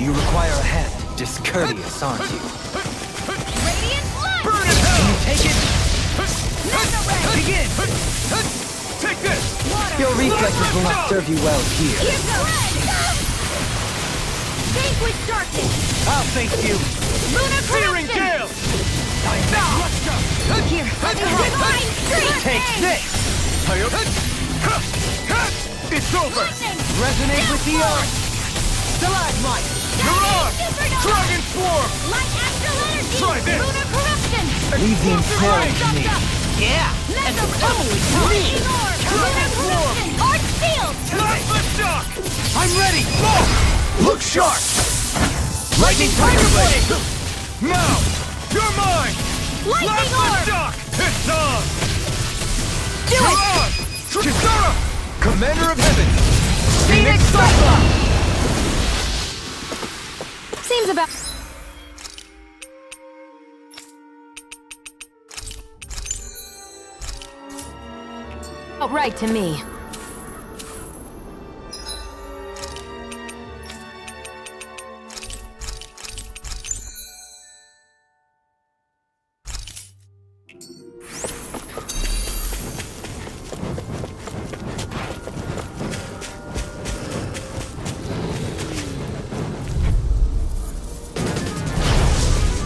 Do you require a hand? Discourteous, aren't you? Radiant blood! Burn in hell! Can you take it? Begin! Take this! Your reflexes will not serve you well here. Here's the red! Vanquish darkness! I'll face you! Lunar Searing corruption! gale! Let's go! Here, divine strength! Take this! It's over! Resonate with the earth! Stalagmite! You're on! Dragon Swarm! Light astral energy! Try this! Lunar corruption! Leave the ensnaring to me! Yeah! And the Lightning orb! Lunar corruption! Arch field! Plasma shock! I'm ready! Look sharp! Lightning Tiger Blade! Now! You're mine! Lightning orb! Shock! It's on! Do it! on! Kisara! Commander of Heaven! Phoenix Cyclops! Seems about... right to me.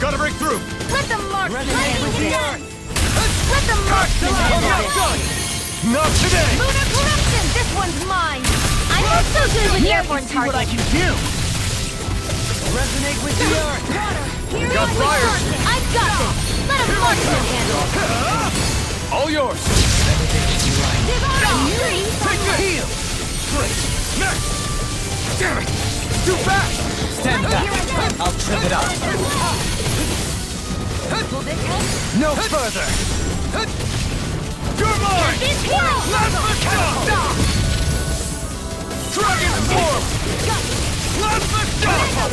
Gotta break through! Let them mark Resonate with the earth! Let them mark Not today! Lunar corruption! This one's mine! I'm not so good with airborne See what I targets! can do! Resonate with the earth! Here Got is fire! darkness. I've got this! Let him marksman handle it! All yours! Divine Tree! Take the heel! Next! Damn it! Too fast! Stand back! I'll trip it up! No further! You're mine! This hero! Plasma shock! Dragon Swarm! Plasma shock!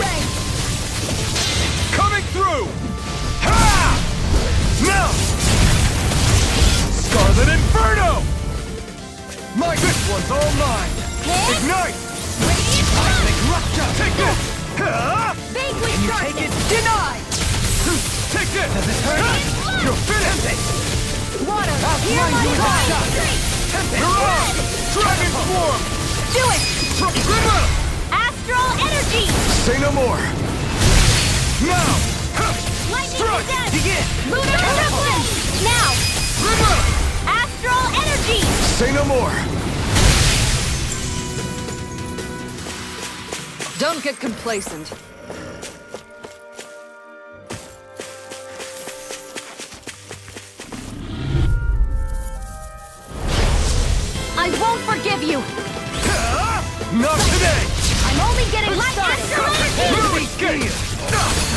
one's all mine! Hit! Ignite! Radiant Blast! Rupture! Take this! Vanquish Can you Darkness! take it? Denied! Take this! Does it hurt? You're finished! Water! Hear mine, my you cry! shot. Mirage! Dragon Form! Do it! Trigger! Astral Energy! Say no more! Now! Lightning Strike! Condensed! Begin! Lunar Eruption! Now! Trigger! Astral Energy! Say no more! Don't get complacent. I won't forgive you! Not today! I'm only getting started! Astral Energy! Escape!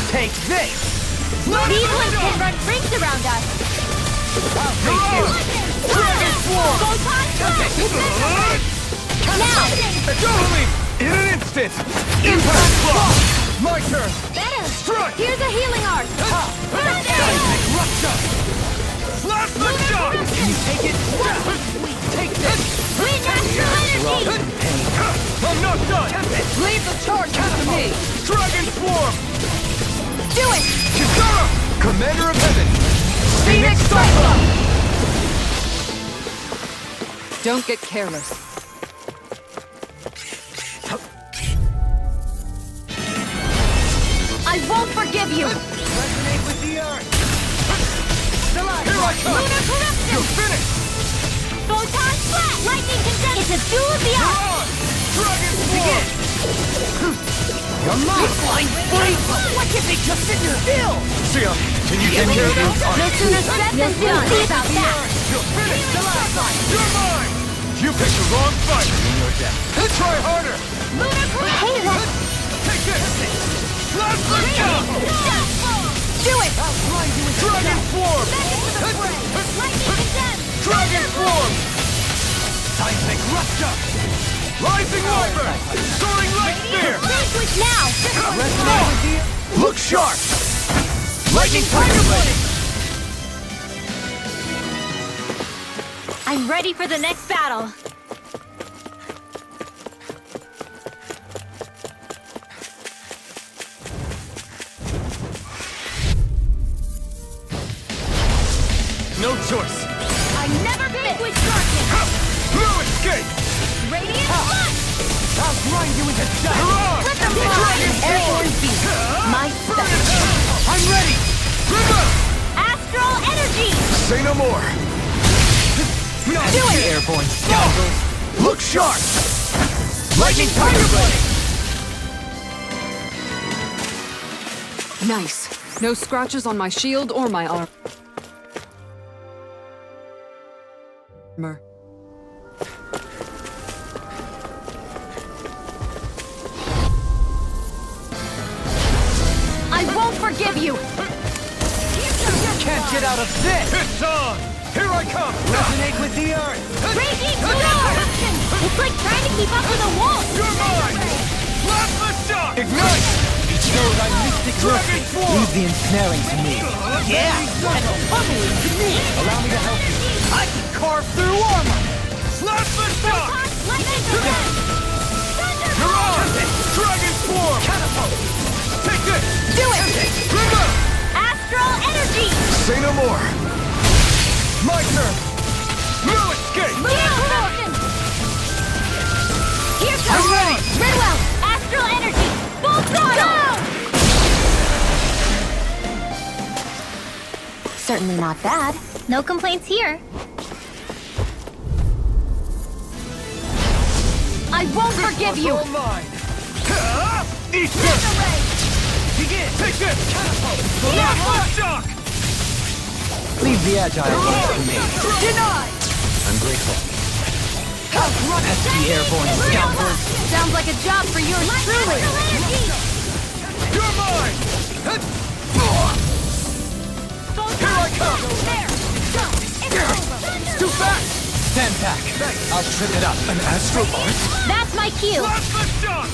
Take this! These ones can run rings around us! Dragon Swarm! Photon Blast! Now! Totally! In an instant! Impact Block! My turn! Better! Strike! Here's a healing art! Seismic Rupture! Plasma Shock! Can you take it? Take this! Wind Astral Energy! I'm not done! Leave the charge to me! Dragon Swarm! Do it! Kisara! Commander of Heaven! Phoenix Cyclone! Don't get careless. I won't forgive you! Resonate with the earth! Here I come! Lunar Corruption! You're finished! Photon Blast! Lightning Condensed! It's a duel of the arts! Dragon Swarm! You're mine! Blind Blade! What can they just sit still? Sia, can you take care of that? No sooner said than done. See about that! You're finished! You're mine! You picked the wrong fight! You're dead. Try harder! Lunar Corruption! Hey, let's... Take this! Plasma Shock! Do it! Dragon Swarm! Lightning Condensed! Dragon Swarm! Seismic Rupture! Rising Wyvern! Soaring Light Spear! Vanquish now! Look sharp! Lightning Tiger Blade! I'm ready for the next battle. No choice! I never vanquish darkness! No escape! Radiant Blood! I'll grind you into dust! Rip them Dragon Airborne Beast! My special! I'm ready! River! Astral Energy! Say no more! Do it! Airborne scoundrels! Look sharp! Lightning Tiger Blade! Nice. No scratches on my shield or my armor. I won't forgive you! Can't get out of this! It's on! Here I come! Resonate with the earth! Raging Lunar Eruption! It's like trying to keep up with a wall! You're mine! Plasma Shock! Ignite! It shows I'm Mystic Dragon Mercy. Swarm! Leave the ensnaring to me. Yeah, and pummeling to me. Allow me to help you. I can carve through armor. Plasma Shock! Lightning Condensed! You're on! Dragon Swarm! Catapult! Take this! Do it! River! Astral Energy! Say no more! My turn! No escape! Lunar Corruption! Here comes... I'm ready! Ridwell! Astral Energy! Full throttle! Certainly not bad. No complaints here. I won't forgive you! All mine! Eat this! Begin! Take this! Catapult! Plasma Shock! Leave the agile ones to me. Denied! I'm grateful. Pesky airborne scoundrels. Sounds like a job for yours truly. You're mine! Here I come! Too fast! Stand back. I'll trip it up. An Astro Art? That's my cue. Plasma Shock!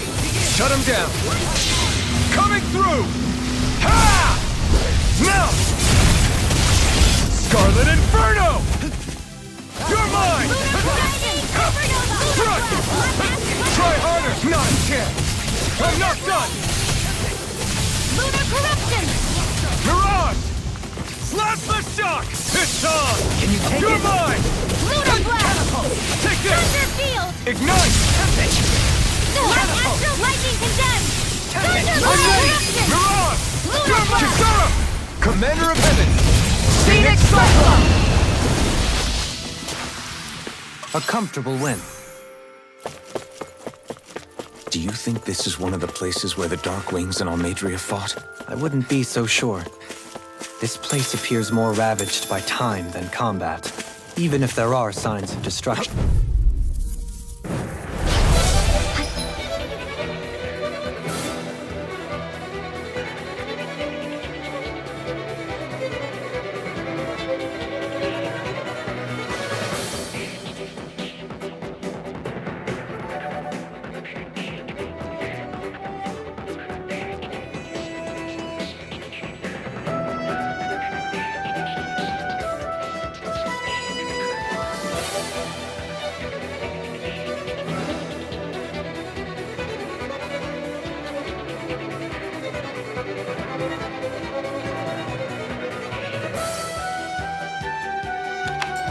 Shut him down! Coming through! Ha! Now! Scarlet Inferno! You're mine! shock! It's on! Can you take You're it? mine! Lunar blast! Take this! Thunder field! Ignite! Light astral lightning condemned! Thunder I'm ready! eruption! Mirage! Lunar blast! Kisara! Commander of Heaven! Phoenix Cyclone! A comfortable win. Do you think this is one of the places where the Dark Wings and Almadria fought? I wouldn't be so sure. This place appears more ravaged by time than combat, even if there are signs of destruction.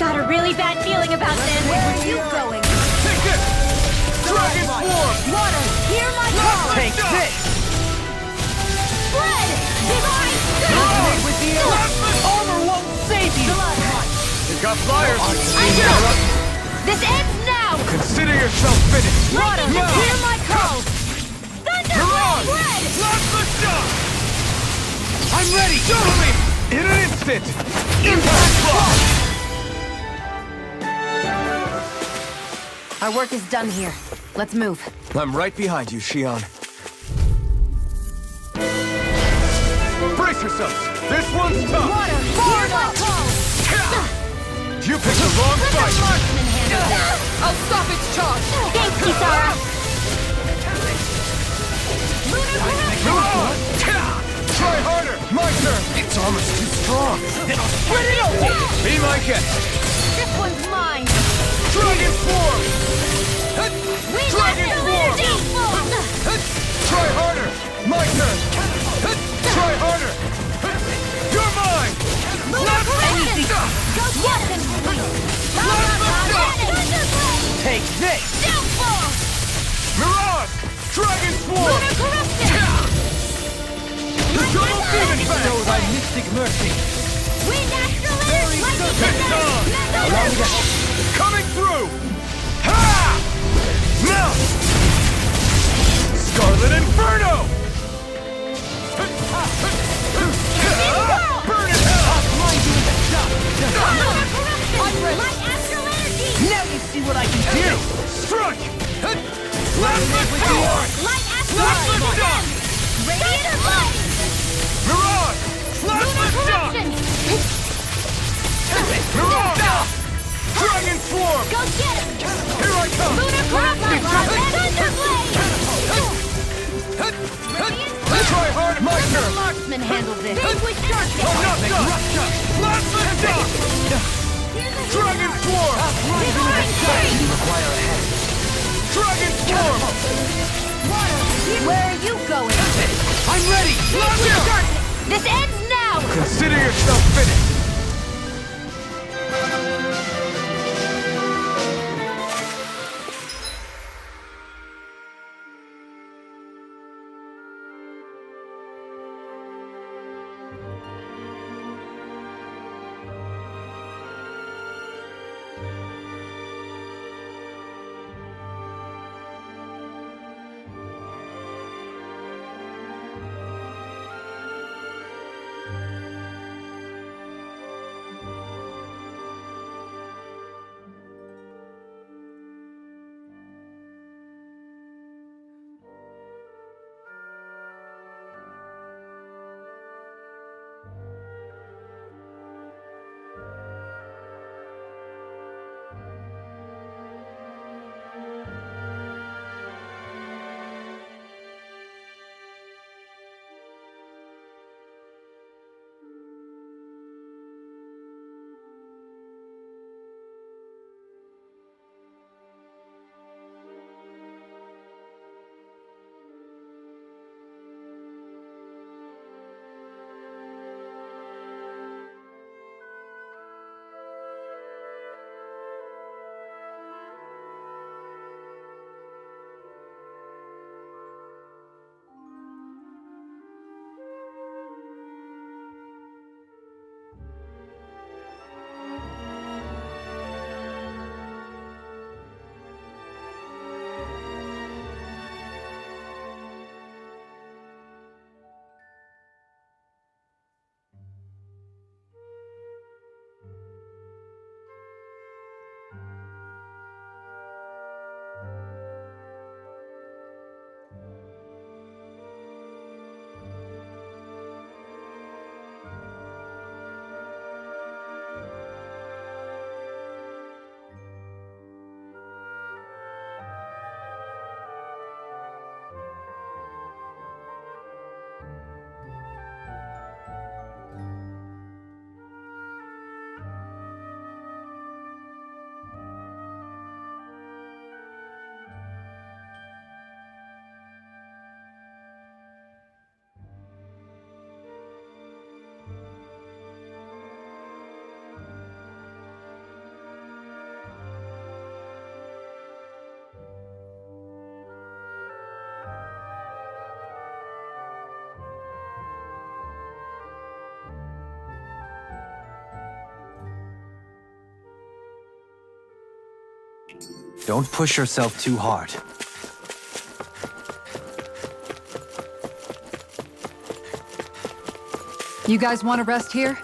Got a really bad feeling about this. Where are you going? Take this! Dragon Swarm! Water, hear my call! Take this! Spread! Divine Mirage! With the armor won't save you! You got flyers! This ends now! Consider yourself finished! Water, Now! hear my call! Thunder, Mirage! spread! Plasma shock! I'm ready! Show me! In an instant! Impact block! Our work is done here. Let's move. I'm right behind you, Xion. Brace yourselves! This one's tough! Water, hear my call! You picked the wrong Let the fight! marksman handle this! I'll stop its charge! Thanks, Kisara! Lunar corruption! Try harder! My turn! Its armor's too strong! Split it open! Be my guest! This one's mine! Dragon Swarm! We Dragon got Swarm! the Try harder! My turn! Try harder! You're mine! Lunar corruption! Go get him, please! Thunderblade! Take this! Downfall! Mirage! Dragon Swarm! Lunar corruption! Double demon Show fang! thy mystic mercy! Wind astral air! Lightning It's on! condemned! Coming through! Ha! Now! Scarlet Inferno! Burn in hell! Lunar corruption! Light astral energy! Now you see what I can do! Strike! Plasma power! Light astral Plasma energy! shock! Radiant light! Mirage! Plasma Lunar shock! corruption! Mirage! Dragon Swarm! Go get him! Here I come! Lunar corruption! Thunderblade! Try hard! My Let the turn! marksman handle this! Vanquish darkness! Plasma shock! Dragon Swarm! Divine strength! Dragon Swarm! Where are you going? I'm ready! Vanquish darkness! This ends now! Consider yourself finished! Don't push yourself too hard. You guys want to rest here?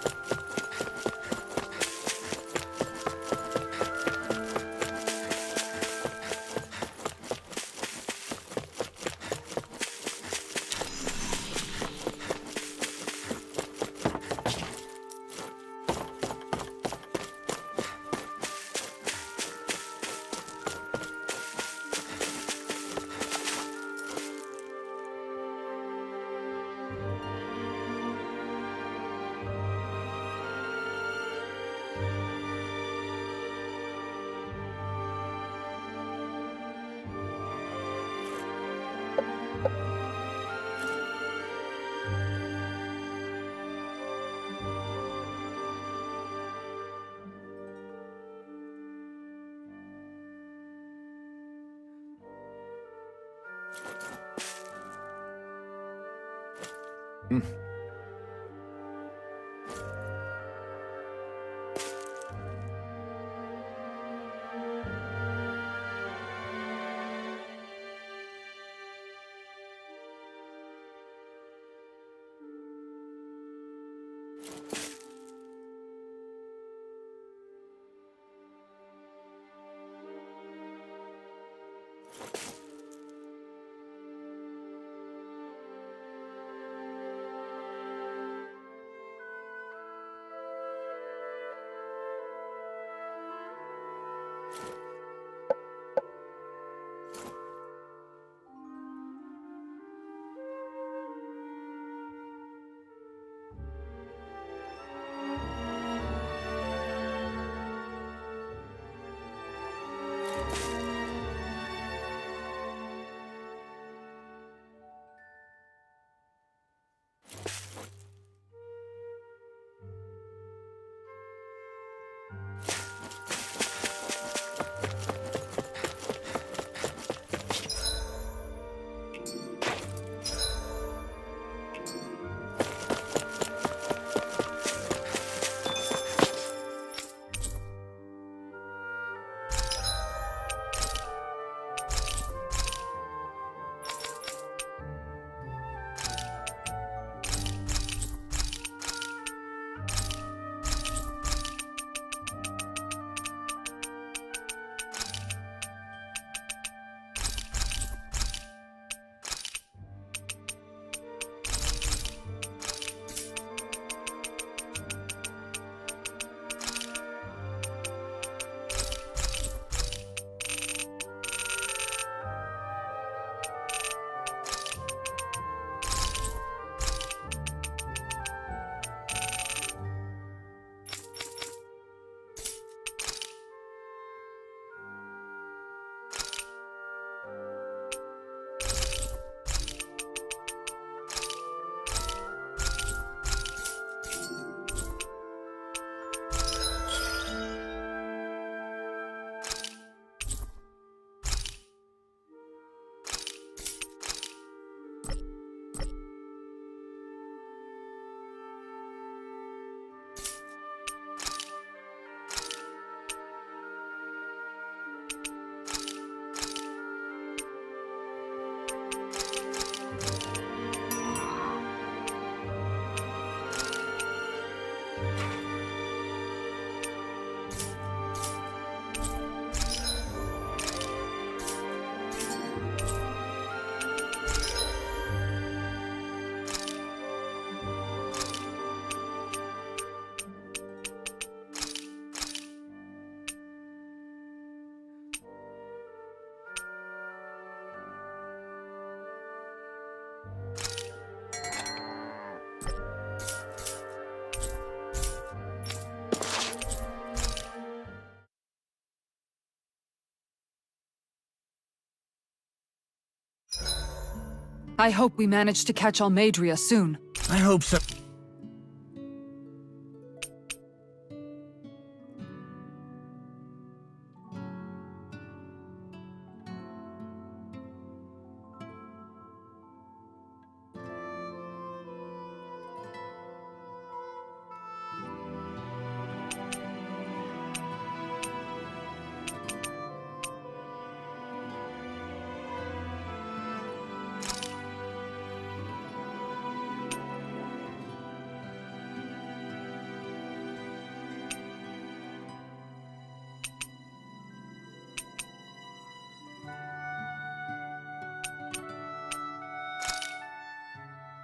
I hope we manage to catch Almeidrea soon. I hope so.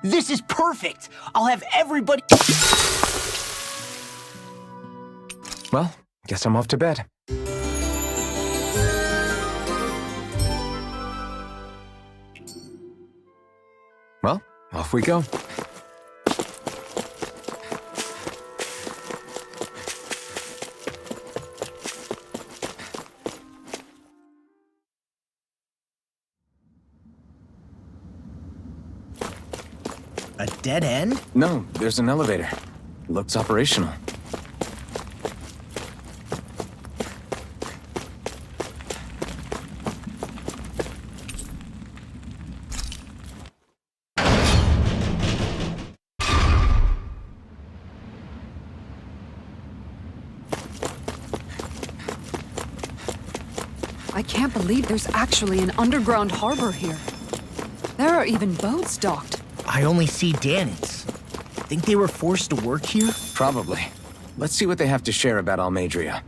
This is perfect! I'll have everybody... Well, guess I'm off to bed. Well, off we go. A dead end? No, there's an elevator. Looks operational. I can't believe there's actually an underground harbor here. There are even boats docked. I only see Danits. Think they were forced to work here? Probably. Let's see what they have to share about Almadria.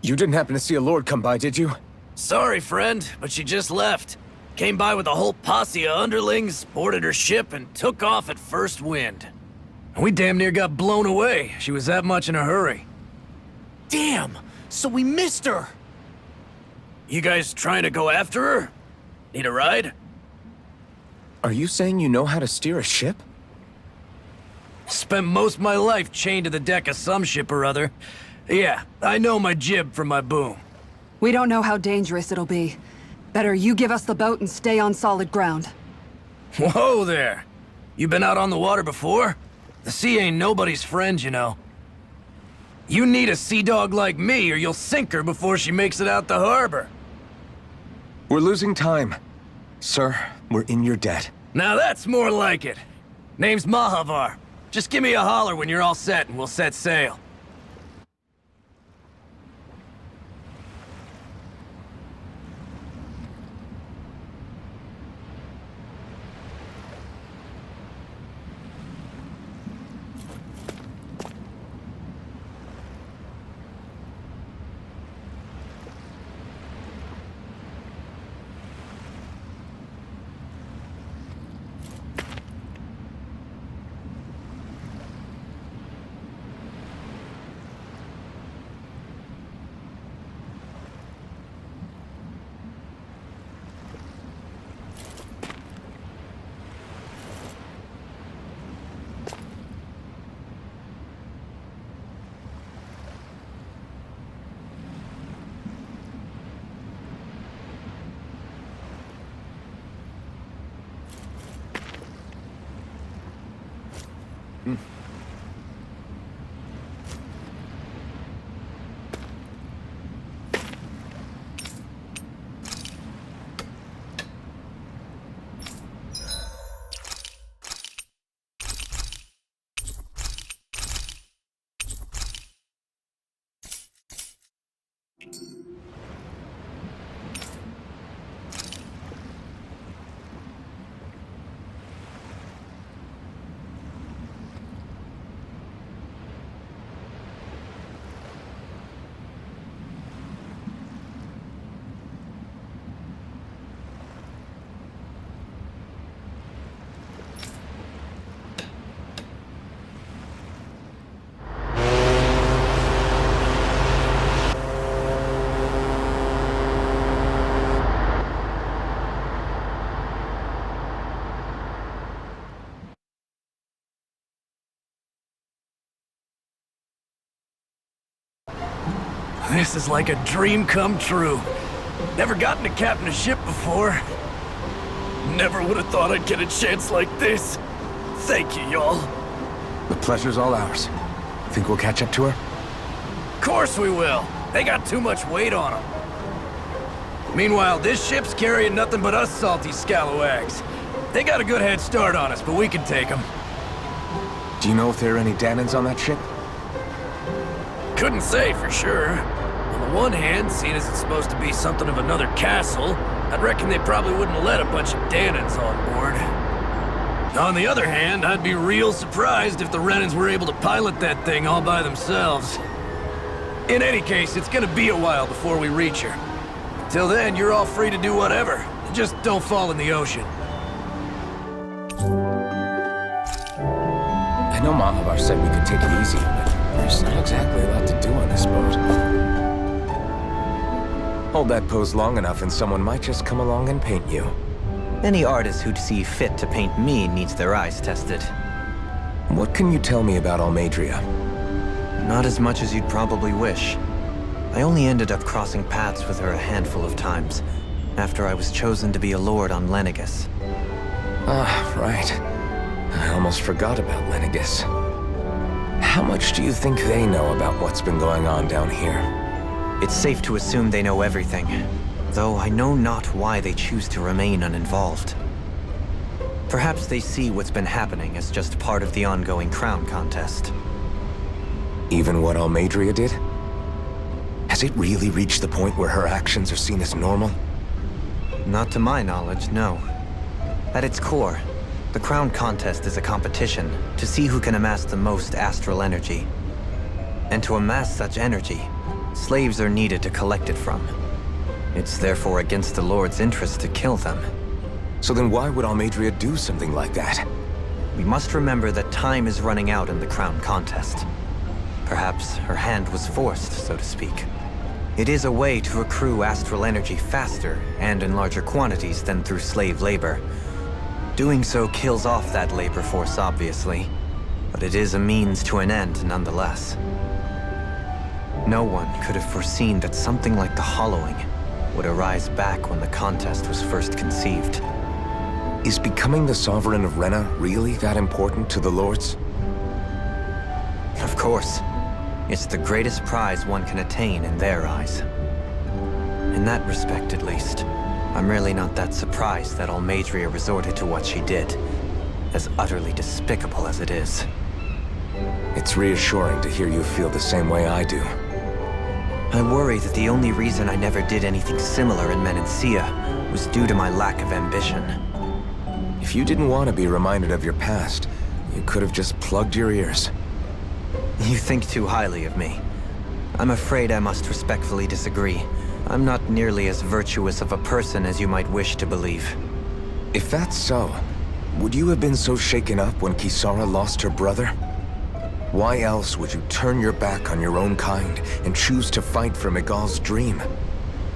You didn't happen to see a lord come by, did you? Sorry, friend, but she just left. Came by with a whole posse of underlings, boarded her ship, and took off at first wind. We damn near got blown away. She was that much in a hurry. Damn! So we missed her! You guys trying to go after her? Need a ride? Are you saying you know how to steer a ship? Spent most of my life chained to the deck of some ship or other. Yeah, I know my jib from my boom. We don't know how dangerous it'll be. Better you give us the boat and stay on solid ground. Whoa there! You been out on the water before? The sea ain't nobody's friend, you know. You need a sea dog like me, or you'll sink her before she makes it out the harbor. We're losing time. Sir, we're in your debt. Now that's more like it. Name's Mahavar. Just give me a holler when you're all set and we'll set sail. This is like a dream come true. Never gotten to captain a ship before. Never would have thought I'd get a chance like this. Thank you, y'all. The pleasure's all ours. Think we'll catch up to her? Of course we will. They got too much weight on them. Meanwhile, this ship's carrying nothing but us salty scalawags. They got a good head start on us, but we can take them. Do you know if there are any Danans on that ship? Couldn't say for sure. On the one hand, seeing as it's supposed to be something of another castle, I'd reckon they probably wouldn't let a bunch of Danans on board. On the other hand, I'd be real surprised if the Renans were able to pilot that thing all by themselves. In any case, it's gonna be a while before we reach her. Till then, you're all free to do whatever. Just don't fall in the ocean. I know Mahavar said we could take it easy, but there's not exactly a lot to do on this boat. Hold that pose long enough and someone might just come along and paint you. Any artist who'd see fit to paint me needs their eyes tested. What can you tell me about Almeidrea? Not as much as you'd probably wish. I only ended up crossing paths with her a handful of times, after I was chosen to be a lord on Lenegis. Ah, right. I almost forgot about Lenegis. How much do you think they know about what's been going on down here? It's safe to assume they know everything, though I know not why they choose to remain uninvolved. Perhaps they see what's been happening as just part of the ongoing crown contest. Even what Almeidrea did? Has it really reached the point where her actions are seen as normal? Not to my knowledge, no. At its core, the crown contest is a competition to see who can amass the most astral energy. And to amass such energy, Slaves are needed to collect it from. It's therefore against the Lord's interest to kill them. So then why would Almeidrea do something like that? We must remember that time is running out in the crown contest. Perhaps her hand was forced, so to speak. It is a way to accrue astral energy faster and in larger quantities than through slave labor. Doing so kills off that labor force, obviously, but it is a means to an end nonetheless. No one could have foreseen that something like the Hollowing would arise back when the contest was first conceived. Is becoming the Sovereign of Rena really that important to the Lords? Of course. It's the greatest prize one can attain in their eyes. In that respect, at least, I'm really not that surprised that Almeidrea resorted to what she did, as utterly despicable as it is. It's reassuring to hear you feel the same way I do. I worry that the only reason I never did anything similar in Menancia was due to my lack of ambition. If you didn't want to be reminded of your past, you could have just plugged your ears. You think too highly of me. I'm afraid I must respectfully disagree. I'm not nearly as virtuous of a person as you might wish to believe. If that's so, would you have been so shaken up when Kisara lost her brother? Why else would you turn your back on your own kind and choose to fight for Miguel's dream?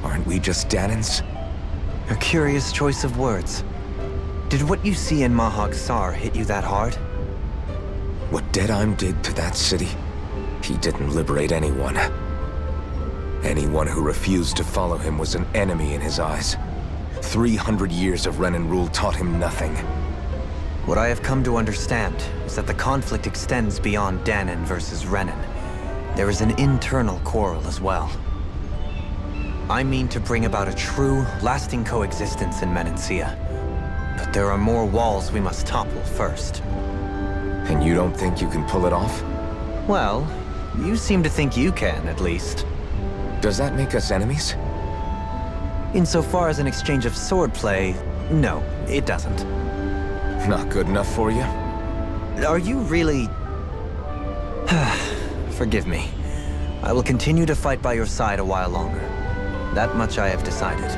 Aren't we just Danans? A curious choice of words. Did what you see in Mahag Saar hit you that hard? What Deadheim did to that city, he didn't liberate anyone. Anyone who refused to follow him was an enemy in his eyes. 300 years of Renan rule taught him nothing. What I have come to understand is that the conflict extends beyond Danan versus Renan. There is an internal quarrel as well. I mean to bring about a true, lasting coexistence in Menancia. But there are more walls we must topple first. And you don't think you can pull it off? Well, you seem to think you can, at least. Does that make us enemies? Insofar as an exchange of swordplay, no, it doesn't. Not good enough for you? Are you really... Forgive me. I will continue to fight by your side a while longer. That much I have decided.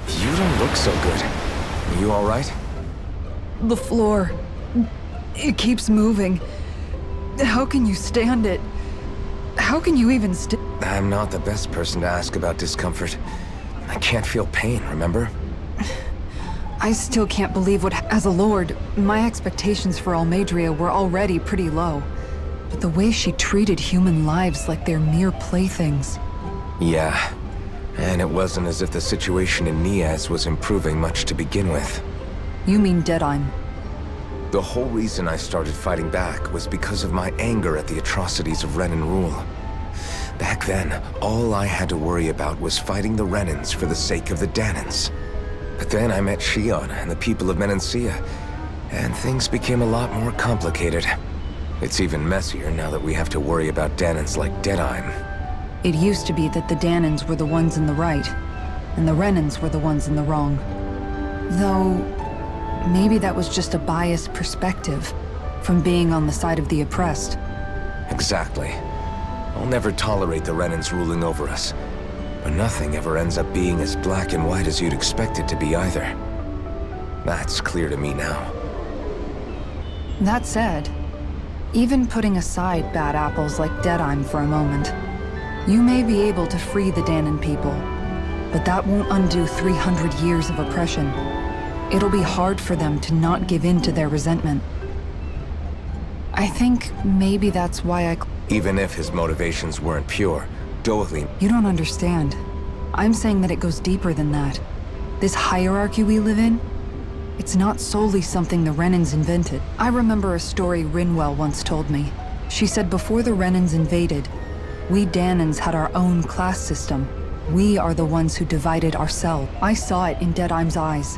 You don't look so good. Are you all right? The floor. It keeps moving. How can you stand it? How can you even I'm not the best person to ask about discomfort. I can't feel pain, remember? I still can't believe what... As a lord, my expectations for Almeidrea were already pretty low. But the way she treated human lives like they're mere playthings. Yeah. And it wasn't as if the situation in Niaz was improving much to begin with. You mean Deadheim? The whole reason I started fighting back was because of my anger at the atrocities of Renan rule. Back then, all I had to worry about was fighting the Renans for the sake of the Danans. But then I met Shion and the people of Menancia, and things became a lot more complicated. It's even messier now that we have to worry about Danans like Deadheim. It used to be that the Danans were the ones in the right, and the Renans were the ones in the wrong. Though, maybe that was just a biased perspective from being on the side of the oppressed. Exactly. I'll never tolerate the Renans ruling over us. But nothing ever ends up being as black and white as you'd expect it to be either. That's clear to me now. That said, even putting aside bad apples like Deadheim for a moment, you may be able to free the Danan people, but that won't undo 300 years of oppression. It'll be hard for them to not give in to their resentment. I think maybe that's why Even if his motivations weren't pure, Dohalim... You don't understand. I'm saying that it goes deeper than that. This hierarchy we live in, it's not solely something the Renans invented. I remember a story Rinwell once told me. She said before the Renans invaded, we Danans had our own class system. We are the ones who divided ourselves. I saw it in Deadheim's eyes.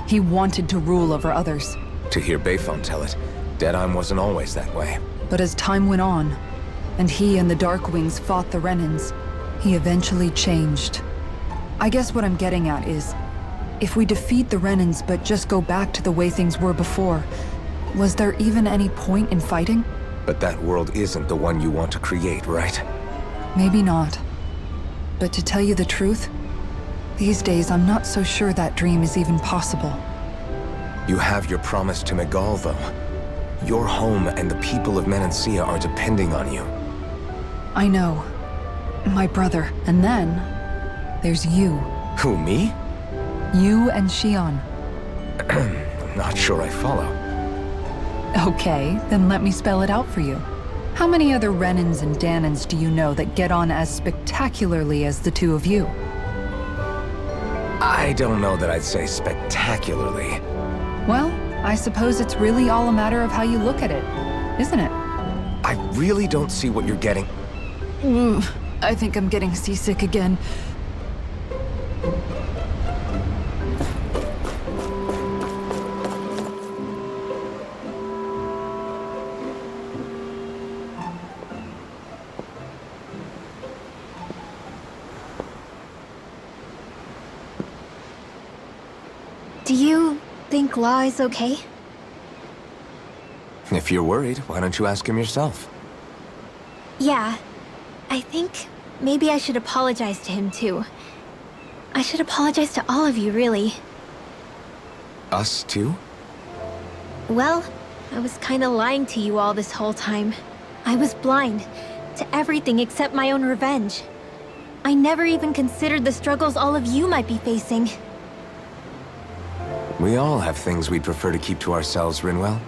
He wanted to rule over others. To hear Bayfon tell it, Deadheim wasn't always that way. But as time went on, and he and the Darkwings fought the Renans, he eventually changed. I guess what I'm getting at is, If we defeat the Renans but just go back to the way things were before, was there even any point in fighting? But that world isn't the one you want to create, right? Maybe not. But to tell you the truth, these days I'm not so sure that dream is even possible. You have your promise to Megal, though. Your home and the people of Menancia are depending on you. I know. My brother. And then, there's you. Who, me? You and Shion. I'm not sure I follow. Okay, then let me spell it out for you. How many other Renans and Danans do you know that get on as spectacularly as the two of you? I don't know that I'd say spectacularly. Well, I suppose it's really all a matter of how you look at it, isn't it? I really don't see what you're getting. I think I'm getting seasick again. Do you think Law is okay? If you're worried, why don't you ask him yourself? Yeah. I think maybe I should apologize to him too. I should apologize to all of you, really. Us too? Well, I was kinda lying to you all this whole time. I was blind to everything except my own revenge. I never even considered the struggles all of you might be facing. We all have things we'd prefer to keep to ourselves, Rinwell.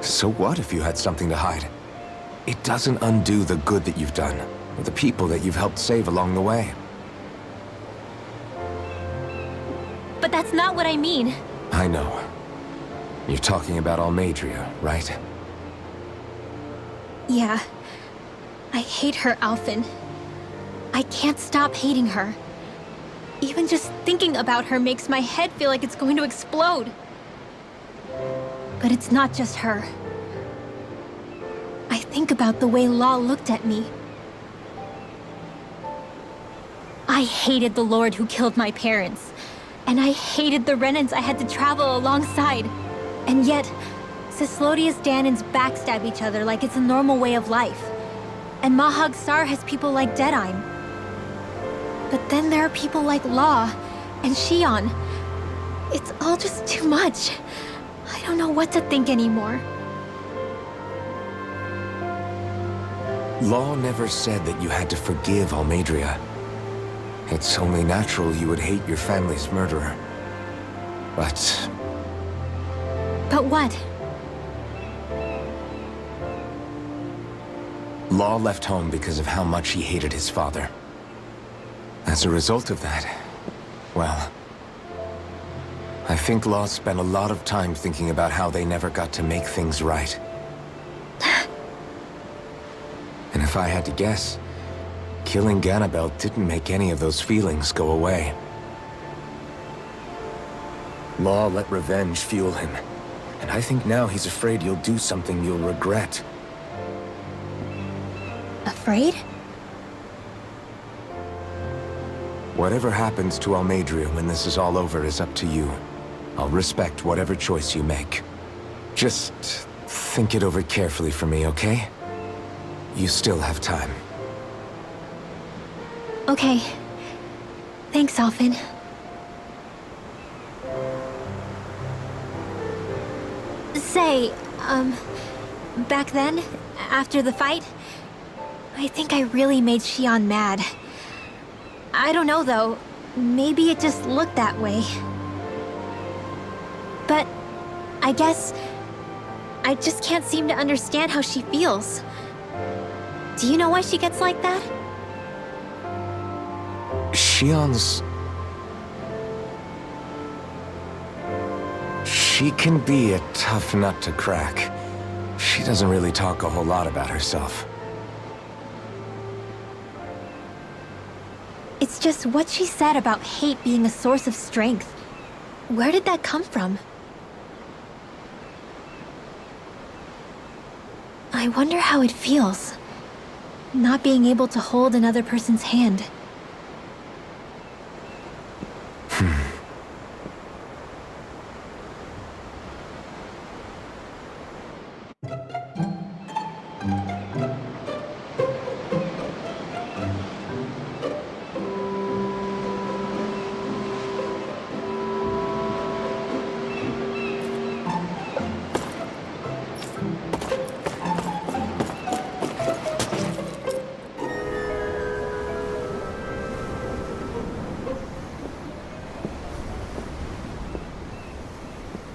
So what if you had something to hide? It doesn't undo the good that you've done, or the people that you've helped save along the way. But that's not what I mean. I know. You're talking about Almeidrea, right? Yeah. I hate her, Alphen. I can't stop hating her. Even just thinking about her makes my head feel like it's going to explode. But it's not just her. I think about the way Law looked at me. I hated the Lord who killed my parents. And I hated the Renans I had to travel alongside. And yet, Cyslodia's Danans backstab each other like it's a normal way of life. And Mahag Sar has people like Deadime. But then there are people like Law and Shion. It's all just too much. I don't know what to think anymore. Law never said that you had to forgive Almeidrea. It's only natural you would hate your family's murderer. But But what? Law left home because of how much he hated his father. As a result of that, well, I think Law spent a lot of time thinking about how they never got to make things right. And if I had to guess, killing Ganabel didn't make any of those feelings go away. Law let revenge fuel him, and I think now he's afraid you'll do something you'll regret. Afraid? Whatever happens to Almeidrea when this is all over is up to you. I'll respect whatever choice you make. Just think it over carefully for me, okay? You still have time. Okay. Thanks, Alphen. Say, back then, after the fight, I think I really made Shion mad. I don't know, though. Maybe it just looked that way. But I guess I just can't seem to understand how she feels. Do you know why she gets like that? Shion's... She can be a tough nut to crack. She doesn't really talk a whole lot about herself. It's just what she said about hate being a source of strength. Where did that come from? I wonder how it feels, not being able to hold another person's hand.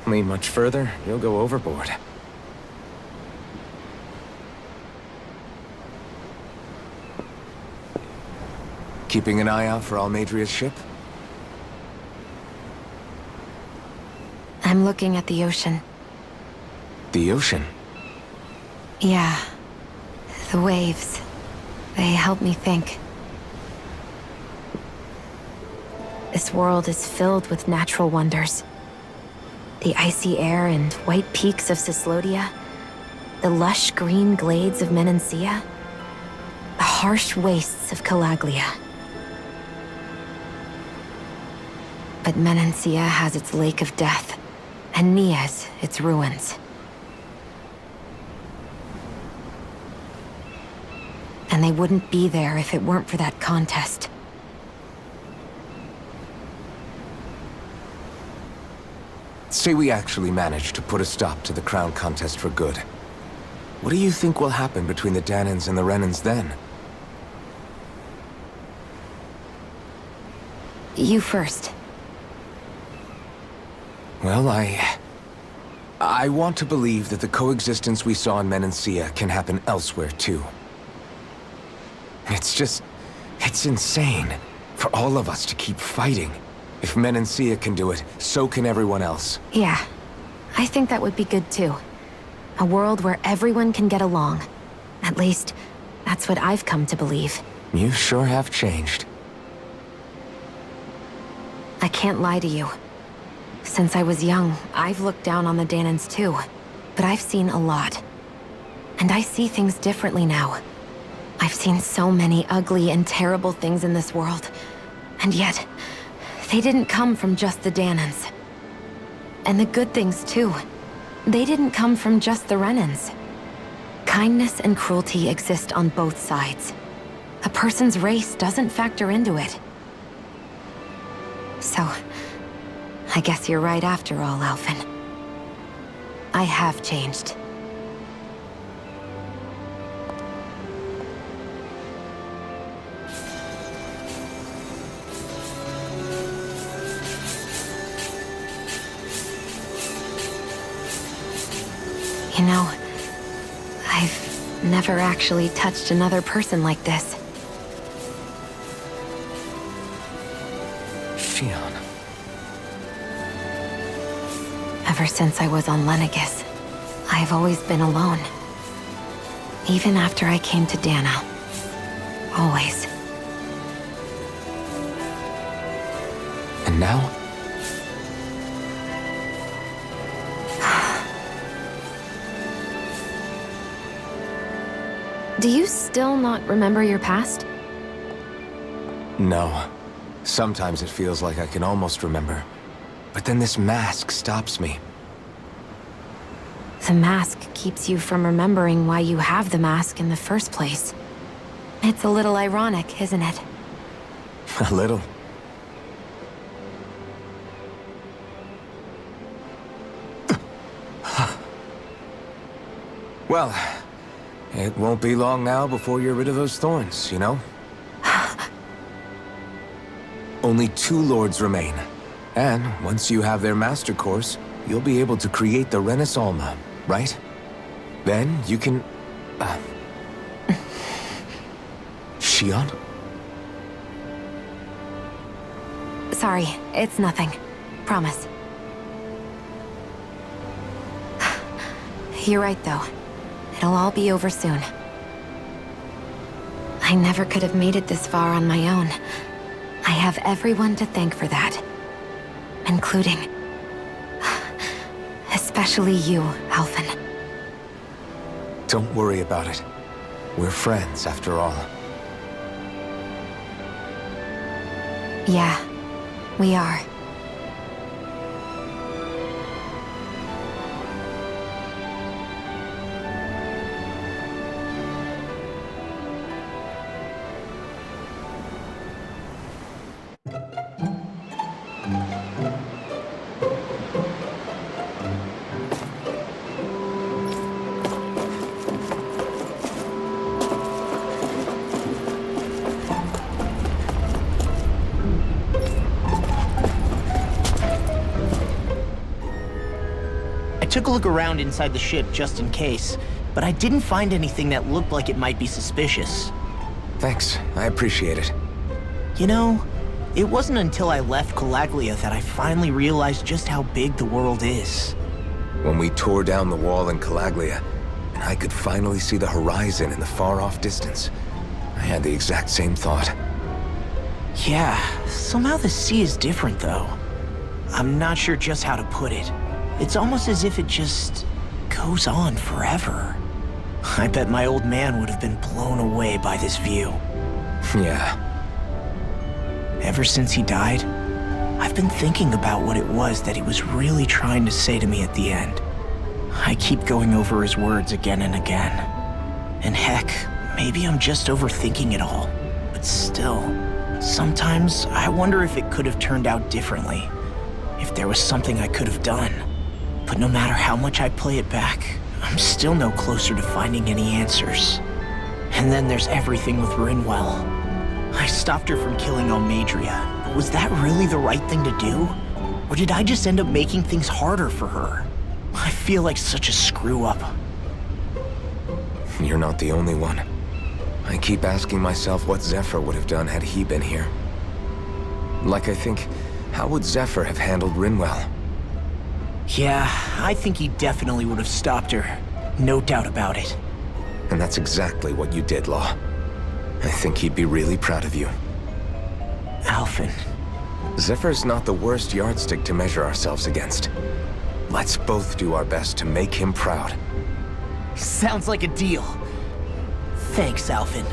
Lean much further, you'll go overboard. Keeping an eye out for Almadria's ship? I'm looking at the ocean. The ocean? Yeah. The waves. They help me think. This world is filled with natural wonders. The icy air and white peaks of Cyslodia, the lush green glades of Menancia, the harsh wastes of Calaglia. But Menancia has its Lake of Death, and Nias its ruins. And they wouldn't be there if it weren't for that contest. Say we actually manage to put a stop to the crown contest for good. What do you think will happen between the Dahnans and the Renans then? You first. Well, I want to believe that the coexistence we saw in Menancia can happen elsewhere, too. It's insane for all of us to keep fighting. If Menancia can do it, so can everyone else. Yeah, I think that would be good too. A world where everyone can get along. At least, that's what I've come to believe. You sure have changed. I can't lie to you. Since I was young, I've looked down on the Dahnans too. But I've seen a lot. And I see things differently now. I've seen so many ugly and terrible things in this world. And yet, they didn't come from just the Dahnans. And the good things too. They didn't come from just the Renans. Kindness and cruelty exist on both sides. A person's race doesn't factor into it. So, I guess you're right after all, Alphen. I have changed. You know, I've never actually touched another person like this. Shionne. Ever since I was on Lenegis, I've always been alone. Even after I came to Dahna. Always. And now? Do you still not remember your past? No. Sometimes it feels like I can almost remember. But then this mask stops me. The mask keeps you from remembering why you have the mask in the first place. It's a little ironic, isn't it? A little. Well, it won't be long now before you're rid of those thorns, you know? Only 2 lords remain. And once you have their master course, you'll be able to create the Renis Alma, right? Then you can... Shionne? Sorry, it's nothing. Promise. You're right, though. It'll all be over soon. I never could have made it this far on my own. I have everyone to thank for that. Including... especially you, Alphen. Don't worry about it. We're friends, after all. Yeah, we are. a look around inside the ship just in case, but I didn't find anything that looked like it might be suspicious. Thanks, I appreciate it. You know, it wasn't until I left Calaglia that I finally realized just how big the world is. When we tore down the wall in Calaglia, and I could finally see the horizon in the far-off distance, I had the exact same thought. Yeah, somehow the sea is different though. I'm not sure just how to put it. It's almost as if it just goes on forever. I bet my old man would have been blown away by this view. Yeah. Ever since he died, I've been thinking about what it was that he was really trying to say to me at the end. I keep going over his words again and again. And heck, maybe I'm just overthinking it all. But still, sometimes I wonder if it could have turned out differently. If there was something I could have done. But no matter how much I play it back, I'm still no closer to finding any answers. And then there's everything with Rinwell. I stopped her from killing Almadria, but was that really the right thing to do? Or did I just end up making things harder for her? I feel like such a screw-up. You're not the only one. I keep asking myself what Zephyr would have done had he been here. Like I think, how would Zephyr have handled Rinwell? Yeah, I think he definitely would have stopped her. No doubt about it. And that's exactly what you did, Law. I think he'd be really proud of you. Alphen. Zephyr's not the worst yardstick to measure ourselves against. Let's both do our best to make him proud. Sounds like a deal. Thanks, Alphen.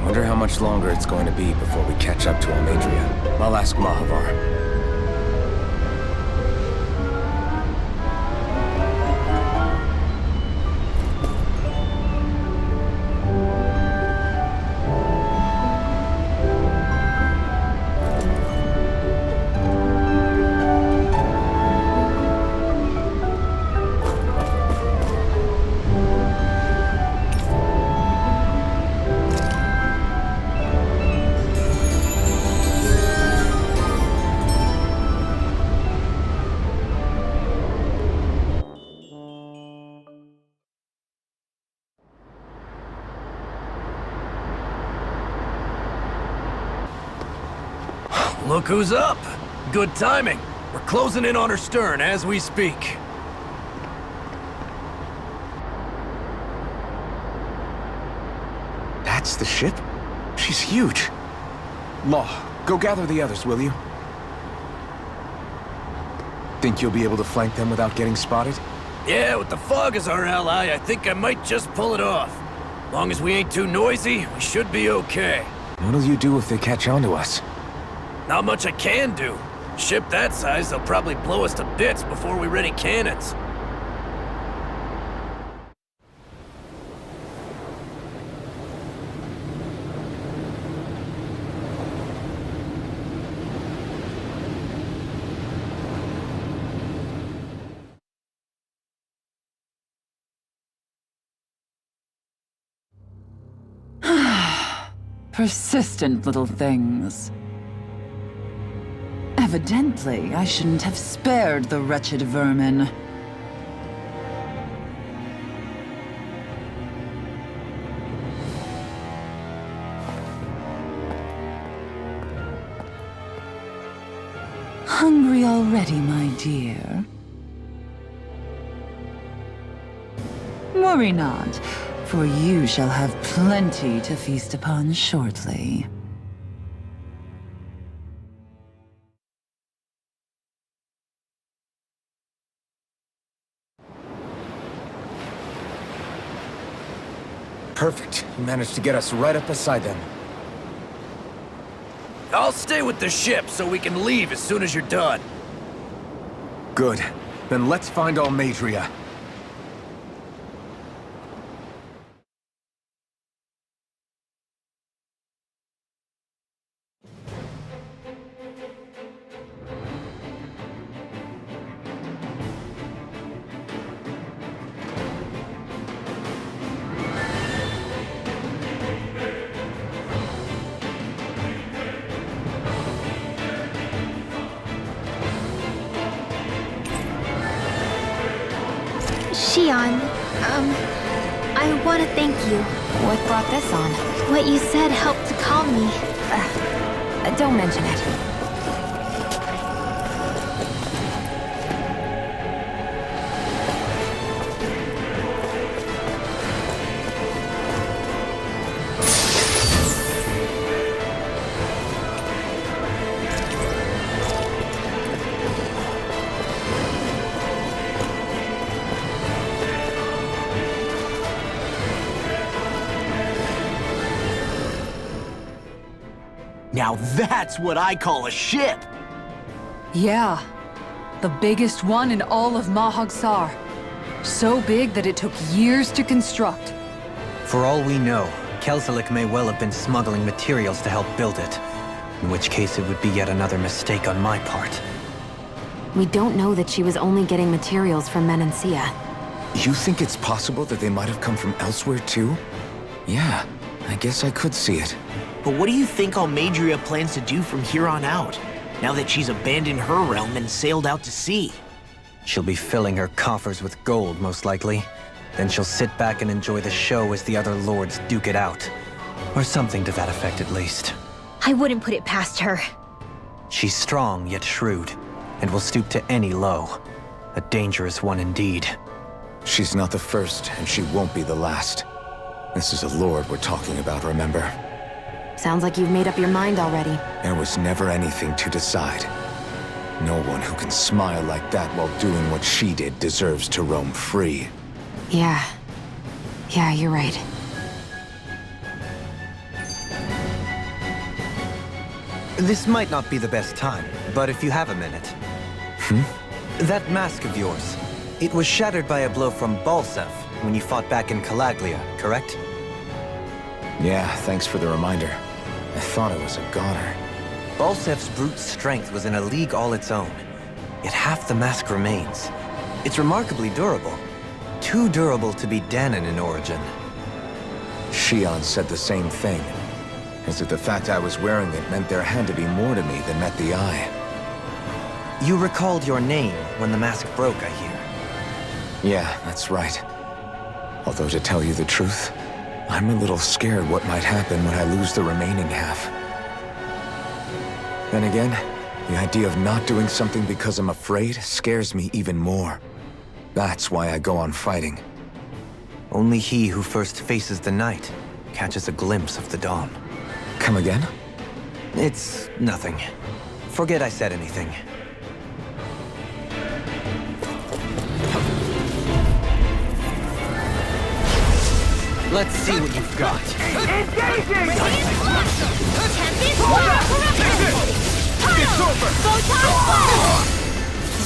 Wonder how much longer it's going to be before we catch up to Almadria. I'll ask Mahavar. Look who's up! Good timing. We're closing in on her stern as we speak. That's the ship? She's huge. Law, go gather the others, will you? Think you'll be able to flank them without getting spotted? Yeah, with the fog as our ally, I think I might just pull it off. Long as we ain't too noisy, we should be okay. What'll you do if they catch on to us? Not much I can do. Ship that size, they'll probably blow us to bits before we ready cannons. Persistent little things. Evidently, I shouldn't have spared the wretched vermin. Hungry already, my dear? Worry not, for you shall have plenty to feast upon shortly. Perfect. You managed to get us right up beside them. I'll stay with the ship so we can leave as soon as you're done. Good. Then let's find Almadria. Shion, I want to thank you. What brought this on? What you said helped to calm me. Don't mention it. Now that's what I call a ship! Yeah. The biggest one in all of Mahag-Sar. So big that it took years to construct. For all we know, Kelzelik may well have been smuggling materials to help build it. In which case it would be yet another mistake on my part. We don't know that she was only getting materials from Menancia. You think it's possible that they might have come from elsewhere too? Yeah, I guess I could see it. But what do you think Almadria plans to do from here on out, now that she's abandoned her realm and sailed out to sea? She'll be filling her coffers with gold, most likely. Then she'll sit back and enjoy the show as the other lords duke it out. Or something to that effect, at least. I wouldn't put it past her. She's strong, yet shrewd, and will stoop to any low. A dangerous one indeed. She's not the first, and she won't be the last. This is a lord we're talking about, remember? Sounds like you've made up your mind already. There was never anything to decide. No one who can smile like that while doing what she did deserves to roam free. Yeah. Yeah, you're right. This might not be the best time, but if you have a minute. That mask of yours, it was shattered by a blow from Balsef when you fought back in Calaglia, correct? Yeah, thanks for the reminder. I thought it was a goner. Balsef's brute strength was in a league all its own, yet half the mask remains. It's remarkably durable. Too durable to be Dahnan in origin. Shion said the same thing. As if the fact I was wearing it meant there had to be more to me than met the eye. You recalled your name when the mask broke, I hear. Yeah, that's right. Although to tell you the truth, I'm a little scared what might happen when I lose the remaining half. Then again, the idea of not doing something because I'm afraid scares me even more. That's why I go on fighting. Only he who first faces the night catches a glimpse of the dawn. Come again? It's nothing. Forget I said anything. Let's see what you've got. It's over!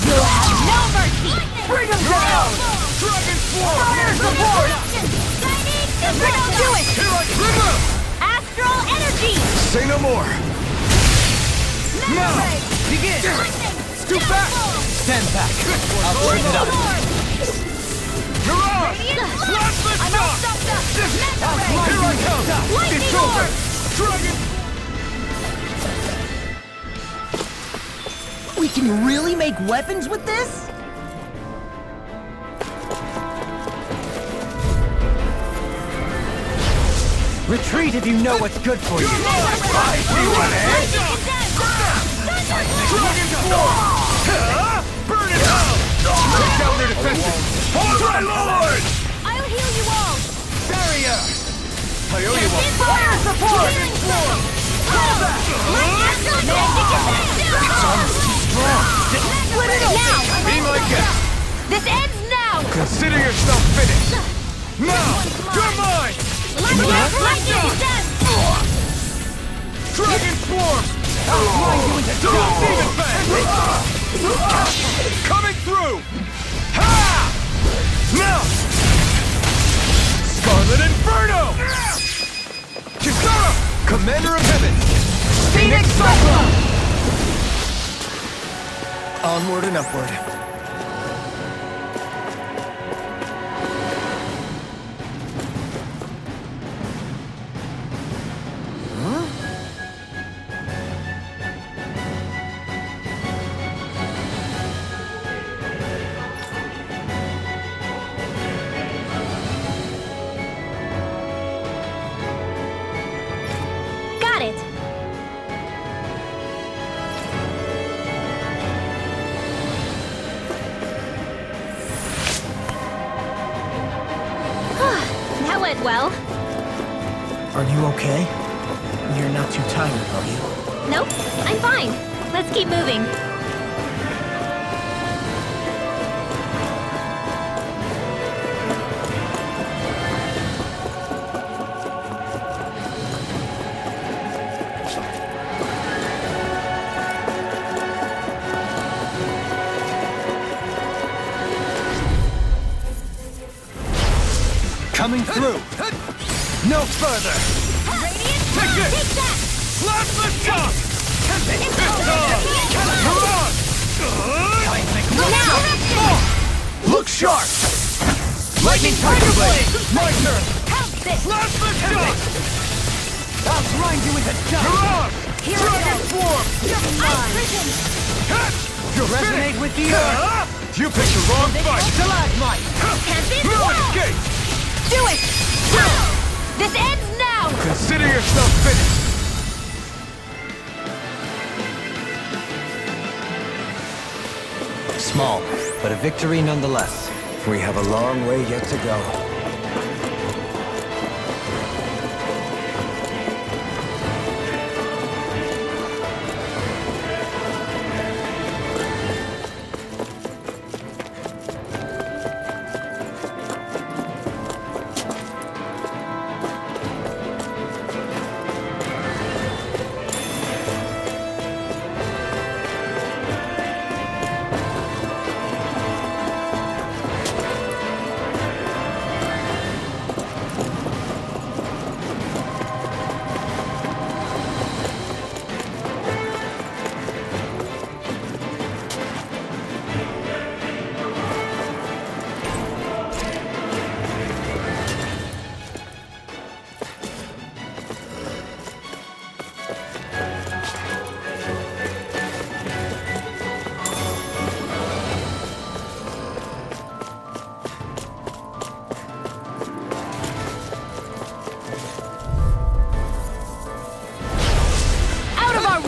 You'll have no mercy! Bring him down! Dragon Form! Fire support! Do it! Here I come! Astral energy! Say no more! Now! Begin! Scoop back! Stand back. I'll turn it up. Mirage! Last lift stop! Here I come! It's over! Dragon! We can really make weapons with this? Retreat if you know what's good for you. I see what it is! Dragon Form! Burn it out! Take down their defenses! Hold my lord! I'll heal you all! Barrier! I owe you one! Fire support! Dragon Form! It's almost too strong! Split it open! Be my guest! This ends now! Consider yourself finished! Now! You're mine! Dragon Form! Demon Fang! Coming through! Ha! Now! Scarlet Inferno! Kisara! Commander of Heaven! Phoenix Cyclone! Onward and upward. went well. Are you okay? You're not too tired, are you? Nope, I'm fine. Let's keep moving. Coming through! No further! Radiant, Take this! take that! Plasma shock! Look sharp! Lightning Tiger Blade! My turn! Help this! Plasma shock! I'll grind you into dust! Here Dragon Swarm! Ice prison! Resonate with the earth! You picked the wrong fight! Stalagmite! Tempest No wall! escape! Do it! This ends now! Consider yourself finished! Small, but a victory nonetheless. We have a long way yet to go.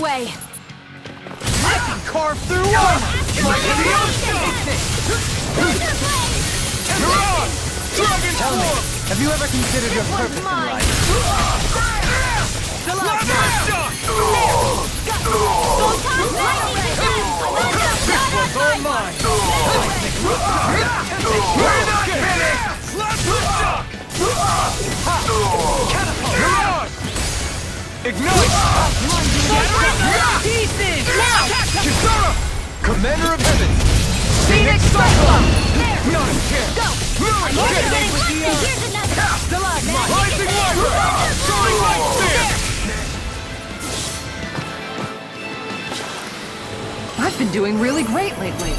Way! I can carve through armor! Tell me, have you ever considered your purpose in life? This one's all mine! We're not finished! Ignite! Pieces! Now! Kisara! Commander of Heaven! Phoenix Cyclone! Not a chance! Go! I'm already getting rusty! Here's another! Stalagmite! Rising Wyvern! Soaring Light Spear! I've been doing really great lately.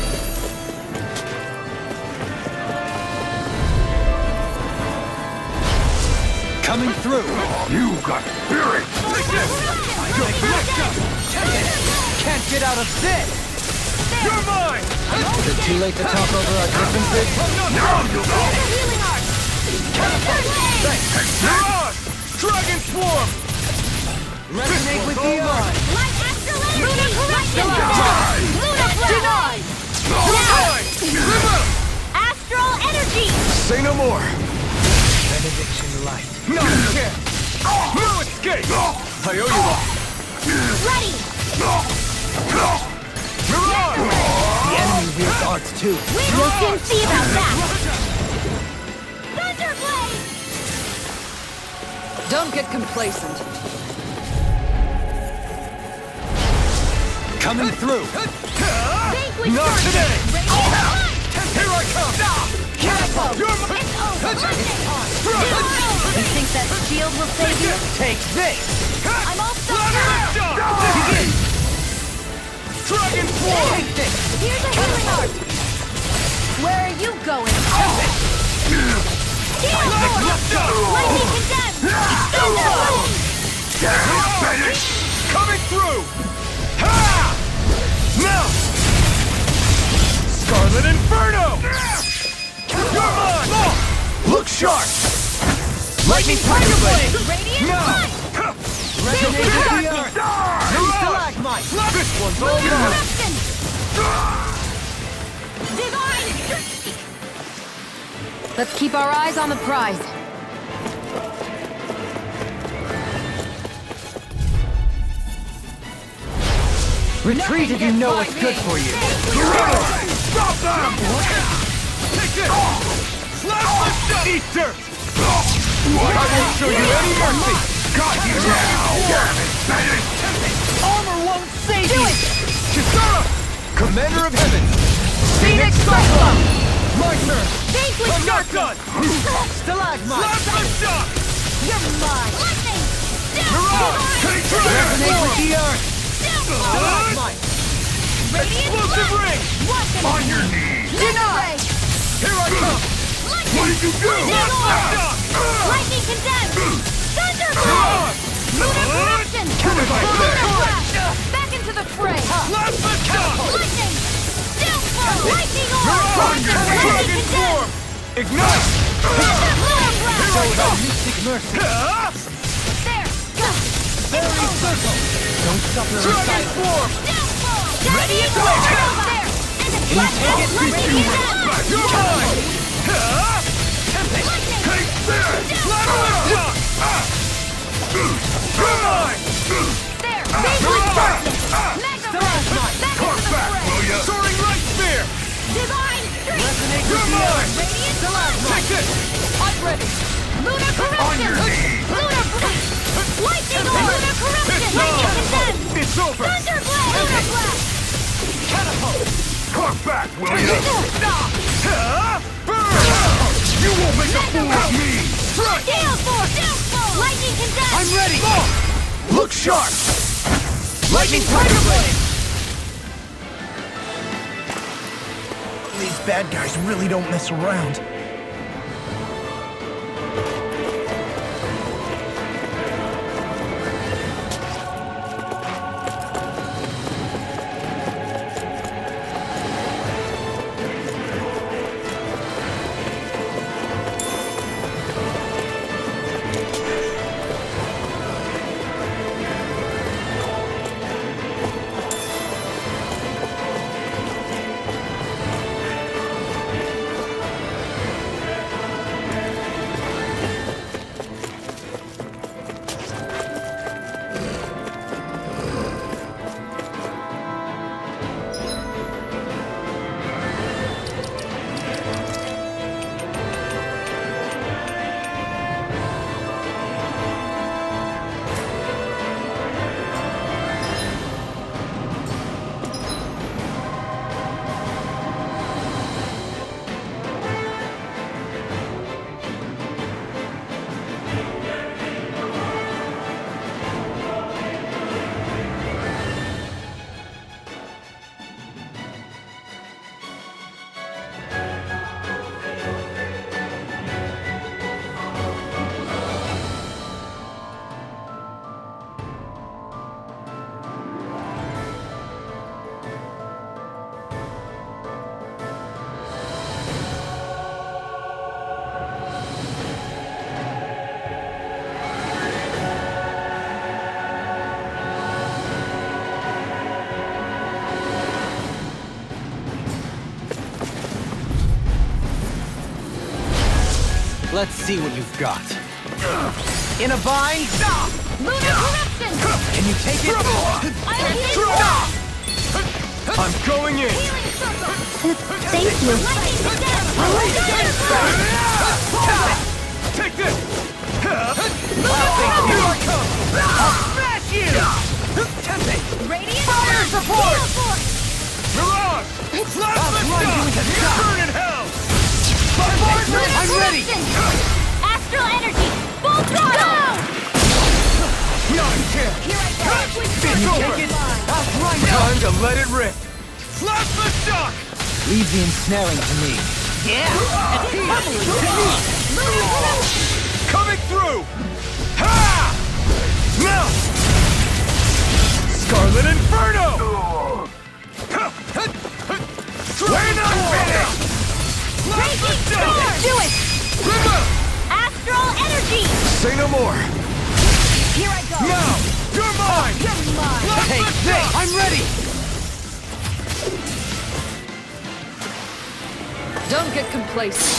Coming through! You got spirit! Can't get out of this! You're mine! Is it too late to talk over our differences? Now you go! Healing art! Mirage! Dragon Swarm! Resonate with the earth! Light Astral Energy! Luna Die! Flash! Die! Astral Energy! Say no more! Benediction light. Not a chance! No escape! I owe you one! Ready! Mirage! The enemy wields arts too. We'll soon see about that! Thunderblade! Don't get complacent. Coming through! Vanquish Not Darkness! today! Radiant Light! Here I come! Catapult! You're It's over! You think that shield will save you? Take this! I'm all stuck now! Begin! Dragon Swarm! Take this! Here's a healing art! Where are you going? Lightning condemned! Thunderblade! Coming through! Ha! Now! Scarlet Inferno! You're mine! Look sharp! Lightning Tiger Blade! Radiant No! Light! Resonate with the earth! Stalagmite! This one's all mine! Corruption! Divine! Let's keep our eyes on the prize. Retreat if you know what's good for you. Stop them! Take this! Slap the shot! Eat dirt! I won't show you any mercy! Got you now! Damn it! Armor won't save Do it! Kisara! Commander of Heaven! Phoenix Cyclone! My turn! I'm not done! Stalagmite! Slap the shot! You're mine! Lightning! Mirage! Take Resonate with the earth! Stalagmite! Explosive ring! On your knees! Deny! Here I come! What did you do? Lightning condemned! Thunderblast! Lunar corruption! Lunar blast! Back into the fray! Slap the shot! Lightning! Downfall! Lightning orb! Dragon form! Ignite! Lunar blast! Show the mystic mercy! There! Fairy circle! Don't suffer in Dragon silence! form! Downfall! Ready and There! waiting! And You take it lightning condemned! You're mine! Take this! Slap the shot! You're mine! There! Radiant darkness! Magnified! Back into the fray! Soaring light spear! Divine strength! You're mine! Radiant blood! Take this! I'm ready! Lunar corruption! Lunar blast! Lightning orb! Lunar corruption! It's Lightning on! condemned! It's over! Thunderblast! Lunar blast! Catapult! Come back, will you? Burn! You won't make a fool of me! Strike! Gale force! Downfall! Lightning condemned! I'm ready! Look sharp! Lightning Tiger Blade! These bad guys really don't mess around. Let's see what you've got. In a bind? Lunar corruption! Can you take it? I'm healing! I'm going in! Healing circle! Thank you! Lightning condemned! Thunderblast! Take this! Lunar corruption! Here I come! I'll smash you! Radiant Fire support! Gale force! Mirage! Slap the shot! Burn in hell! Lunar I'm ready! corruption! Astral energy! Full throttle! Not a chance! Here I go! It's over! Time to let it rip! Slap the shock! Leave the ensnaring to me. Lunar corruption! Coming through! Ha! Now! Scarlet Inferno! We're not finished! Raging storm! Do it! Astral energy! Say no more! Here I go! Now! You're mine! You're mine! Take this! I'm ready! Don't get complacent.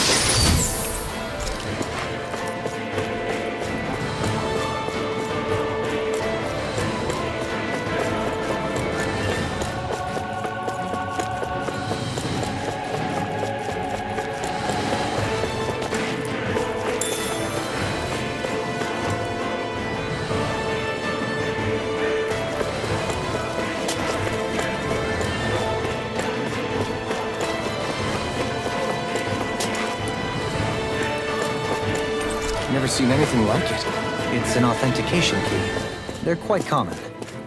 Never seen anything like it. It's an authentication key. They're quite common.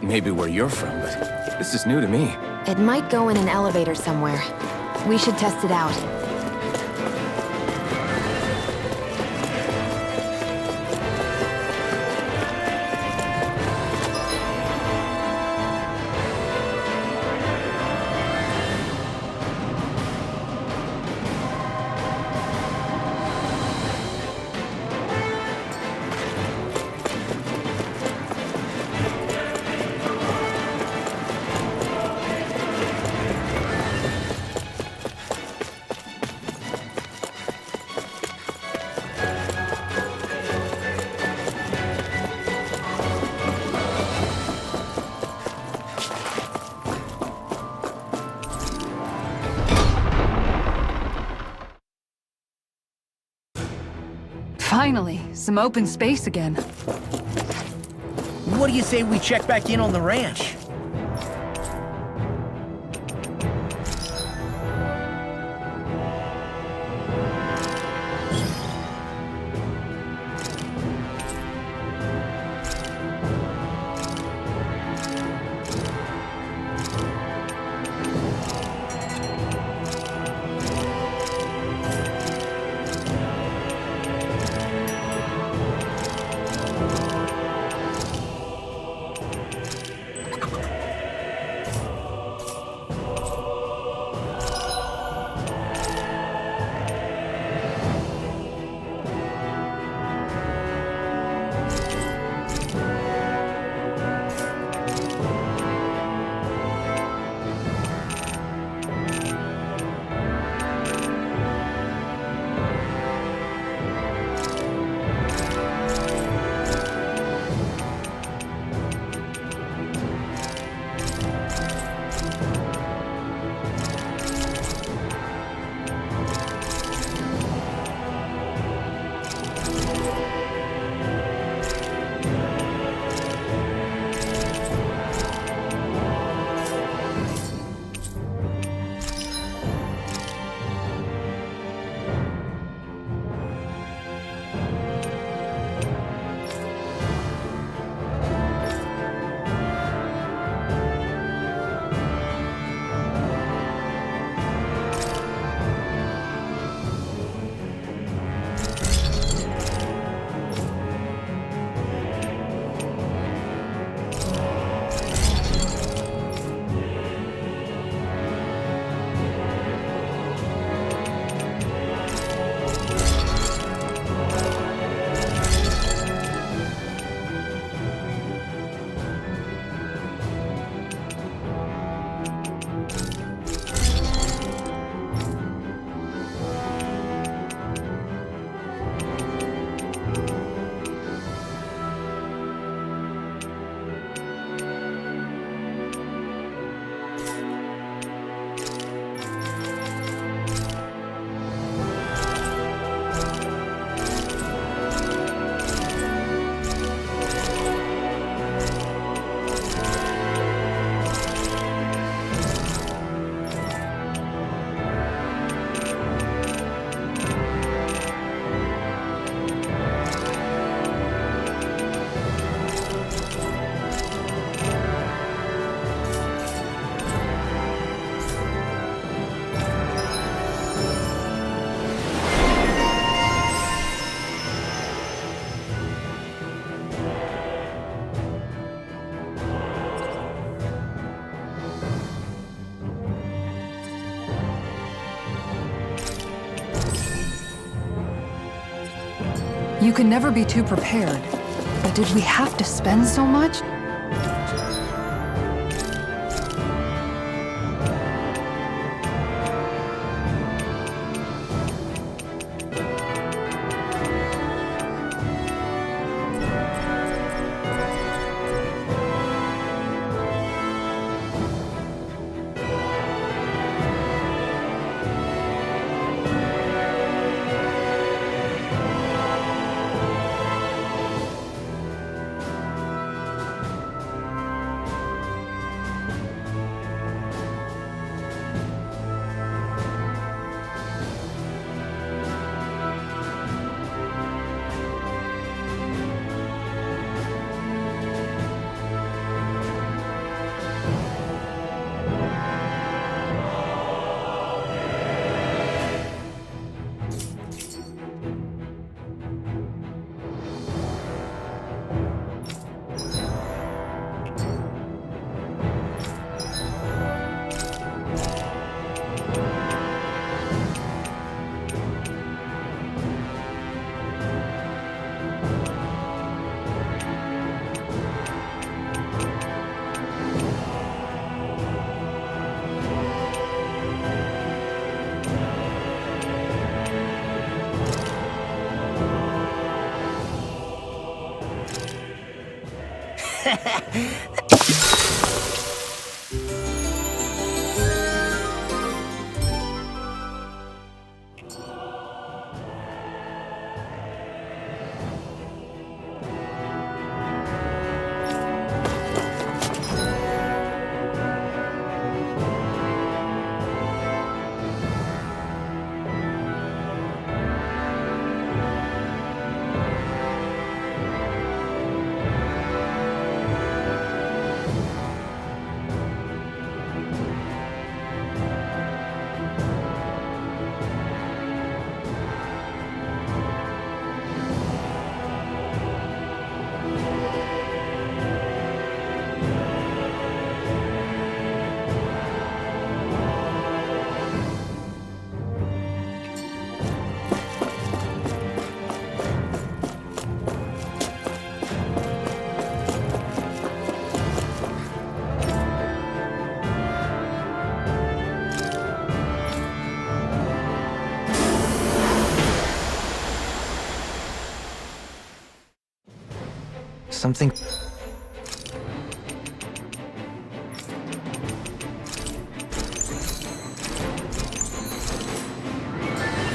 Maybe where you're from, but this is new to me. It might go in an elevator somewhere. We should test it out. Finally, some open space again. What do you say we check back in on the ranch? You can never be too prepared. But did we have to spend so much? Something...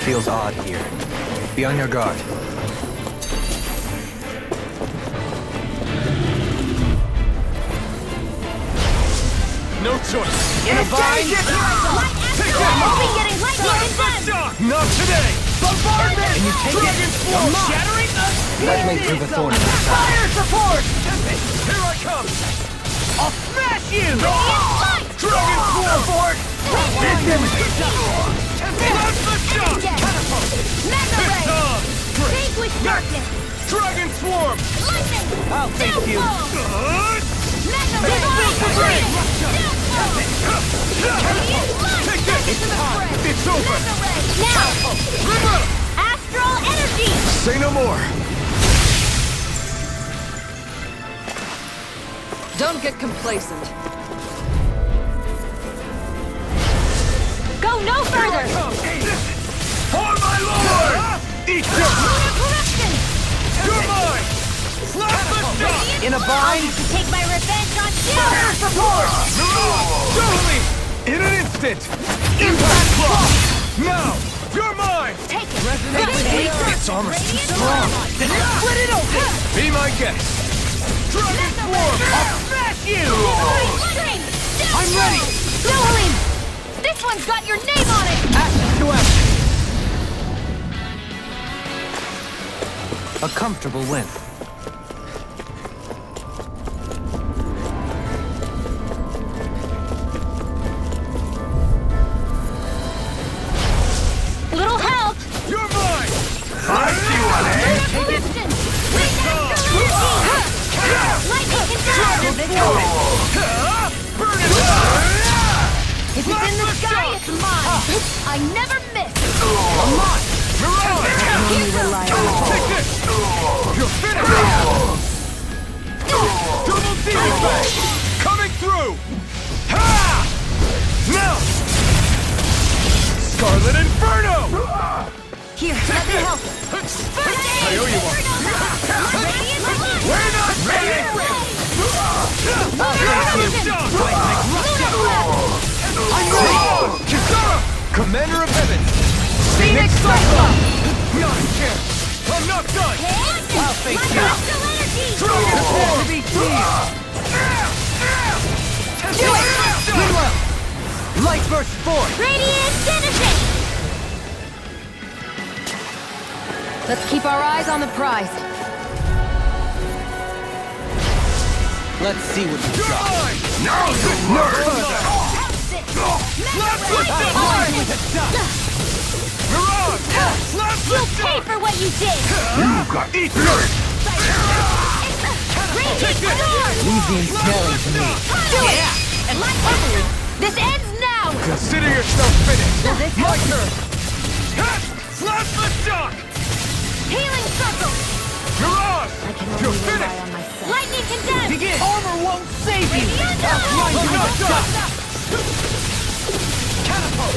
feels odd here. Be on your guard. No choice. In a vine. Take that! Not today. Bombardment. Can you take Dragon it? Force. Shattering us. Lightning through the thorn. Fire support. Here I come. I'll smash you. Dragon Force. This Vanquish darkness! Dragon Swarm. Lightning! I'll face you. It's time. It's over. Now! Astral energy! Say no more. Don't get complacent. Go no further! For my lord! Eat this! Lunar corruption! You're mine! Slap the shot! In a I'll bind? have to take my revenge on you! Fire support! Totally! In an instant! Impact block! Now! You're mine! Take it! Its armor's too strong! Split it open! Be my guest! Dragon Swarm! I'll smash you! I'm ready! Nohalim! This one's got your name on it! Action to action! A comfortable win. Little help! You're mine! I see one, eh? Resistance! Lightning control! Burn it up! If it's in the sky, it's mine! I never miss! Take this! You're finished! Double demon blade! Coming through! Ha! Now! Scarlet Inferno! Here, let me help! I owe you one. We're not ready! I'm ready! Kisara! Commander of Heaven! Phoenix Cyclops! Not a chance! I'm not done! I'll face you! Dragon Force! Do it! Goodwill! Light burst forth! Radiant Genesis! Let's keep our eyes on the prize. Let's see what you've got. Now you learn! Mirage! You'll pay for what you did! You got eaten! Radiant Storm! Leave the ensnaring to me. Do it! This ends now! Consider yourself finished! Does this My help? turn! Slap the shock! Healing Circle! Mirage! I can You're only rely finished! on myself. Lightning Condemned! Begin! Armor won't save you! Radiant I'm not done! Catapult!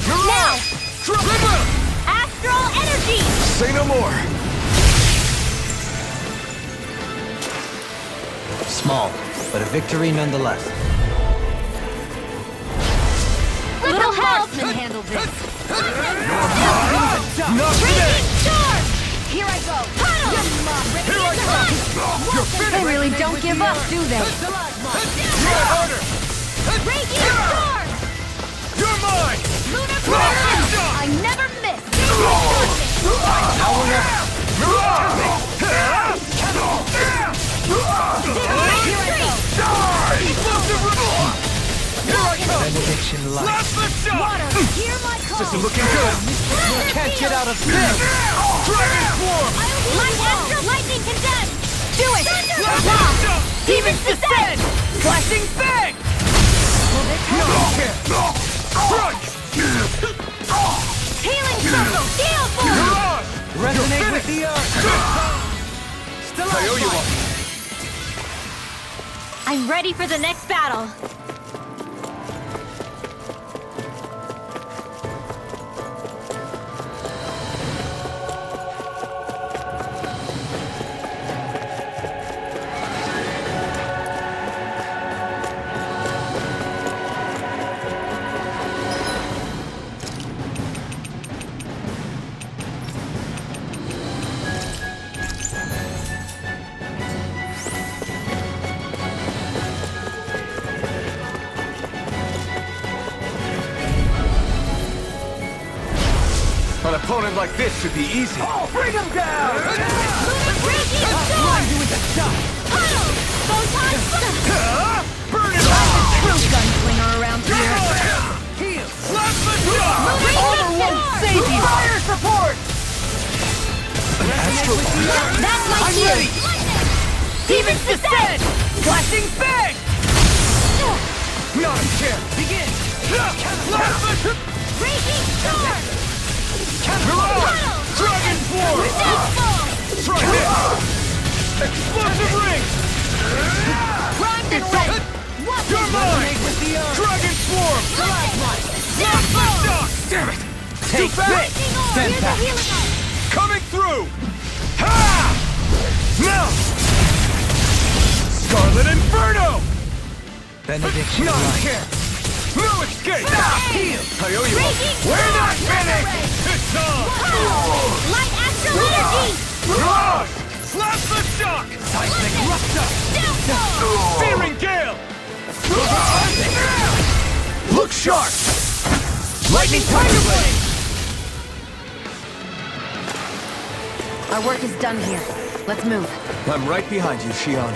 Mirage! Trigger! Astral Energy! Say no more! Small, but a victory nonetheless. Little help! Handle this. Here I go! Puddle! Here I come! They really don't give up, do they? Try harder! Raging storm! You're mine! Lunar Flare! I never miss! Benediction light. Blast the shot! Water, hear my call! This is looking good! Can't get out of this! Dragon Swarm! Light Astral Lightning condemned! Do it! Shot! Demons descend! Flashing bang! Crunch! Healing circle! Gale force! Mirage! Resonate with the earth! I owe you one! I'm ready for the next battle. An opponent like this should be easy. Bring him down! Raging storm! Puddle! Photon blast! Burn it out! True gunslinger around here. Heal! Blast the shot! Armor won't save you! Fire support! That's my cue! Demons descend! Flashing bang! Not a chance! Begin! Blast the Raging storm! Mirage! Dragon Swarm! Try this! Explosive ring! Primed and ready! You're mine! Dragon Swarm! Blast the shot! Damn it! Take this! Stand Here's the back! healing arm! Coming through! Ha! Now! Scarlet Inferno! Benediction Not a light. chance! No escape! Heal! I owe you one. Raging We're not storm! finished! It's on! Light astral energy! Mirage! Blast the shock! Seismic Rupture! Downfall! Searing Gale! Look sharp! Lightning Tiger Blade! Our work is done here. Let's move. I'm right behind you, Shion.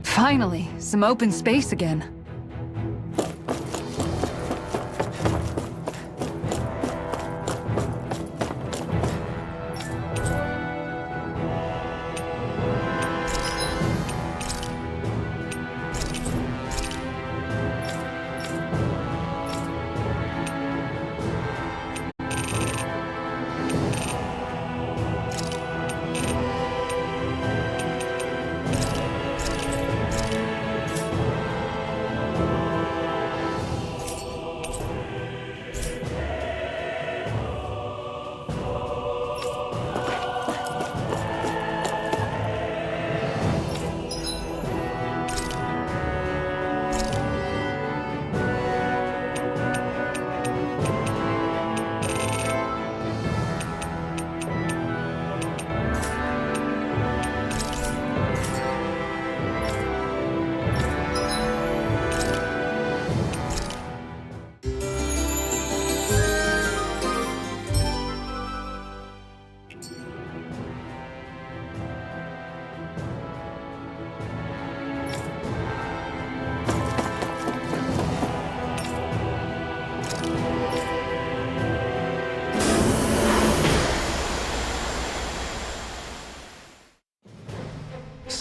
Finally, some open space again.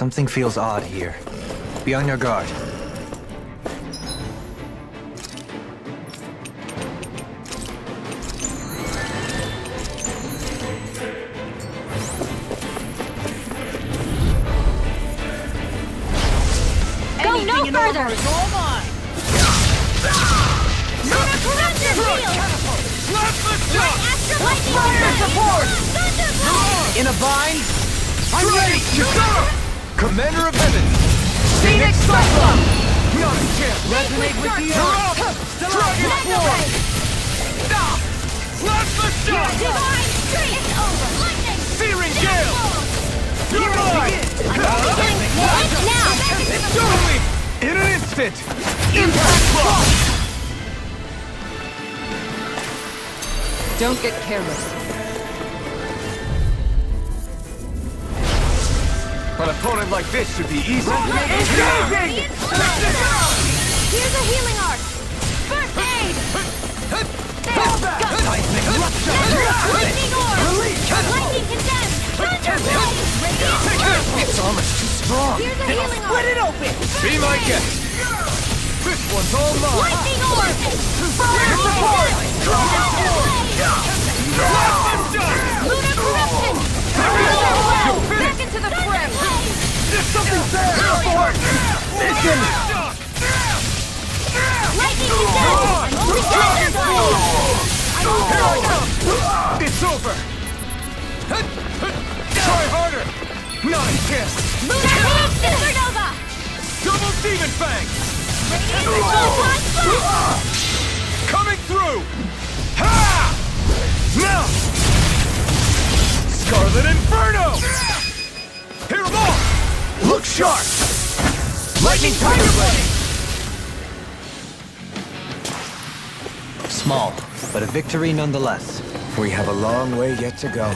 Something feels odd here. Be on your guard. Go no further! Lunar Corruptor Shield! Lightning Support! Thunderbolt! In a bind? I'm ready! Commander of Heaven! Phoenix Cyclone! Not a chance! Resonate with the earth! Dragon Form! Plasma Shock! Divine Streak! It's over! Lightning! Searing Gale! You're mine! Right now! In an instant! Impact Block! Don't get careless. An opponent like this should be easy. Here's a healing arc! First aid! Lightning orb! Lightning condemned! Thunderbolt! It's almost too strong. Here's a healing arc! Split it open! Be my guest. This one's all mine. Lightning orb! Fire support! Lunar corruption! Back into the fray! There's something there! Mission! Lightning condemned! It's over! Try harder! Not a chance! Lunar supernova! Double Demon Fang! Radiant Coming through! Ha! Now! Scarlet Inferno! Hit 'em all! Look sharp! Lightning Tiger Blade! Small, but a victory nonetheless. We have a long way yet to go.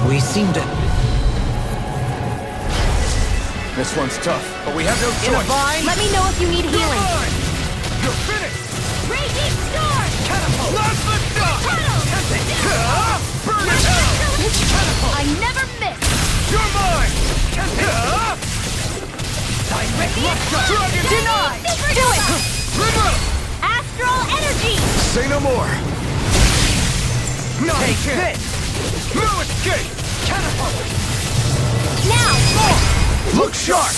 We seem to... This one's tough, but we have no choice. Let me know if you need healing. You're finished! Raging storm! Catapult! Plasma Shock! Burn in hell! I never miss! You're mine! Dragon! Denied! Do it! Remote! Astral energy! Say no more! Not a chance! No escape! Catapult! Now! Look sharp!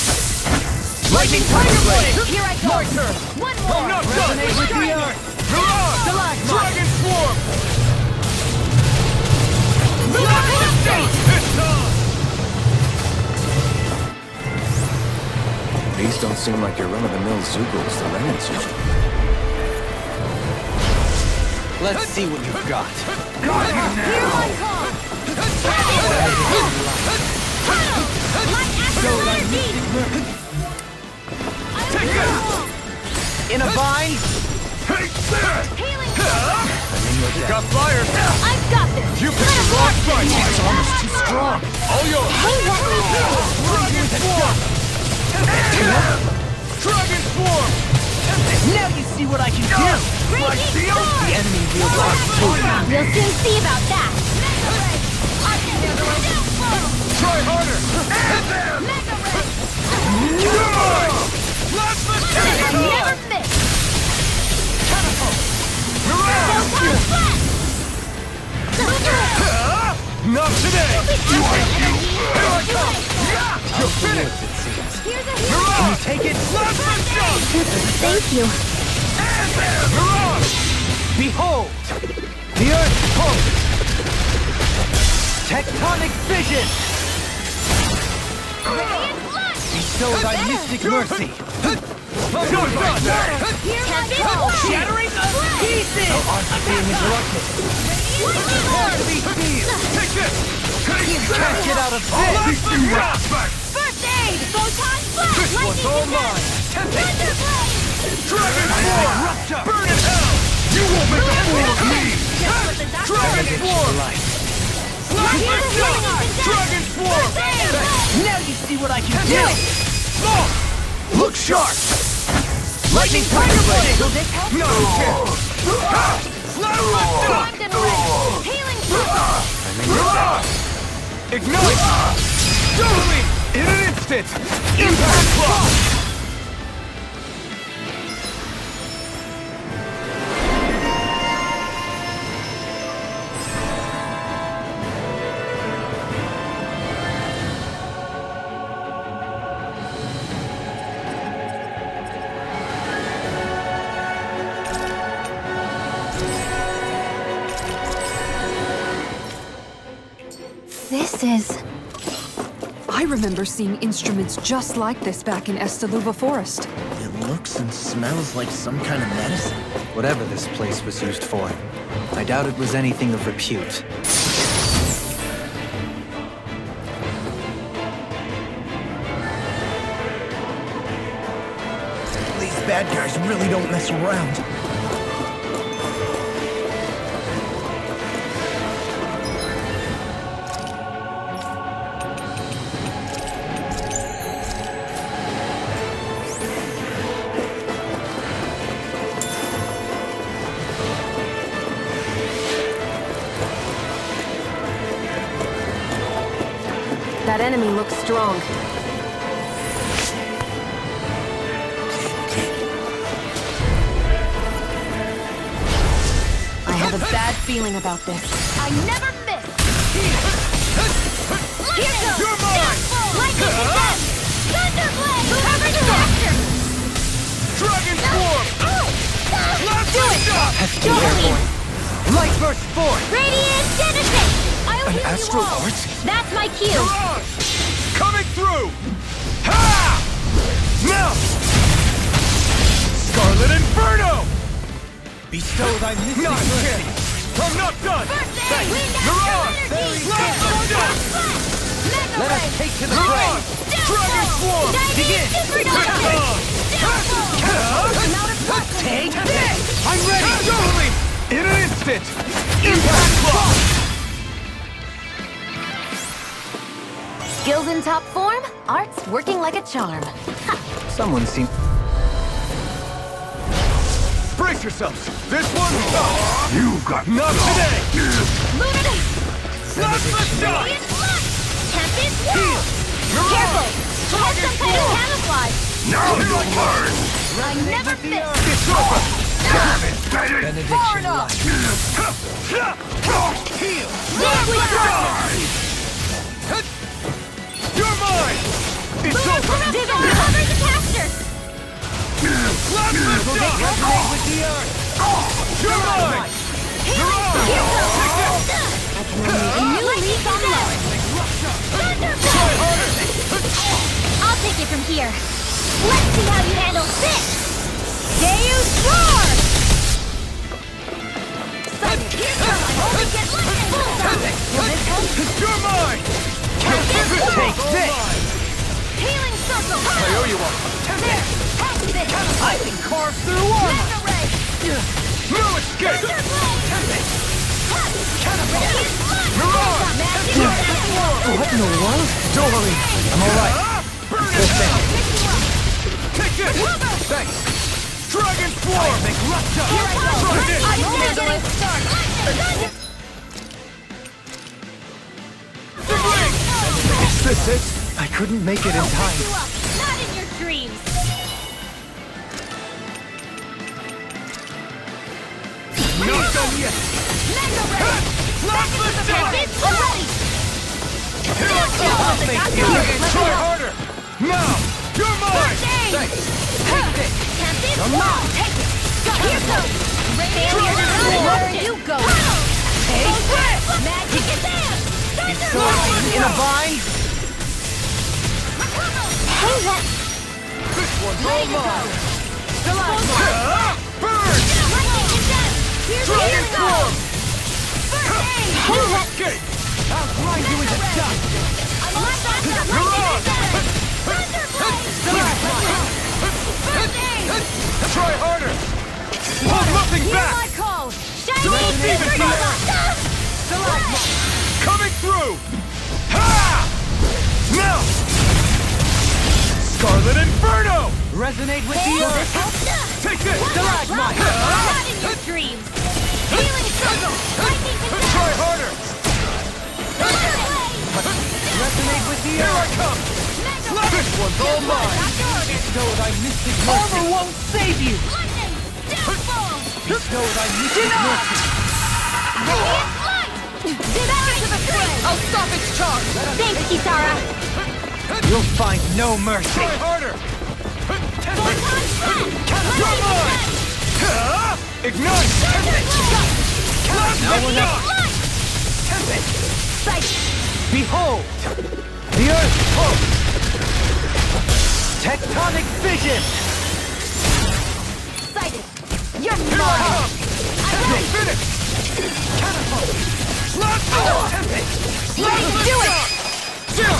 Lightning Tiger Blade! Here I go! My turn! One more! I'm not done! Resonate with the earth! Mirage! Dragon Swarm! These don't seem like your run-of-the-mill Zeugles the Renans usually. Let's see what you've got. Hear my call! Light astral energy! Take it! In a bind? Hey, there! Healing! You got fire! I've got this! You picked the wrong fight! It's almost too strong! All yours! Hey, what will I do? Dragon Swarm! Dragon Swarm! Now you see what I can do! Like the Raging storm! ocean! Enemy wheels are totally. We'll soon see about that! Try harder! You're mine! Plasma I Catapult! never miss! Mirage! Not today! You are you! Here I come! You're finished! Here's a Mirage! Take it! Plasma Shock! Thank you. Mirage! Behold! The Earth pulse! Tectonic vision! Radiant blood! Bestow thy mystic mercy. Shattering the pieces! Thou art being interrupted. Take this! Can't get out of this! First aid! Photon flash! This one's all mine! Thunderblade! Dragon Form! Burn in hell! You won't make a fool of me! Dragon Form! Dragon Form! Now you see what I can do! Look sharp! Lightning Tiger Blade! No chance! Primed and ready! Healing circle! Ignite! Totally! In an instant! Impact Block! This is... I remember seeing instruments just like this back in Estaluva Forest. It looks and smells like some kind of medicine. Whatever this place was used for, I doubt it was anything of repute. These bad guys really don't mess around. That enemy looks strong. I have a bad feeling about this. I never miss! Here goes! You're mine! Lightning Descent! Thunderblade! Cover disaster! Dragon Form! Let's Do it! stop! Jolene! Light burst forth! Radiant Genesis! I'll heal Astral you all! Arts? That's my cue! Mirage! Coming through! Ha! Now! Scarlet Inferno! Bestow thy mystic Not mercy! yet! I'm not done! First aid! Wind Mirage! Astral Energy! Blast the dust! Mega Let us Ray! take to the Mirage! fray! Dragon Swarm! Begin! Supernova! Take this! I'm ready! Totally! In an instant! Impact Block! Skills in top form, art's working like a charm. Someone seemed... Brace yourselves! This one's tough! You've got not today! Luminous! Not the shot! Radiant Flux! Tempest Wall! Mirage! Careful! She has some kind of camouflage! Now you'll learn! I never miss! It's over! Benediction light. Heal! Liquid You're mine! It's over! Divin, cover the caster! Blast the dust! Resonate with the earth! You're mine! A new leaf on life! Thunderbolt! I'll take it from here. Let's see how you handle this! Deus Roar! Here comes! I only get lightning! Will this help? You're mine! Take this! Healing circle! I owe you one! There! Have this! I can carve through armor! Mega ray! No escape! Thunderblade! Mirage! Magic attack! What in the world? Don't worry, I'm alright. Burn This it! thing. Take this! Thanks! Dragon Swarm! Here I go! Try this! I'm only getting started! Is this it? I couldn't make it in I'll time. pick you up, not in your dreams! Not done yet! Mega ray! Blast the dust! It's ready! Here I come! Try harder! Now! You're mine! Thanks! Tempest Wall! Take it! Here goes! Failure is not where you go! Take this! Magic advance! In a vine? Hey, what? This one's all mine! Burn! Dragon form! Hey, what? Escape! I'll grind you into dust! You're on! Try harder! Hold nothing back! Call! Demon coming through! Ha! Now! Scarlet Inferno! Resonate with the earth! Take this! Stalagmite! Not in your dreams! Healing circle! Lightning control! Try harder! Resonate with the Here I earth! come! This one's all mine! Bestow thy mystic Armor mercy! won't save you! Lightning! Downfall! Bestow thy mystic mercy! Radiant light! Back into the fray! I'll stop its charge! Thanks, Kisara! You'll find no mercy! Try harder! Photon smash! Come on! Ignite! Now we're not! Light! Sight! Behold! The earth pulse! Tectonic vision! Sighted! You're Here I mine! come! You're finished! Catapult! Let's do it! Chill!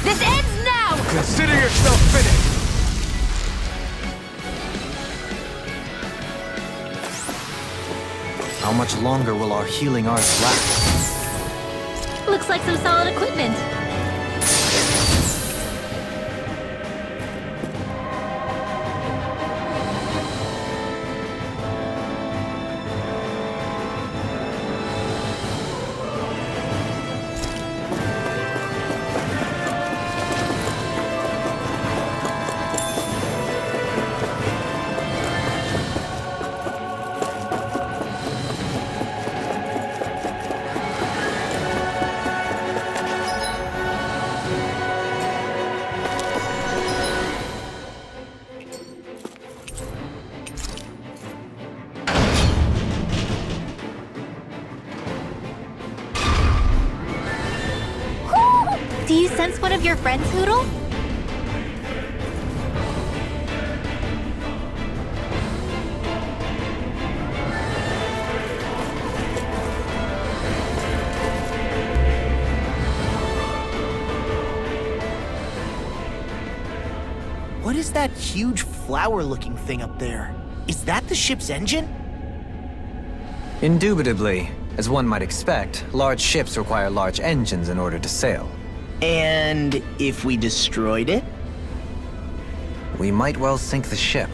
This ends now! Consider yourself finished! How much longer will our healing arts last? Looks like some solid equipment. Do you sense one of your friends, Hoodle? What is that huge flower-looking thing up there? Is that the ship's engine? Indubitably. As one might expect, large ships require large engines in order to sail. And if we destroyed it? We might well sink the ship.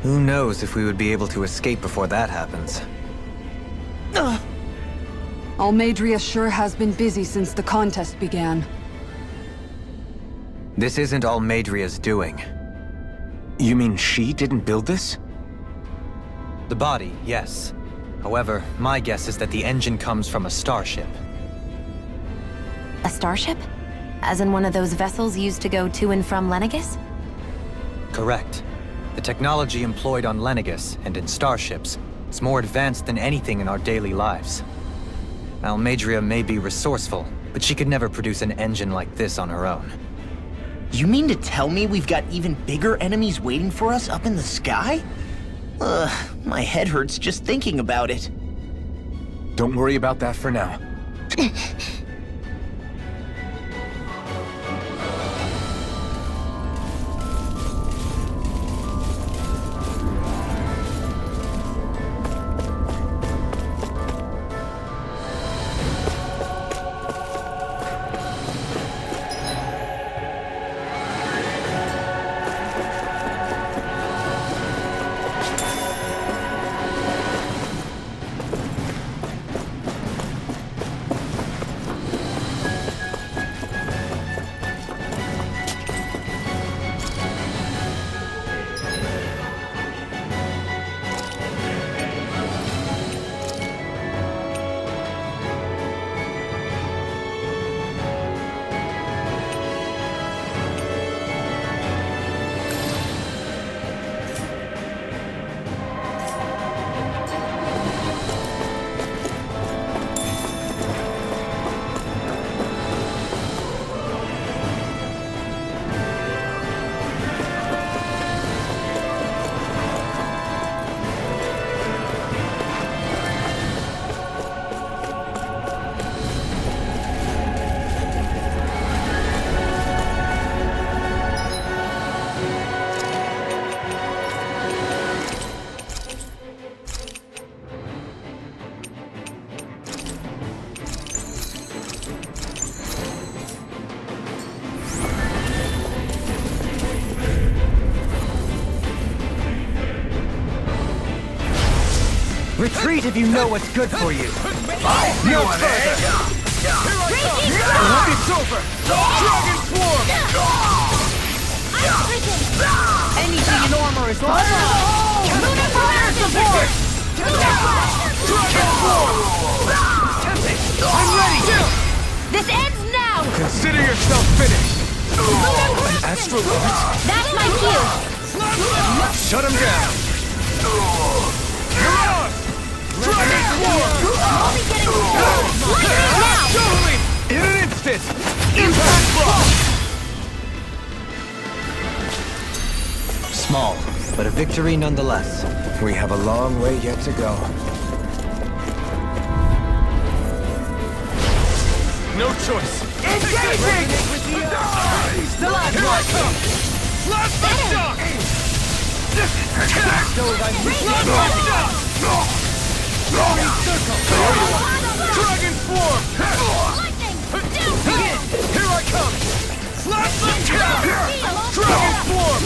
Who knows if we would be able to escape before that happens. Almadria sure has been busy since the contest began. This isn't Almadria's doing. You mean she didn't build this? The body, yes. However, my guess is that the engine comes from a starship. A starship? As in one of those vessels used to go to and from Lenegis? Correct. The technology employed on Lenegis and in starships is more advanced than anything in our daily lives. Almadria may be resourceful, but she could never produce an engine like this on her own. You mean to tell me we've got even bigger enemies waiting for us up in the sky? My head hurts just thinking about it. Don't worry about that for now. Retreat if you know what's good for you. No further! It's over! Dragon Swarm! Anything in armor is on. Support! Dragon Swarm! I'm ready! This ends now! Consider yourself finished! An astral art? That's my cue! Shut him down! Mirage! Dragon Swarm! Only getting started! Now! Show me! In an instant! Impact Block! Small, but a victory nonetheless. We have a long way yet to go. No choice! Engaging! Here I come! Blast the shock! Dragon Swarm! Here I come! Blast the shock! Dragon Swarm!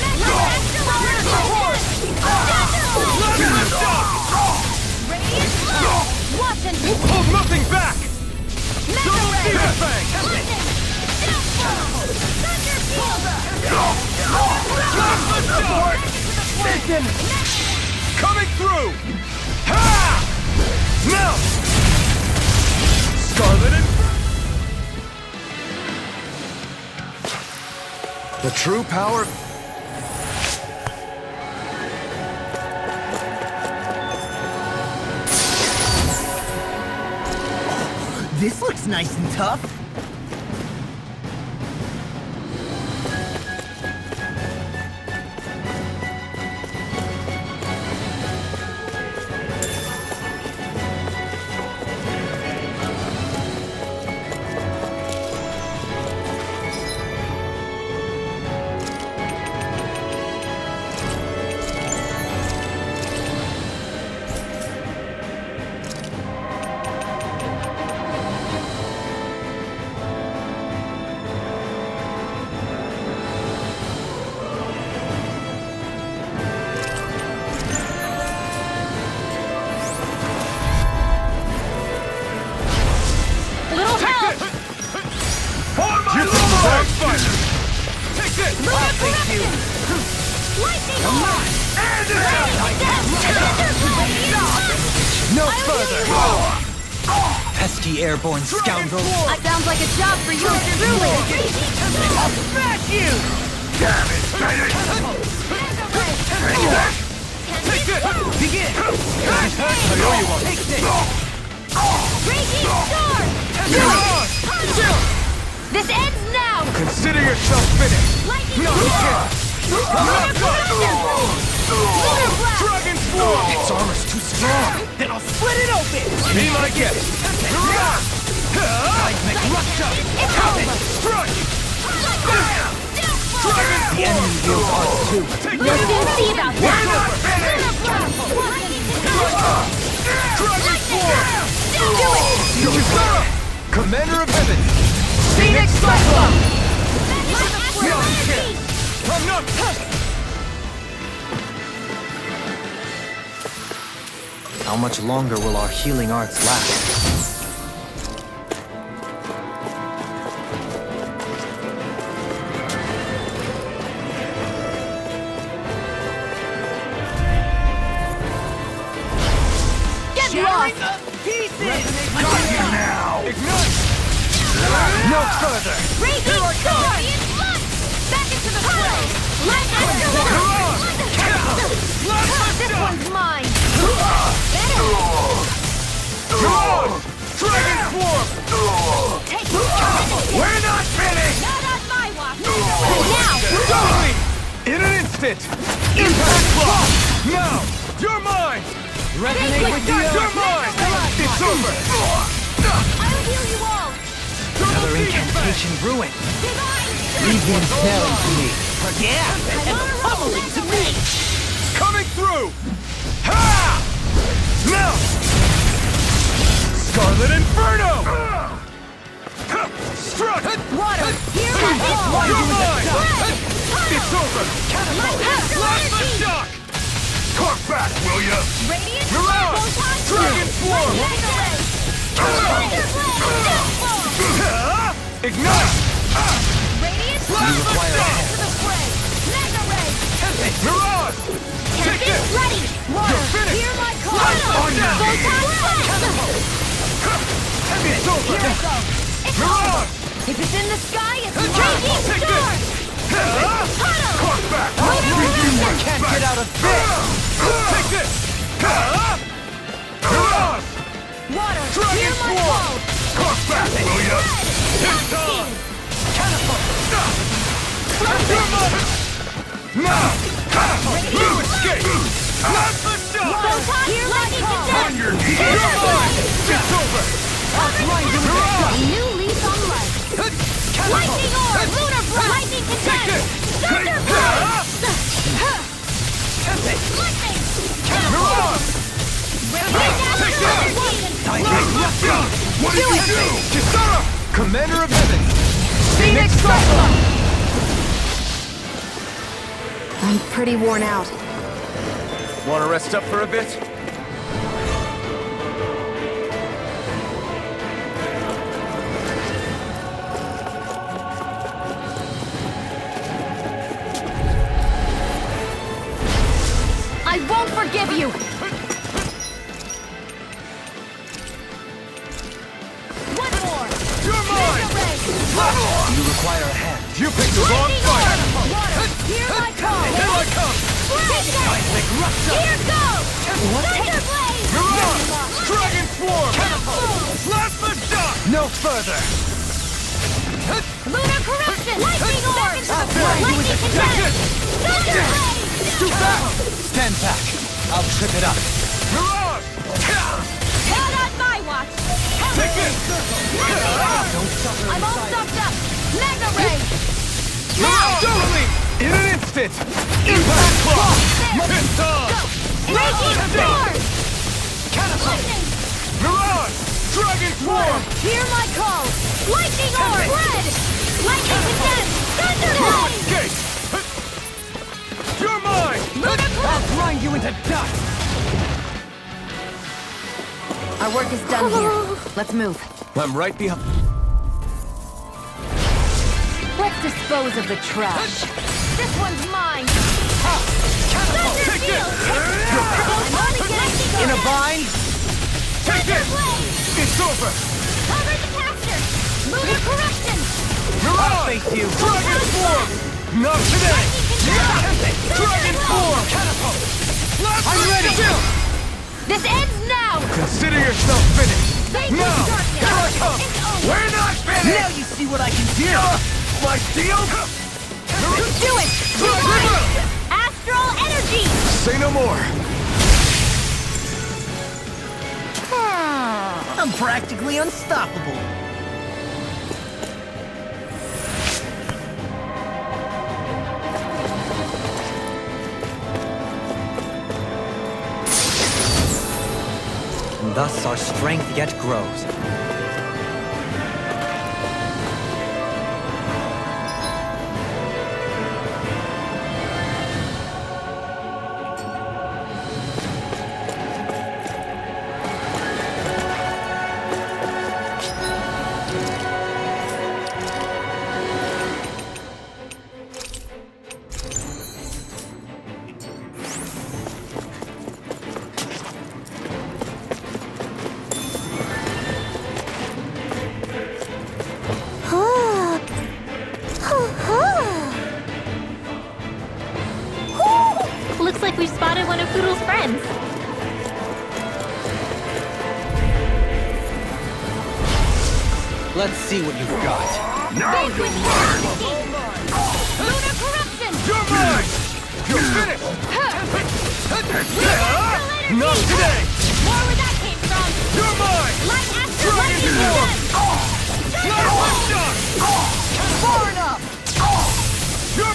Hold nothing back! Double Demon Fang! Coming through! Ha! Now! Scarlet and... The true power... This looks nice and tough. No further! Pesky airborne scoundrel. That sounds like a job for yours truly! I'll smash you! Damn it! Take this! Begin! I know you won't. Take this! Raging Storm! Chill! This ends now! Consider yourself finished! Lightning No, you can't! Dragon Swarm! Its armor's too strong. Then I'll split it open. Be my guest! Seismic rupture. It's over! Strike! Dragon The enemy yields us too. We'll soon see about that! Dragon Swarm! Do it! Kusara! Commander of Heaven! Phoenix Cyclone! I'm not... How much longer will our healing arts last? Get lost! Got you now! Ignite! No further! Raging Storm! Back into the fray! Light This one's mine! Come on! Dragon Swarm! Take We're not finished! Not on my watch! Now! Totally! In an instant! Impact Block! Now! You're mine! Resonate with the You're mine! It's over! I'll heal you all! Another incantation ruined. Divine! Leave them staring to me. Yeah, and pummeling to me. Coming through! Ha! Now! Scarlet Inferno! Struck! Water! Here we go! You're mine! It's over! Blast the shock! Cork back, will ya? Radiant Mirage! Photon Dragon Swarm! Mega Ray! Thunder Blade! Deathfall! Ignite! Radiant Plasma Plasma Shot! to the fray! Mega Ray! Mirage! Take Tempest this! ready! Water! You're finished! Hear my call! On now! Photon It's over! Here it goes! It's over! If it's in the sky, it's raging Take storm! Tunnel! Caught back! You can't get out of this! Take this! Mirage! Water! Dragon Hear my Swarm! call! Caught back, will ya? It's on! Now! You escape! Plasma Shot! Photon! Hear my call! On your knees! You're mine! It's over! Mirage! New leaf on life! Lightning Orb! Lunar Blast! Lightning Take Condense! this! Thunder Blast! Lightning! Mirage! Take that! Plasma Shot! What did you do? Kisara! Commander of Heaven! Phoenix Cyclone! I'm pretty worn out. Want to rest up for a bit? I won't forgive you! One more! You're mine! Mega Ray! You require a hand. You picked the wrong Lightning fight! Orb! Water! Here I come! Here I come! Take that! Here goes! Thunder Blade! Mirage! Dragon Swarm! Plasma Shot! No further! Lunar Corruption! Lightning Orb! Lightning Condense! Thunder Blade! Too fast! Stand back. I'll trip it up. Mirage! Not on my watch! Take this! I'm all stuffed up! Mega Ray! Totally! In an instant! Impact Clock! It's on! Raging Storm! Lightning! Mirage! Dragon Swarm! Hear my call! Lightning Orb! Red! Lightning Condense! Thunder Blade! Escape! You're mine! I'll grind you into dust! Our work is done here. Let's move. I'm right behind. Let's dispose of the trash. This one's mine! Take this! In a bind? Take this! It's over! Cover the caster! Lunar Corruption! Mirage! Face you! Dragon Swarm! Not today! Dragon Swarm! I'm ready! This ends now! Consider yourself finished! Thank you, Now! darkness! Here I come! It's over! We're not finished! Now you see what I can do! My steel? Do it! Divine! Astral Energy! Say no more! I'm practically unstoppable. And thus our strength yet grows. Looks like we've spotted one of Poodle's friends. Let's see what you've got. Now you'll learn! Lunar Corruption! You're mine! You're finished! Not today! More where that came from! You're mine! Light Astral Dragon Lightning Swarm! Condense! Not one shot! Far enough! You're...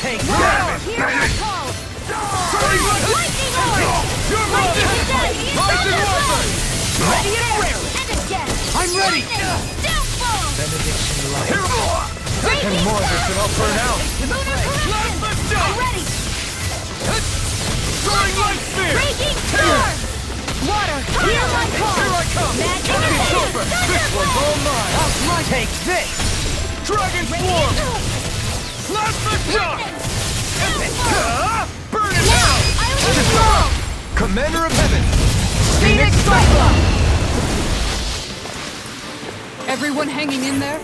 Take Damn it, Hear my baby! call! Turning Lightning Orb! You're Lightning mine! Condense! Rising Thunder Weapon! Blade! Ready and rare! And again! I'm ready! Lightning! Downfall! Benediction light. Here! Raging And more of this and I'll burn out! Lunar Corruption! Plasma Shot! I'm ready! Throwing Light Sphere! Raging storm! Water, heal my call! Here I come! Magic It's missile! over! This one's all mine! Take this! Dragon Swarm! Plasma Shock! Burn it down! Island Wall! Commander of Heaven! Phoenix Cyclops! Everyone hanging in there?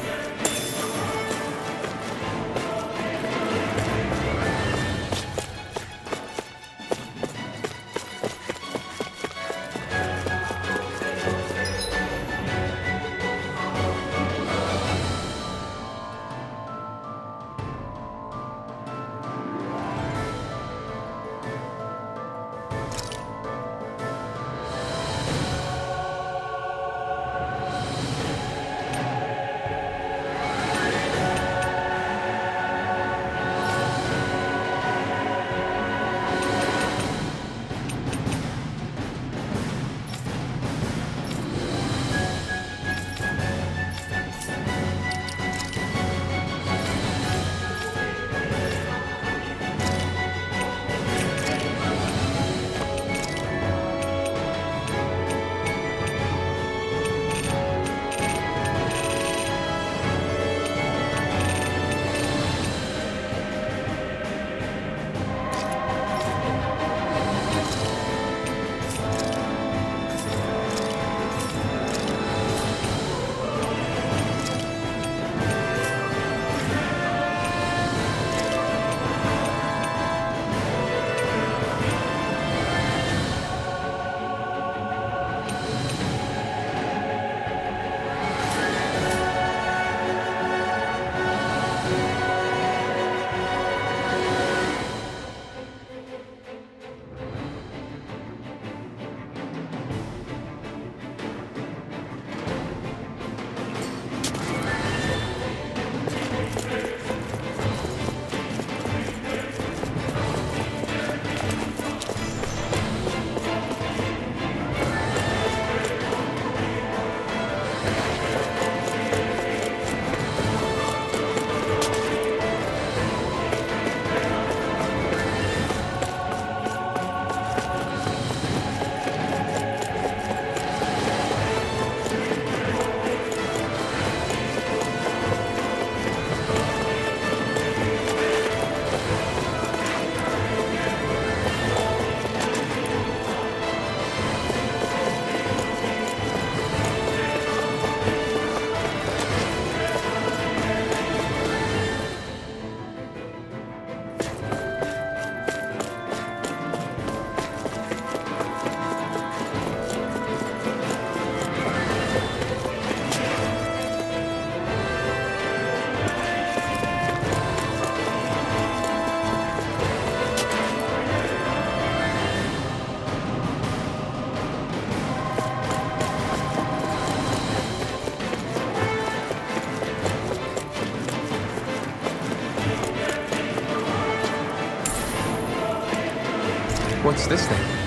What's this thing?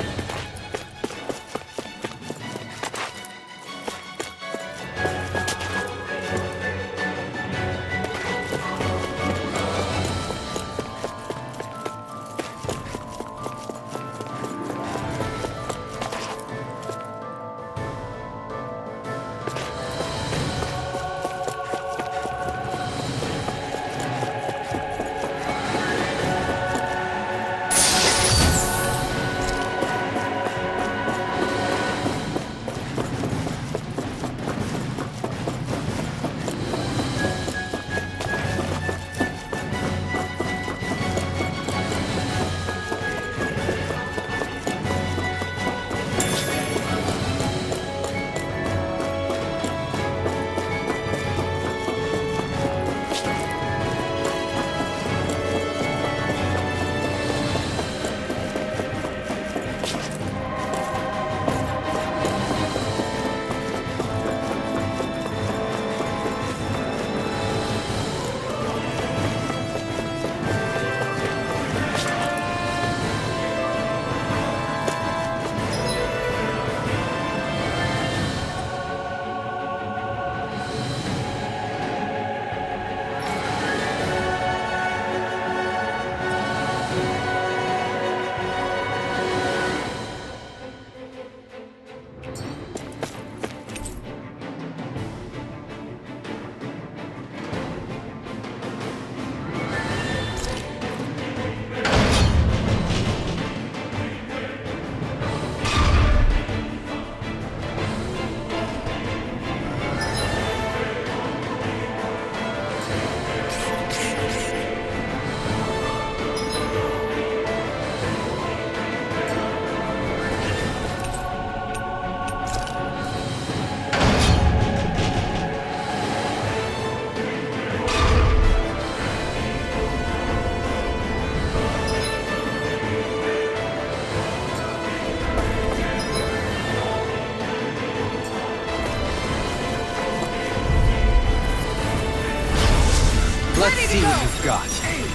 see what you've got.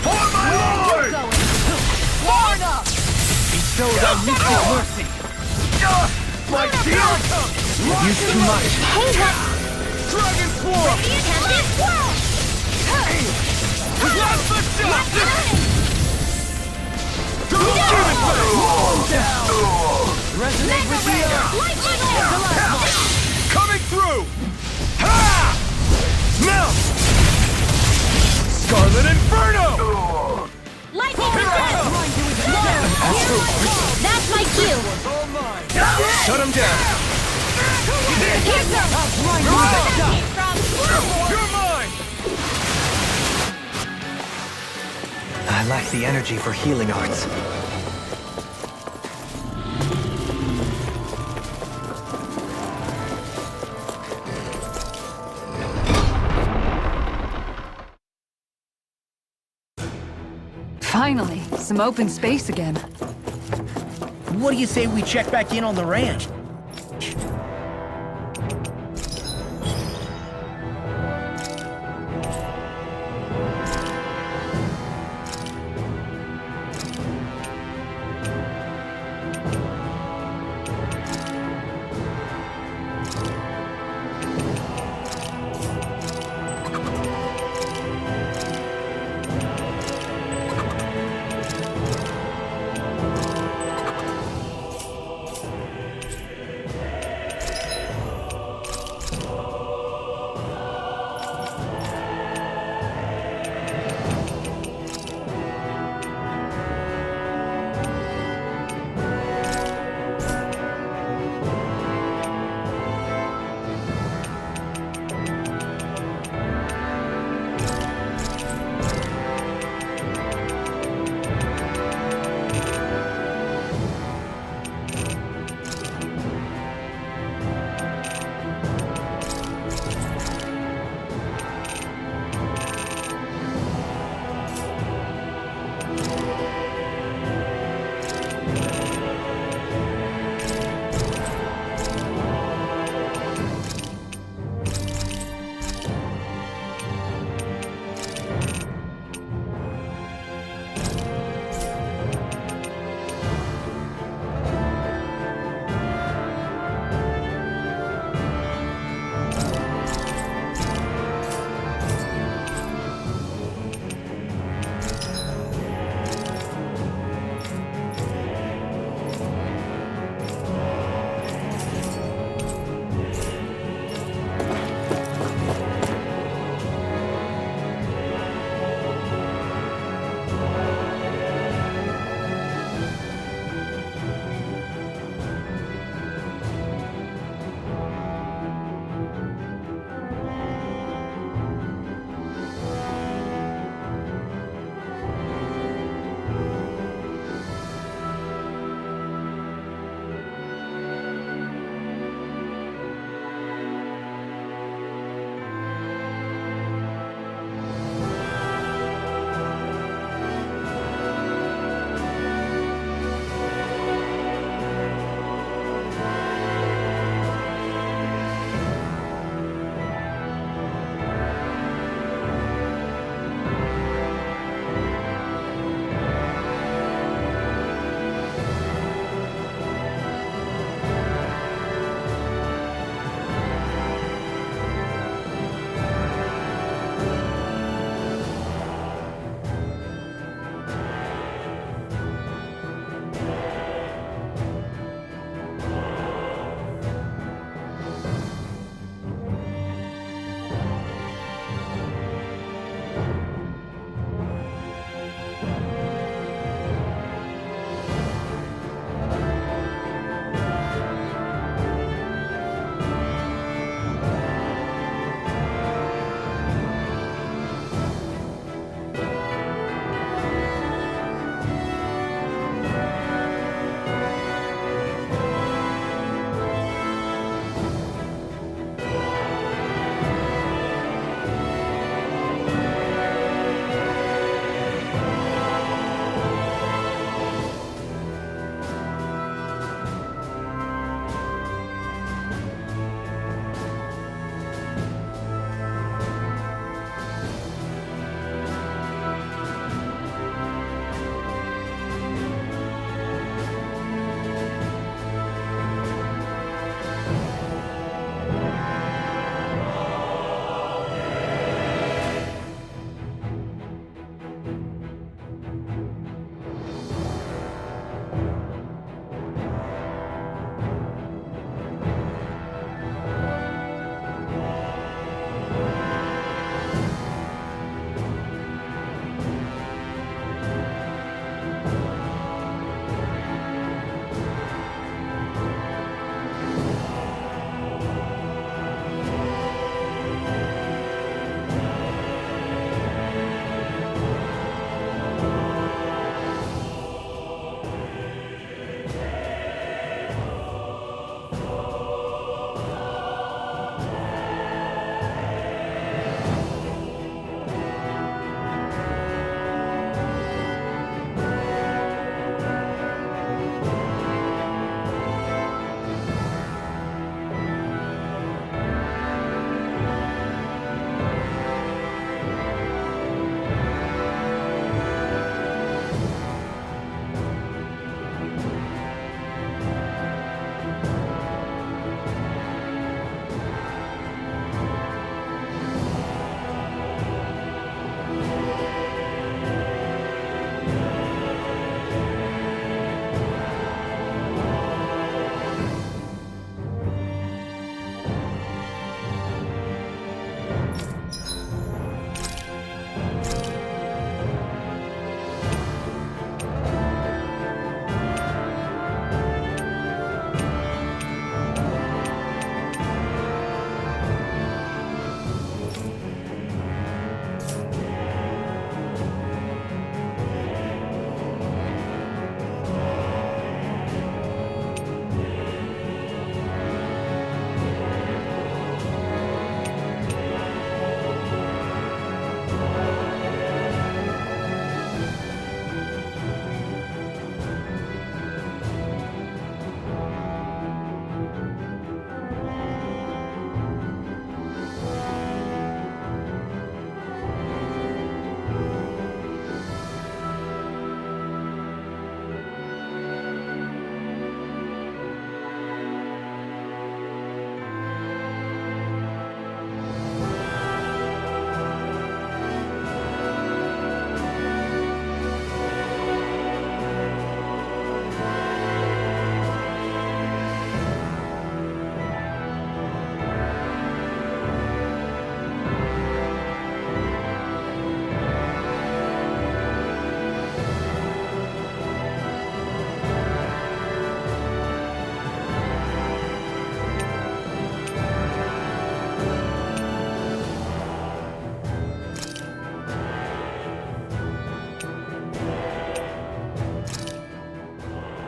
For my lord! Florida! Bestow thy mutual mercy. My shield! You've used too much. Hey, what? Dragon Swarm! Tempest Swirl! Plasma Shot! Give it back! Resonate with the earth. Lightning Orb! Coming through! Ha! Now! Scarlet Inferno! Lightning Orb! That's my cue! Shut him down. Here's some! You're mine! I lack the energy for healing arts. Finally, some open space again. What do you say we check back in on the ranch?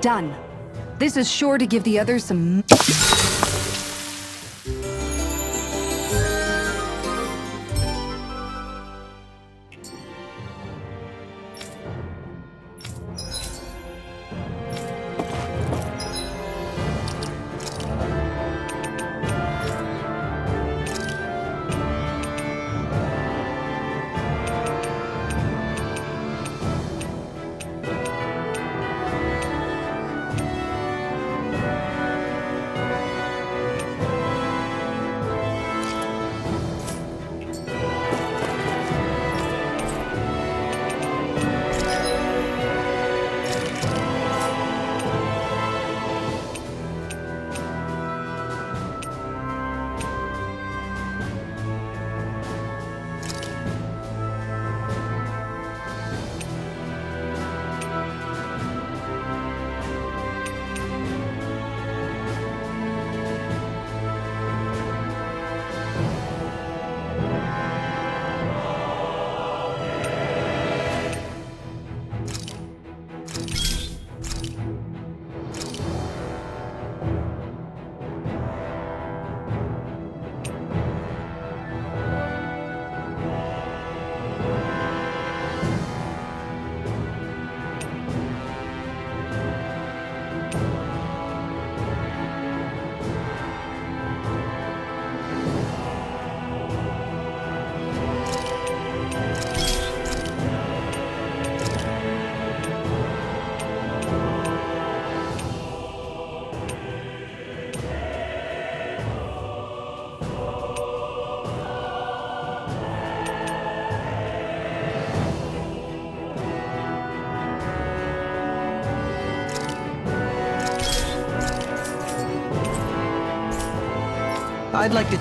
Done. This is sure to give the others some... I'd like to...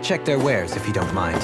Check their wares, if you don't mind.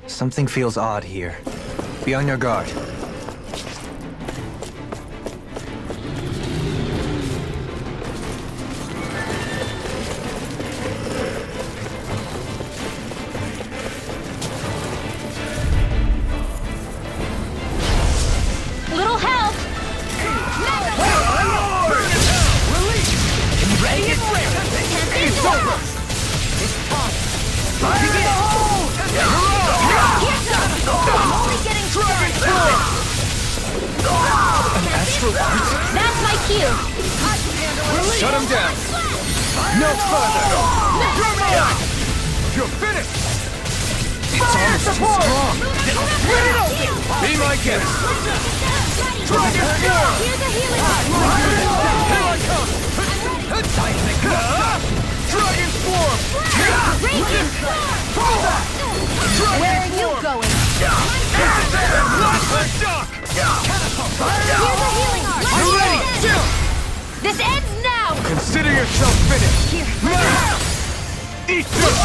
Something feels odd here. Be on your guard. Little help! It's over! That's my cue! Shut him down! No further! You're finished! It's almost too strong! Be my guest! Dragon Swarm! Here's a healing Here I come! Dragon Swarm! Radiant Storm! Where are you going? Plasma Shock! Here's a healing arc! You ready? This ends now! Consider yourself finished! Eat this!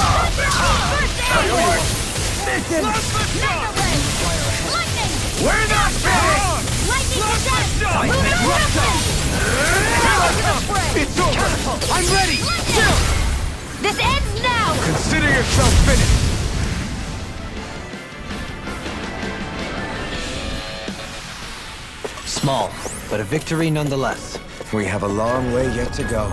Plasma Shock! Lightning! We're not finished! Lightning to death! Shock! It's over! I'm ready! This ends now! Consider yourself finished! Small, but a victory nonetheless. We have a long way yet to go.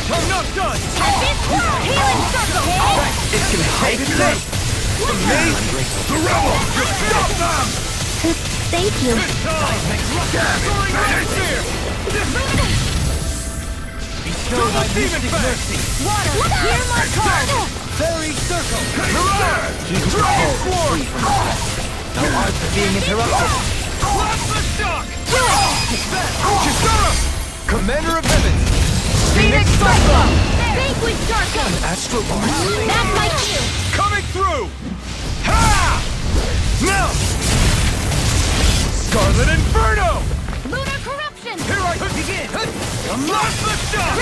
I'm not done! Healing circle! It can hide its name! Amazing! The rebel! Stop them! Thank you. This time! Soaring right here! Bestow thy mystic mercy. Water, hear my call! Fairy circle. Keep Dragon Swarm! No odds of being interrupted. Plasma Shock! Do it! Kisara! Commander of Heaven. Phoenix Cyclone! Vanquish Darko! Astral Ball. That's my cue! Coming through! Ha! Now! Scarlet Inferno! Lunar Corruption! Here I begin! Plasma Shock!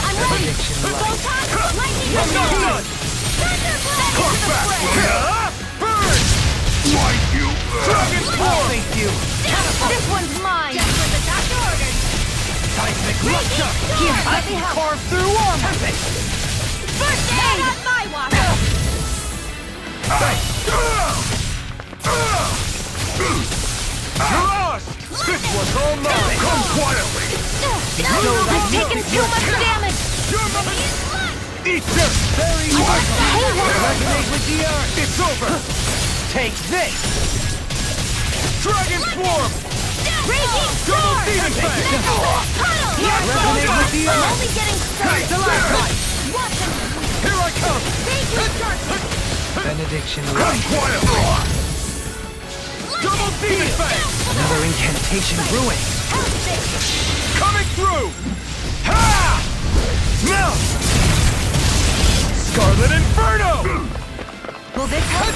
I'm ready! Photon! Lightning I'm not done! Thunderblast! Come back! Burn! Fight you! Dragon Swarm! Thank you. This one's mine! Just what the doctor ordered! Seismic Luster. Here, let me help! Carve through armor. First aid! On my watch! Mirage! This one's all mine! Come quietly! I've taken too much damage! Eat this! Very resonate with the earth. It's over! Take this. Dragon Swarm! Raging Double Sword! Demon Fang! Puddle! Resonate with the I'm earth. only getting started! Watch him! Here I come! Vanquish Darko! Benediction. Come quietly! Double Demon Fang! Another incantation ruin. Coming through! Ha! Now! Scarlet Inferno! Will this help?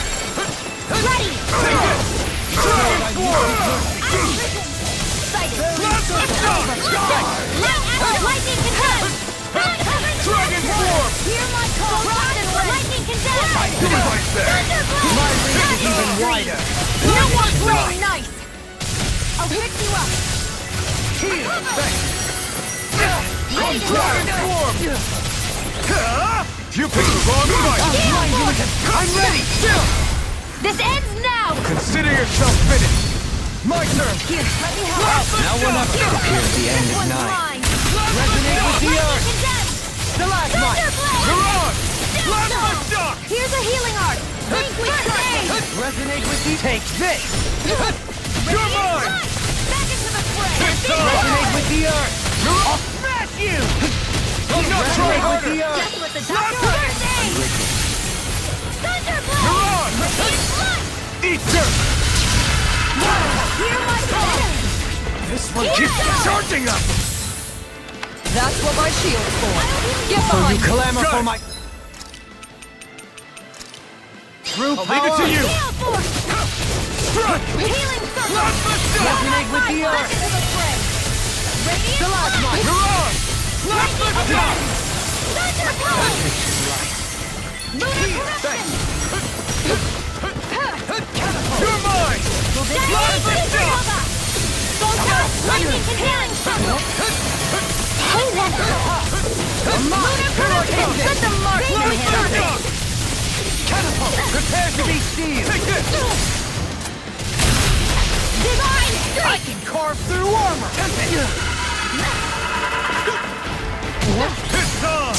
Ready! Take it! Dragon Swarm! Sighted! Plasma Shock! Light Lightning condemned! Dragon form! Hear my call! Lightning condemned! Do as I say! My reach is even wider. No more playing nice! I'll fix you up! Dragon form! You picked the wrong fight! I'm ready! This ends now! Consider yourself finished! My turn! Here, let me help! Now or never. It appears the end is nigh. Resonate with the earth! Stalagmite! You're on! Plasma shock! Here's a healing art! Think with aid! Resonate with the... Take this! You're mine! Back into the fray! Resonate with the earth! I'll smash you! I'm not trying Resonate with harder! the earth! Just what the doctor ordered! Thunderblade! You're on! Eat dirt! Hear my call! This one keeps charging up! That's what my shield's for. Get So you behind me. clamor Got for it. my... True I'll power! leave it to you! Gale force! Strike! Healing circle! Plasma shock! Resonate with the Back earth! into the fray! Radiant Stalagmite! You're on! Plasma shock! Thunderblade! Lunar corruption! You're mine! Plasma shock! Lightning healing circle! Hey then! Lunar corruption! Let the mark Plasma shock! Catapult! Prepare to be sealed! Take this! Divine I strike! can carve through armor! It's on!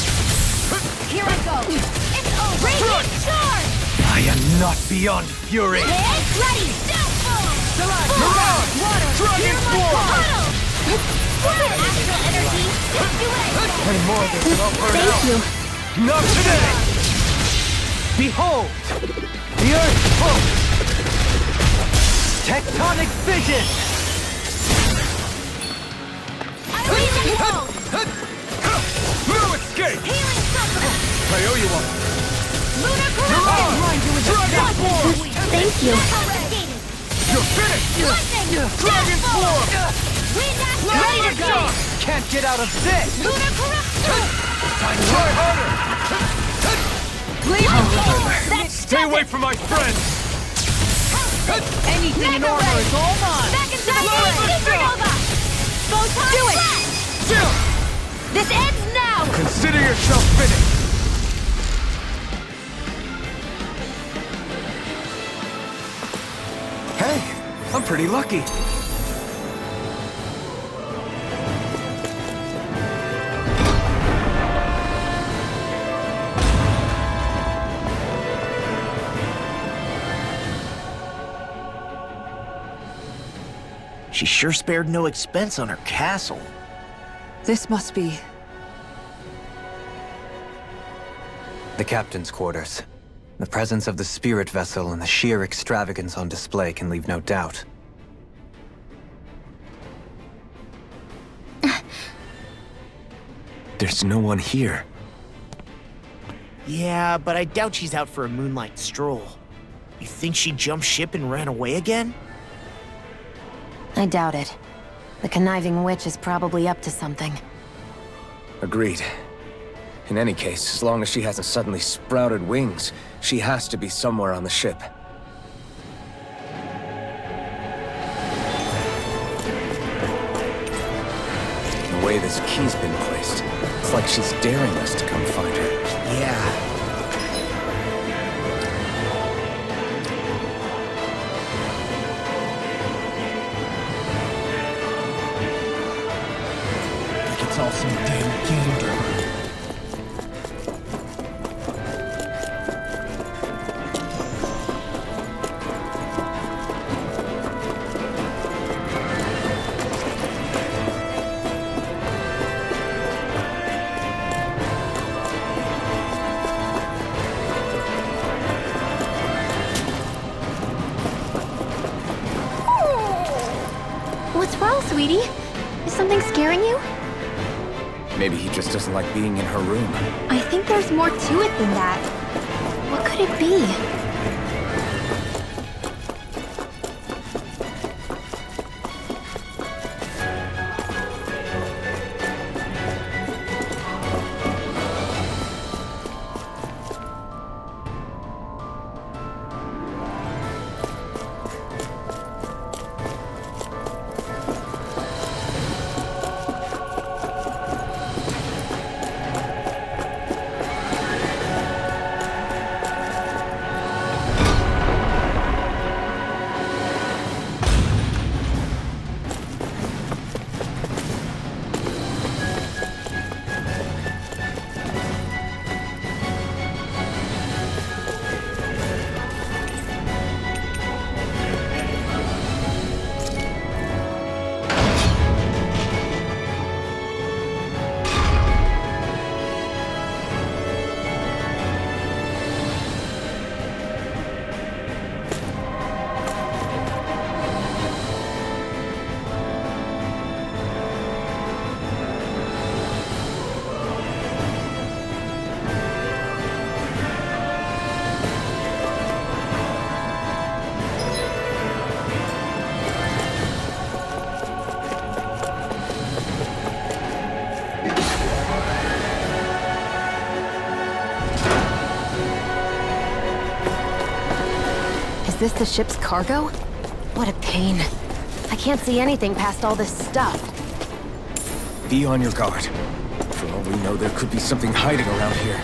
Here I go! It's over! Radiant charge! I am not beyond fury! Head ready! Downfall! You're on! Dragon form! Puddle! Water astral energy! Do it! And more than will burn out! Thank you! Not today! Behold! The earth pulse! Tectonic fission! Freezing wall! No escape! Healing circle! I owe you one! Lunar corruption! Dragon form! Thank you! You're finished! Lightning! Dragon form! Wind astral Plasma energy! shock! Can't get out of this! Lunar corruption! Try harder! That's Stay away from my friends! Anything in order is all mine. Back into the fray! Supernova! Photon Do it! blast! Still! This ends now! Consider yourself finished! Hey, I'm pretty lucky. She sure spared no expense on her castle. This must be... The captain's quarters. The presence of the spirit vessel and the sheer extravagance on display can leave no doubt. There's no one here. Yeah, but I doubt she's out for a moonlight stroll. You think she jumped ship and ran away again? I doubt it. The conniving witch is probably up to something. Agreed. In any case, as long as she hasn't suddenly sprouted wings, she has to be somewhere on the ship. The way this key's been placed, it's like she's daring us to come find her. Yeah. Like it's all some damn game to her. What's wrong, sweetie? Is something scaring you? Maybe he just doesn't like being in her room. I think there's more to it than that. What could it be? this the ship's cargo? What a pain. I can't see anything past all this stuff. Be on your guard. For all we know, there could be something hiding around here.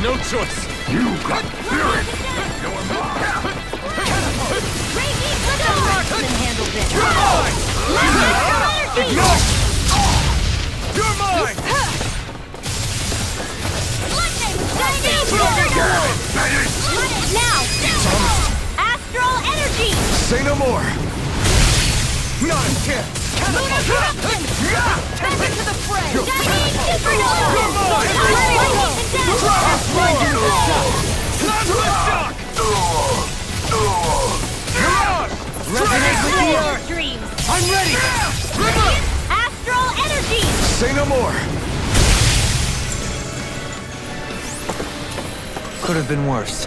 No choice. You got spirit. You're mine. Ignite. You're mine. Now! Astral energy! Say no more! Not a chance. Lunar corruption! Step into the fray! Shining Resonate with the earth. Dreams! I'm ready. Astral energy! Say no more! Could have been worse.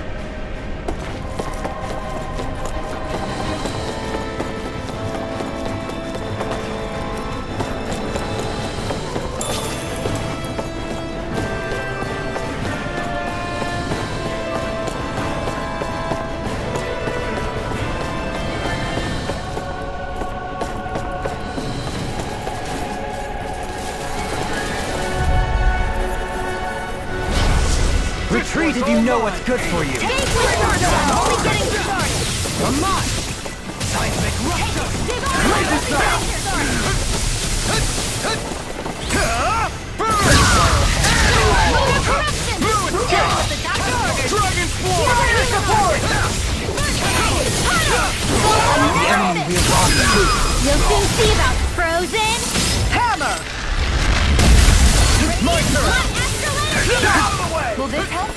Retreat if you know what's good for you. Take what's only getting started! I'm not. Seismic rupture. Raise this down. Lunar corruption! The doctor orders! Dragon Swarm. Support. The enemy we have lost too. You'll soon see about Frozen! Hammer. My turn. Astral energy! Get out of the way. Will this help?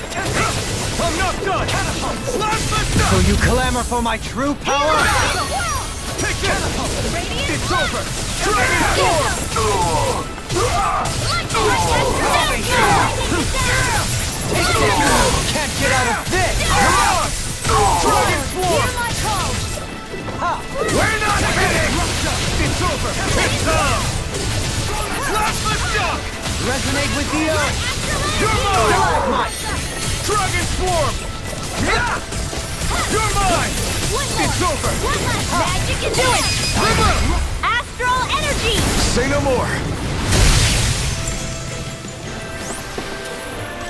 I'm not done. Slash the stuff. So you clamor for my true power? Take this. It's over. Dragon Swarm. Can't get out of this! Dragon Swarm. Hear my call! We're not hitting. It's over. It's on. Slash the stuff. Resonate with the earth! You're mine. Dragon Swarm. You're mine. It's over. Magic is it! Astral energy! Say no more!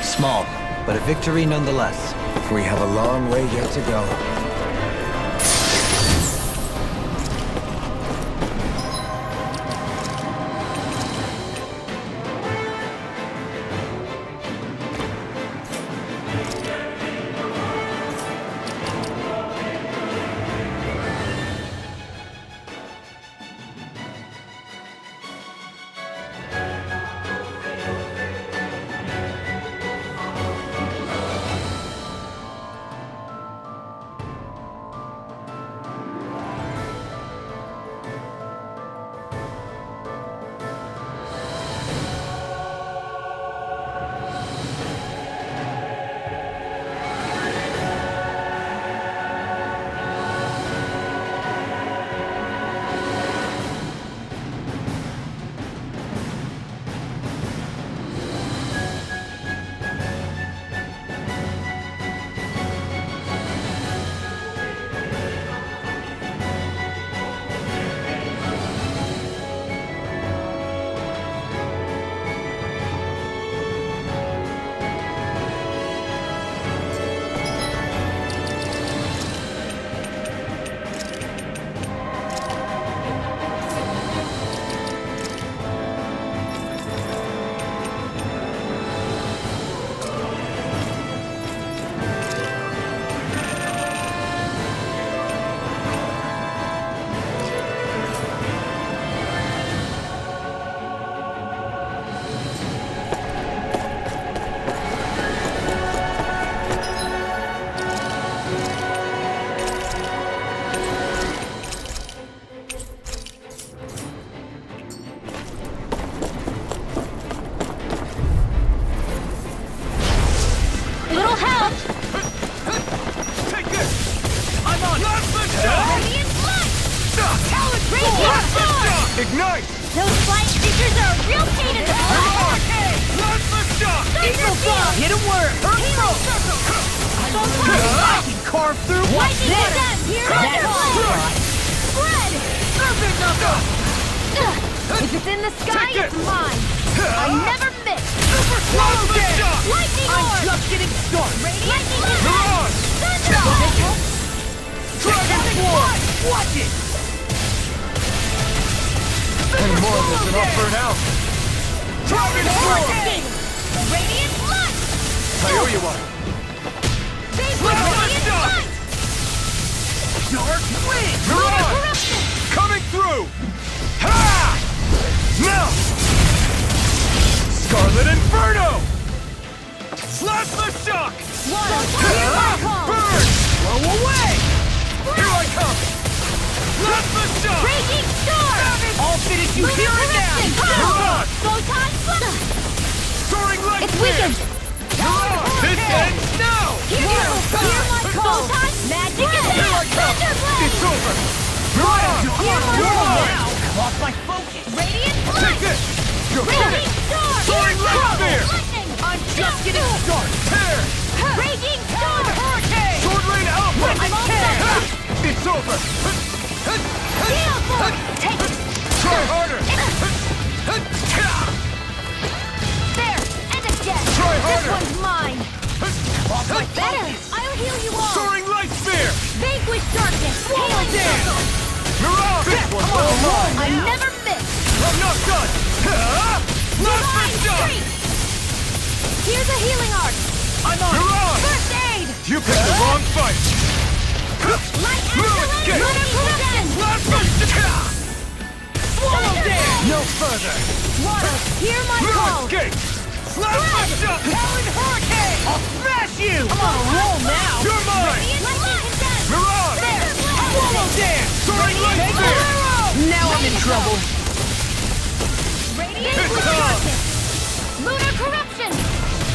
Small, but a victory nonetheless. We have a long way yet to go. Ignite! Those flying creatures are a real pain in the butt! Launch the shock! Eagle Ball! Hit him where it hurts Healing most! Circle! I can carve through what's Lightning there! Stem! Here That's Thunderbolt! Spread! Serpent Knuckle! If it's in the sky, Take it! it's mine! I never miss! Super Swallow Dance! Lightning I'm Orb! just getting started! Lightning Mirage! Thunderbolt! Dragon Swarm! Watch it! Any more of this and I'll burn out! Dragon Swarm! Radiant Light! Kyoiwa! Radiant Light! Dark Wind! Mirage! Corruption! Coming through! Ha! Now! Scarlet Inferno! Plasma Shock! Water! Here I come! Burn! Blow away! Here I come! Plasma Shock! Raging Storm! I'll finish you Lunar here and now! Corruption! Mirage! Photon Flux! Soaring Light It's Spear! weakened! Mirage! This ends now! Hear my call! Photon Magic Here I come! It's over! Mirage! Hear my You're call! mine! Lost my focus! Radiant Take Light! this! You're Raging finished! Storm! Soaring Light Spear! Lightning! I'm just getting started! Tear! Raging Storm! Hurricane! Sword Rain Alpha! I'm all set! It's over! Gale Force! Take it! Try harder! There! And again! Try This harder! one's mine! Better! I'll heal you all! Soaring Light Spear! Vanquish darkness! Healing Dance! circle! Mirage! This one's all mine! I never miss! I'm not done! Plasma Divine Shock! Streak! Here's a healing arc! I'm on! Mirage! First aid! You picked the wrong fight! Light Lunar Excellence! Gate! Lunar Corruption! Plasma Shock! Swallow Dance! No further! Water! Hear my call! Lunar Gate! Plasma Shock! Howling Hurricane! I'll smash you! I'm on a roll now! You're mine! Lightning Condensed! Mirage! There! Swallow Dance! Soaring Light Take Spear! it! Now I'm in trouble! Radiant It's Lunar on! Darkness! Lunar Corruption!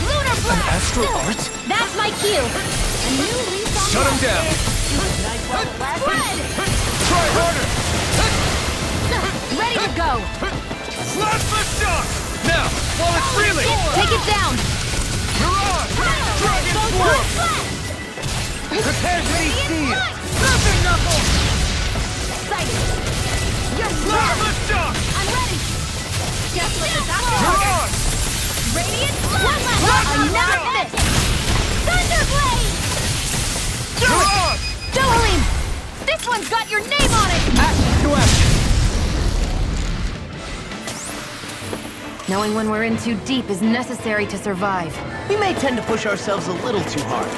Lunar Blast! Astral Art? That's my cue! A new leaf on Shut him life. down! Spread! Try harder! Ready to go! Plasma Shock! Now, while it's reeling! Take it down! Mirage! Dragon Swarm! Prepare to be seen! Serpent Knuckle! Sighted! You're Plasma Shock! I'm ready! Just like the doctor! Mirage! Radiant One left! I never miss! Thunderblade! Mirage! Dohalim! This one's got your name on it! Action to action! Knowing when we're in too deep is necessary to survive. We may tend to push ourselves a little too hard.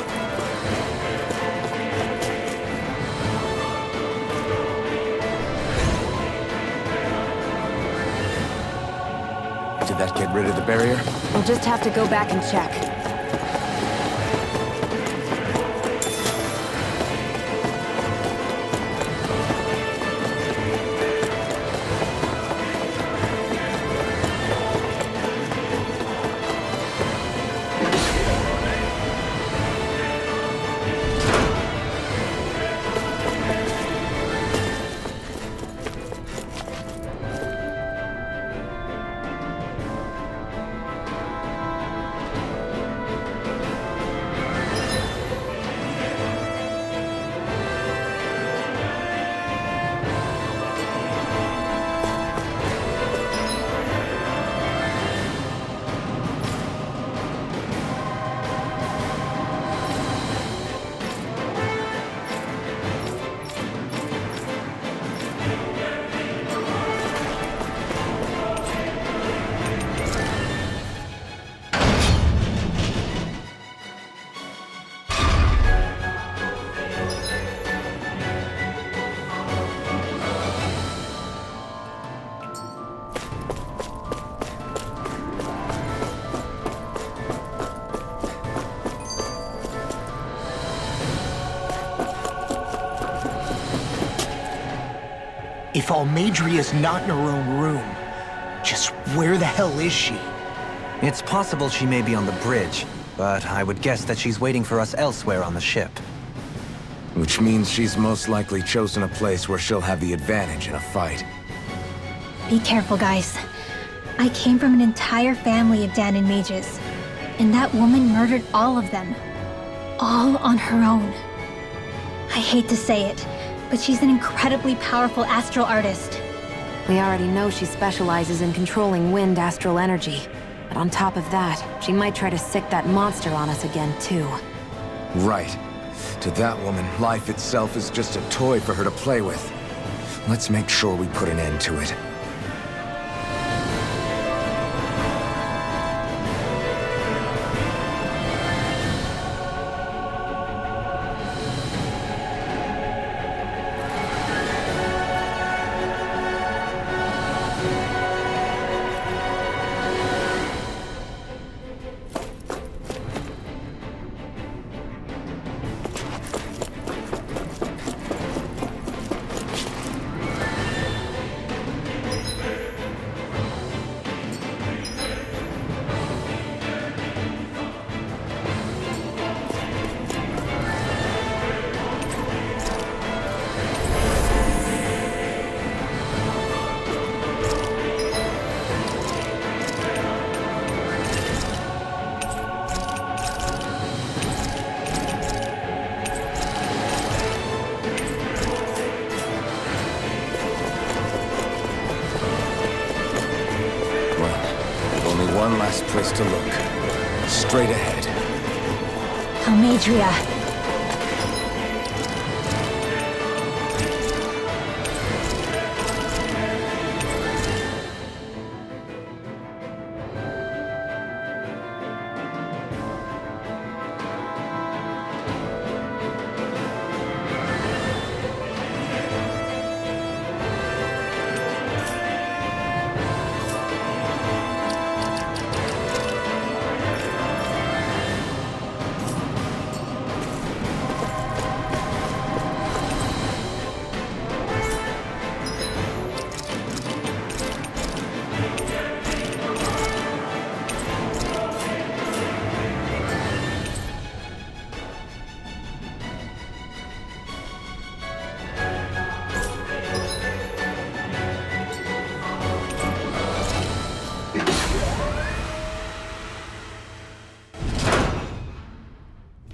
Did that get rid of the barrier? We'll just have to go back and check. If Almadria's not in her own room, just where the hell is she? It's possible she may be on the bridge, but I would guess that she's waiting for us elsewhere on the ship. Which means she's most likely chosen a place where she'll have the advantage in a fight. Be careful, guys. I came from an entire family of Dahnan mages, and that woman murdered all of them. All on her own. I hate to say it, but she's an incredibly powerful astral artist. We already know she specializes in controlling wind astral energy. But on top of that, she might try to sick that monster on us again, too. Right. To that woman, life itself is just a toy for her to play with. Let's make sure we put an end to it. One last place to look. Straight ahead. Almeidrea.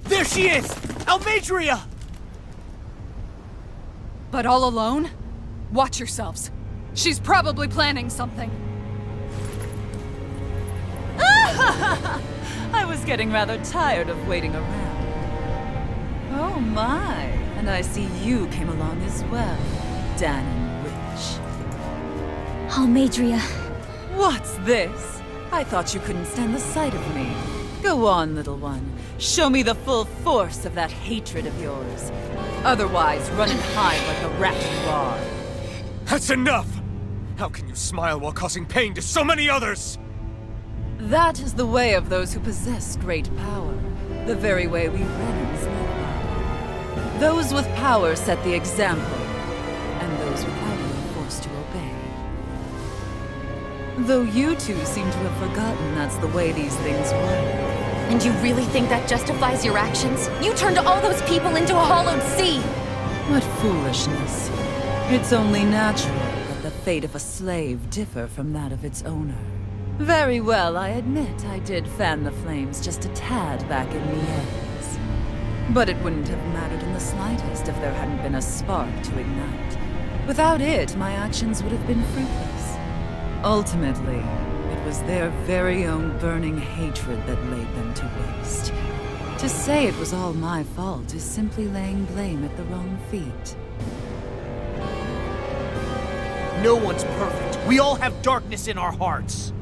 There she is! Almeidrea! But all alone? Watch yourselves. She's probably planning something. I was getting rather tired of waiting around. Oh my, and I see you came along as well, Dahnan Witch. Almeidrea. What's this? I thought you couldn't stand the sight of me. Go on, little one. Show me the full force of that hatred of yours. Otherwise, run and hide like the rat you are. That's enough! How can you smile while causing pain to so many others? That is the way of those who possess great power. The very way we Renans live by. Those with power set the example, and those without it are forced to obey. Though you two seem to have forgotten that's the way these things work. And you really think that justifies your actions? You turned all those people into a hollowed sea! What foolishness. It's only natural that the fate of a slave differ from that of its owner. Very well, I admit I did fan the flames just a tad back in Mies. But it wouldn't have mattered in the slightest if there hadn't been a spark to ignite. Without it, my actions would have been fruitless. Ultimately, it was their very own burning hatred that laid them to waste. To say it was all my fault is simply laying blame at the wrong feet. No one's perfect. We all have darkness in our hearts.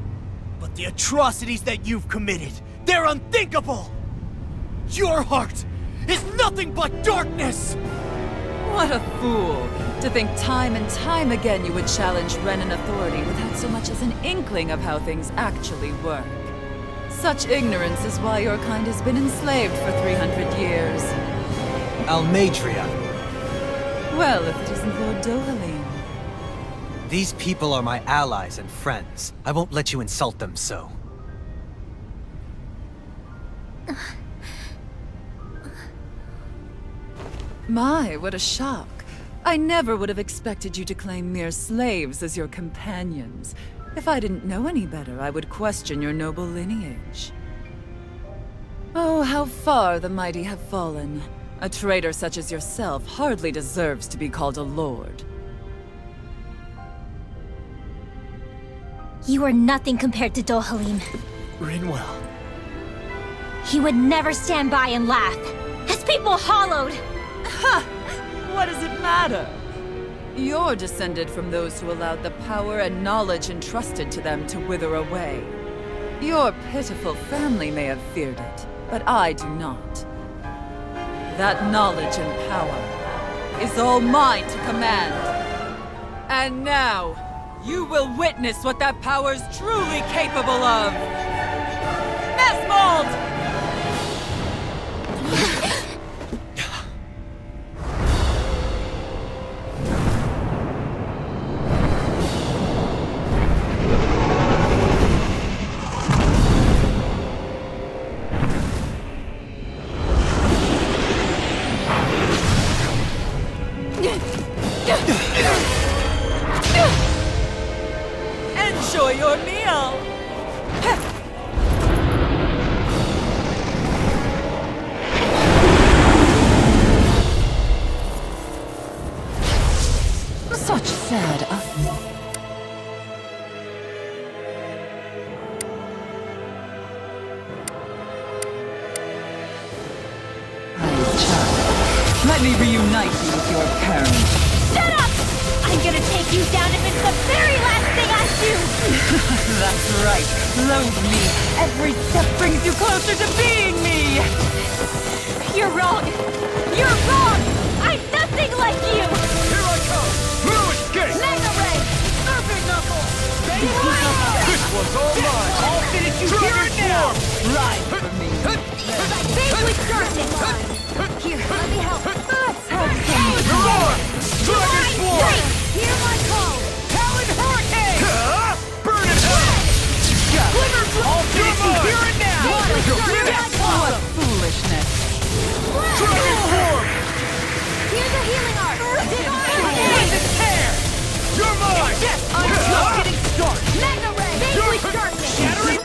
But the atrocities that you've committed, they're unthinkable! Your heart is nothing but darkness! What a fool! To think time and time again you would challenge Renan authority without so much as an inkling of how things actually work. Such ignorance is why your kind has been enslaved for 300 years. Almeidrea. Well, if it isn't Lord Dohalim. These people are my allies and friends. I won't let you insult them so. My, what a shock. I never would have expected you to claim mere slaves as your companions. If I didn't know any better, I would question your noble lineage. Oh, how far the mighty have fallen. A traitor such as yourself hardly deserves to be called a lord. You are nothing compared to Dohalim. Rinwell. He would never stand by and laugh. His people hollowed! Ha! What does it matter? You're descended from those who allowed the power and knowledge entrusted to them to wither away. Your pitiful family may have feared it, but I do not. That knowledge and power is all mine to command. And now, you will witness what that power's truly capable of! Nesmold! Enjoy your meal! Such sad Let me reunite you with your parents. Shut up! I'm gonna take you down if it's the very last thing I do! That's right. Loathe me. Every step brings you closer to being me! You're wrong! You're wrong! I'm nothing like you! Here I come! No escape! Mega Ray! Perfect knuckle! This one's all mine! I'll finish you here and now! Ride for me. Big with darkness! Here, let me help. Let's have You're on! Dragon Swarm! Hear my call! Talon Hurricane! Burn it out! Glimmer I'll finish you here and now! What foolishness! Dragon Swarm! Here's a healing art! With the tear! You're mine! Yes, I'm just getting started! Mega Ray! Big with darkness! Shattering!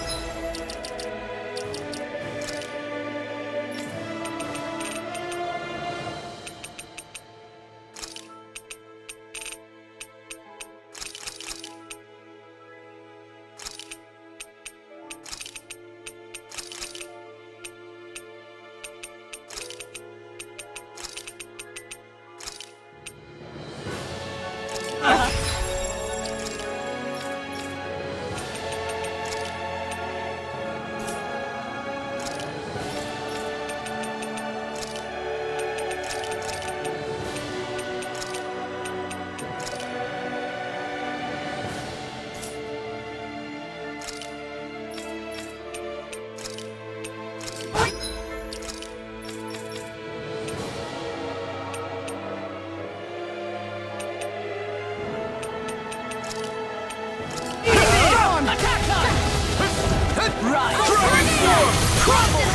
Right! Dragon Swarm! Crumble!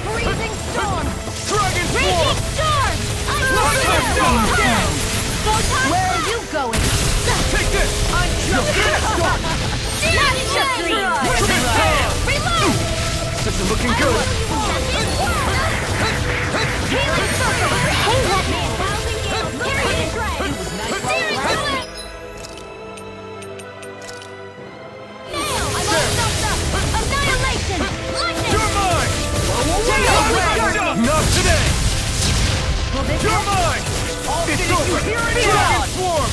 Freezing storm! Dragon Raging storm! Where are you going? Take this! I'm just getting started! Reload! This is looking good! Healing circle! Hey, what man? Thousand gales! Period dread! Searing ruin! Nail! I'm all stuffed up! Annihilation! Lightning! You're mine! Not today! You're mine! It's over! Dragon Swarm!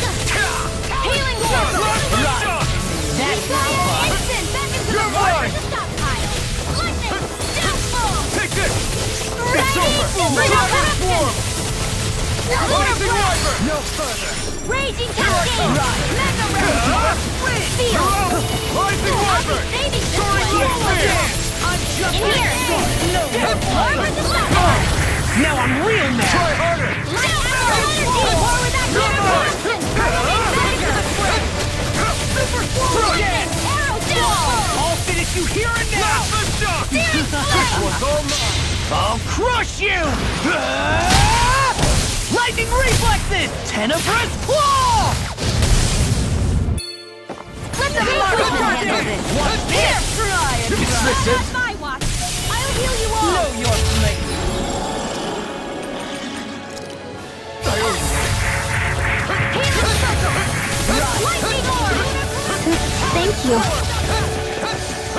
Healing circle! That's Instant! Back into You're the water! mine! The stockpile! Lightning! Downfall! Take this! It's over! Dragon Swarm! Blazing Wyvern! No further! Raging cascade! Mega Ray! Feel! Rising Wyvern! Baby Soaring Blade! I'm just in here! War with the stockpile! Now I'm real mad! Try harder! Light arrow energy! War with that Super sword! Arrow down! I'll finish you here and now! This one's all mine! I'll crush you! Lightning Lightning reflexes! Tenebrous claw! Let the handle this! Here, try and Not my watch! I'll heal you all! know your place. Lightning orb! Thank you.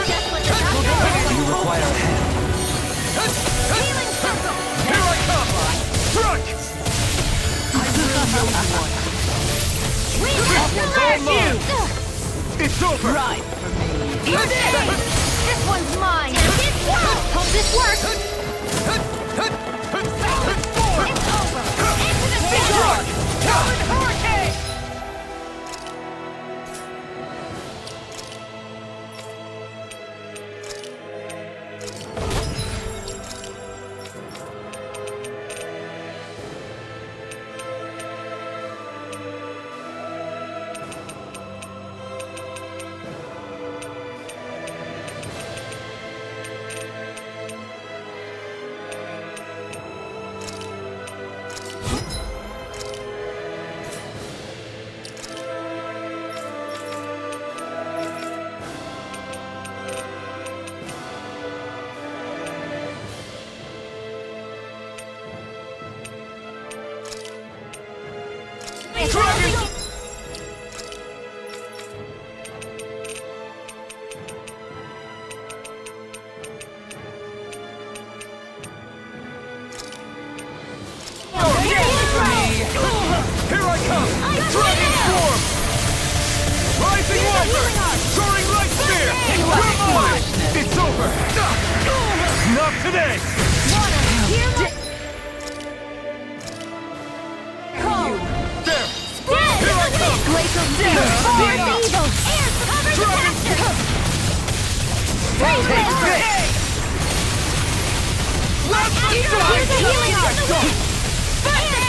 Just what the doctor ordered. Do you require a hand? Healing circle! Here I come! Struck! It's over! Right for me. This one's mine! Hope this works! It's over! Into the Struck! center! Hurricane! Here I come! Dragon Form! Rising Walker! Soaring Light Spear! Come on! It's over! Not today! There! Here I come! Glacial Steel! Force Eagles! Air cover the Dragon caster! Take this! Let's Here's the healing art!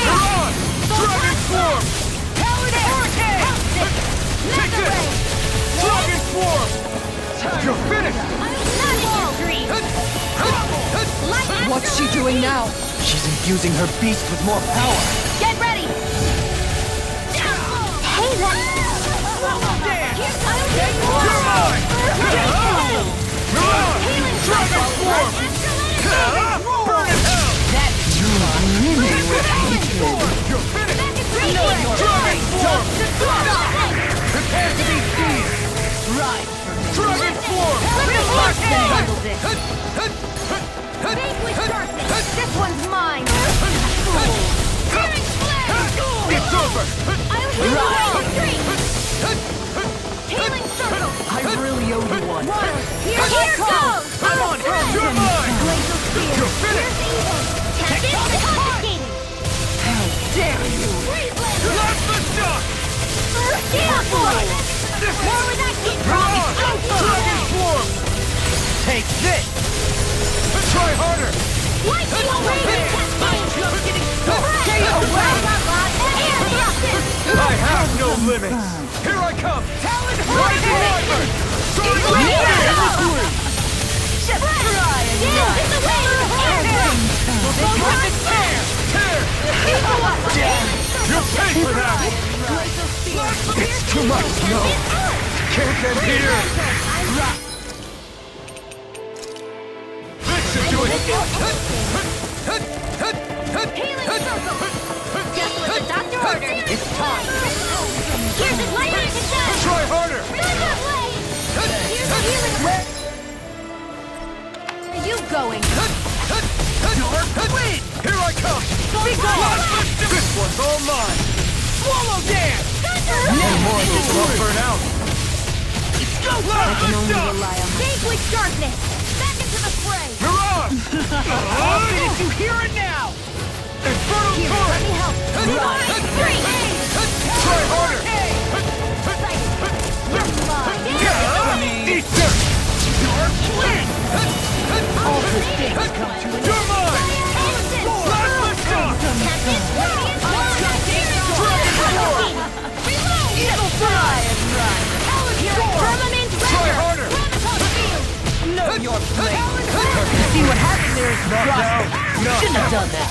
You're on! Dragon Swarm! Hurricane! Take this! Dragon Swarm! You're finished! What's she doing now? She's infusing her beast with more power. Get ready! Hey, You're mine! You're on! Dragon Swarm! Burn in hell! You're finished! Dragon Swarm! Prepare to be seized! Right. Dragon Swarm! Vanquish darkness! This one's mine! It's over! I'll heal you all! Healing circle! I really owe you one. Here goes! I'm on! You're mine! Glacial spear! You're finished! Here's evil! Tempest confiscated! Dare you! Blast the shock! Steel force! More with that heat You're on! Dragon Swarm! Take this! Try harder! Lightning raging cascade! Stay away! Air thrusters! I have no limits! Here I come! Talon Rising Wyvern! Soaring Light Spear! Just try and run! In the way! Air thrust! Tear! You'll pay for that! It's too much, no! Can't end here! This should do it! Healing circle! Just what the doctor ordered! It's time! Here's his lightning success! Try harder! Good blade! Here's the healing where are you going? Dark Wind! Here I come! This one's all mine! Swallow Dance! No more of this will burn out! Go left and stuff! Vanquish darkness! Back into the fray! Mirage! Did you hear it now? Infernal Here, Torrent! let me help! Try harder! Eat this! Dark Wind! All the things come to an You're mine! Blast the shock! Evil fly and run! Firmament Try harder! Know your place. See what happened there is Not now! Not Shouldn't have done that.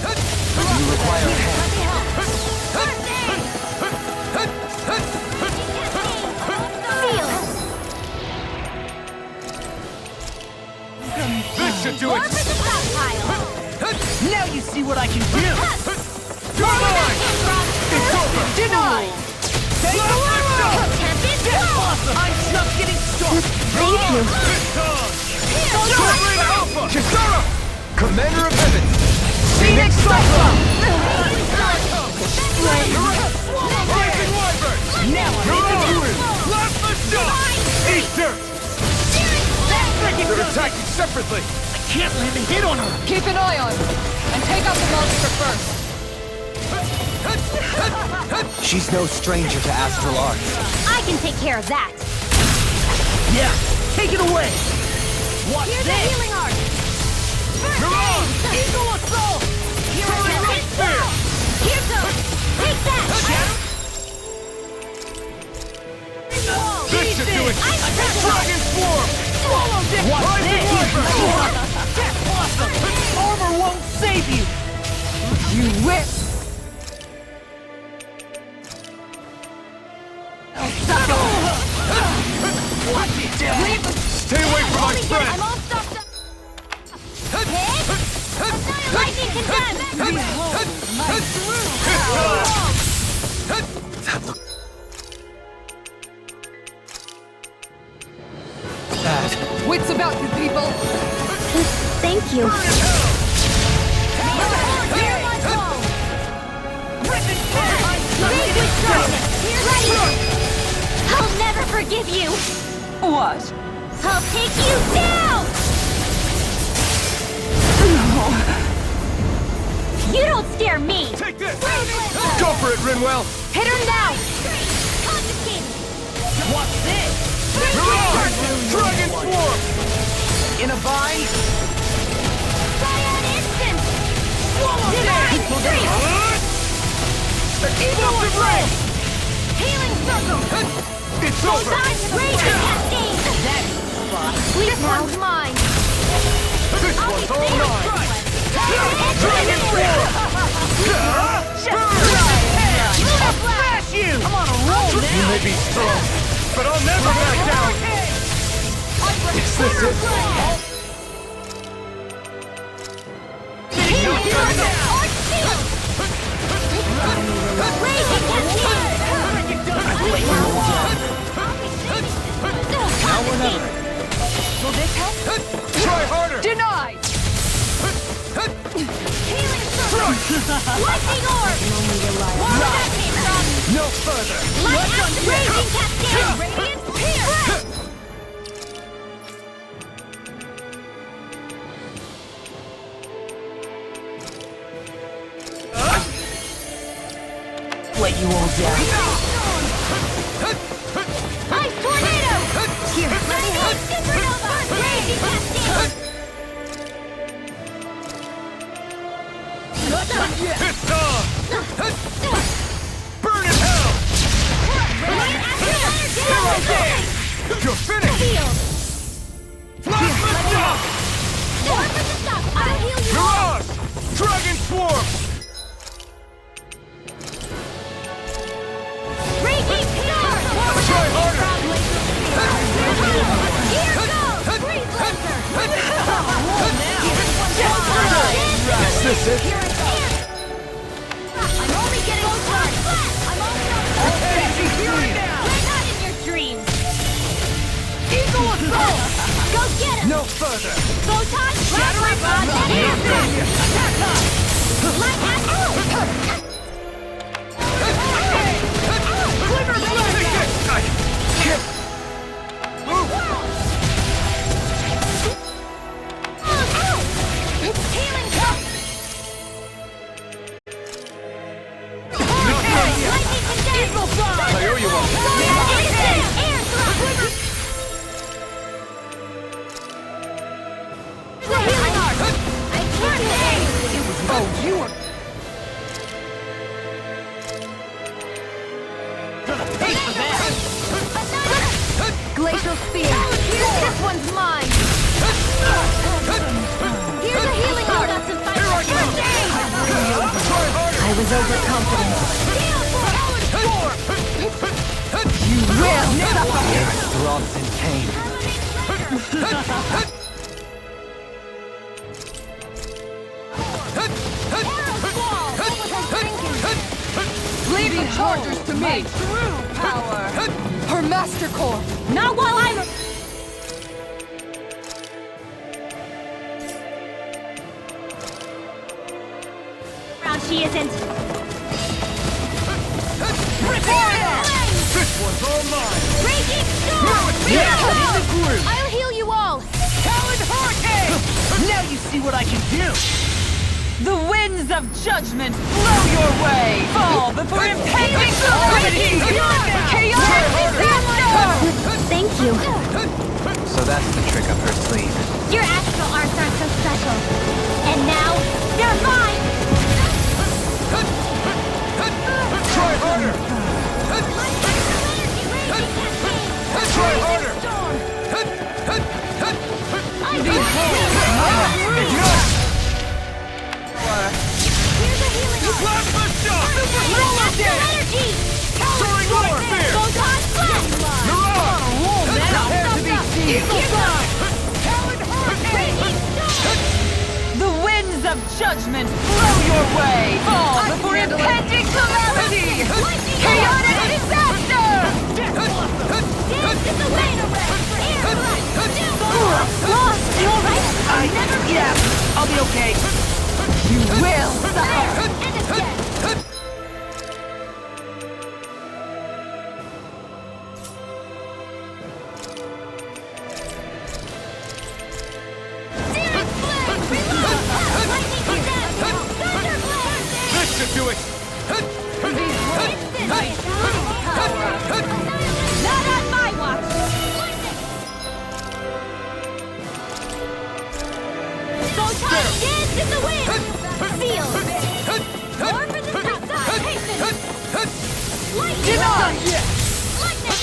Do you require a hand? Thank you. Kisara! Commander of Heaven! Phoenix Cyclone! Rising Wyvern! Now Blast the shot! Eat dirt! They're attacking separately! I can't land a hit on her! Keep an eye on her, and take out the monster first. She's no stranger to astral arts. I can take care of that. Yeah, take it away! Watch Here's a this! healing art. Eagle Assault! Here goes. Take that. This should do it! Dragon Swarm! Watch this! That's awesome! Armor won't save you! You whip! Stay away from my friend! I'm all stopped up. Lightning condemned. Wits about you, people! Thank you. I'll never forgive you. What? I'll take you down. You don't scare me. Take this! Go for it, Rinwell! Hit her now. Watch this! Mirage! Dragon Swarm! In a bind? Cyan instant. Divine Streak. Explosive Ray! Healing circle. It's over! Raging cascade. This one's mine. This one's all mine! Dragon Smash you! I'm on a roll You now! may be strong, but I'll never back down! Is this it? Will this help? Try harder! Denied! Healing circle. Lightning orb. Where that came from? No further! Light acid raging cascade. Radiant pierce. Let you all down. Ice tornado. Here, let me help. Supernova. Raging cascade. It's on! Burn in hell! Light acid energy. You're finished! Healed. Plasma shock! More for the stuff. I'll heal you all. Mirage! Dragon Swarm! Raging pierce. Try harder! Here goes. Freeze laser. Is this it? Here it is. I'm only getting started. I'm also Here and now! We're not in your dreams. Eagle Assault! Go get him. No further! Photon shattering rod and air. Light acid. Take this! I can't move! Healing cup. Lightning condensed. I owe you one! Instant air thrust. The healing art. I can't say. Oh, you are... Gonna pay for that! Glacial spear. This one's mine. Here's a healing art. I was overconfident. You will Air throbs in pain. Leave the chargers to me! True power! Her Master Core! Not while I'm... she isn't. This one's all mine! Raging storm! I'll heal you all! Talon Hurricane! Now you see what I can do! The winds of judgment blow your way! Fall before impending calamity! Chaotic disaster! Thank you. So that's the trick up her sleeve. Your astral arts aren't so special. And now, they're mine! Try harder! Try harder! Plasma shock! Energy! Soaring warfare! Photon blast! Mirage! Prepare to be seized! Talon Hurricane! The winds of judgment blow your way! Fall before impending calamity! Chaotic disaster! Dance in the wind! Air blast! Lost! You alright? Yeah, I'll be okay. You will suffer! And again! Searing flame! Reload! Lightning disaster! Thunder blast! This should do it! Not on my watch! Photon dance in the wind! Seal! More for the south side! Hasten! Lightning! Lightning!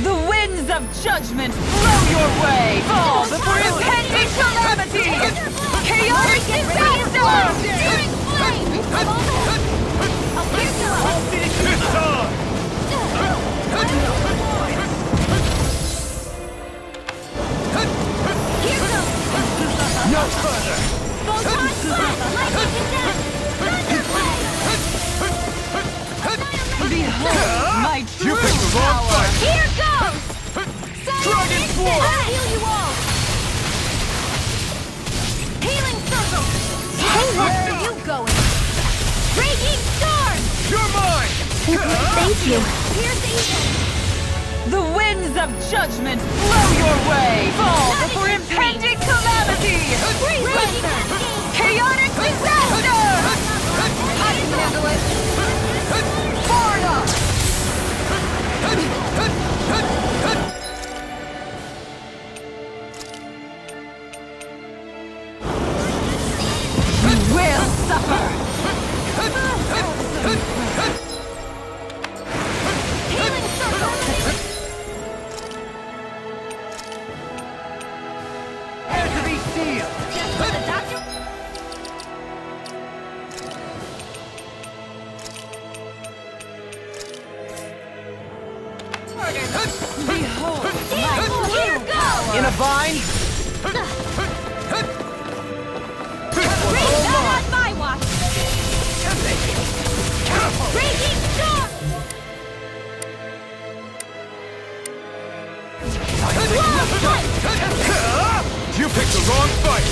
The winds of judgment blow your way! Fall before impending calamity! Chaotic disaster! Searing flame! I'll pierce you up! This time! Here goes! No further! Photon blast! Lightning condemned! Thunder blast! My You true picked the wrong power! fight! Here goes! Dragon Sword! I'll heal you all! Healing circle! Hey, where are you going? Raging storm! You're mine! Thank you. Pierce evil! The winds of judgment blow your way! Fall before impending calamity! Raging cascade! Chaotic disaster! I can handle it! Florida! You will suffer! Healing circle! Prepare to be sealed! Just for the doctor? Behold! Here goes! In a vine? Not on my watch! Raging storm! You picked the wrong fight!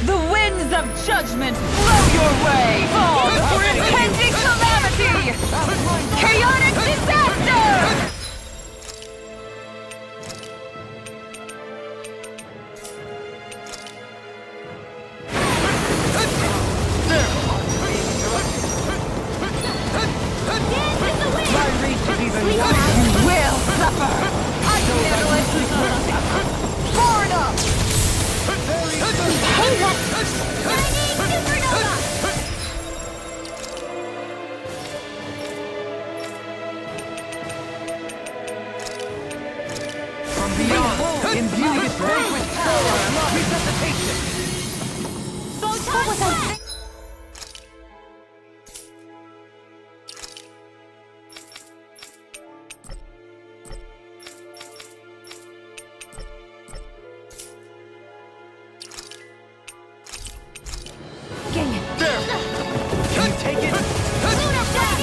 The winds of judgment blow your way! Fall before impending calamity! Chaotic disaster! You will suffer! I can handle it! Florida! Hey, what? Chinese supernova! From beyond, imbue this rank with power of resuscitation! Photon blast! Can you take it? Lunar blast!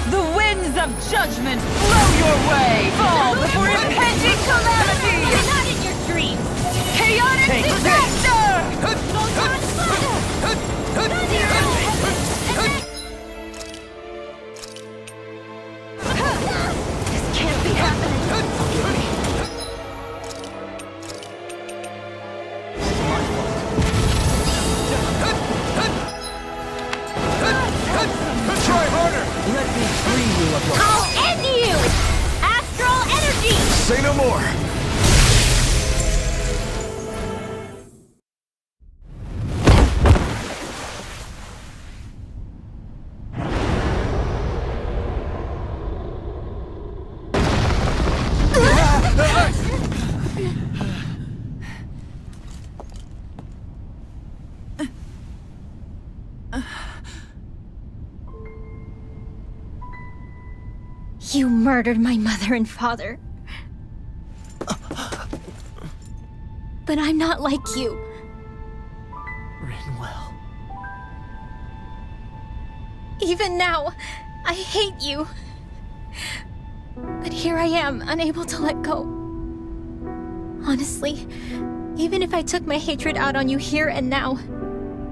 The winds of judgment blow your way! Fall before impending calamity! You're not in your dreams! Chaotic disaster! more. You murdered my mother and father. But I'm not like you. Rinwell. Even now, I hate you. But here I am, unable to let go. Honestly, even if I took my hatred out on you here and now,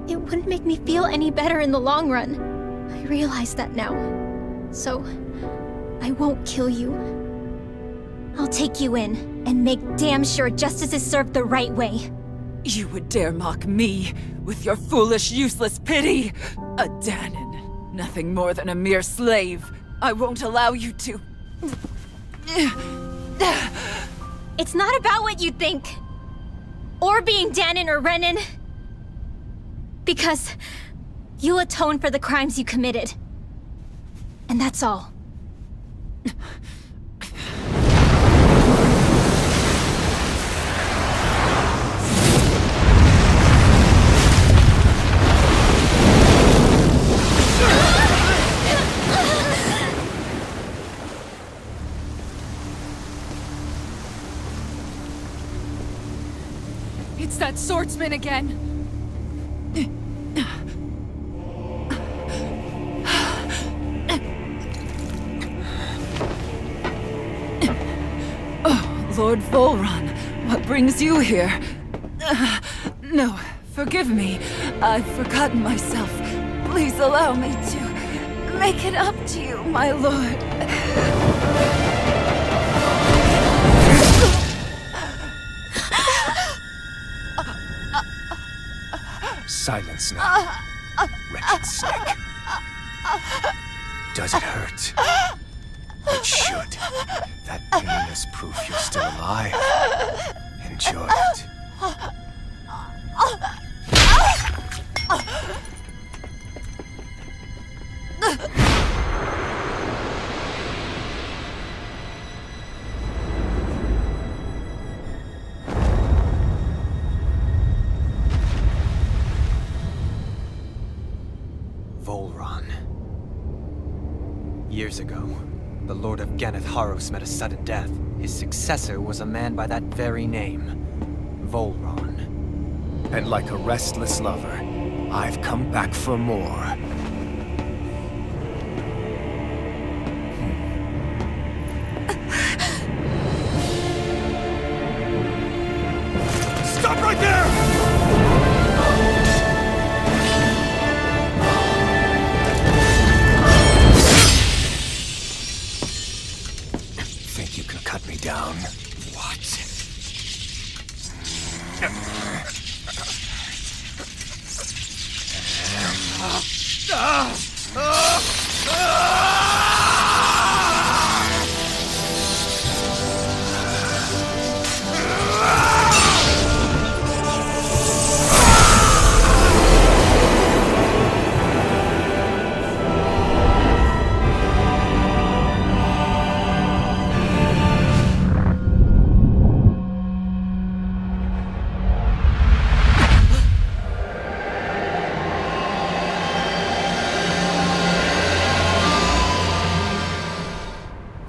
it wouldn't make me feel any better in the long run. I realize that now. So, I won't kill you. I'll take you in and make damn sure justice is served the right way. You would dare mock me with your foolish, useless pity? A Dahnan, nothing more than a mere slave. I won't allow you to... It's not about what you think. Or being Dahnan or Renan. Because you'll atone for the crimes you committed. And that's all. It's that swordsman again. Lord Volron, what brings you here? No, forgive me. I've forgotten myself. Please allow me to make it up to you, my lord. Silence now, wretched snake. Does it hurt? It should. That pain is proof you're still alive. Enjoy it. Volron. Years ago, the Lord of Ganeth Haros met a sudden death. His successor was a man by that very name, Volron. And like a restless lover, I've come back for more. Stop right there! Think you can cut me down? What?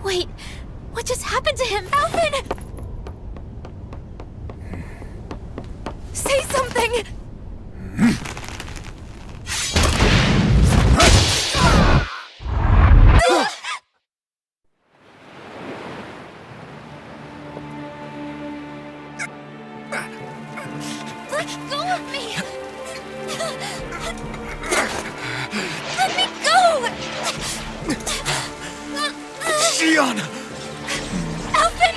Wait, what just happened to him? Alvin! Say something! Let go of me! Let me go! Shionne! Alvin!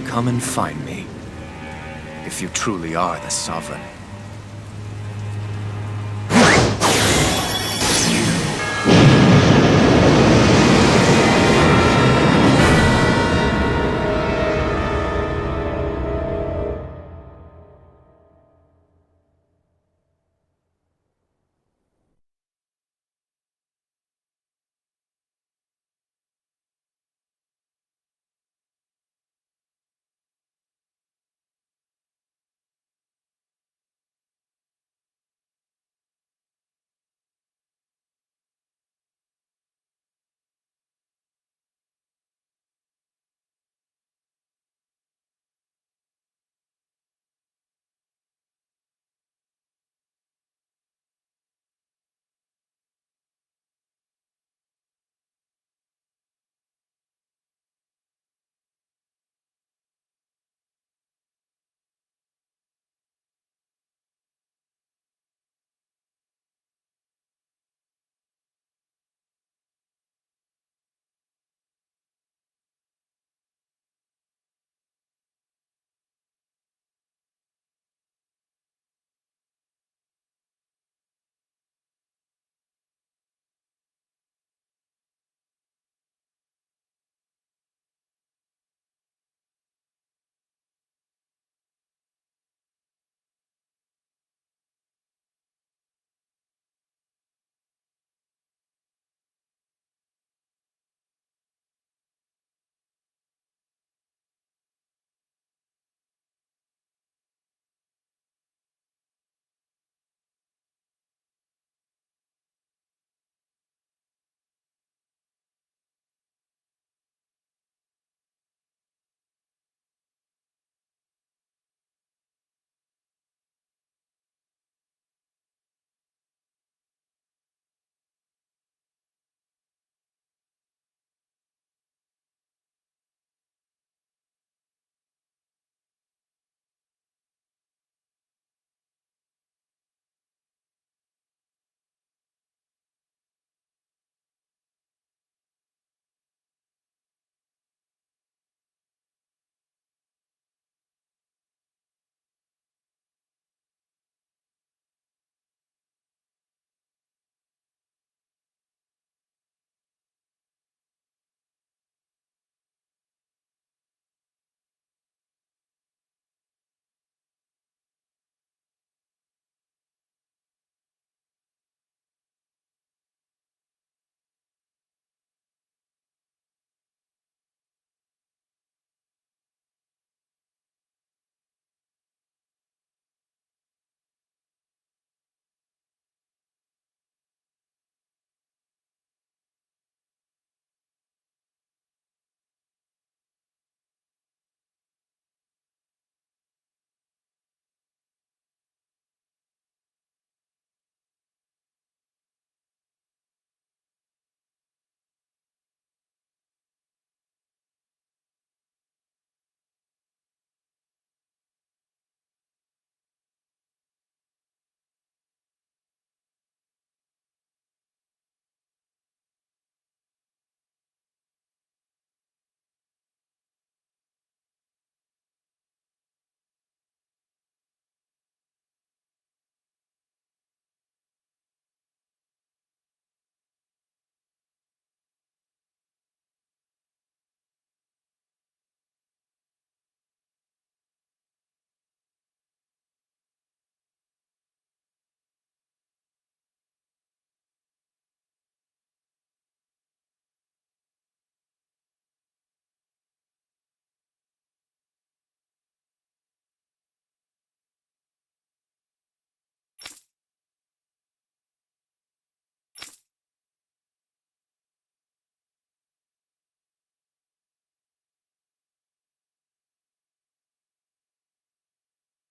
come and find me. If you truly are the Sovereign.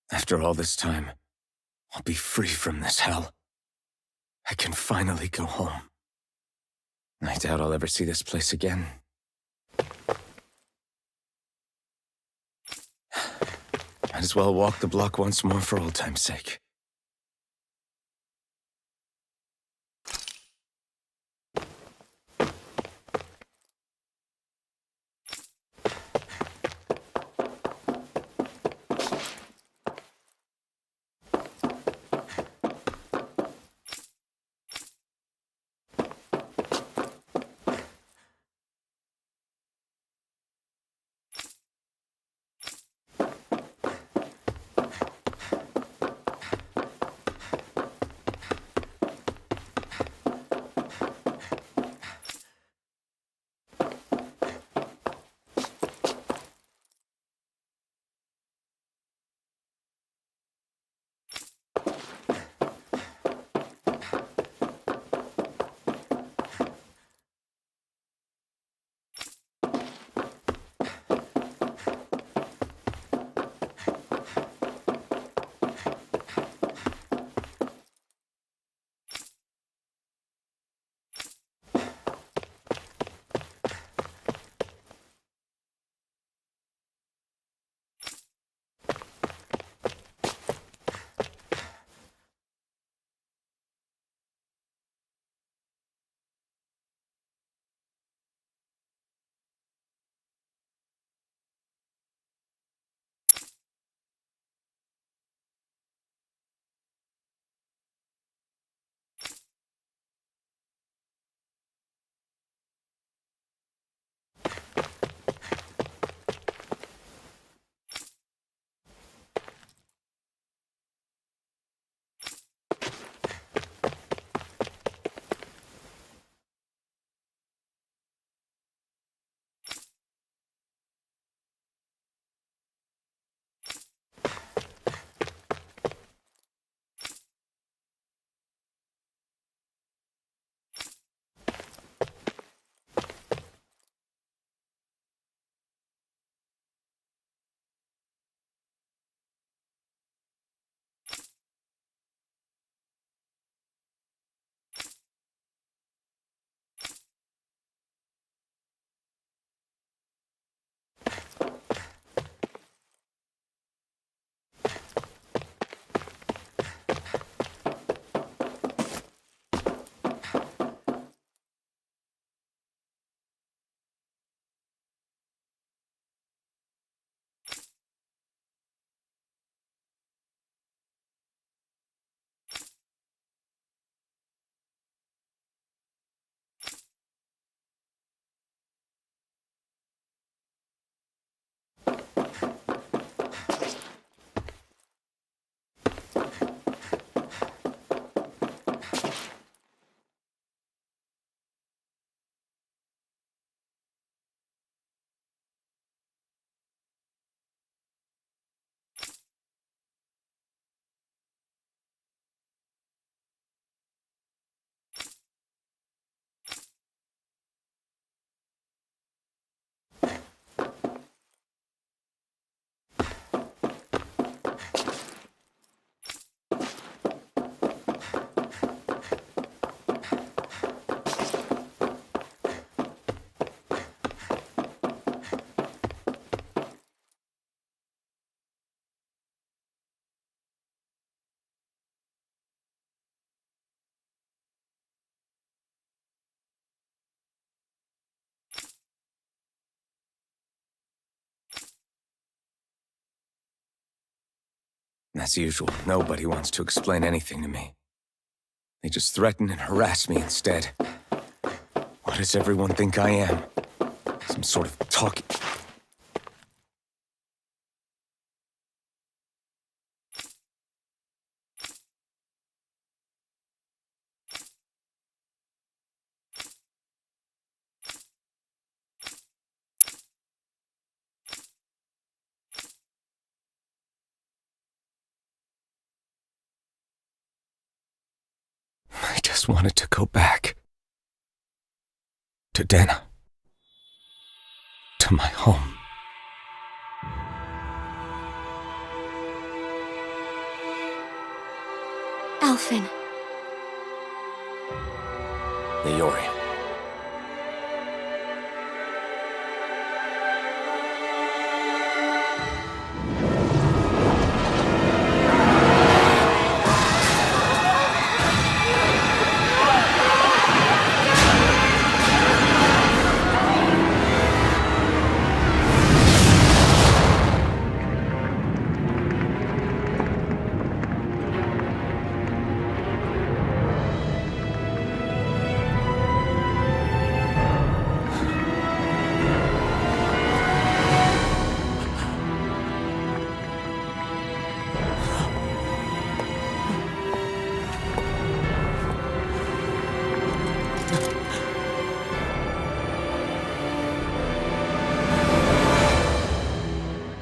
After all this time, I'll be free from this hell. I can finally go home. I doubt I'll ever see this place again. Might as well walk the block once more for old time's sake. As usual, nobody wants to explain anything to me. They just threaten and harass me instead. What does everyone think I am? Some sort of talking... I just wanted to go back. To Dana. To my home. Alphen. Leori.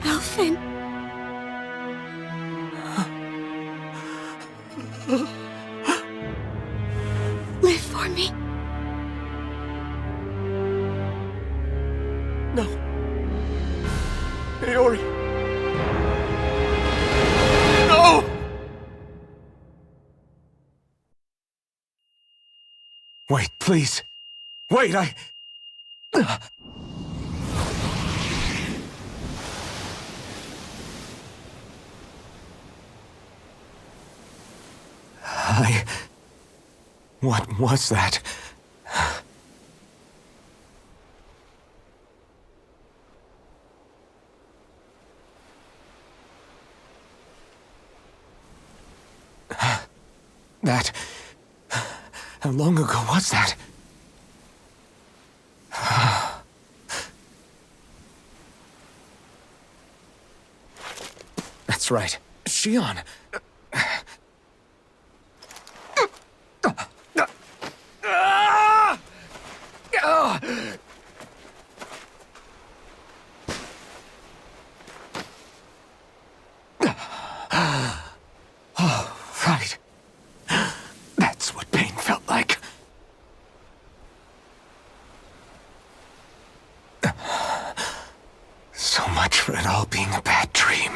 Alphen. Live for me. No. Leori. No! Wait, please. Wait, What was that? That... How long ago was that? That's right. Shion. Oh, right. That's what pain felt like. So much for it all being a bad dream.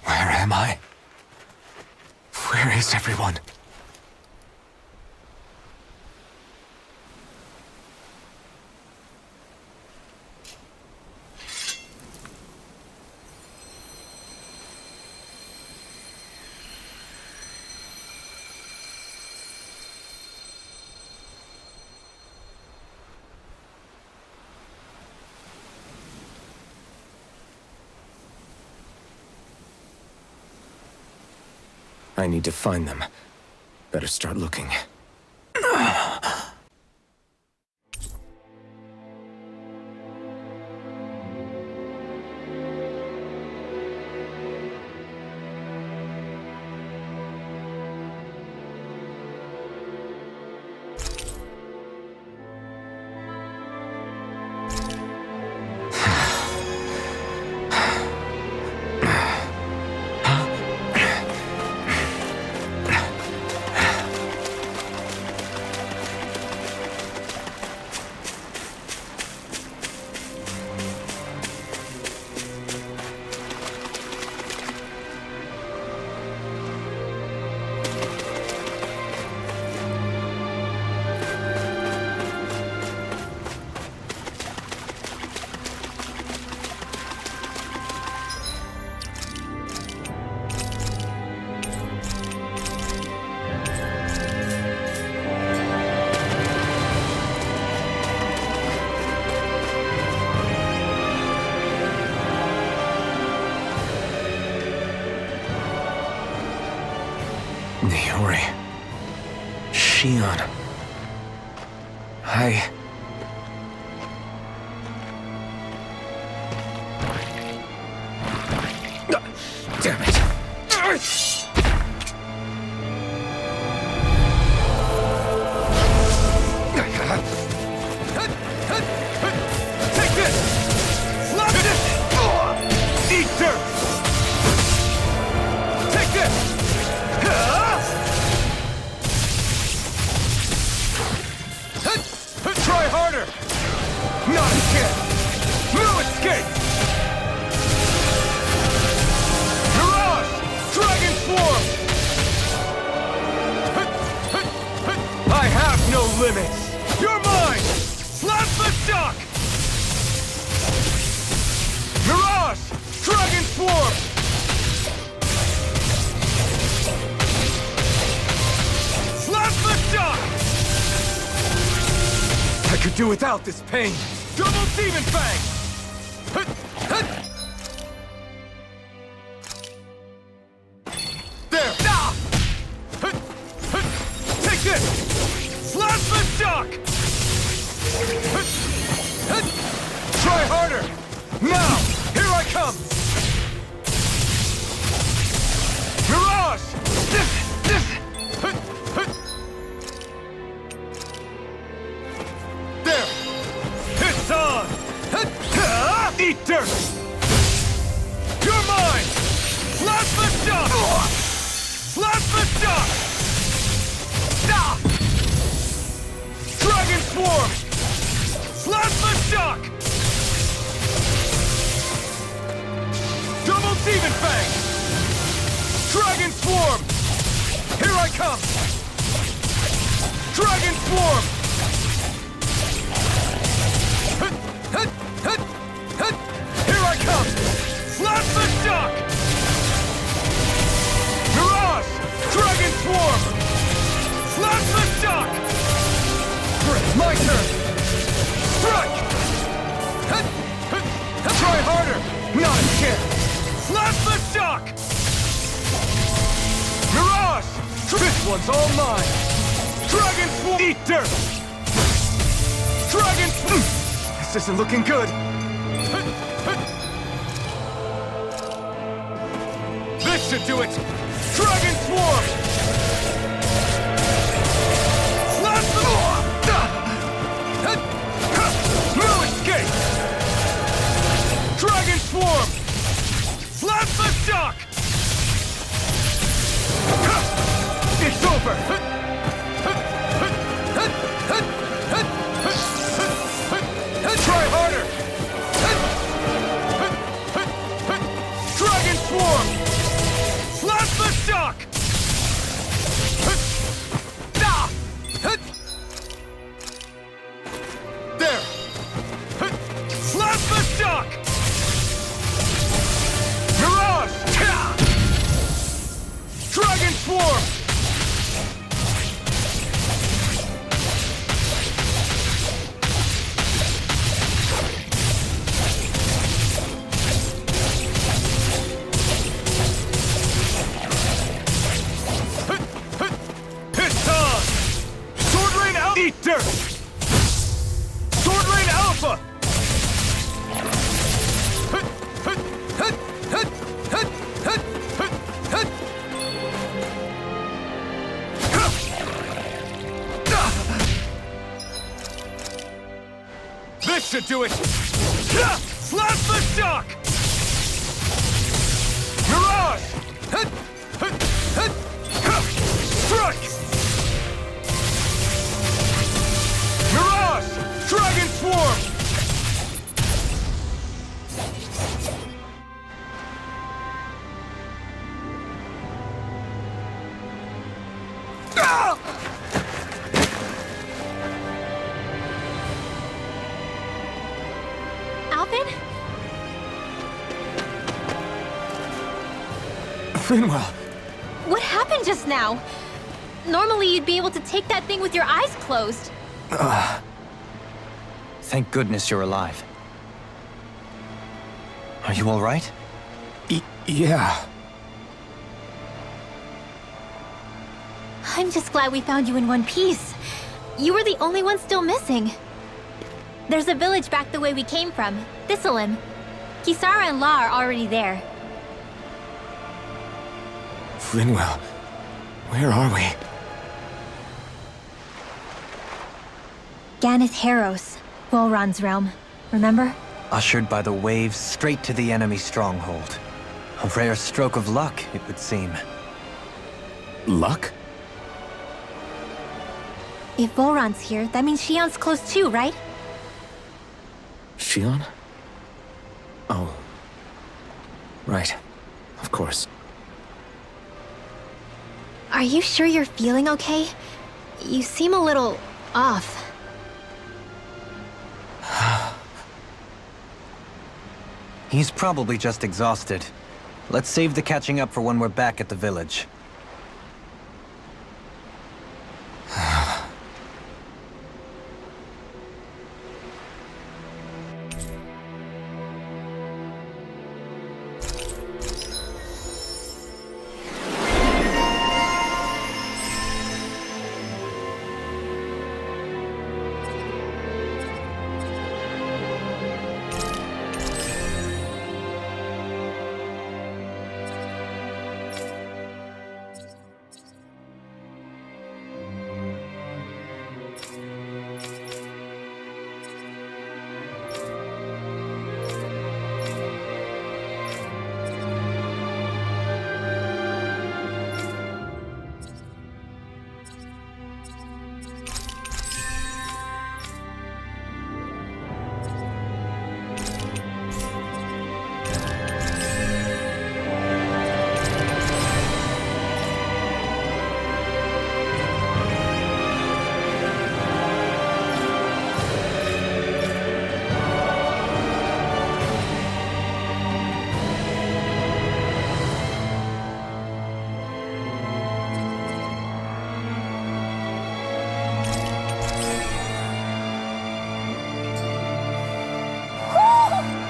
Where am I? Where is everyone? I need to find them. Better start looking. Niori. Shion. Damn it. Take this! Slap this! Eat dirt! Take this! Try harder! Not again! No escape! Mirage! Dragon Swarm! I have no limits! You're mine! Plasma Shock! Mirage! Dragon Swarm! Plasma Shock! I could do without this pain! Double Demon Fang! There! Take this! Plasma Shock! Try harder! Now! Here I come! Mirage! There! It's on! Eat dirt! You're mine! Plasma Shock! Plasma Shock! Dragon Swarm! Plasma Shock! Double Demon Fang! Dragon Swarm! Here I come! Dragon Swarm! Here I come! Plasma Shock! Mirage! Dragon Swarm! Plasma Shock! My turn! Strike! Try harder! Not again! Plasma Shock! Mirage! This one's all mine! Dragon Swarm! Eat dirt! Dragon Swarm! This isn't looking good! This should do it! Dragon Swarm! No escape! Dragon Swarm! Plasma Shock! It's over! Try harder! Dragon Swarm! Plasma Shock! There! Plasma Shock! Mirage! Dragon Swarm! It's on! Sword Rain Alpha! Eat dirt! Sword Rain Alpha! This should do it! Plasma Shock! Mirage! Strike! Mirage! Dragon Swarm! Alvin? Rinwell! What happened just now? Normally you'd be able to take that thing with your eyes closed. Thank goodness you're alive. Are you all right? Yeah. I'm just glad we found you in one piece. You were the only one still missing. There's a village back the way we came from, Thistleim. Kisara and La are already there. Rinwell, where are we? Ganeth Haros, Volron's realm. Remember? Ushered by the waves straight to the enemy stronghold. A rare stroke of luck, it would seem. Luck? If Volron's here, that means Shion's close too, right? Shion? Oh. Right. Of course. Are you sure you're feeling okay? You seem a little off. He's probably just exhausted. Let's save the catching up for when we're back at the village.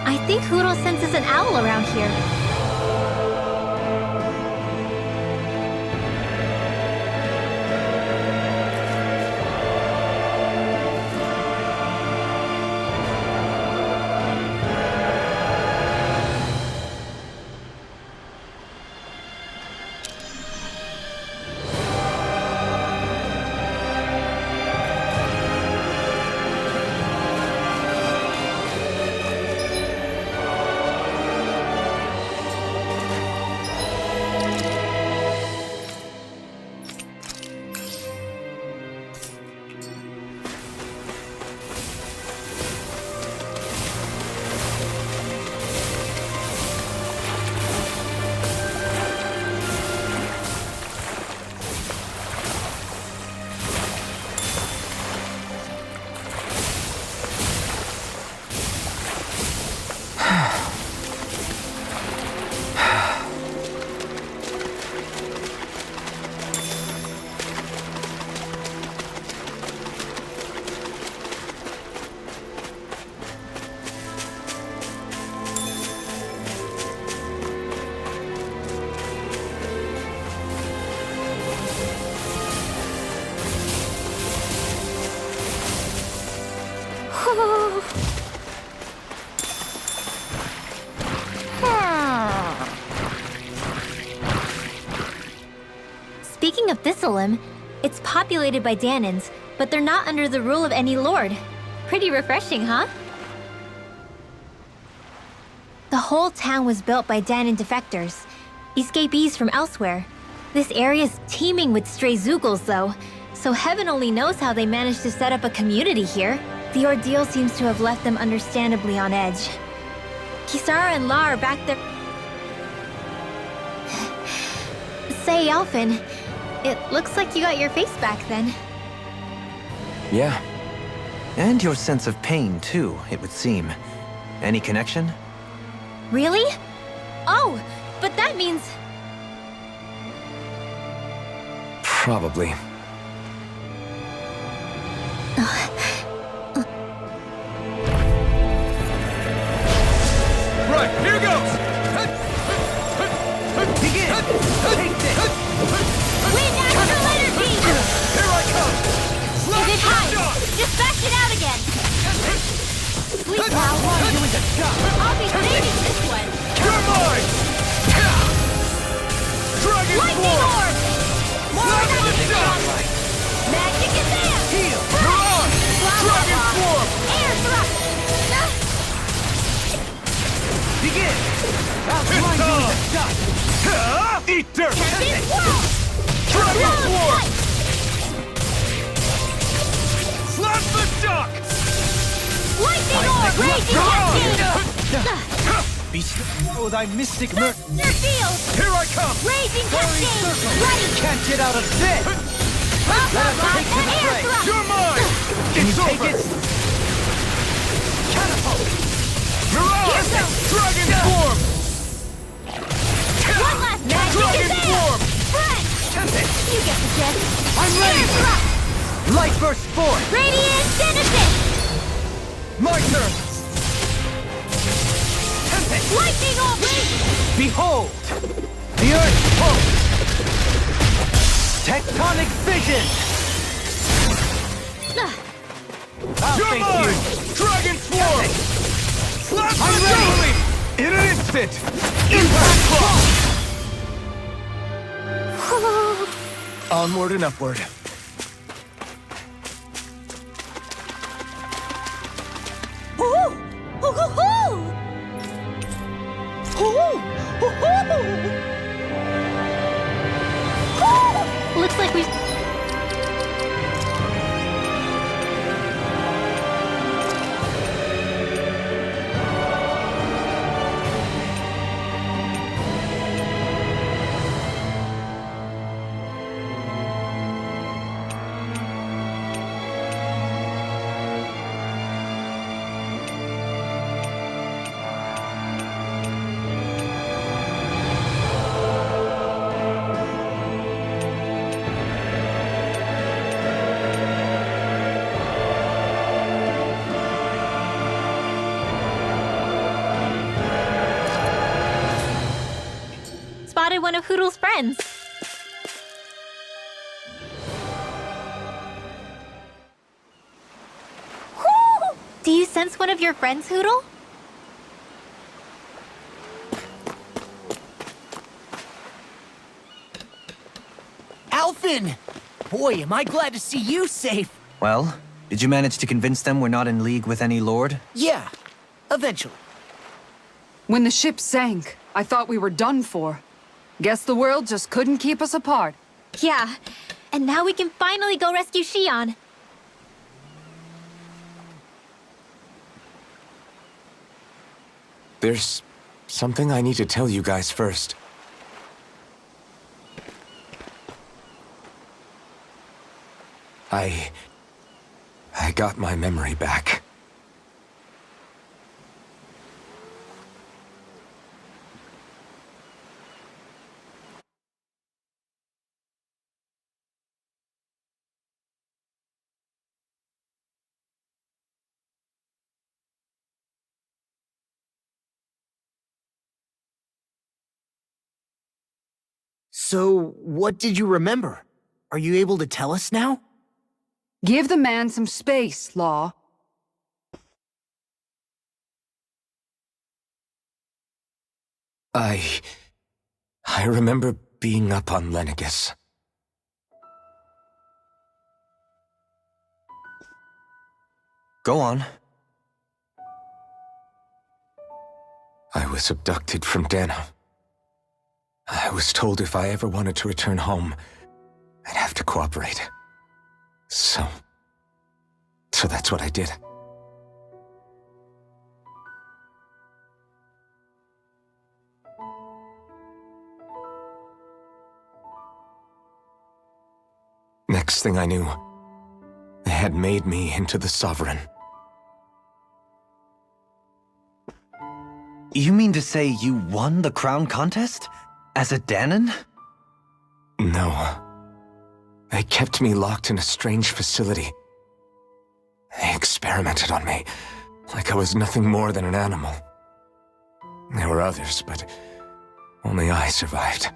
I think Huro senses an owl around here. Speaking of Thistleim, it's populated by Dahnans, but they're not under the rule of any lord. Pretty refreshing, huh? The whole town was built by Dahnan defectors, escapees from elsewhere. This area's teeming with stray Zeugles, though, so heaven only knows how they managed to set up a community here. The ordeal seems to have left them understandably on edge. Kisara and La are back there. Say, Elfin, it looks like you got your face back then. Yeah. And your sense of pain, too, it would seem. Any connection? Really? Oh, but that means... Probably. Right, here goes! Begin! Take this! Wind Astral Energy! begin! I'll grind you in the dust! Eat dirt! Dragon War! Slap the duck! Lightning orb! Raging cascade! Be still, thy mystic merc. Your field! Here I come! Raging Fiery cascade! circle! Ready! Can't get out of this! Let us take to the Air fray! thrust! You're mine! Can you take it? Catapult! Mirage! Dragon Form! One last magic Dragon is there! Form! Friend! Tempest! You get the gist. I'm ready! Air thrust! Light burst forth! Radiant Genesis! My turn! Tempest! Lightning orb! Behold! The Earth pulse! Tectonic vision! I'll You're face mine! you! Dragon Form! Slap I'm the ready! In an instant! Impact Claw! Onward and upward. Looks like we... Spotted one of Hoodle's friends. Whoo! Do you sense one of your friends, Hoodle? Alphen! Boy, am I glad to see you safe. Well, did you manage to convince them we're not in league with any lord? Yeah, eventually. When the ship sank, I thought we were done for. Guess the world just couldn't keep us apart. Yeah, and now we can finally go rescue Xion. There's something I need to tell you guys first. I got my memory back. So, what did you remember? Are you able to tell us now? Give the man some space, Law. I remember being up on Lenegis. Go on. I was abducted from Dana. I was told if I ever wanted to return home, I'd have to cooperate. So that's what I did. Next thing I knew, they had made me into the Sovereign. You mean to say you won the crown contest? As a Dahnan? No. They kept me locked in a strange facility. They experimented on me, like I was nothing more than an animal. There were others, but only I survived.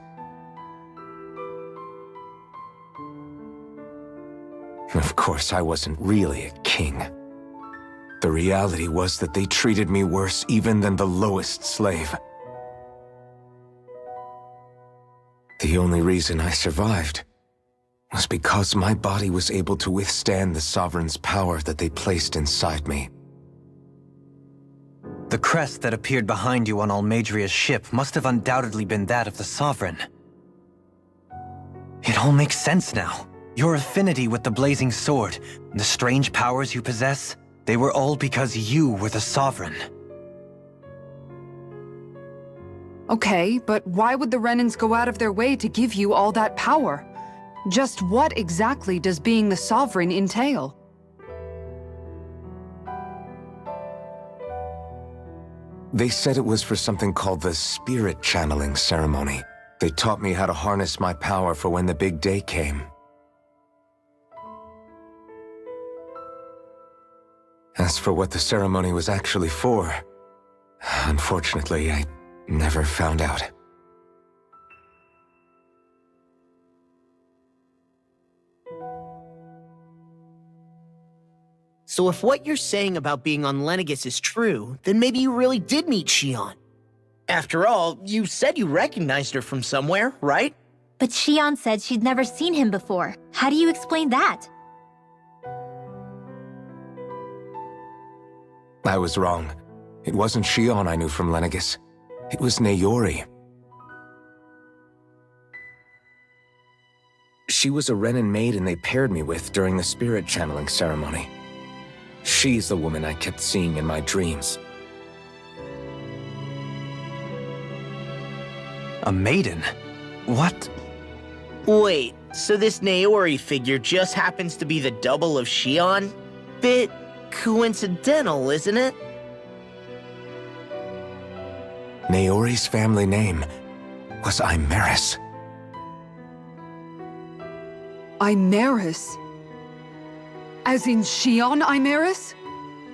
Of course, I wasn't really a king. The reality was that they treated me worse even than the lowest slave. The only reason I survived was because my body was able to withstand the Sovereign's power that they placed inside me. The crest that appeared behind you on Almadria's ship must have undoubtedly been that of the Sovereign. It all makes sense now. Your affinity with the Blazing Sword, and the strange powers you possess, they were all because you were the Sovereign. Okay, but why would the Renans go out of their way to give you all that power? Just what exactly does being the Sovereign entail? They said it was for something called the Spirit Channeling Ceremony. They taught me how to harness my power for when the big day came. As for what the ceremony was actually for, unfortunately, I never found out. So if what you're saying about being on Lenegis is true, then maybe you really did meet Xion. After all, you said you recognized her from somewhere, right? But Xion said she'd never seen him before. How do you explain that? I was wrong. It wasn't Xion I knew from Lenegis. It was Naori. She was a Renan maiden they paired me with during the spirit channeling ceremony. She's the woman I kept seeing in my dreams. A maiden? What? Wait, so this Naori figure just happens to be the double of Xion? Bit coincidental, isn't it? Naori's family name was Imeris. Imeris? As in Xion Imeris?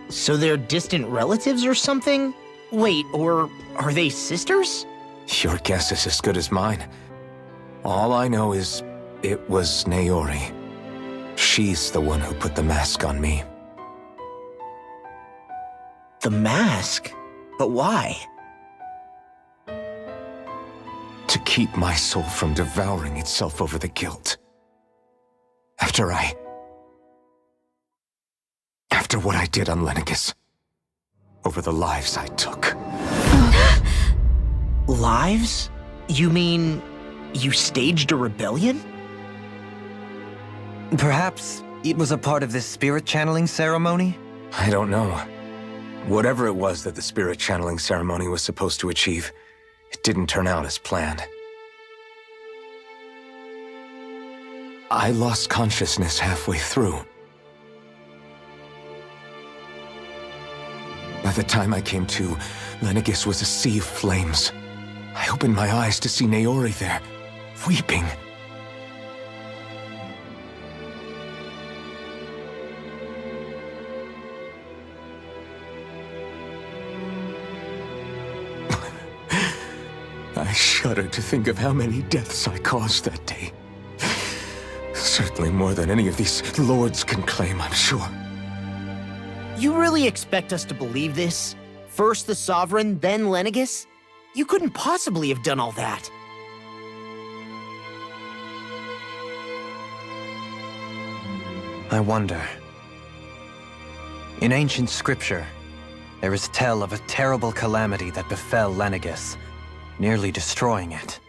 So they're distant relatives or something? Wait, or are they sisters? Your guess is as good as mine. All I know is it was Naori. She's the one who put the mask on me. The mask? But why? To keep my soul from devouring itself over the guilt. After what I did on Lenegis. Over the lives I took. Lives? You mean you staged a rebellion? Perhaps it was a part of this spirit channeling ceremony? I don't know. Whatever it was that the spirit channeling ceremony was supposed to achieve, it didn't turn out as planned. I lost consciousness halfway through. By the time I came to, Lenegis was a sea of flames. I opened my eyes to see Naori there, weeping. I shudder to think of how many deaths I caused that day. Certainly more than any of these lords can claim, I'm sure. You really expect us to believe this? First the Sovereign, then Lenegis? You couldn't possibly have done all that. I wonder. In ancient scripture, there is tell of a terrible calamity that befell Lenegis, nearly destroying it.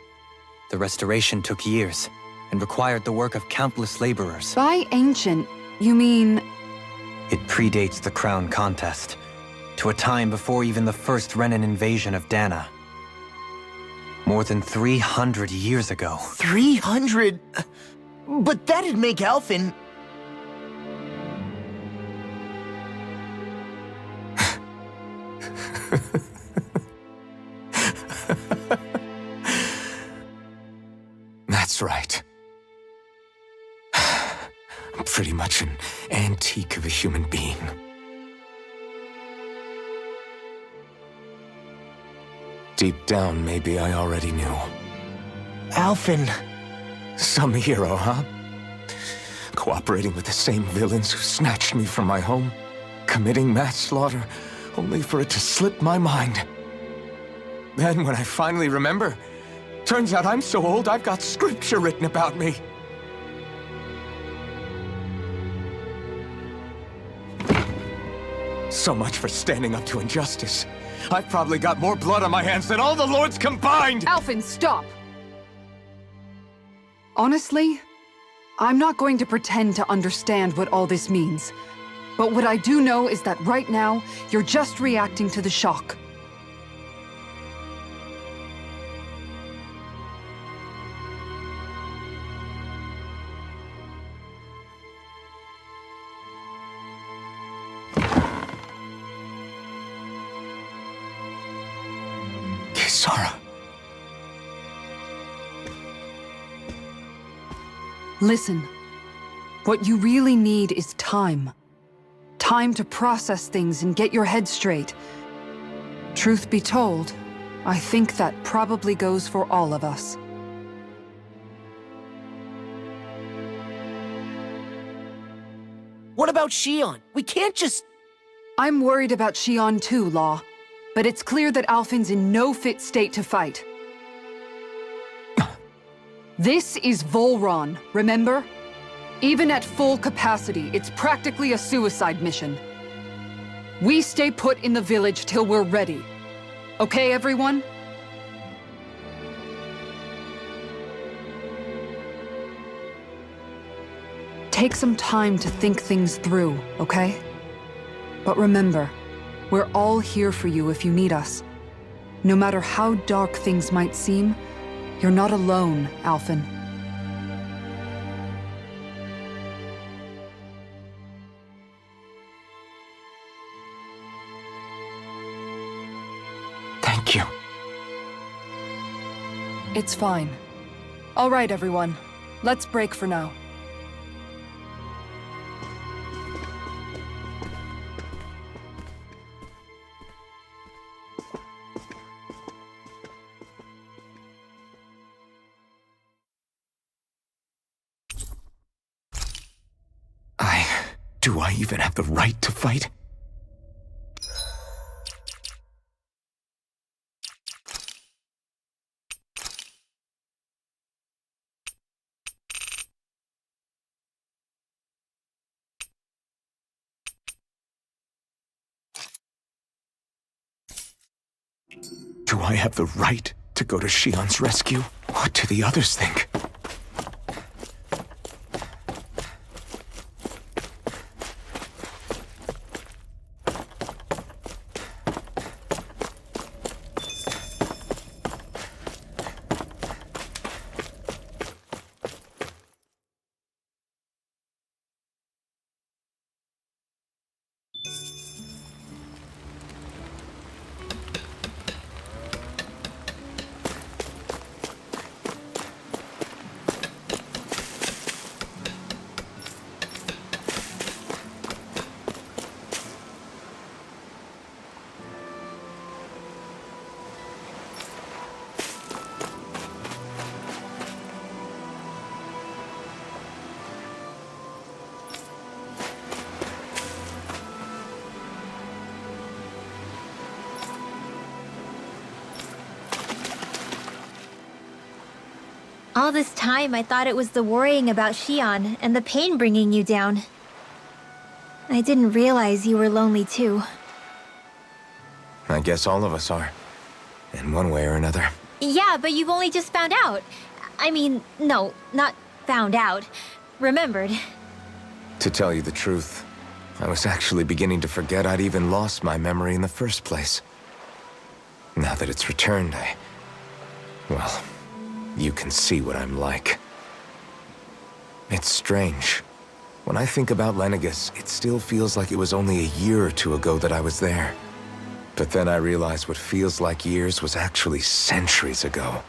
The restoration took years, and required the work of countless laborers. By ancient, you mean... It predates the crown contest, to a time before even the first Renan invasion of Dana. More than 300 years ago. 300? But that'd make Alphen... That's right. I'm pretty much an antique of a human being. Deep down, maybe I already knew. Alphen... Some hero, huh? Cooperating with the same villains who snatched me from my home, committing mass slaughter, only for it to slip my mind. Then, when I finally remember, turns out I'm so old I've got scripture written about me. So much for standing up to injustice. I've probably got more blood on my hands than all the lords combined! Alphen, stop! Honestly, I'm not going to pretend to understand what all this means. But what I do know is that right now, you're just reacting to the shock. Kisara. Listen, what you really need is time. Time to process things and get your head straight. Truth be told, I think that probably goes for all of us. What about Shion? We can't just... I'm worried about Shion too, Law. But it's clear that Alphen's in no fit state to fight. This is Volron, remember? Even at full capacity, it's practically a suicide mission. We stay put in the village till we're ready. Okay, everyone? Take some time to think things through, okay? But remember, we're all here for you if you need us. No matter how dark things might seem, you're not alone, Alphen. Thank you. It's fine. All right, everyone. Let's break for now. Do I even have the right to fight? Do I have the right to go to Shion's rescue? What do the others think? All this time, I thought it was the worrying about Shion and the pain bringing you down. I didn't realize you were lonely too. I guess all of us are. In one way or another. Yeah, but you've only just found out. I mean, no, not found out. Remembered. To tell you the truth, I was actually beginning to forget I'd even lost my memory in the first place. Now that it's returned, well, you can see what I'm like. It's strange. When I think about Lenegis, it still feels like it was only a year or two ago that I was there. But then I realized what feels like years was actually centuries ago.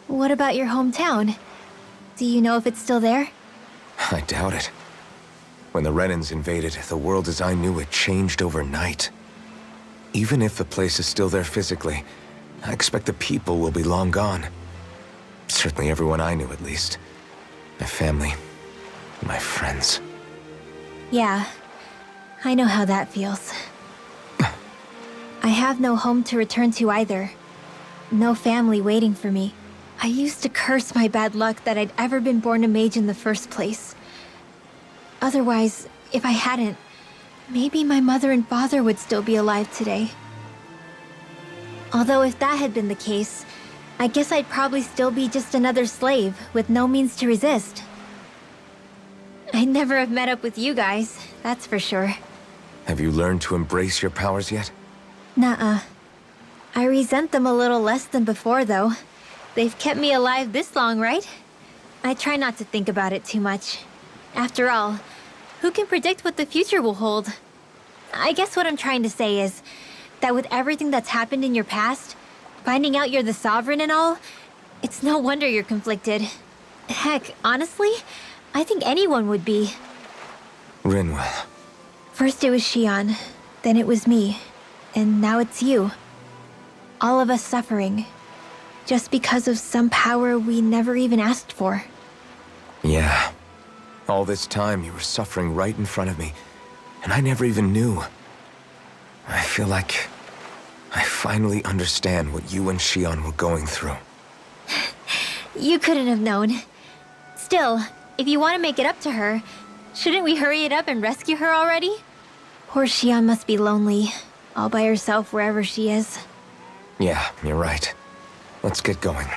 What about your hometown? Do you know if it's still there? I doubt it. When the Renans invaded, the world as I knew it changed overnight. Even if the place is still there physically, I expect the people will be long gone. Certainly everyone I knew, at least. My family, my friends. Yeah, I know how that feels. I have no home to return to either. No family waiting for me. I used to curse my bad luck that I'd ever been born a mage in the first place. Otherwise, if I hadn't, maybe my mother and father would still be alive today. Although if that had been the case, I guess I'd probably still be just another slave with no means to resist. I'd never have met up with you guys, that's for sure. Have you learned to embrace your powers yet? Nuh-uh. I resent them a little less than before, though. They've kept me alive this long, right? I try not to think about it too much. After all, who can predict what the future will hold? I guess what I'm trying to say is that with everything that's happened in your past, finding out you're the Sovereign and all, it's no wonder you're conflicted. Heck, honestly, I think anyone would be. Rinwell. First it was Shion, then it was me, and now it's you. All of us suffering, just because of some power we never even asked for. Yeah. All this time you were suffering right in front of me, and I never even knew. I feel like I finally understand what you and Shion were going through. You couldn't have known. Still, if you want to make it up to her, shouldn't we hurry it up and rescue her already? Poor Shion must be lonely, all by herself wherever she is. Yeah, you're right. Let's get going.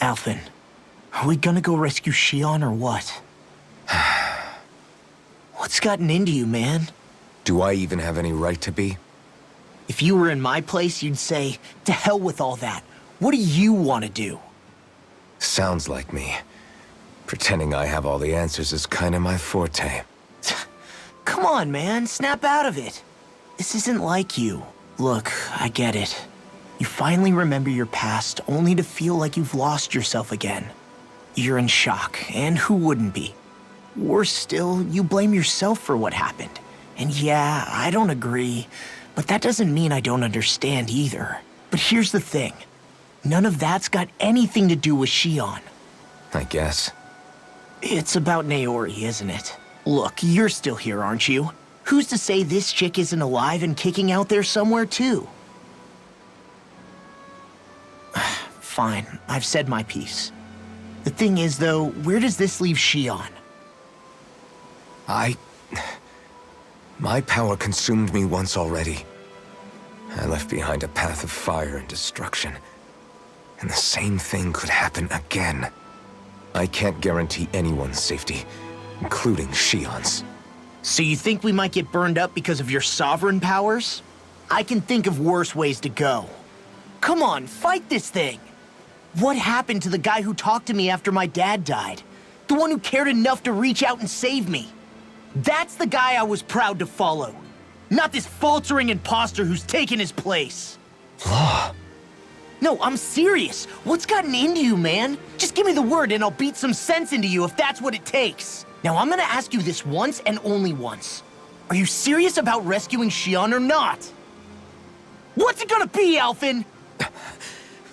Alphen, are we gonna go rescue Shion or what? What's gotten into you, man? Do I even have any right to be? If you were in my place, you'd say, to hell with all that. What do you want to do? Sounds like me. Pretending I have all the answers is kinda my forte. Come on, man, snap out of it. This isn't like you. Look, I get it. You finally remember your past, only to feel like you've lost yourself again. You're in shock, and who wouldn't be? Worse still, you blame yourself for what happened. And yeah, I don't agree, but that doesn't mean I don't understand either. But here's the thing. None of that's got anything to do with Shion. I guess. It's about Naori, isn't it? Look, you're still here, aren't you? Who's to say this chick isn't alive and kicking out there somewhere, too? Fine, I've said my piece. The thing is, though, where does this leave Shion? My power consumed me once already. I left behind a path of fire and destruction. And the same thing could happen again. I can't guarantee anyone's safety, including Shion's. So you think we might get burned up because of your sovereign powers? I can think of worse ways to go. Come on, fight this thing! What happened to the guy who talked to me after my dad died? The one who cared enough to reach out and save me? That's the guy I was proud to follow. Not this faltering imposter who's taken his place. Law. No, I'm serious. What's gotten into you, man? Just give me the word and I'll beat some sense into you if that's what it takes. Now, I'm gonna ask you this once and only once. Are you serious about rescuing Shion or not? What's it gonna be, Alphen?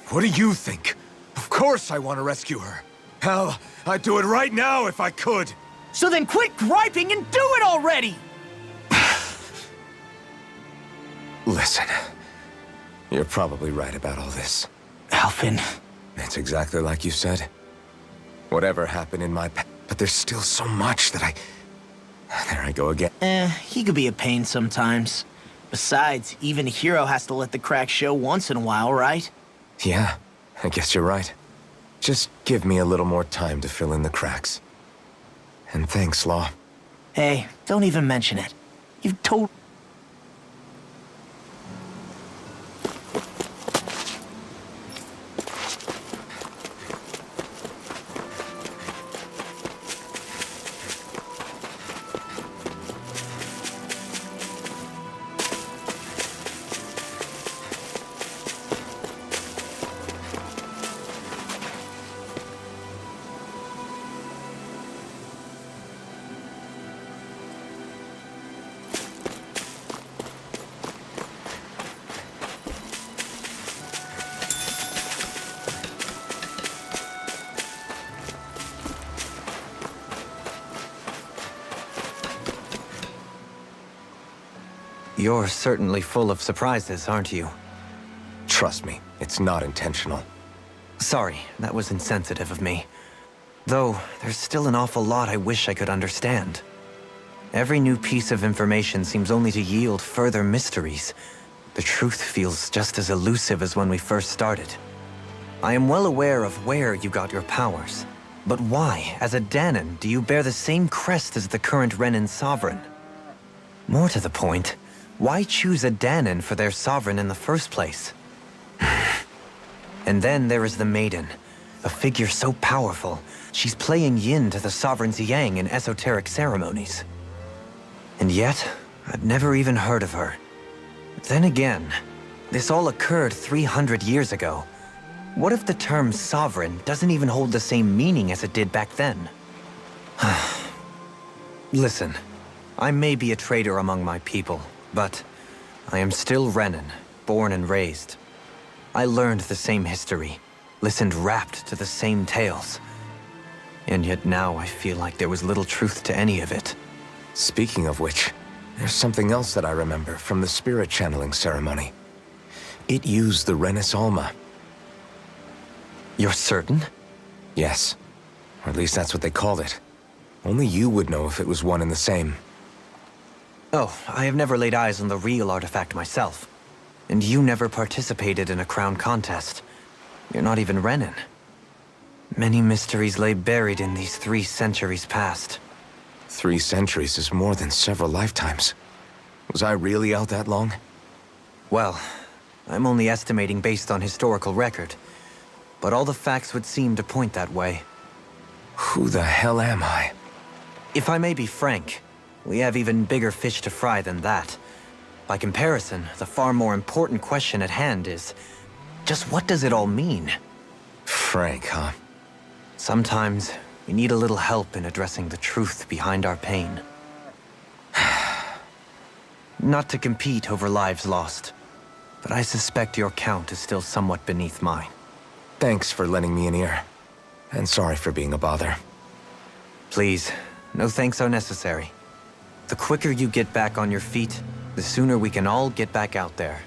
What do you think? Of course I want to rescue her. Hell, I'd do it right now if I could. So then quit griping and do it already! Listen, You're probably right about all this. Alvin. It's exactly like you said. Whatever happened in my past, but there's still so much that There I go again. He could be a pain sometimes. Besides, even a hero has to let the cracks show once in a while, right? Yeah, I guess you're right. Just give me a little more time to fill in the cracks. And thanks, Law. Hey, don't even mention it. You've told... You're certainly full of surprises, aren't you? Trust me, it's not intentional. Sorry, that was insensitive of me. Though, there's still an awful lot I wish I could understand. Every new piece of information seems only to yield further mysteries. The truth feels just as elusive as when we first started. I am well aware of where you got your powers. But why, as a Dahnan, do you bear the same crest as the current Renan sovereign? More to the point, why choose a Dahnan for their sovereign in the first place? And then there is the Maiden, a figure so powerful, she's playing yin to the sovereign's yang in esoteric ceremonies. And yet, I've never even heard of her. Then again, this all occurred 300 years ago. What if the term sovereign doesn't even hold the same meaning as it did back then? Listen, I may be a traitor among my people, but I am still Renan, born and raised. I learned the same history, listened rapt to the same tales. And yet now I feel like there was little truth to any of it. Speaking of which, there's something else that I remember from the spirit channeling ceremony. It used the Renis Alma. You're certain? Yes. Or at least that's what they called it. Only you would know if it was one and the same. Oh, I have never laid eyes on the real artifact myself. And you never participated in a crown contest. You're not even Renan. Many mysteries lay buried in these 3 centuries past. 3 centuries is more than several lifetimes. Was I really out that long? Well, I'm only estimating based on historical record. But all the facts would seem to point that way. Who the hell am I? If I may be frank, we have even bigger fish to fry than that. By comparison, the far more important question at hand is, just what does it all mean? Frank, huh? Sometimes, we need a little help in addressing the truth behind our pain. Not to compete over lives lost, but I suspect your count is still somewhat beneath mine. Thanks for lending me an ear. And sorry for being a bother. Please, no thanks are necessary. The quicker you get back on your feet, the sooner we can all get back out there.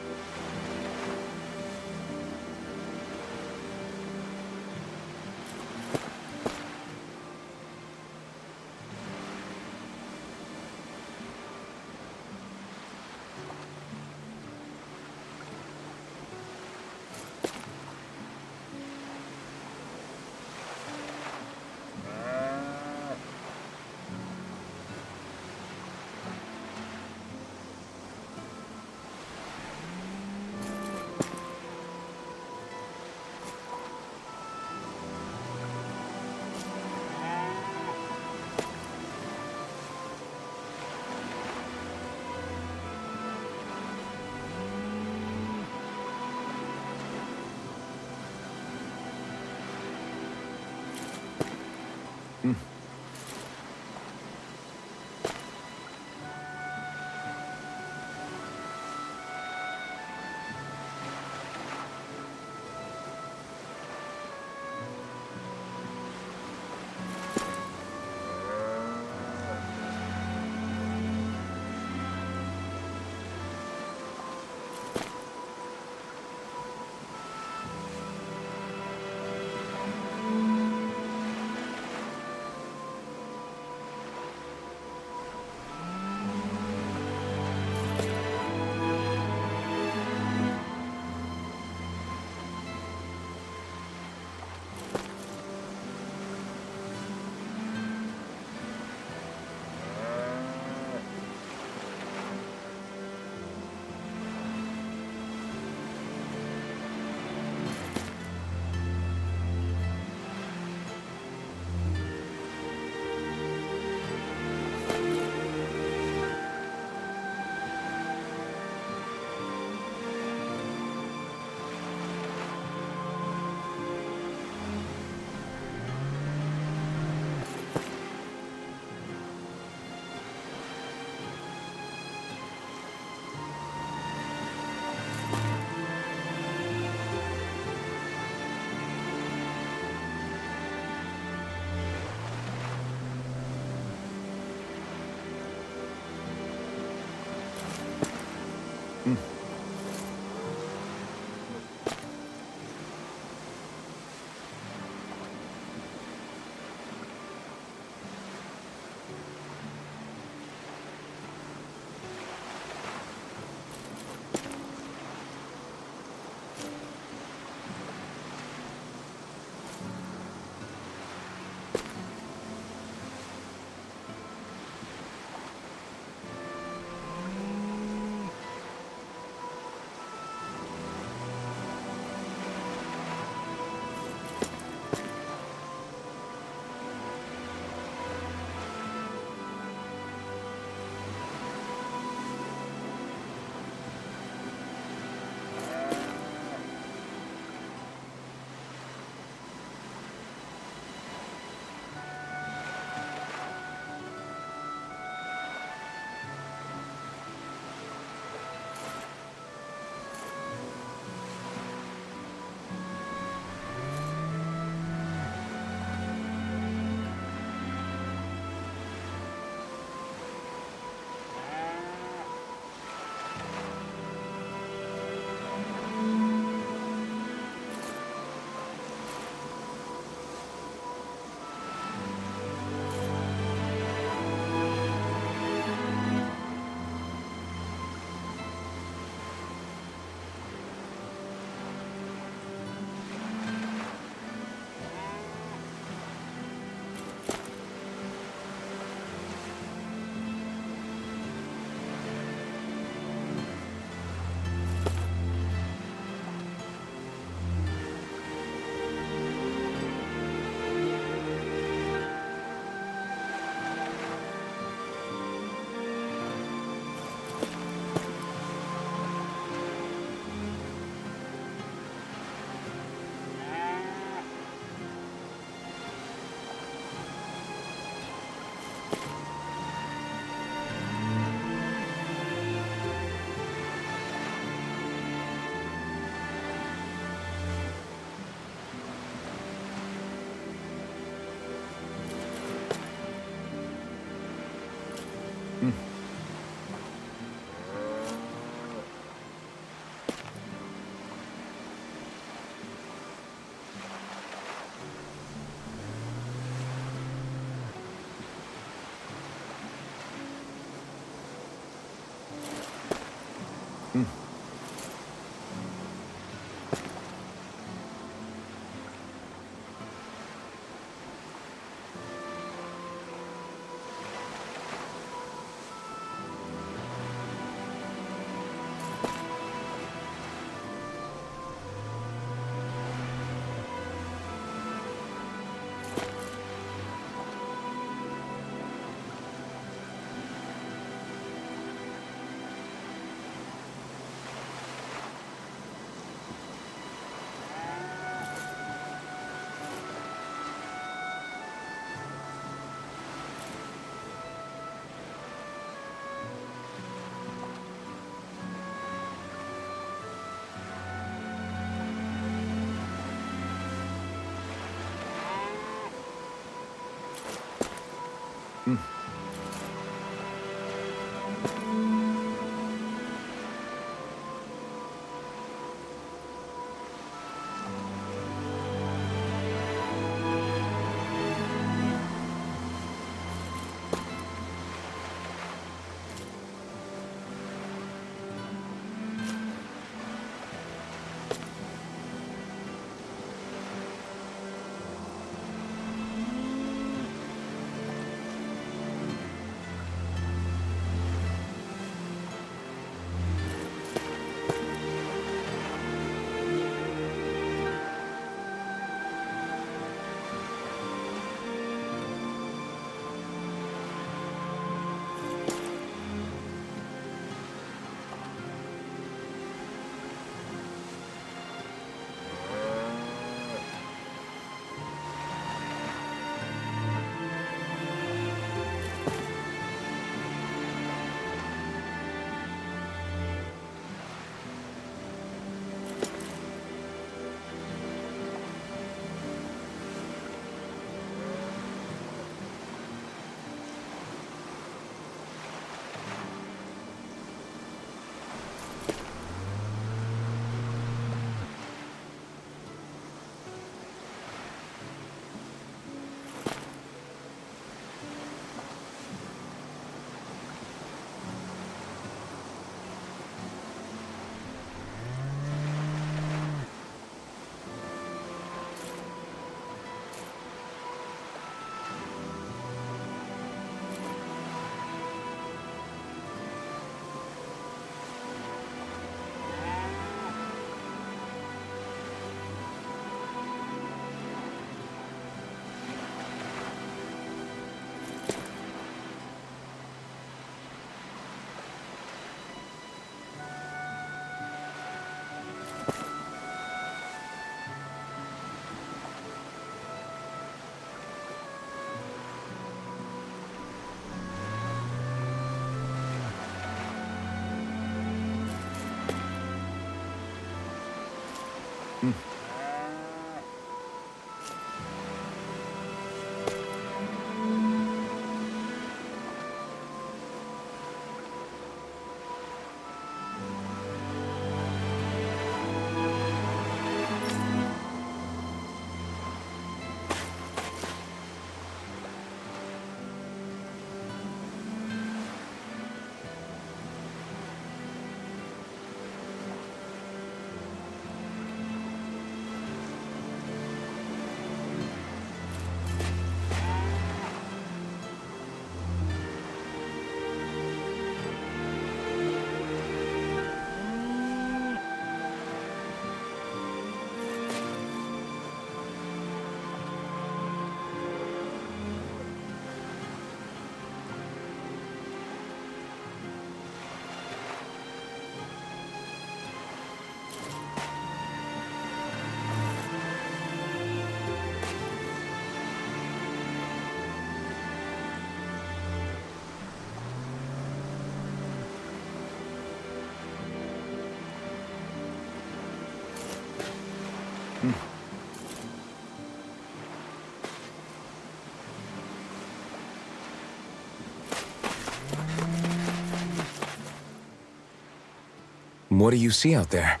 What do you see out there?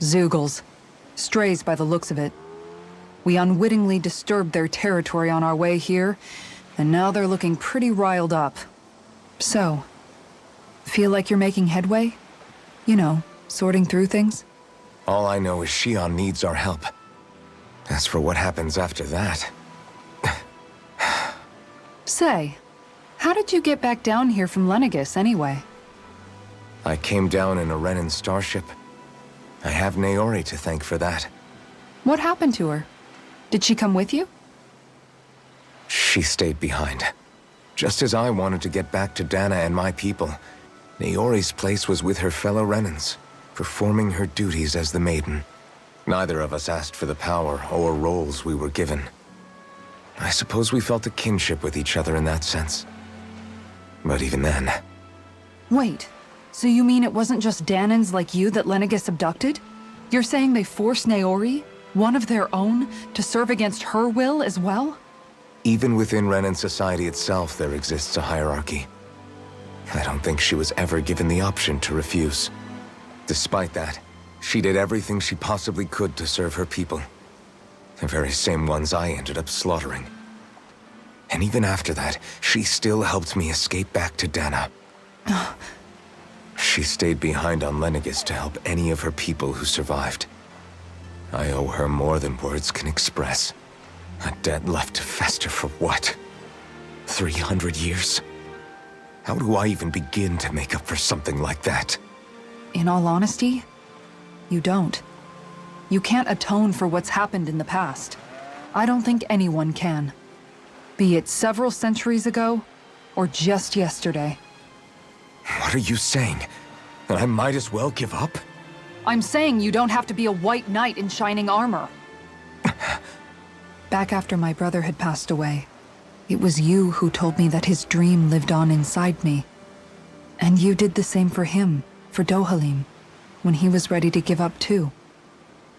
Zeugles. Strays by the looks of it. We unwittingly disturbed their territory on our way here, and now they're looking pretty riled up. So, feel like you're making headway? You know, sorting through things? All I know is Shion needs our help. As for what happens after that... Say, how did you get back down here from Lenegis, anyway? I came down in a Renan starship. I have Naori to thank for that. What happened to her? Did she come with you? She stayed behind. Just as I wanted to get back to Dana and my people, Naori's place was with her fellow Renans, performing her duties as the Maiden. Neither of us asked for the power or roles we were given. I suppose we felt a kinship with each other in that sense. But even then... Wait, so you mean it wasn't just Danans like you that Lenegis abducted? You're saying they forced Naori, one of their own, to serve against her will as well? Even within Renan society itself, there exists a hierarchy. I don't think she was ever given the option to refuse. Despite that, she did everything she possibly could to serve her people. The very same ones I ended up slaughtering. And even after that, she still helped me escape back to Dana. She stayed behind on Lenegis to help any of her people who survived. I owe her more than words can express. A debt left to fester for what? 300 years? How do I even begin to make up for something like that? In all honesty, you don't. You can't atone for what's happened in the past. I don't think anyone can. Be it several centuries ago, or just yesterday. What are you saying? That I might as well give up? I'm saying you don't have to be a white knight in shining armor. Back after my brother had passed away, it was you who told me that his dream lived on inside me. And you did the same for him, for Dohalim, when he was ready to give up too.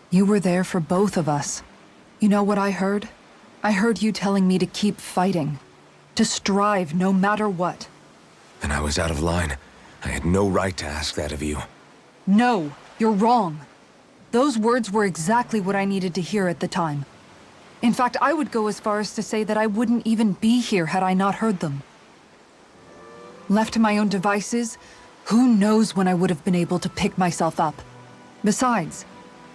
You were there for both of us. You know what I heard? I heard you telling me to keep fighting, to strive no matter what. Then I was out of line. I had no right to ask that of you. No, you're wrong. Those words were exactly what I needed to hear at the time. In fact, I would go as far as to say that I wouldn't even be here had I not heard them. Left to my own devices, who knows when I would have been able to pick myself up. Besides,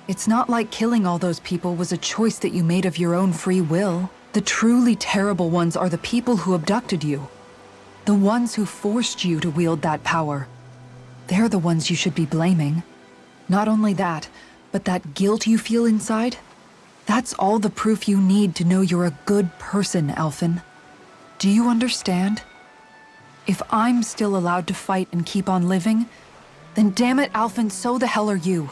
it's not like killing all those people was a choice that you made of your own free will. The truly terrible ones are the people who abducted you. The ones who forced you to wield that power. They're the ones you should be blaming. Not only that, but that guilt you feel inside, that's all the proof you need to know you're a good person, Alphen. Do you understand? If I'm still allowed to fight and keep on living, then damn it, Alphen, so the hell are you.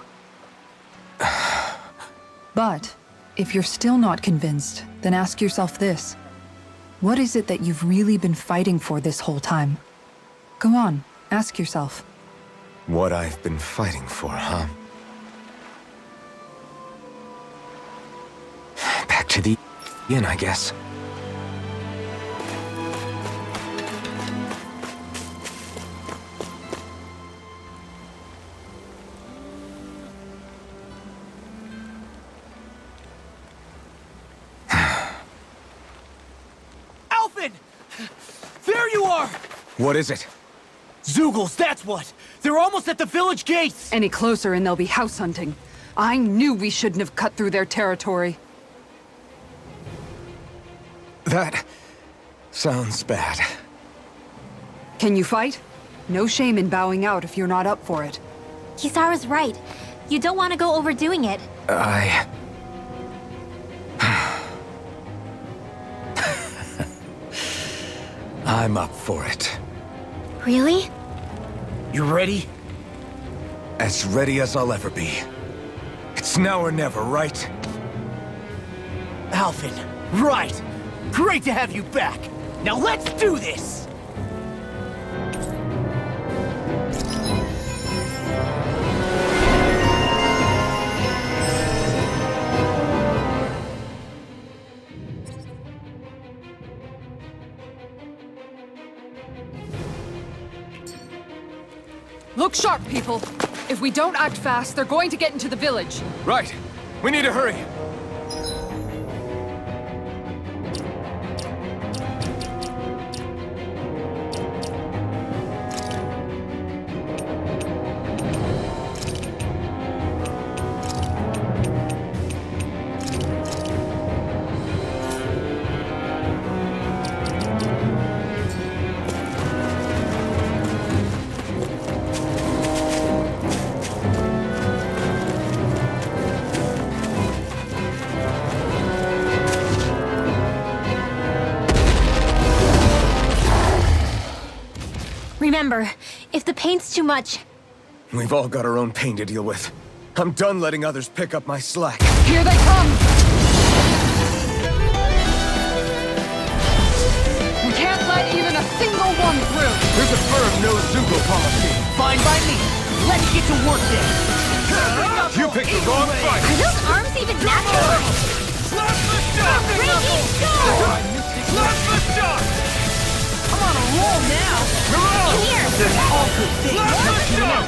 But, if you're still not convinced, then ask yourself this. What is it that you've really been fighting for this whole time? Go on, ask yourself. What I've been fighting for, huh? to the inn, I guess. Alphen! There you are! What is it? Zeugles, that's what! They're almost at the village gates! Any closer and they'll be house hunting. I knew we shouldn't have cut through their territory. That sounds bad. Can you fight? No shame in bowing out if you're not up for it. Kisara's right. You don't want to go overdoing it. I'm up for it. Really? You ready? As ready as I'll ever be. It's now or never, right? Alphen, right! Great to have you back! Now let's do this! Look sharp, people. If we don't act fast, they're going to get into the village. Right. We need to hurry. Remember, if the pain's too much, We've all got our own pain to deal with. I'm done letting others pick up my slack. Here they come! We can't let even a single one through! There's a firm no-Zeugle policy. Fine by me. Let's get to work then. You picked the wrong fight. are those arms even natural? Slap the shot! Raging Storm! Slap the shot! I'm on a roll now! In here! There's all good things. Slap the shot!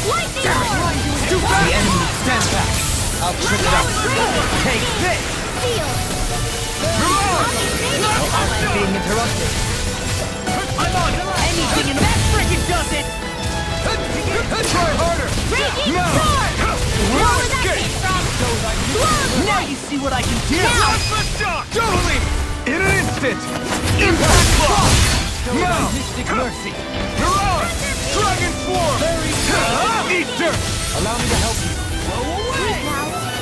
Lightning Storm! The enemy stands back. I'll trip it up. Take this! Seal! I'm being interrupted. I'm on anything and that frickin' does it! Try harder! Raging No! Storm! No Where did that escape! come from? Now you see what I can do! Totally! In an instant! Impact block! Now! Mystic Mercy! Mirage! Dragon Swarm! Eat dirt! Allow me to help you. Blow away!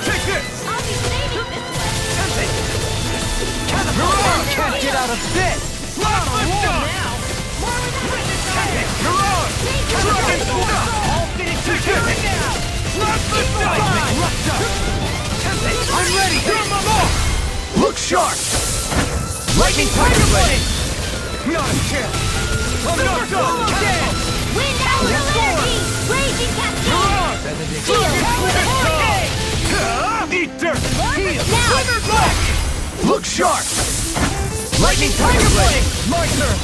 Take this! I'll be saving this one. Mirage! Can't get out of this! Slap the shot! Mirage! Dragon Swarm! All fitted together now! Slap the shot! I'm ready! Give them off! Look sharp! Lightning Tiger Blade! Not a chance! I'm not done! Wind Hour Energy! Raging Cascade! Seal! Eat dirt! Now! Look sharp! Lightning Tiger Blade! My turn!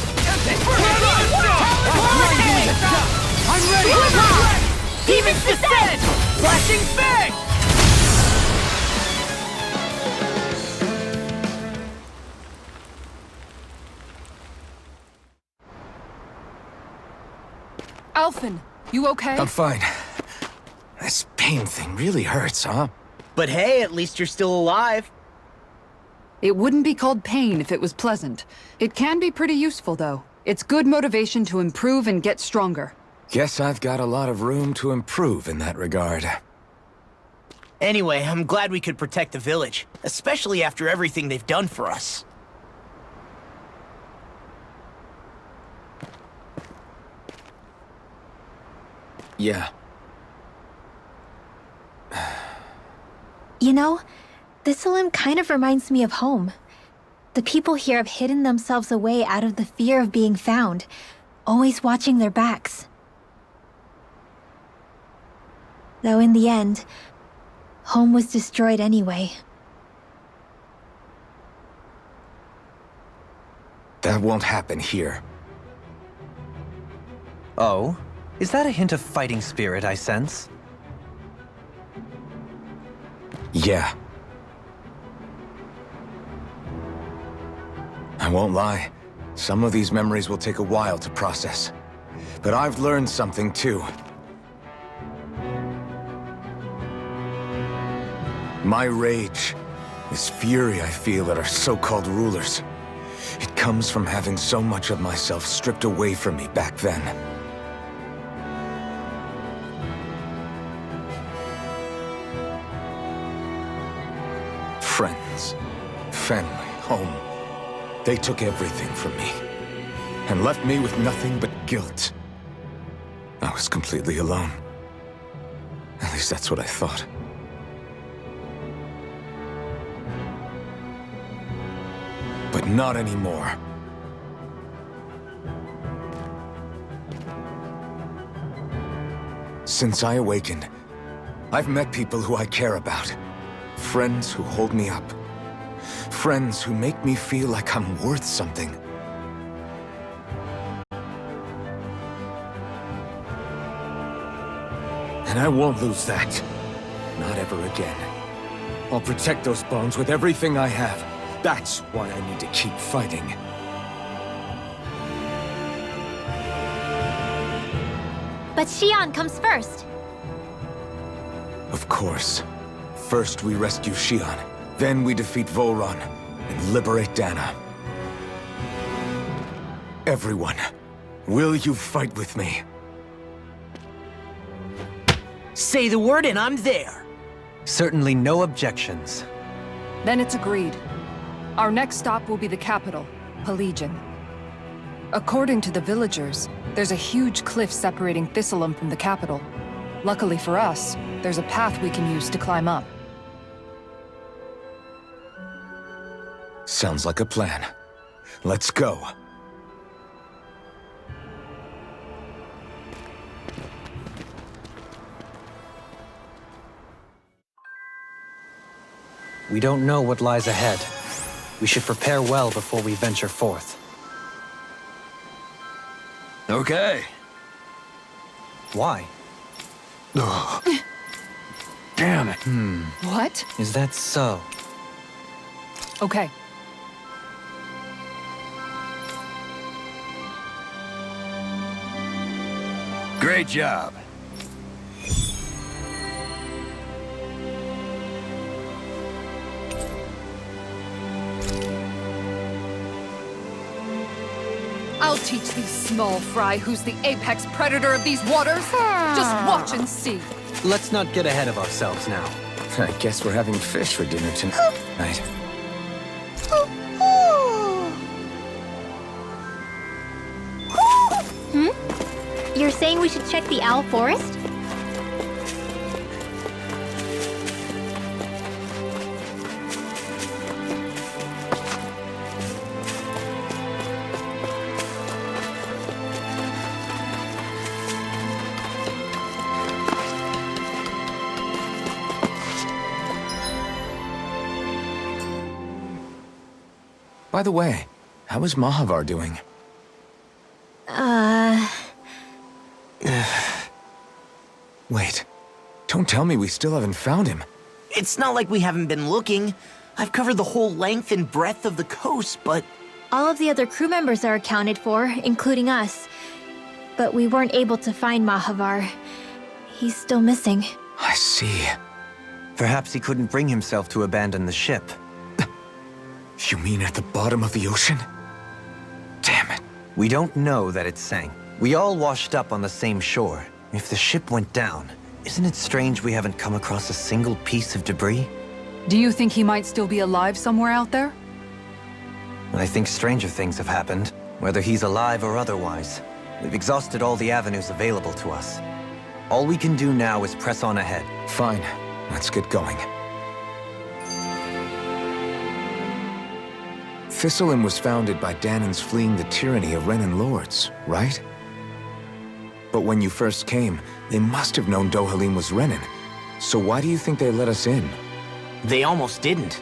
I'm ready! Demon's Descent! Flashing Fang! Alphen, you okay? I'm fine. This pain thing really hurts, huh? But hey, at least you're still alive. It wouldn't be called pain if it was pleasant. It can be pretty useful, though. It's good motivation to improve and get stronger. Guess I've got a lot of room to improve in that regard. Anyway, I'm glad we could protect the village, especially after everything they've done for us. Yeah. You know, Thistleum kind of reminds me of home. The people here have hidden themselves away out of the fear of being found, always watching their backs. Though in the end, Home was destroyed anyway. That won't happen here. Oh? Is that a hint of fighting spirit I sense? Yeah. I won't lie. Some of these memories will take a while to process. But I've learned something too. My rage, this fury I feel at our so-called rulers, it comes from having so much of myself stripped away from me back then. Friends, family, home. They took everything from me, and left me with nothing but guilt. I was completely alone. At least that's what I thought. But not anymore. Since I awakened, I've met people who I care about. Friends who hold me up. Friends who make me feel like I'm worth something. And I won't lose that. Not ever again. I'll protect those bones with everything I have. That's why I need to keep fighting. But Xion comes first. Of course. First we rescue Xion, then we defeat Volron and liberate Dana. Everyone, will you fight with me? Say the word and I'm there. Certainly no objections. Then it's agreed. Our next stop will be the capital, Pelegion. According to the villagers, there's a huge cliff separating Thistleum from the capital. Luckily for us, there's a path we can use to climb up. Sounds like a plan. Let's go. We don't know what lies ahead. We should prepare well before we venture forth. Okay. Why? Damn it. What? Is that so? Okay. Great job. I'll teach these small fry who's the apex predator of these waters. Just watch and see. Let's not get ahead of ourselves now. I guess we're having fish for dinner tonight. You're saying we should check the Owl Forest? By the way, how is Mahavar doing? Wait. Don't tell me we still haven't found him. It's not like we haven't been looking. I've covered the whole length and breadth of the coast, but... All of the other crew members are accounted for, including us. But we weren't able to find Mahavar. He's still missing. I see. Perhaps he couldn't bring himself to abandon the ship. You mean at the bottom of the ocean? Damn it. We don't know that it sank. We all washed up on the same shore. If the ship went down, isn't it strange we haven't come across a single piece of debris? Do you think he might still be alive somewhere out there? I think stranger things have happened, whether he's alive or otherwise. We've exhausted all the avenues available to us. All we can do now is press on ahead. Fine. Let's get going. Thistleum was founded by Danans fleeing the tyranny of Renan lords, right? But when you first came, they must have known Dohalim was Renan, So why do you think they let us in? They almost didn't.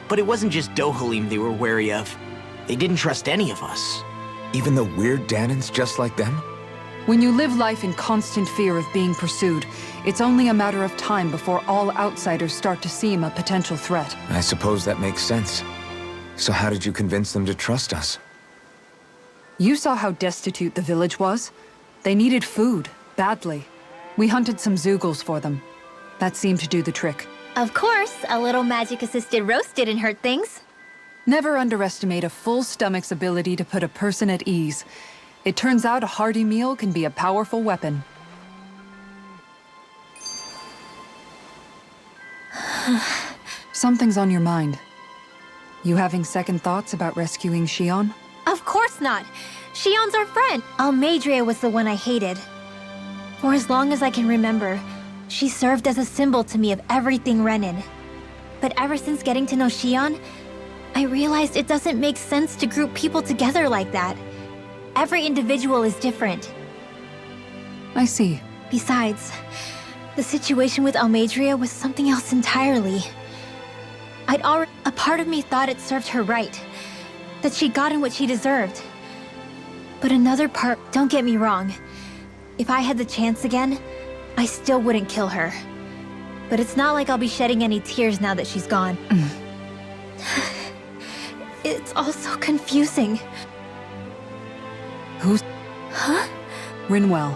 But it wasn't just Dohalim they were wary of. They didn't trust any of us. Even the weird Danans just like them? When you live life in constant fear of being pursued, it's only a matter of time before all outsiders start to seem a potential threat. I suppose that makes sense. So how did you convince them to trust us? You saw how destitute the village was. They needed food, badly. We hunted some Zeugles for them. That seemed to do the trick. Of course, a little magic-assisted roast didn't hurt things. Never underestimate a full stomach's ability to put a person at ease. It turns out a hearty meal can be a powerful weapon. Something's on your mind. You having second thoughts about rescuing Shion? Of course not. Shion's our friend. Almeidrea was the one I hated. For as long as I can remember, she served as a symbol to me of everything Renan. But ever since getting to know Shion, I realized it doesn't make sense to group people together like that. Every individual is different. I see. Besides, the situation with Almeidrea was something else entirely. A part of me thought it served her right, that she'd gotten what she deserved. But another part, don't get me wrong, if I had the chance again, I still wouldn't kill her. But it's not like I'll be shedding any tears now that she's gone. It's all so confusing. Who's... Huh? Rinwell,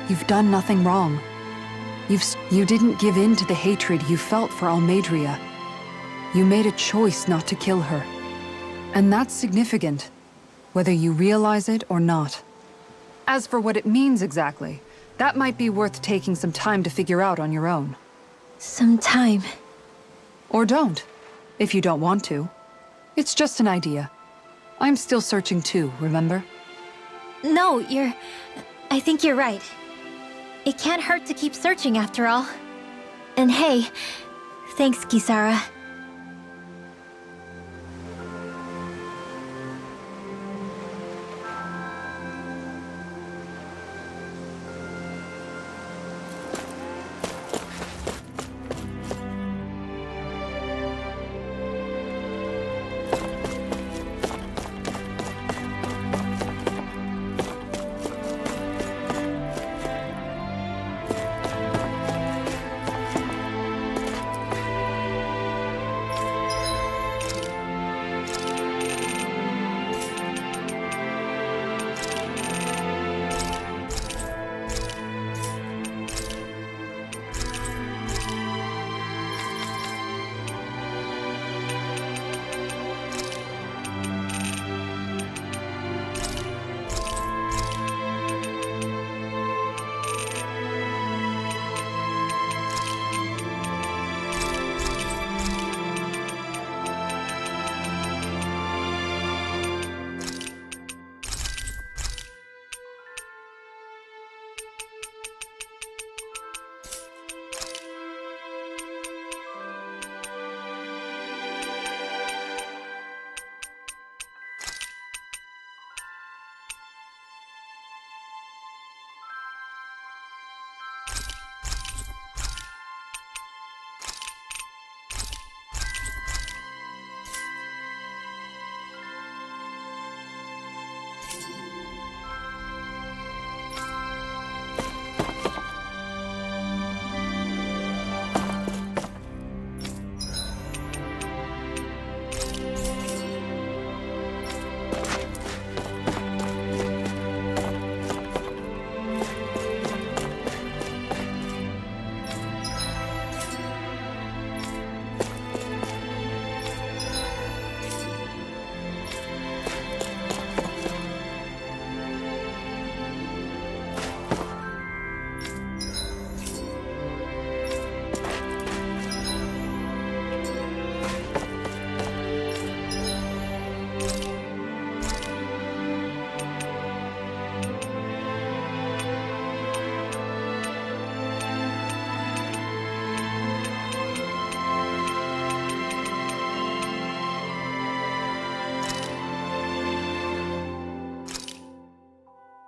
you've done nothing wrong. You didn't give in to the hatred you felt for Almeidrea. You made a choice not to kill her. And that's significant, whether you realize it or not. As for what it means exactly, that might be worth taking some time to figure out on your own. Some time. Or don't, if you don't want to. It's just an idea. I'm still searching too, remember? No, I think you're right. It can't hurt to keep searching after all. And hey, thanks, Kisara.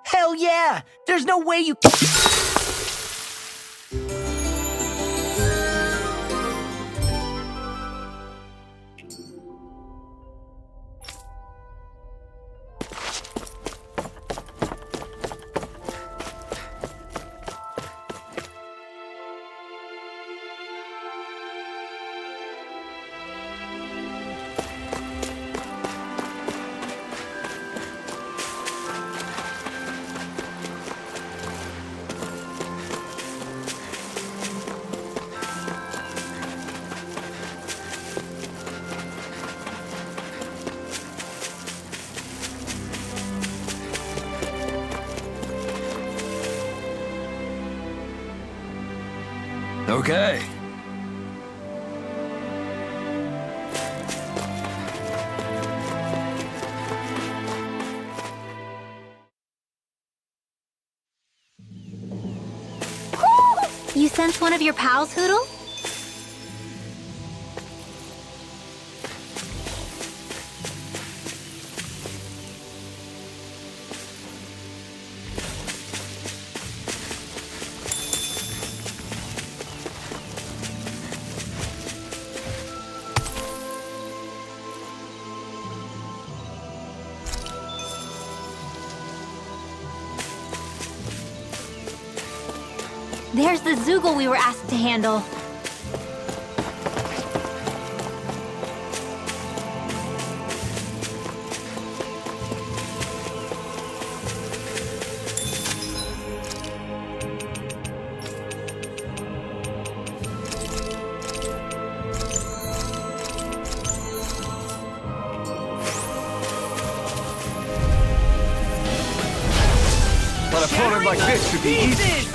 Hell yeah! There's no way you... Okay. You sense one of your pals, Hootle? There's the Zoogle we were asked to handle. An opponent like this should be easy.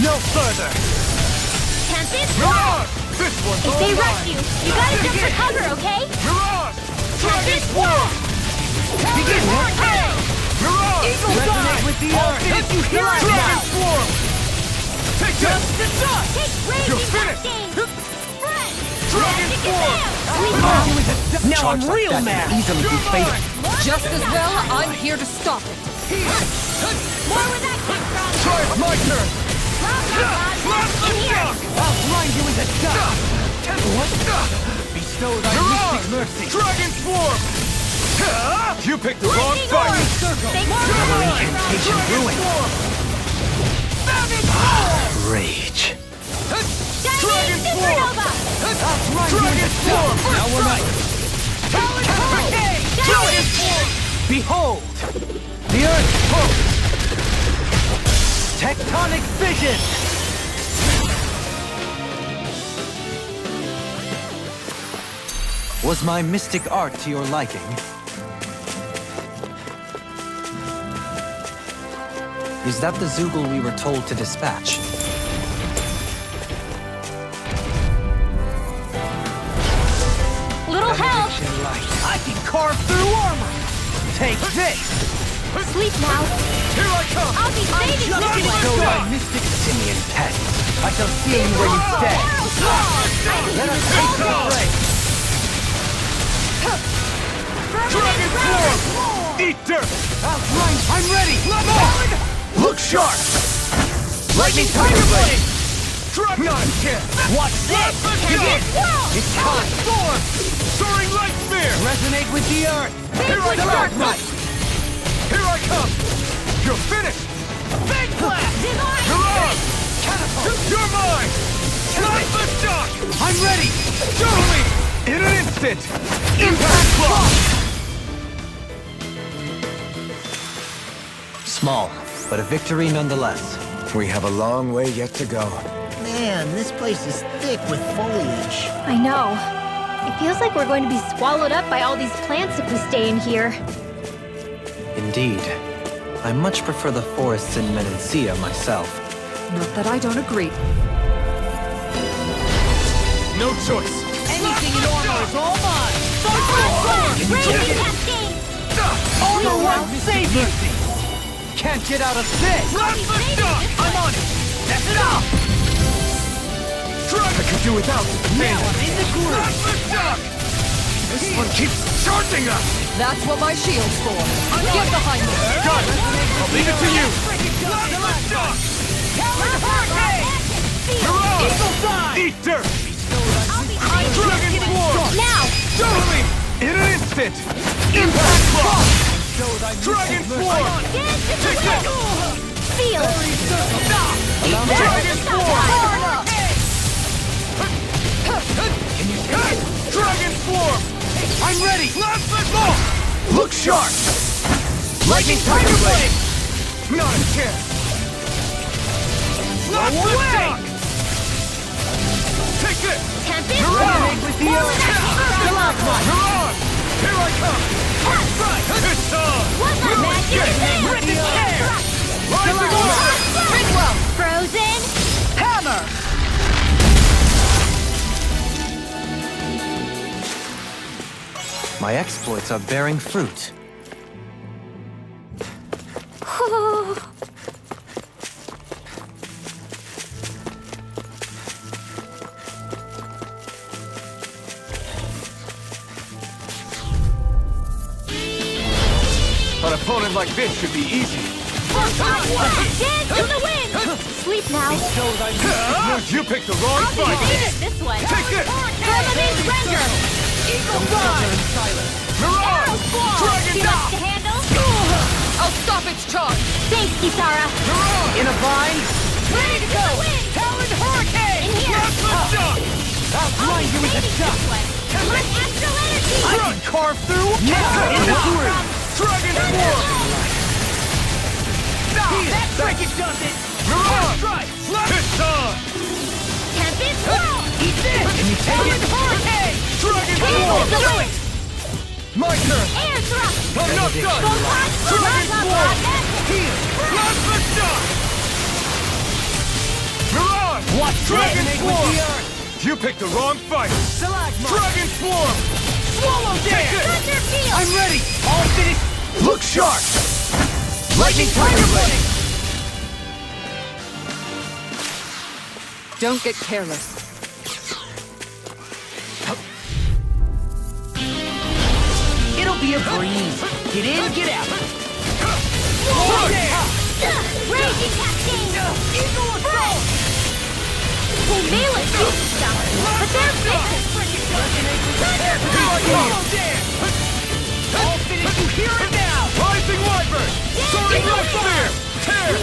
No further! Tempest, Mirage! This one's if all they mine. rush you, you gotta jump for cover, okay? Mirage! Tempest, walk! Begin! Mirage! Eagle Resonate with the earth! If you hear us Dragon now! Swarm! Take Just this! the dust! Take You're raging finished! cascade! Spread! Dragon Magic Swarm! advance! Now I'm Charge like real that mad! can easily be fatal. Just as well, I'm here to stop it. More where that came from! Try it's my turn! In here! I'll grind you into dust! Bestow thy mystic mercy! Dragon Swarm! You picked the wrong Lightning fight! orb! Thanks for the Incantation ruin. Rage. Dragon Supernova! Dragon Swarm! Now we're right! Dragon Behold! The earth pulse! Tectonic vision! Was my mystic art to your liking? Is that the Zoogle we were told to dispatch? Little help! I can carve through armor! Take this! Sleep now. Here I come! I'll be saving Just this bestow one! thy mystic Simian pests. I shall see you where you stand! Let us take the fray! Dragon Swarm! Eat dirt! I'm ready! Look sharp! Lightning Tiger Blade! Dragon! Not a chance! Watch this! Begin! It's time! Storm! Soaring Light Spear! Resonate with the earth! Here I The come! Dark Knight! Here I come! You're finished! Big blast! Mirage! Catapult! You're mine! Not the shock! I'm ready! Show me! In an instant! Impact Block! Small, but a victory nonetheless. We have a long way yet to go. Man, this place is thick with foliage. I know. It feels like we're going to be swallowed up by all these plants if we stay in here. Indeed. I much prefer the forests in Menancia myself. Not that I don't agree. No choice! Anything in armor is all mine! Raging cascade! Armor won't save you! Can't get out of this! I'm on it! That's it up! I could do without Now I'm in the groove! This one keeps charging us! That's what my shield's for. Get behind me. Got it! I'll leave it to you! Mirage! Eagle Dive! Eat dirt! I'm Dragon Swarm! Now! Show me! In an instant! Impact Block! Dragon Swarm! Take it! Feel! Dragon Swarm! Dragon Swarm! I'm ready! Look sharp! Lightning Tiger Blade! Not a chance! Not the shock! Take this! Tempest! Mirage! With the earth! Mirage! Here I come! It's on! What the magic is Get this? Rise again! Bridwell! My exploits are bearing fruit. An opponent like this should be easy. Dance to the wind! Sleep now. You picked the wrong I'll fight! defeat it this one. Take this! Permanent render! Eagle Ride! Mirage! Dragon She likes to handle? I'll stop its charge! Thanks, Kisara. In a bind? Ready to go! Talon Hurricane! In here! I'll blind you with a shot! Let astral energy! I can carve through! In the group! Dragon Swarm! That freaking does it! Mirage! It's on! Tempest Whirl! Eat this! Can you take it? Hurricane! Dragon Handle the Swarm! wind! My turn! Air thrust! I'm not done! Dragon Swarm! Blast the shot! Mirage! Watch Dragon Dragon Swarm! Swarm! You picked the wrong fight! Stalagmite! Dragon Swarm! Swallow dance! Thunder Field! I'm ready! All finished! Look sharp! Lightning Tiger Blade! Don't get careless. It'll be a breeze. Get in, get out. Raging Cascade! Eagle Assault! They may look cute and stuff, but they're fixed! Thunder Blast! All finished you here and now! Rising Wyvern! Soaring Red Spear! Tear!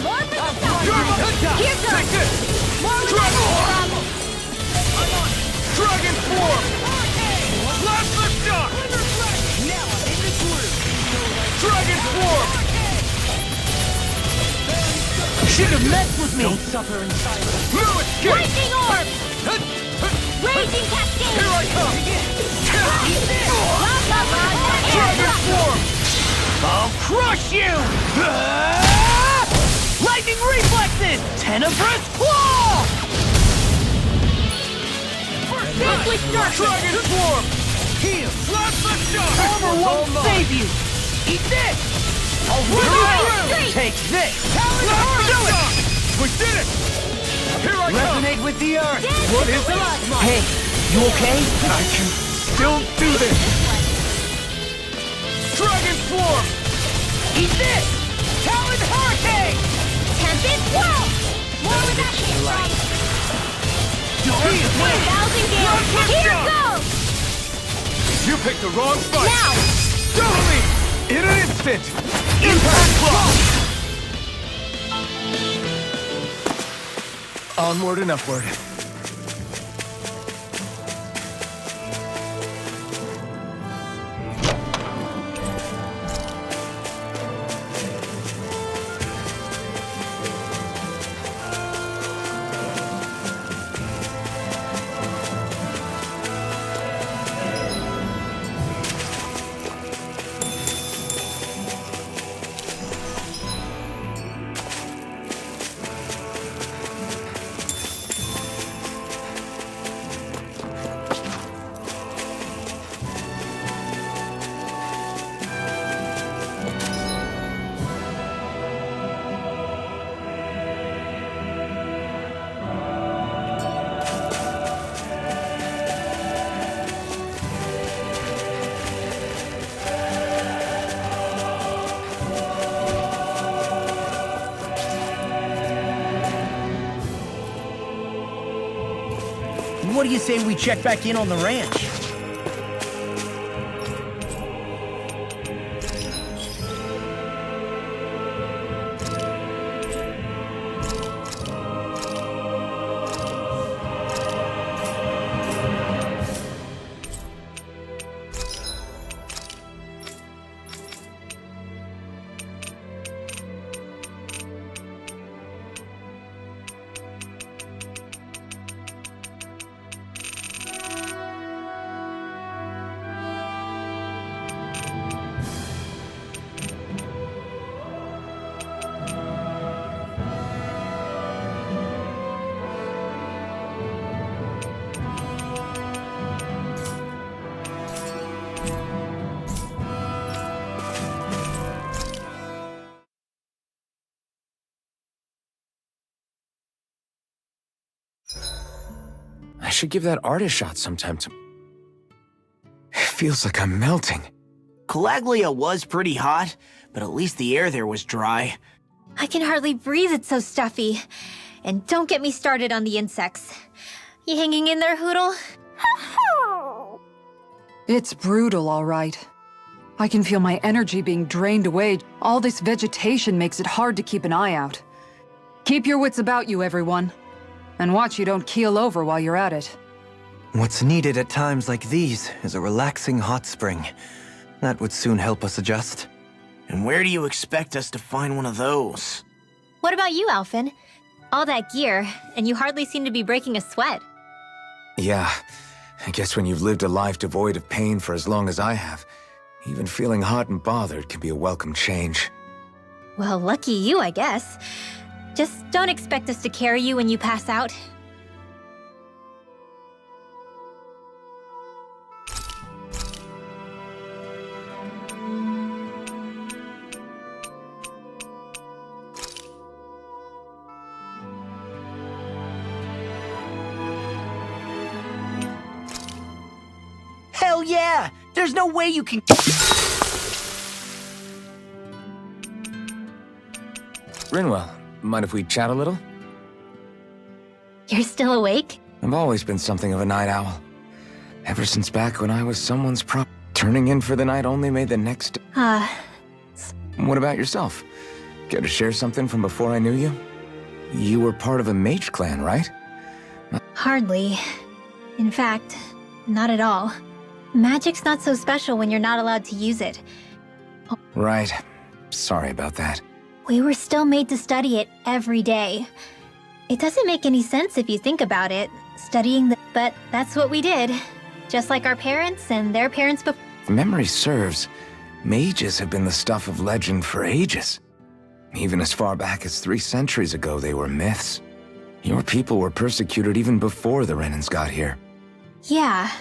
More for the You're top! my top! Here goes! Take this! More with Dragon that Swarm! Dragon Swarm! Blast the shot! Now I'm in the groove. Dragon Swarm! Should have messed with me. Don't suffer in silence. No escape! Lightning Orb! Raging Cascade! Here I come! Dragon Air Swarm! I'll crush you! Lightning reflexes! Tenebrous claw! Deathly Darkness! Dragon Swarm! Heal! Blast the shot! Armor won't save you! Eat this! I'll rip Mirage through! Streak! Take this! Blast the shot! We did it! Here I come! Resonate with the earth! What is it? Hey, you okay? I can still do this! Dragon Swarm! Eat this! Talon Hurricane! Tempest Whirl! More with that hit from... Thousand Gales! Here goes! You picked the wrong fight! Now! Totally! In an instant! Impact Block! Onward and upward. What do you say we check back in on the ranch? I should give that art a shot sometime to... It feels like I'm melting. Calaglia was pretty hot, but at least the air there was dry. I can hardly breathe, it's so stuffy. And don't get me started on the insects. You hanging in there, Hootle? It's brutal, all right. I can feel my energy being drained away. All this vegetation makes it hard to keep an eye out. Keep your wits about you, everyone. And watch you don't keel over while you're at it. What's needed at times like these is a relaxing hot spring. That would soon help us adjust. And where do you expect us to find one of those? What about you, Alphen? All that gear, and you hardly seem to be breaking a sweat. Yeah, I guess when you've lived a life devoid of pain for as long as I have, even feeling hot and bothered can be a welcome change. Well, lucky you, I guess. Just don't expect us to carry you when you pass out. Hell yeah! There's no way you can... Rinwell, mind if we chat a little? You're still awake? I've always been something of a night owl. Ever since back when I was someone's prop. Turning in for the night only made the next... What about yourself? Care to share something from before I knew you? You were part of a mage clan, right? Hardly. In fact, not at all. Magic's not so special when you're not allowed to use it. Right. Sorry about that. We were still made to study it every day. It doesn't make any sense if you think about it, studying the... But that's what we did. Just like our parents and their parents before. If memory serves, mages have been the stuff of legend for ages. Even as far back as 3 centuries ago, they were myths. Your people were persecuted even before the Renans got here. Yeah.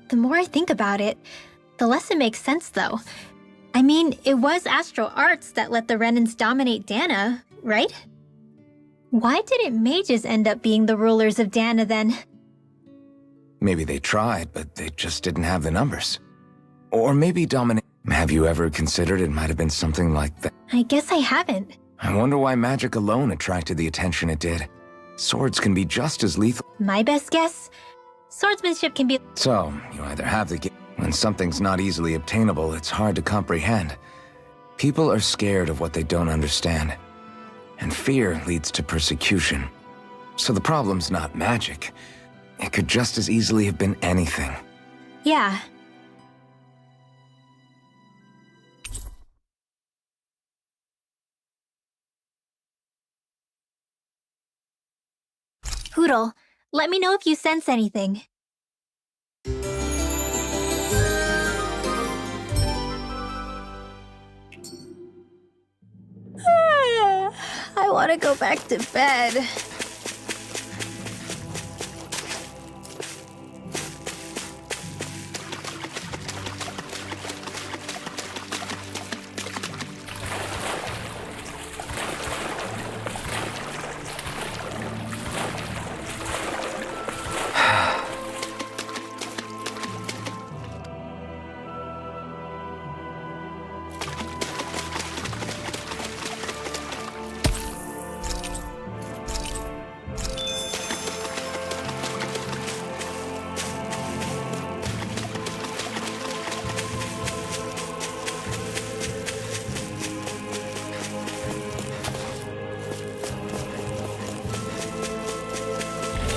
The more I think about it, the less it makes sense, though. I mean, it was Astral Arts that let the Renans dominate Dana, right? Why didn't mages end up being the rulers of Dana, then? Maybe they tried, but they just didn't have the numbers. Or maybe dominate... Have you ever considered it might have been something like that? I guess I haven't. I wonder why magic alone attracted the attention it did. Swords can be just as lethal. My best guess? Swordsmanship can be... So, you either have the gift... When something's not easily obtainable, it's hard to comprehend. People are scared of what they don't understand. And fear leads to persecution. So the problem's not magic. It could just as easily have been anything. Yeah. Hootle, let me know if you sense anything. I want to go back to bed.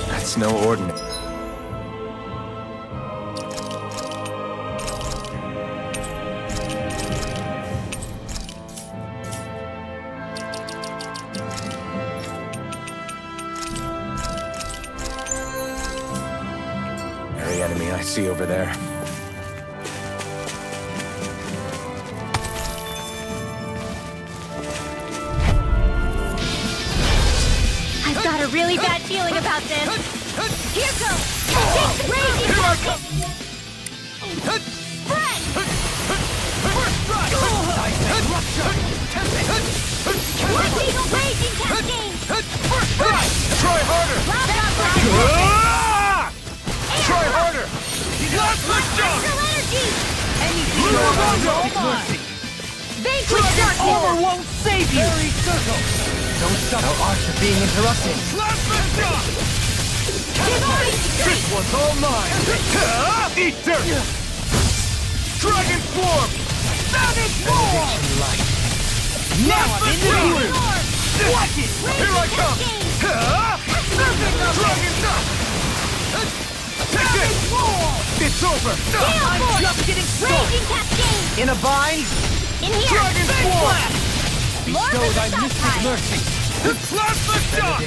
That's no ordinary... Very enemy I see over there. I've got a really bad feeling about this. Here goes! Take raging cascade! Spread! Lightning raging cascade! Try harder! Core won't save you! Fairy circle! Don't stop. Our arts are being interrupted. Plasma shock! This one's all mine! Eat dirt! Dragon Swarm! Savage Ball! Now I'm in the groove! Watch it! Here I come! Dragon Dust! Take this! It's over! I'm just getting started! In a bind? In here! Dragon Swarm! Bestow thy mystic mercy! Plasma shock!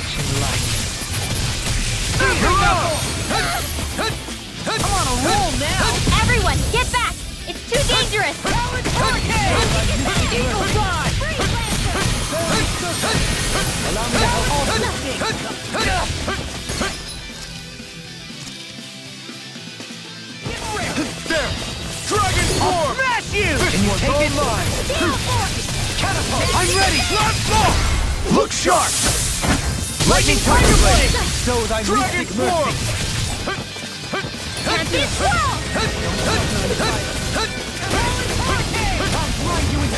I'm on a roll now! Everyone, get back! It's too dangerous! Eagle Fly! Allow me to help all this thing! There! Dragon Swarm! Smash you! This one's take all it? mine! Catapult! I'm ready! Blast Ball! Look sharp! Lightning Tiger Blade! Bestow thy Dragon mystic Swarm! mercy!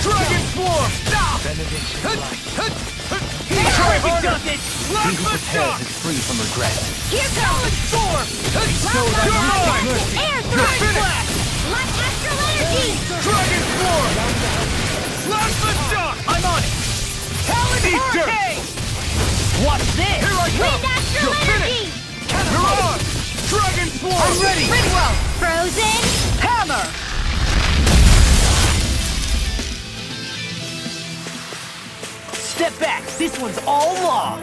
Dragon Swarm! Stop! Try harder! He who Plasma prepares shock! is free from regret. Here goes! Storm! Bestow thy mystic mercy! Air You're thrust! finished! Light astral energy! Dragon Swarm! Plasma shock! I'm on it! Talon Eat dirt! Hurricane! What's this? Here I come! Wind astral You're energy! finished! You're on! Dragon Swarm! I'm ready! Rinwell! Frozen! Hammer! Step back! This one's all law!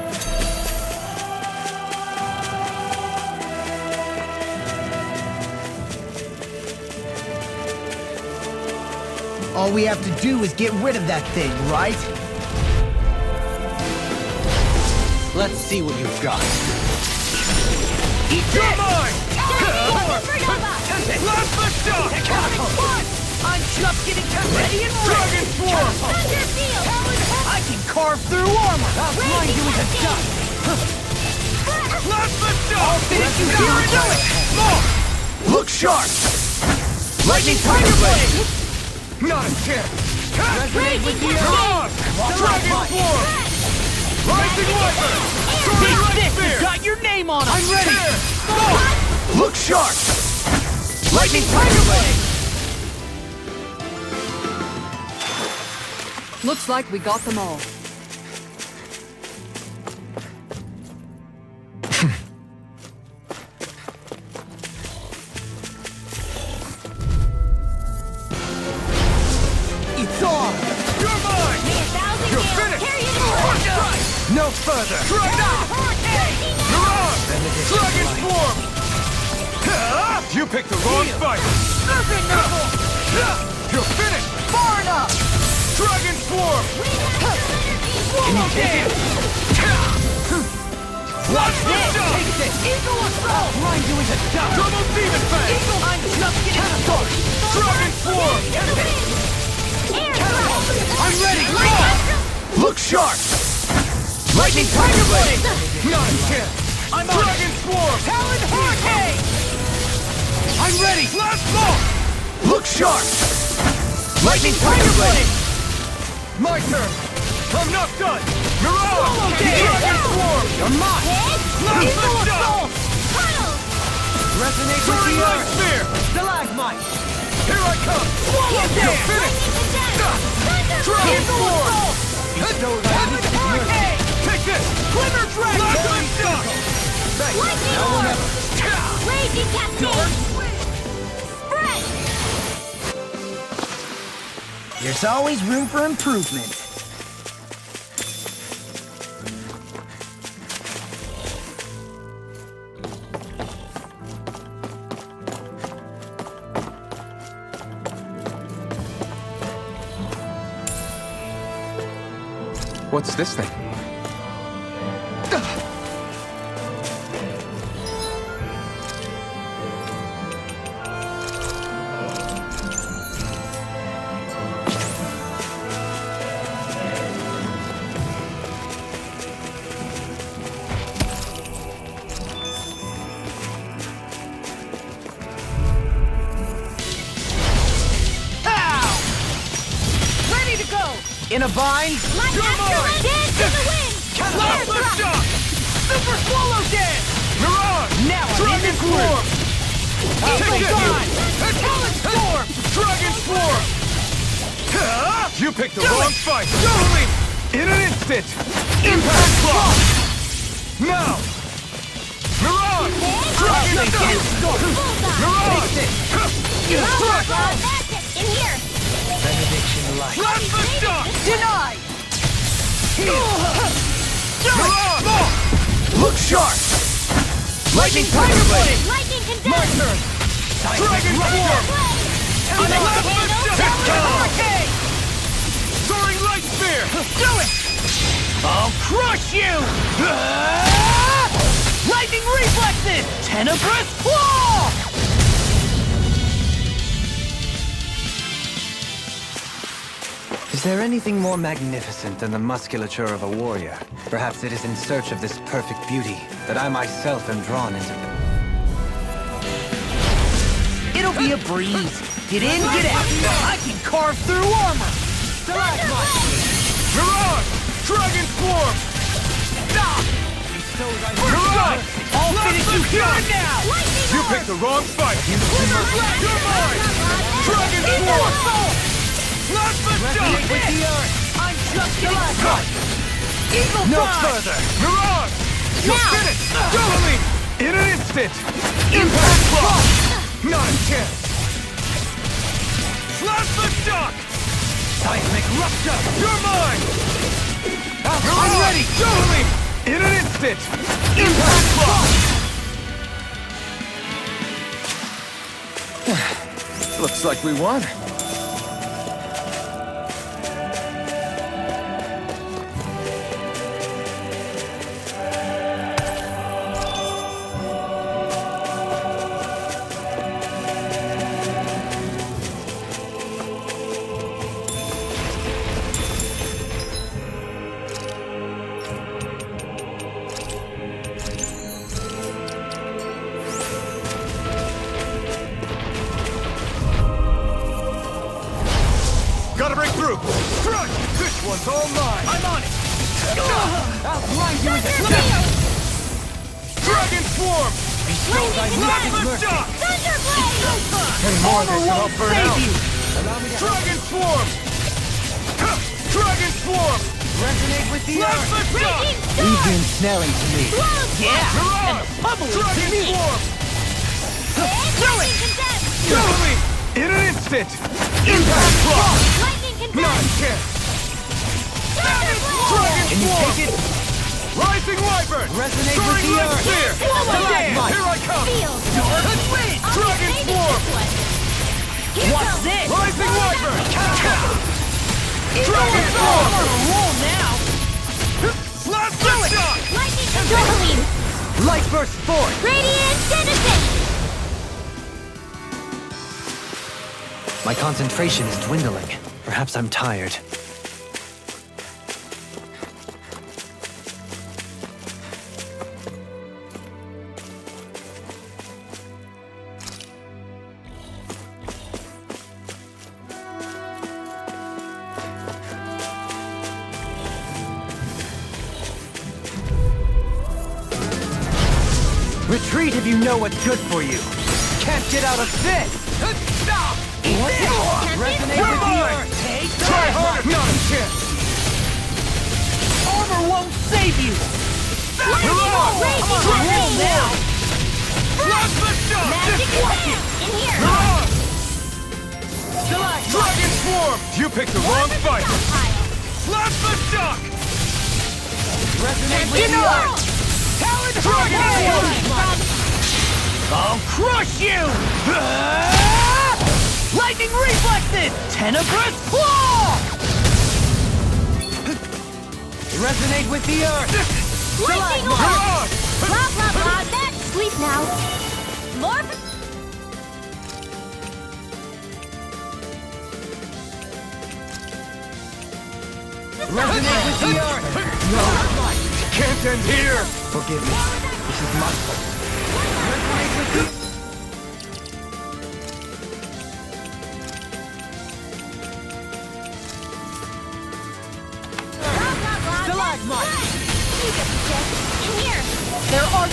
All we have to do is get rid of that thing, right? Let's see what you've got. Eat your mine! Supernova! Plasma shock! I'm just getting ready and Dragon Swarm! Thunderfield! I can carve through armor! I'll grind you into dust! Plasma shock! Finish you here and do it! Look sharp! Lightning Tiger Blade! Not a chance! Resonate with the You're on! Dragon Swarm! Rising Wiper! Take Light this! Spear! It's got your name on it! I'm ready! Look sharp! Lightning Tiger Blade! Looks like we got them all. It's on! You're mine! You're finished! No further! Dragon! You're on! Dragon Swarm! You picked the wrong fight! You're finished! Far enough! Dragon Swarm! Can you take it? Watch This! this! Take this! Eagle Assault! Grind you into dust! Double Demon Fang! I'm just getting started! Dragon Swarm! I'm ready! Look sharp! Lightning Tiger Blade! Not a chance! I'm on Dragon Swarm! Talon Hurricane! I'm ready! Blast Ball! Look sharp! Lightning Tiger Blade! My turn! I'm not done! You're on! Dragon Swarm! You're mine! Plasma Shock! Resonate with the Soaring Light earth! Spear! Stalagmite! Here I come! You're finished! Dragon Swarm! Bestow thy mystic mercy! Take this! Glimmer Dragon! Plasma Shock! Lightning orb! Raging cascade! Spread! There's always room for improvement. What's this thing? Ready to go! In a bind? Light after wind! Dance in the wind! Plasma shock! Super swallow dance! Mirage! Now I'm in Dragon this groove! Swarm! Take it! Talon Storm! Dragon Swarm! You picked the wrong fight! Totally! In an instant! Impact Block! Now! Mirage! Dragon Storm! Mirage! In here! Benediction light. Plasma shock! Denied! Mirage! Look sharp! Lightning Tiger Blade! Lightning My condemned! turn! Dragon Swarm! Plasma Hurricane! Soaring Light Spear! Do it! I'll crush you! Lightning reflexes! Tenebrous claw! Is there anything more magnificent than the musculature of a warrior? Perhaps it is in search of this perfect beauty that I myself am drawn into. It'll be a breeze. Get in, get out. I can carve through armor. Mirage! Dragon Swarm! Stop! Mirage! I'll finish you here and now! You picked the wrong fight! You're mine! Dragon Swarm! Plasma Shock! With the earth. I'm just getting started. Eagle No Prime! further! Mirage! You'll finish! Totally! In an instant! Impact Block! Not a chance! Plasma Shock! Seismic rupture! You're mine! I'm ready! Totally! In an instant! Impact Block! Looks like we won. Gotta break through! Crush! This one's all mine! I'm on it! I'll grind you into Dragon Swarm! Plasma Shock! Any more of this and I'll burn out! Dragon Swarm! Dragon Swarm! Resonate with the earth! Plasma Shock! Leave the ensnaring to me! Yeah! And the bubble is to Dragon me! Swarm! Do it! Totally! In an instant! Impact Block! Not a chance! Dragon Can you Swarm! take it? Rising Wyvern! Resonate with Soaring the Light earth! Spear! Stalagmite! Here I come! Dragon Swarm! What's this? Rising Wyvern! Dragon Swarm! I'm on a roll now! Plasma Shock! Light burst forth! Radiant Citizen! My concentration is dwindling. Perhaps I'm tired. Retreat if you know what's good for you. Can't get out of this! Stop! Resonate with the earth! Take Try that! harder! Not a chance! Armor won't save you! I'm on a roll now! Plasma Shock! Watch it! Mirage! Stalagmite! Dragon Swarm! You picked the wrong fight! Plasma Shock! Resonate with the earth! Talon Dragon Swarm! I'll crush you! Lightning reflexes! Tenebrous claw! Resonate with the earth! Lightning orb! Mirage! Blah, blah, blah, that's sleep now. More... Resonate with the earth! No! Can't end here! Forgive me. This is my fault. Resonate with the... Stalagmite! You get the gist. In here! There are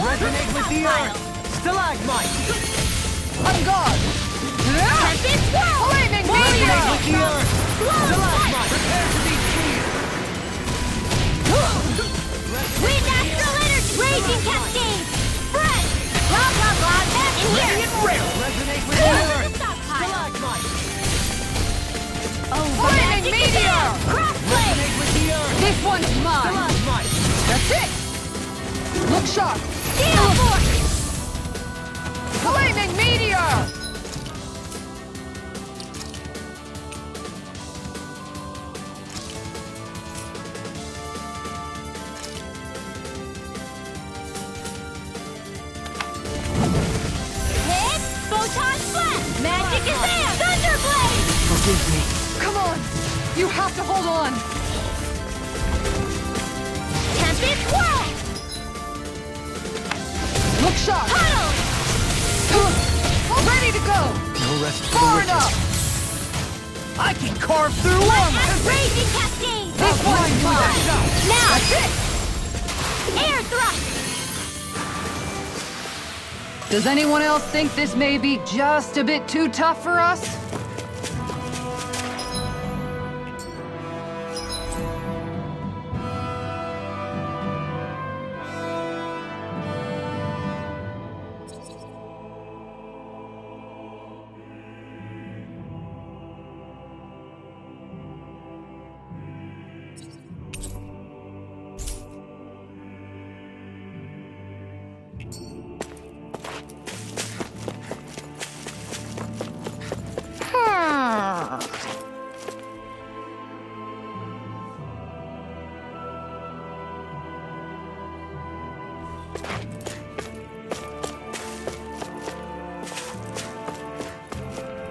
resonate with the earth! Stalagmite! On guard! Tempest swirl! Flaming meteor! Resonate with the earth! Slow Stalagmite! Prepare to be seared! Wind astral energy! Raging cascade! Spread! Blah blah blah! Back in here! Resonate with the earth! Stalagmite! Flaming meteor! Crossblade! Resonate with the earth! This one's mine! Stalagmite! That's it! Look sharp! Steel force! Flaming meteor! Hit! Photon blast! Magic is there! Thunderblade! Forgive me. Come on! You have to hold on! Tempest whirl! Look sharp! Puddle! Ready to go! No rest for the Far wicked. enough! I can carve through Light armor! as raging cascade! This one's mine! Now! That's it! Air thrust! Does anyone else think this may be just a bit too tough for us?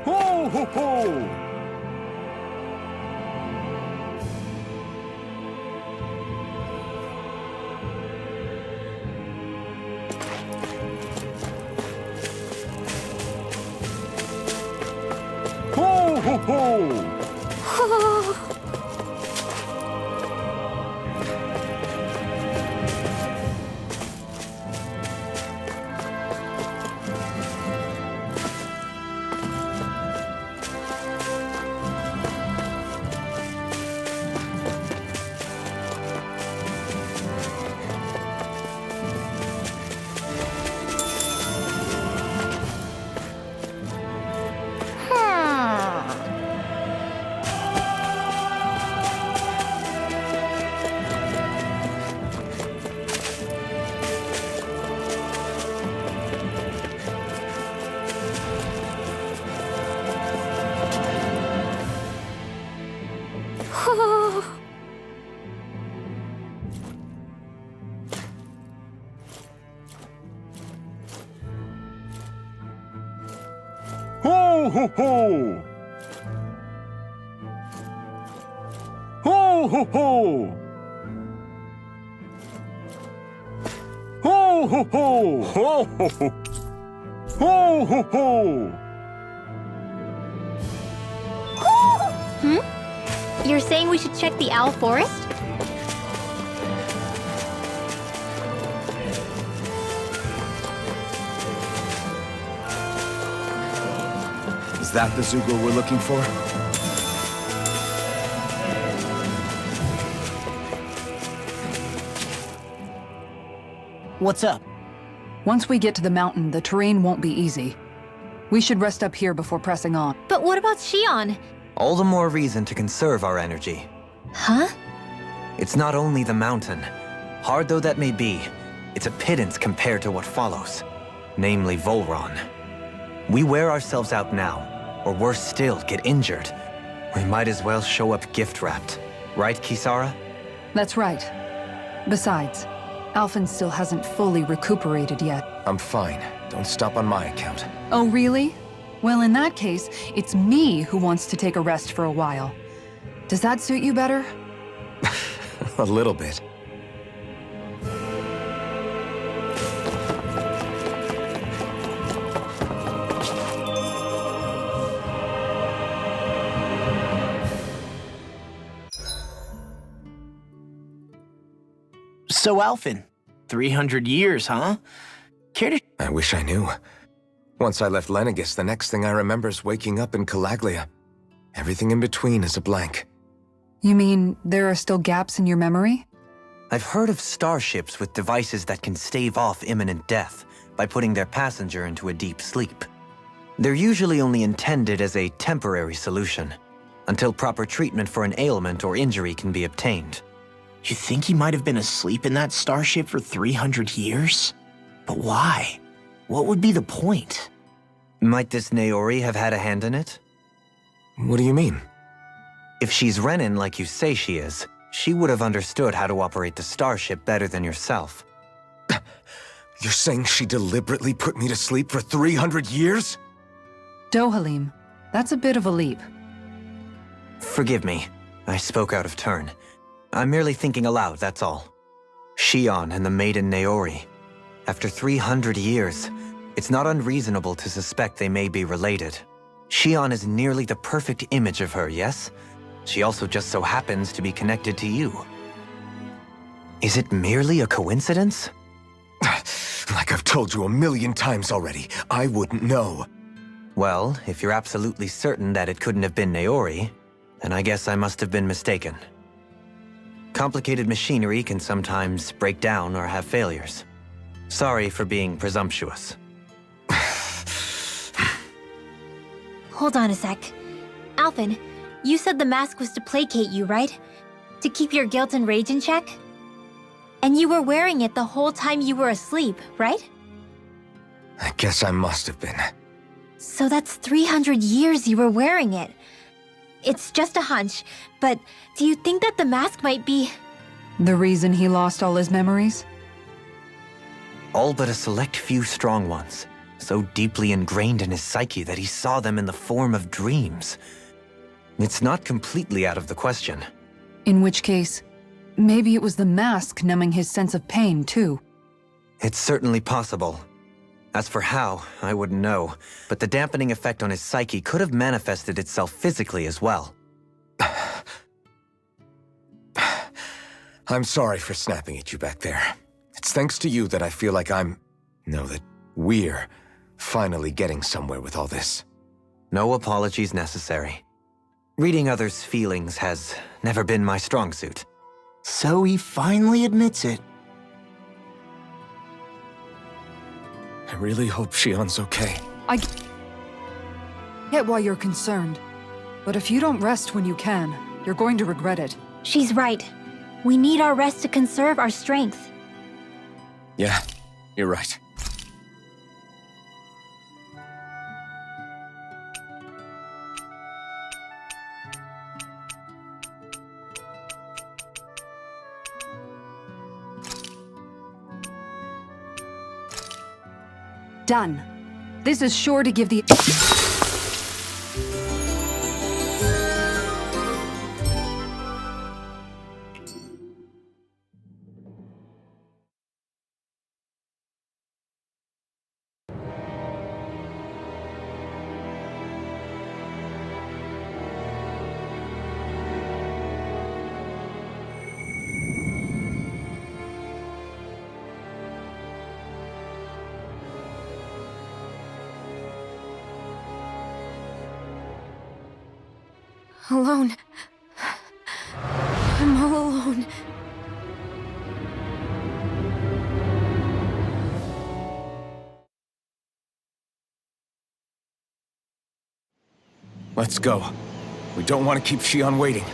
Ho ho ho! Ho ho ho! Ho ho ho! Ho ho ho! Ho ho ho! Ho ho ho! Ho ho ho! You're saying we should check the owl forest? Is that the Zugor we're looking for? What's up? Once we get to the mountain, the terrain won't be easy. We should rest up here before pressing on. But what about Xion? All the more reason to conserve our energy. Huh? It's not only the mountain. Hard though that may be, it's a pittance compared to what follows. Namely Volron. We wear ourselves out now, or worse still, get injured. We might as well show up gift-wrapped. Right, Kisara? That's right. Besides, Alphen still hasn't fully recuperated yet. I'm fine. Don't stop on my account. Oh, really? Well, in that case, it's me who wants to take a rest for a while. Does that suit you better? A little bit. So, Alphen, 300 years, huh? Care to... I wish I knew. Once I left Lenegis, the next thing I remember is waking up in Calaglia. Everything in between is a blank. You mean there are still gaps in your memory? I've heard of starships with devices that can stave off imminent death by putting their passenger into a deep sleep. They're usually only intended as a temporary solution, until proper treatment for an ailment or injury can be obtained. You think he might have been asleep in that starship for 300 years? But why? What would be the point? Might this Naori have had a hand in it? What do you mean? If she's Renan like you say she is, she would have understood how to operate the starship better than yourself. You're saying she deliberately put me to sleep for 300 years? Dohalim, that's a bit of a leap. Forgive me. I spoke out of turn. I'm merely thinking aloud, that's all. Shion and the maiden Naori. After 300 years, it's not unreasonable to suspect they may be related. Shion is nearly the perfect image of her, yes? She also just so happens to be connected to you. Is it merely a coincidence? Like I've told you 1,000,000 times already, I wouldn't know. Well, if you're absolutely certain that it couldn't have been Naori, then I guess I must have been mistaken. Complicated machinery can sometimes break down or have failures. Sorry for being presumptuous. Hold on a sec. Alphen, you said the mask was to placate you, right? To keep your guilt and rage in check? And you were wearing it the whole time you were asleep, right? I guess I must have been. So that's 300 years you were wearing it. It's just a hunch, but do you think that the mask might be... The reason he lost all his memories? All but a select few strong ones, so deeply ingrained in his psyche that he saw them in the form of dreams. It's not completely out of the question. In which case, maybe it was the mask numbing his sense of pain, too. It's certainly possible. As for how, I wouldn't know, but the dampening effect on his psyche could have manifested itself physically as well. I'm sorry for snapping at you back there. It's thanks to you that I feel like that we're finally getting somewhere with all this. No apologies necessary. Reading others' feelings has never been my strong suit. So he finally admits it. I really hope Shion's okay. I get why you're concerned. But if you don't rest when you can, you're going to regret it. She's right. We need our rest to conserve our strength. Yeah, you're right. Done. This is sure to give the... Alone. I'm all alone. Let's go. We don't want to keep Shion waiting.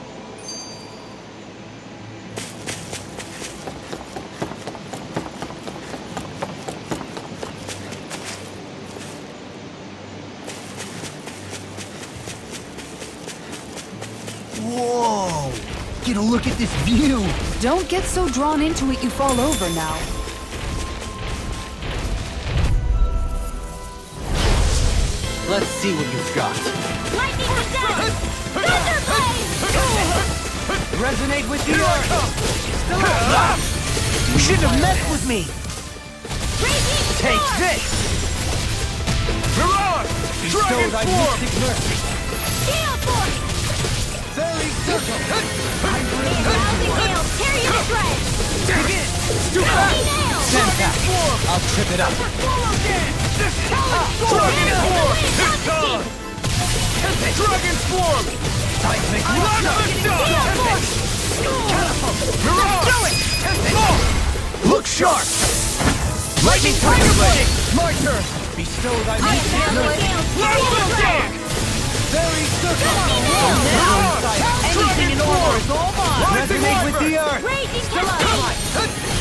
Whoa! Get a look at this view! Don't get so drawn into it you fall over now. Let's see what you've got. Lightning attack! Thunder blade! Resonate with the earth! You shouldn't have messed with me! Raging Take storm! this! Miran! Bestow thy mystic mercy! Gale force! Fairy circle! Rousing gale, tear you to shreds! Begin! I'll trip it up. Dragon Swarm! It's on! Dragon Swarm! Time to make Mirage! Look sharp! Lightning Tiger Blade! my turn. Bestow thy very circle. Anything in order is all mine. Resonate with the earth. Raging Still Tempest! alive.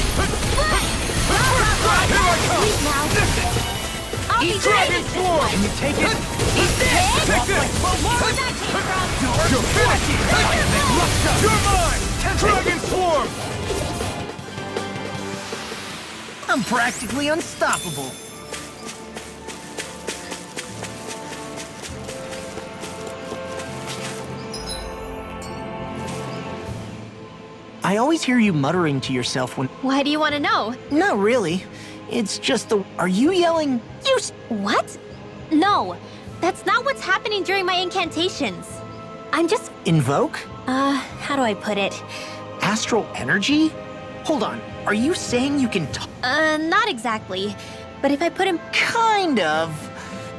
I'll be Dragon great! Swarm! Can you take it? Eat this! Take this! Where that came from? You're finished! You're mine! Dragon Swarm! I'm practically unstoppable. I always hear you muttering to yourself when... Why do you want to know? Not really. It's just the... Are you yelling? What? No, that's not what's happening during my incantations. I'm just, Invoke? how do I put it? Astral energy? Hold on. Are you saying you can talk? Not exactly. But if I put him, Kind of.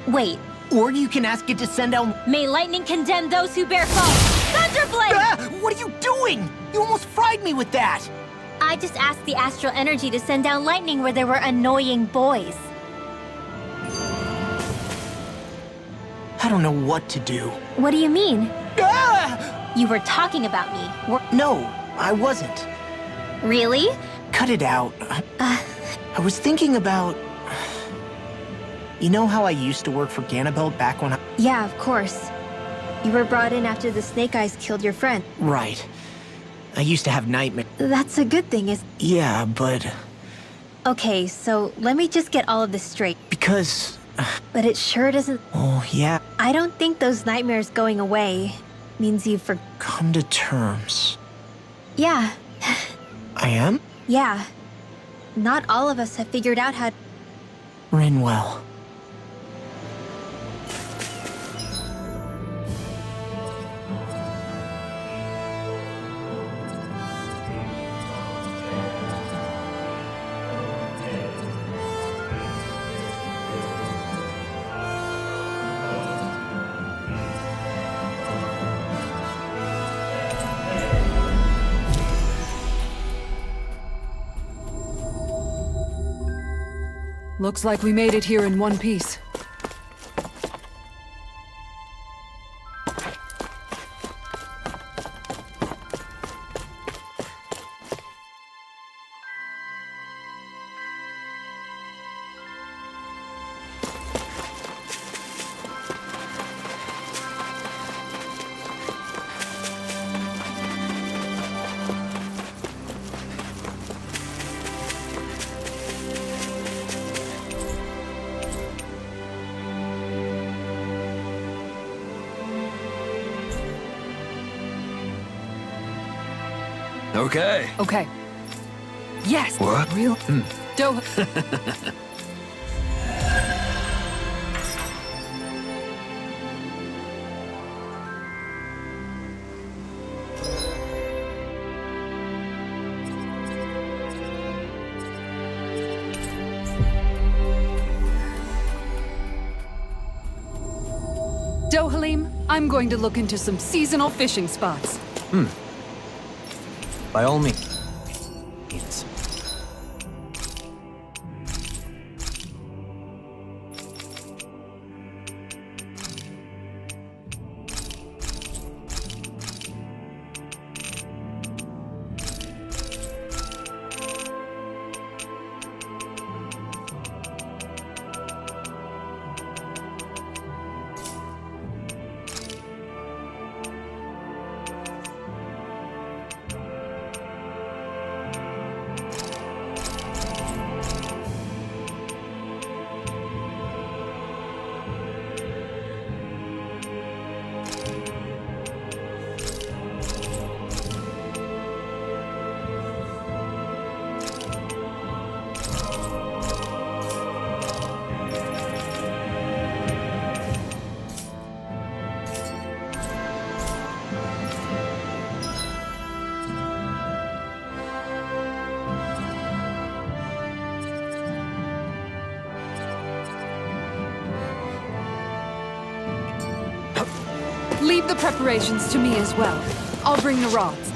wait, Or you can ask it to send out... may lightning condemn those who bear false. Thunderblade! Ah! What are you doing? You almost fried me with that. I just asked the astral energy to send down lightning where there were annoying boys. I don't know what to do. What do you mean? Ah! You were talking about me. No, I wasn't. Really? Cut it out. I was thinking about... You know how I used to work for Ganabelt back when I... Yeah, of course. You were brought in after the Snake Eyes killed your friend. Right. I used to have nightmares. That's a good thing, is... Yeah, but... Okay, so let me just get all of this straight. Because... But it sure doesn't... Oh, yeah. I don't think those nightmares going away means you've Come to terms. Yeah, I am? yeah. Not all of us have figured out how... Rinwell. Looks like we made it here in one piece. Okay. Okay. Yes. What? Real. Do. Dohalim, I'm going to look into some seasonal fishing spots. By all means. Leave the preparations to me as well. I'll bring the rods.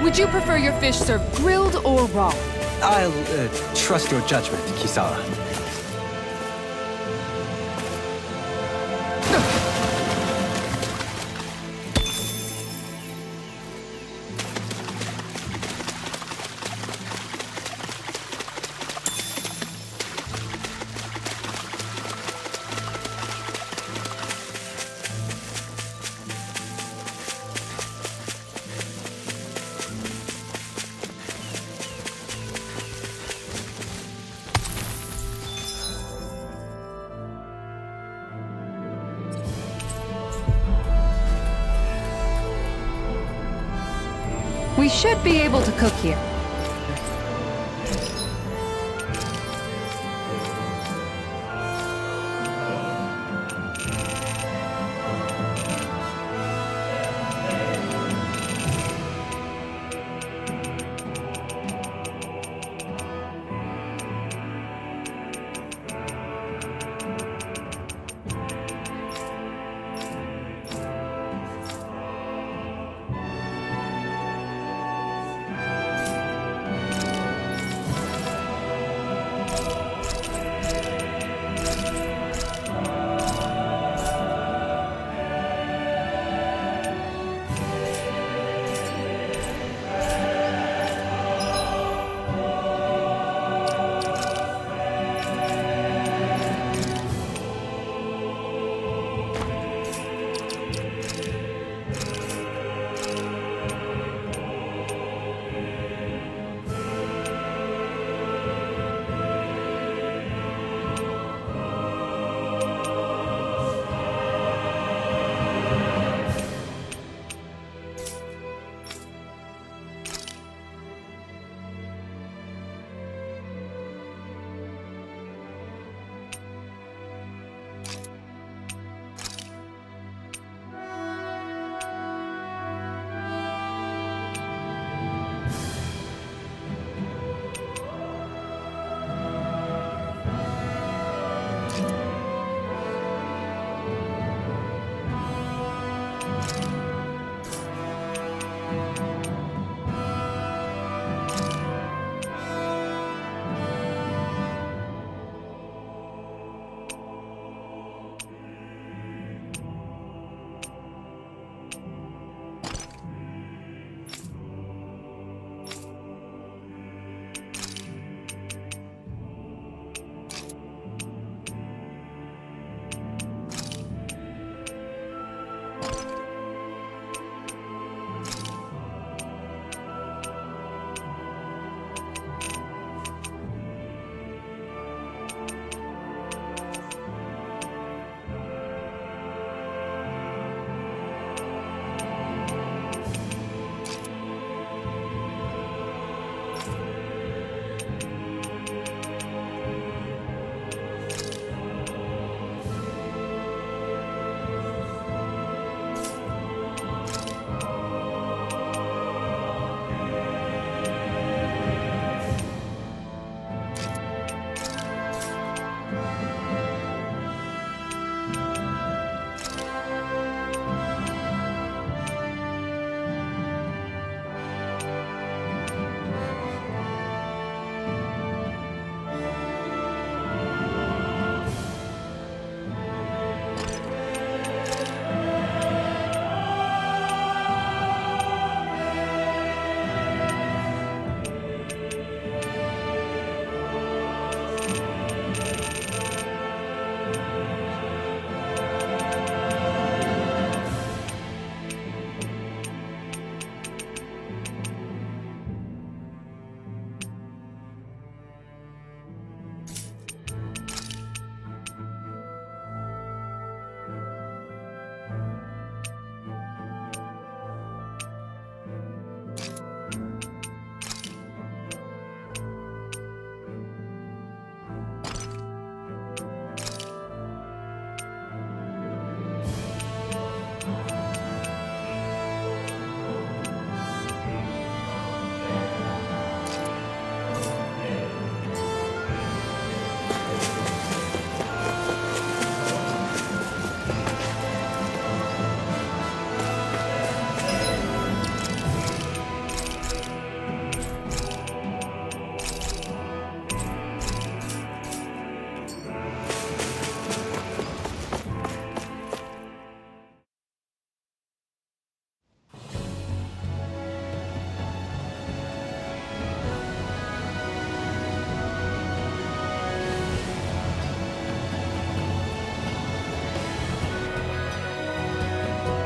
Would you prefer your fish served grilled or raw? I'll trust your judgment, Kisara. We should be able to cook here.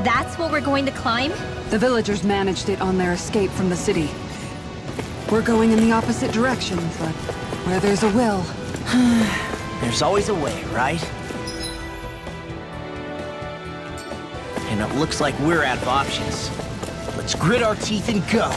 That's what we're going to climb? The villagers managed it on their escape from the city. We're going in the opposite direction, but where there's a will... There's always a way, right? And it looks like we're out of options. Let's grit our teeth and go.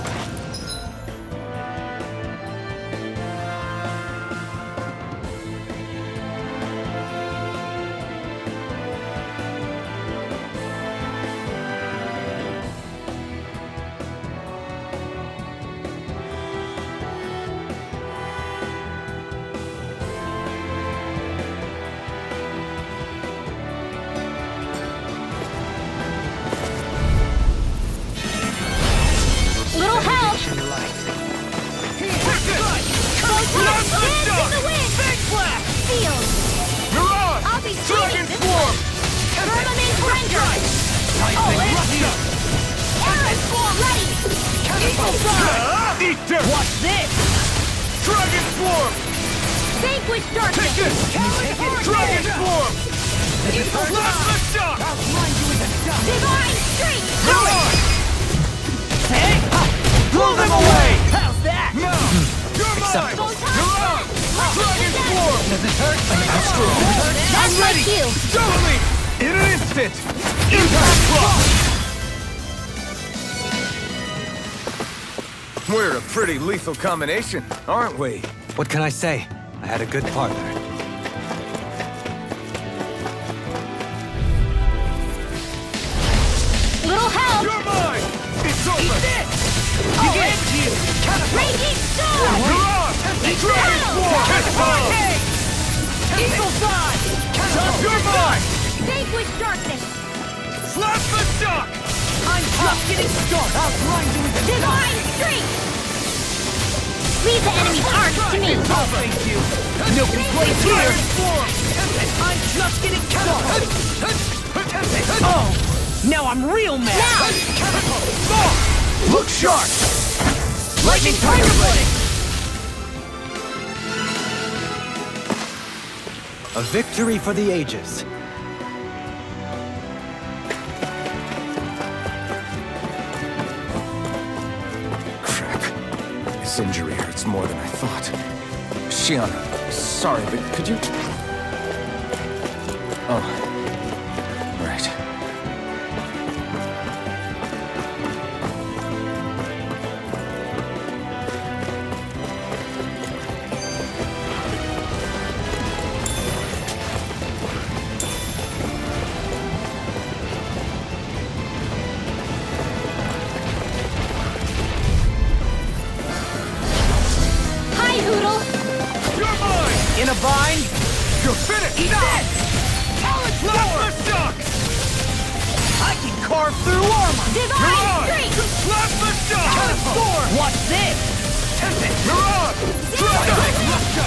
Little help! Field! I'll be swinging this way! Firmament Ranger! Arrow Swarm ready! Eat dirt! What's this? Dragon Swarm! Vanquish darkness! Dragon Swarm! Plasma Shock! Divine Streak! Blow them away! How's that? Now! You're mine! You're on! Dragon Swarm! Does it hurt? That's my cue! Double me! In an instant! Impact Block! We're a pretty lethal combination, aren't we? What can I say? I had a good partner. Little help! You're mine! It's over! Eat this! I'll end you! Raging Storm! You're on! Dragon Swarm! Catch on! Eagle Side! You're mine! Vanquish darkness! Plasma Shock! I'm just getting started! I'll grind you with the Divine Streak! Leave the enemy's arms to me! Oh, thank you! No complaints here! Dragon Swarm! I'm just getting started! Oh! Now I'm real mad! Look sharp! Lightning Tiger Blade! A victory for the ages. Crap. This injury hurts more than I thought. Shiana, sorry, but could you... Oh. Right. Hi, Hoodle! You're mine! In a bind? You're finished! Eat this! Plasma Shock! I can carve through armor! Divine Streak! Plasma Shock! What's this? You're on!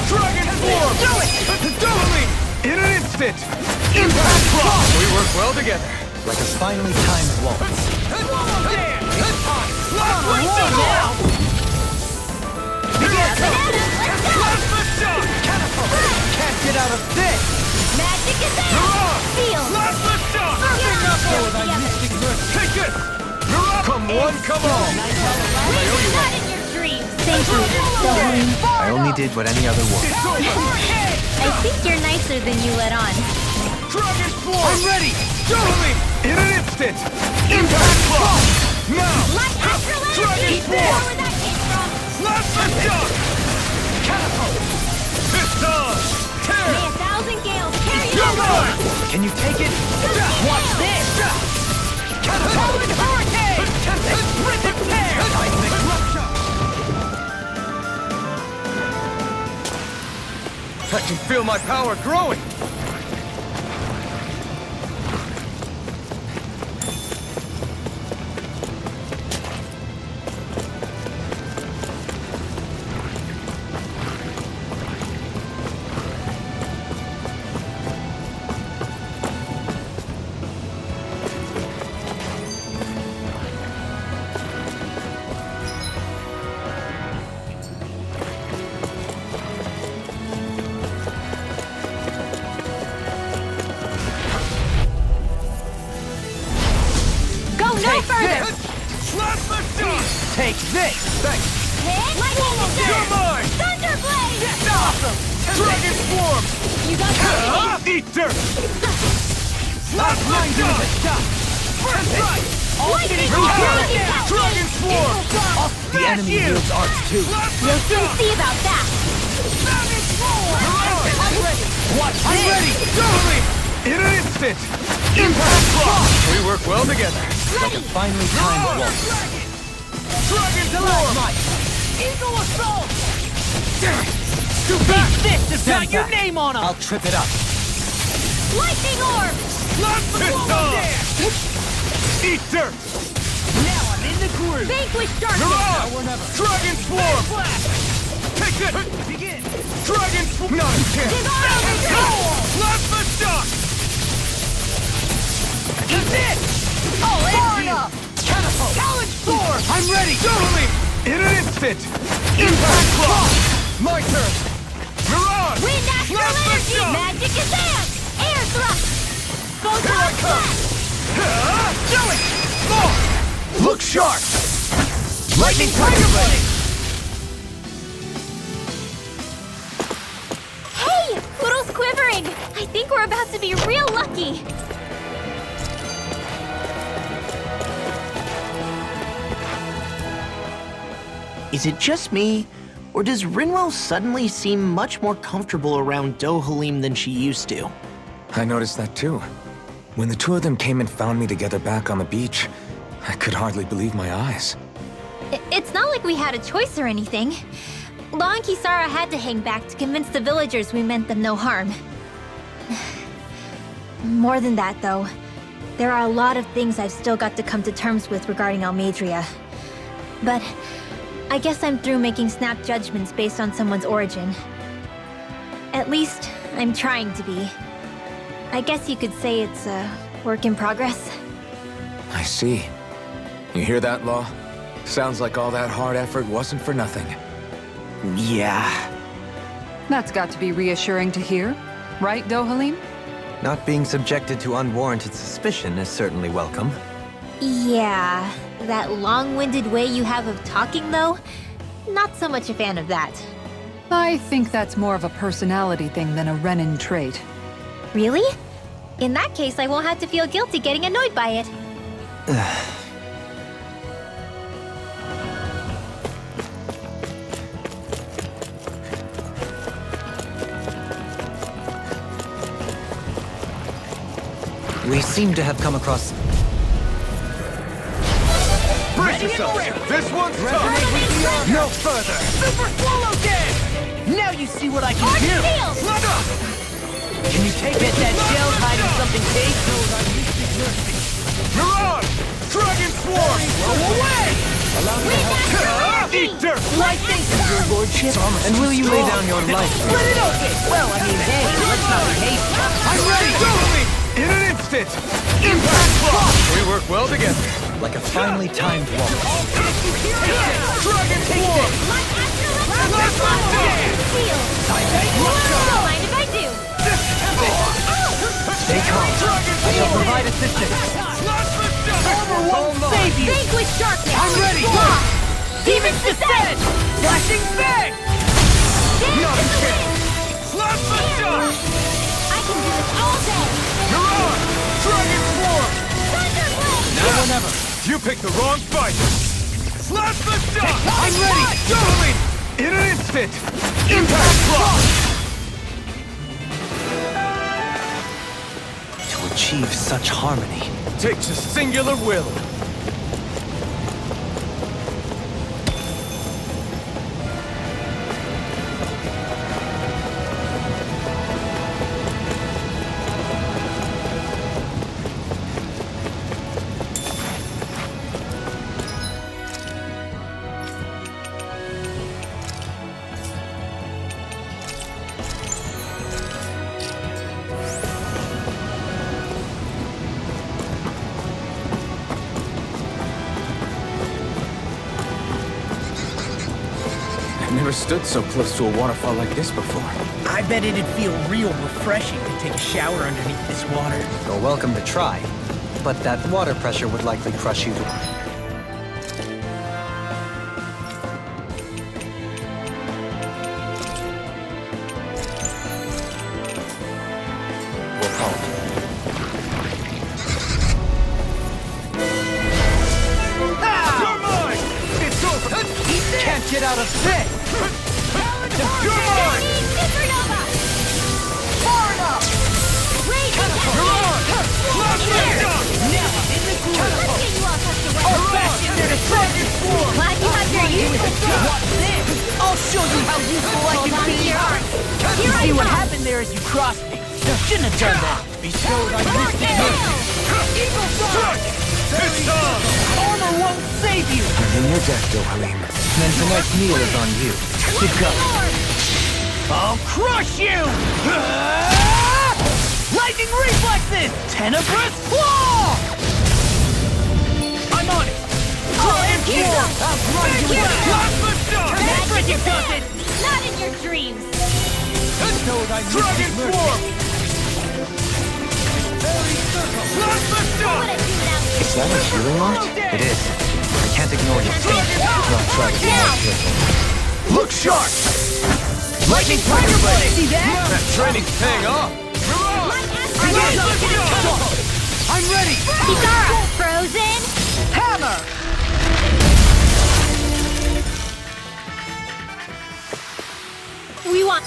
Dragon Swarm! Do it! Double me! In an instant! Impact Block! We work well together. Like a finely timed waltz. Plasma Shock! Plasma Shock! Can't get out of this! Magic is You're out! on! Field! Plasma Shock! Take it! You're up! Come one, come all! Not in your dreams! Thank you, darling. I only did what any other would. It's over! I think you're nicer than you let on. Dragon Swarm! I'm ready! Double me! In an instant! Impact Block! Now! Light Astral Dragon Energy! Swarm! Where that came from? Plasma Shock! Catapult! Piston! Tear! May 1,000 gales carry you You're over! mine! Can you take it? What's this? Catapult! Hurricane! Rip and tear! Seismic Rupture! I can feel my power growing! further! Let's go! Take this! Thanks! Hit! Lightning You're mine! Thunderblade! Awesome! Dragon Swarm! You got that? Eat dirt! Last line to the stop! First right! Lightning Dragon Swarm! The enemy wields arts too. We'll soon see about that! I'm ready! Watch I'm this! ready! Totally! In an instant! Impact Block! We work well together. Ready! Finally timed waltz. Dragon Swarm! Eagle Assault! Back! This Got stand your back. name on 'em! I'll trip it up. Lightning orb! Eat dirt! Now I'm in the groove. Vanquish darkness! Mirage! Dragon Swarm! Take this! Begin. Dragon Swarm! Not a chance! Let's the shot! Eat this! Oh, Far enough! Catapult! Challenge sword! I'm ready! Totally! In an instant! Impact Block! My turn! Mirage! Wind astral Let's the energy! shot! Magic advance! Air thrust! Here I Photon come! blast! Do it! More! Look sharp! Lightning Tiger Blade! Hey! Poodle's quivering! I think we're about to be real lucky! Is it just me, or does Rinwell suddenly seem much more comfortable around Dohalim than she used to? I noticed that too. When the two of them came and found me together back on the beach, I could hardly believe my eyes. It's not like we had a choice or anything. Law and Kisara had to hang back to convince the villagers we meant them no harm. More than that, though, there are a lot of things I've still got to come to terms with regarding Almadria. But I guess I'm through making snap judgments based on someone's origin. At least, I'm trying to be. I guess you could say it's a work in progress. I see. You hear that, Law? Sounds like all that hard effort wasn't for nothing. Yeah. That's got to be reassuring to hear, right, Dohalim? Not being subjected to unwarranted suspicion is certainly welcome. Yeah, that long-winded way you have of talking, though, not so much a fan of that. I think that's more of a personality thing than a Renin trait. Really? In that case, I won't have to feel guilty getting annoyed by it. We seem to have come across... Brace yourself! This one's tough! No further! Super Swallow Dance! Now you see what I can Arch do! Field! Can you take it? That shell's hiding something big? Mirage! Dragon Swarm! Blow away! Wind astral energy! Eat dirt! Why, thank you, your lordship. And will you lay down your life? Let it okay. Well, I mean, hey, let's not be hasty. I'm ready! Totally! In an instant! Impact Block! We work well together. Like a finely timed waltz. Dragon Swarm! Light astral energy! Field! Don't mind if I do! Stay calm. I shall provide assistance. Won't save you. Vanquish darkness! I'm ready. Block! Demon's Descent! Flashing Bang! Not a chance! Slap the shot! I can do this all day! Mirage! Dragon Swarm! Thunderblade! Now or never! You picked the wrong fight! Slap the shot! I'm ready! Totally! In an instant! Impact Block! To achieve such harmony. Takes a singular will. Never stood so close to a waterfall like this before. I bet it'd feel real refreshing to take a shower underneath this water. You're welcome to try. but that water pressure would likely crush you to... Can't get out of sight! You're mine! Supernova! Far enough! You're on! Now I'm in the groove! Let's get you all tucked away. I'll bash in there to Dragon Swarm! Glad you have your useful tools. What's this? I'll show you how useful I Hold can on be! to your arms. You Here I see what come. happened there as you crossed me? You shouldn't have done that! Be showed I missed it! Eagle Fly! Armor won't save you! I'm in your deck, Dohalim. Then tonight's meal is on you. Keep going. I'll crush you! Lightning reflexes! Tenebrous claw! I'm on it! Here's some. I'll grind you with Magic Magic is does there. it! Not in your dreams. Dragon Swarm! What would I do without you? Is that a healing art? It is. I can't ignore your pain. Not try to Now. Look sharp! Lightning Tiger Blade! See that? That training's paying off. I'm ready! Kikara, frozen. Hammer! We want.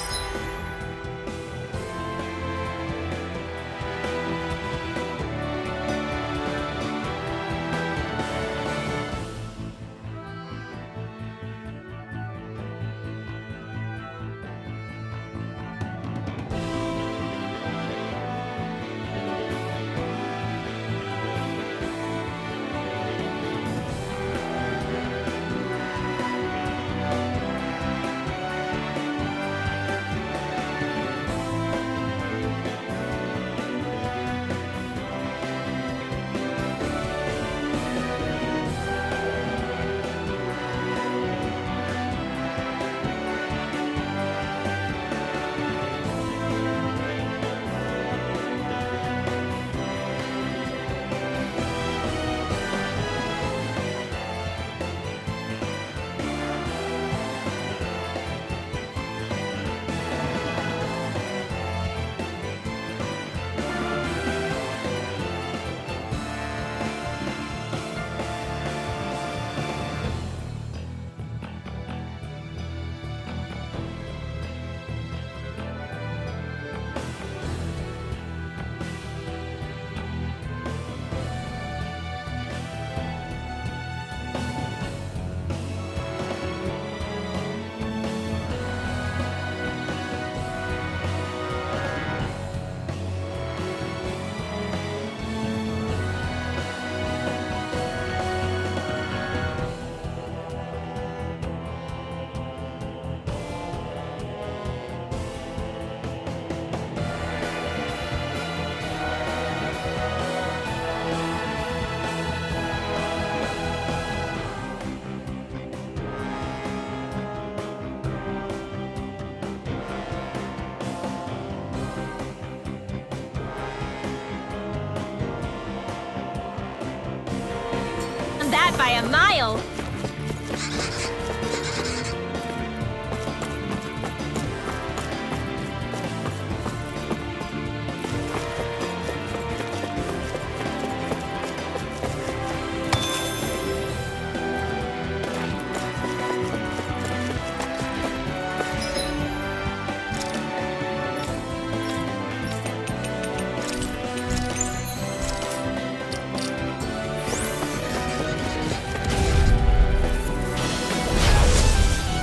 That by a mile.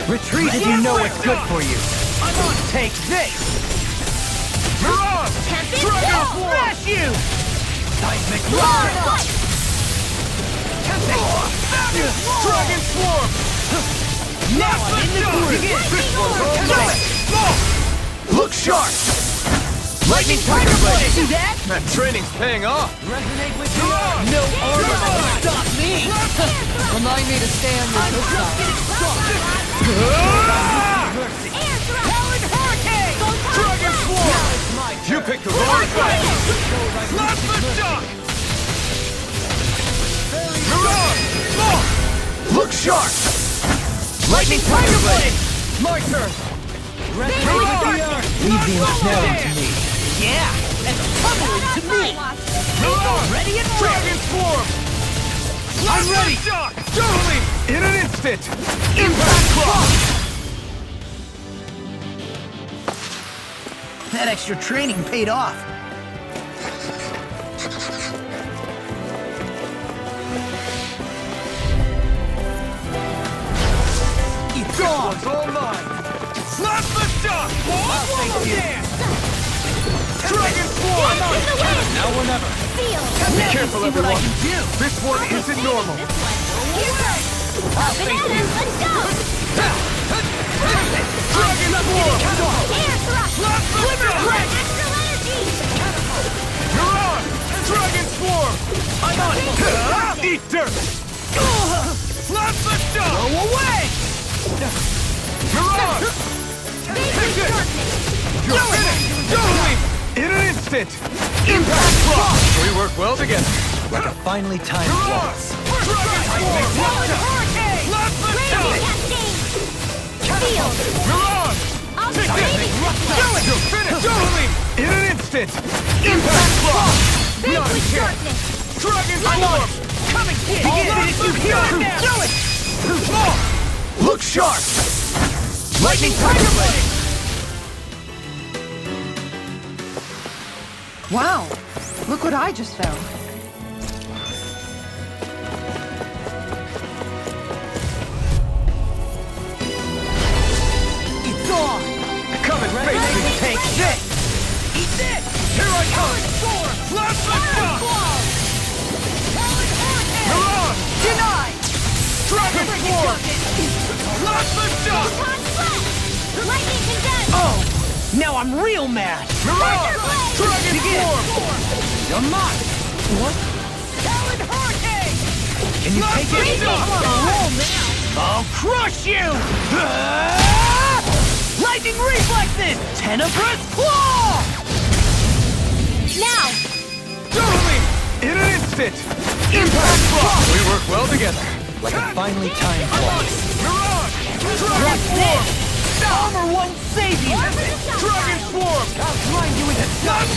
Retreat if you know what's good for you. I'm on. Take this. Mirage! Dragon Swarm! Smash you! Seismic Blast! Dragon Swarm! Now I'm in the groove. Look sharp! Lightning Tiger Blade! See that? That training's paying off. Resonate with me. No armor can stop me. Remind me to stay on your good side. Powered Hurricane! Dragon Swarm! You picked the wrong fight. Plasma Shock! sharp! Lightning Tiger Blade! My turn! Mirage! Leave the ensnaring to me. Yeah! And the pummeling to me! Mirage! Ready and Dragon Swarm! I'm ready! Totally! In an instant! Impact Claw! That extra training paid off. It's gone! All mine! Slap the shot! I'll take this! Dragon Swarm! Now or never. Be careful, everyone! This one isn't normal! Bananas, let's go! Dragon Swarm! Air thrust! Slap the shot! Extra energy! Mirage! Dragon Swarm! I'm on it! Eat dirt! Slap the shot! Go away! Mirage! Take it! You're finished! Totally! In an instant! Impact Claw! We work well together. Like a finely timed Mirage! Dragon Swarm! Hurricane! Slap the shot! Field! Mirage! I'll Take take it! it! You're finished! Totally! In an instant! Impact Claw! Not a Vanquish chance! darkness! Dragon Swarm! Come and get it! If you hear it now! Do it! Look sharp! Lightning Tiger Blade! Wow! Look what I just found. It's on! Come and face me! Take this! Eat this! Here I come! Slap the shot! Mirage! Denied! Dragon Swarm! Slap the shot! Lightning condensed! Oh, now I'm real mad. Mirage! Dragon Swarm! You're mine. What? Talon Hurricane! Can you take it? I'm on a roll now! I'll crush you! Lightning Reflexes! Tenebrous Claw! Now! Totally! In an instant! Impact Claw! We work well together. like a finely timed clock. Mirage! Dragon Swarm! Armor won't save you! Dragon Swarm! I'll grind you into dust!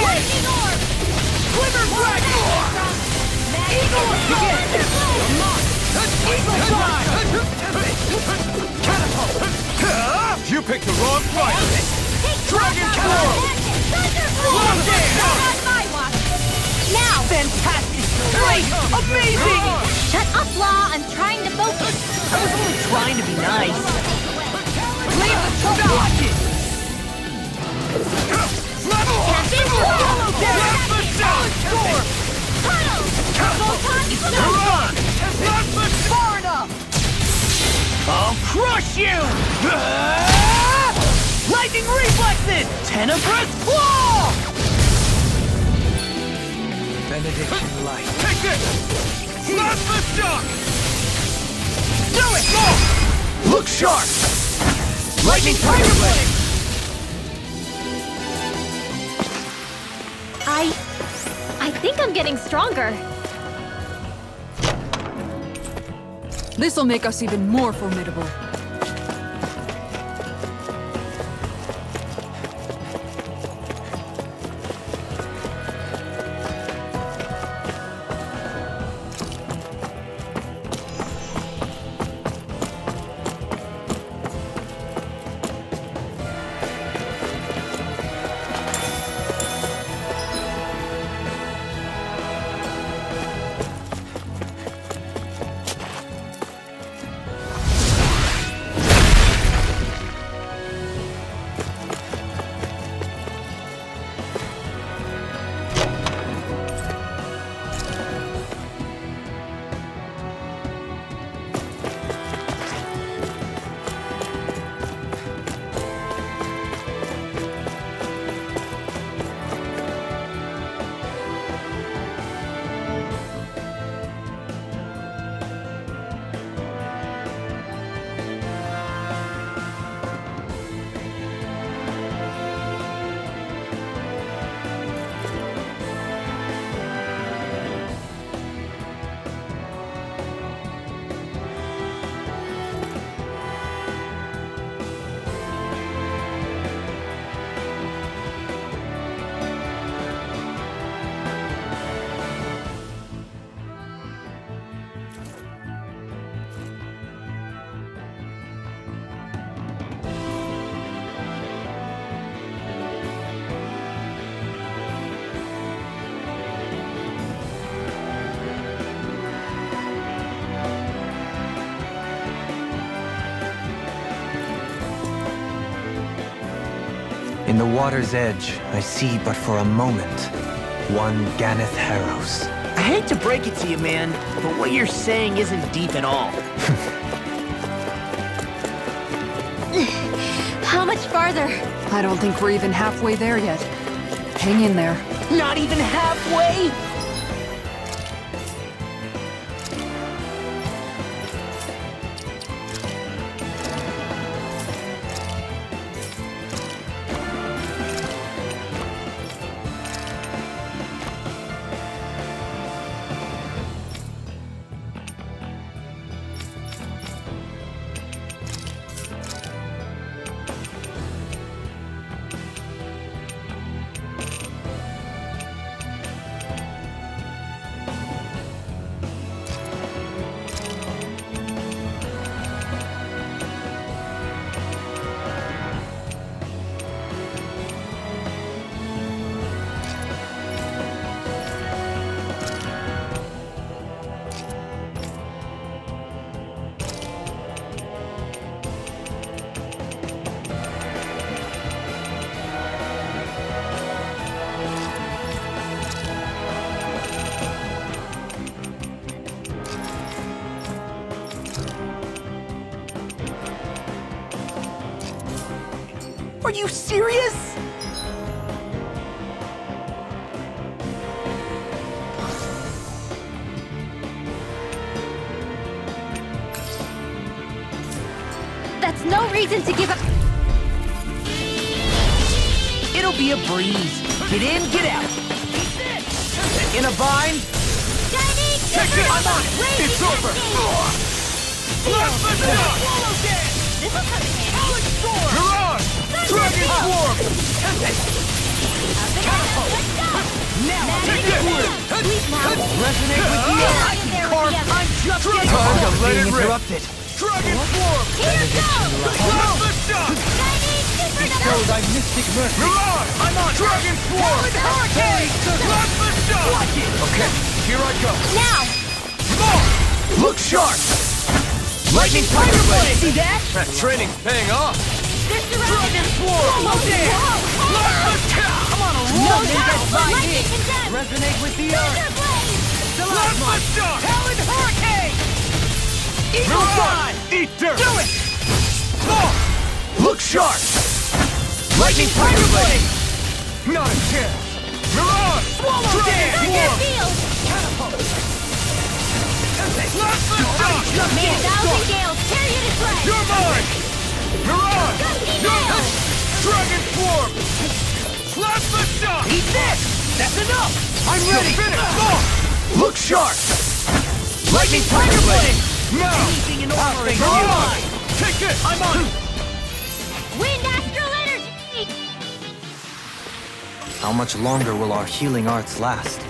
Lightning Orb! Quiver Dragon! Eagle Begin! Eagle Fly! Catapult! You picked the wrong fight! Dragon Swarm! Thunderbolt! Not my watch! Now! Fantastic! Great! Amazing! Shut up, Law! I'm trying to focus! I was only trying to be nice. Leave the trouble! Watch it! Far enough! I'll crush you! Lightning Reflexes! Tenebrous Claw! Benediction light. Take this! Slap the shock! Do it! Go! Look sharp! Lightning Tiger Blade! I think I'm getting stronger. This'll make us even more formidable. the water's edge, I see but for a moment one Ganeth Harrows. I hate to break it to you, man, but what you're saying isn't deep at all. How much farther? I don't think we're even halfway there yet. Hang in there. Not even halfway? Are you serious? That's no reason to give up. It'll be a breeze. Get in, get out. In a bind? Check it! I'm on it! It's over! This will come in handy. Mirage! Dragon Swarm! Now, Take this! resonate with you! Carve, I'm just getting Time to let being it rip. interrupted. Dragon Swarm! Here goes! Blast the shot! Bestow thy mystic mercy. Mirage! I'm on! Dragon Swarm! Hurricane! Blast the shot! Okay, here I go. Now! Look sharp! Lightning Tiger Blade! See that? That training's paying off. This direction! Whoa, there! Come on, No that's my Lightning hit! condemned! Resonate with the Thunder earth! blade! blast the shot! Talon Hurricane! Eagle Fly! Eat dirt! Do it! Look sharp! Lightning Tiger Blade! Not a chance! Mirage! Swallow Dragon Dance! Swarm! Field! Blast the shot! May a thousand gales carry you to slay! You're mine! Mirage! Gusty You're nail! Dragon Swarm! Blast the shot! Eat this! That's enough! I'm You're ready! finished! Look sharp! Lightning Tiger Blade! Now! Anything in order is Mirage! mine! Take this! I'm on it! Wind astral energy! How much longer will our healing arts last?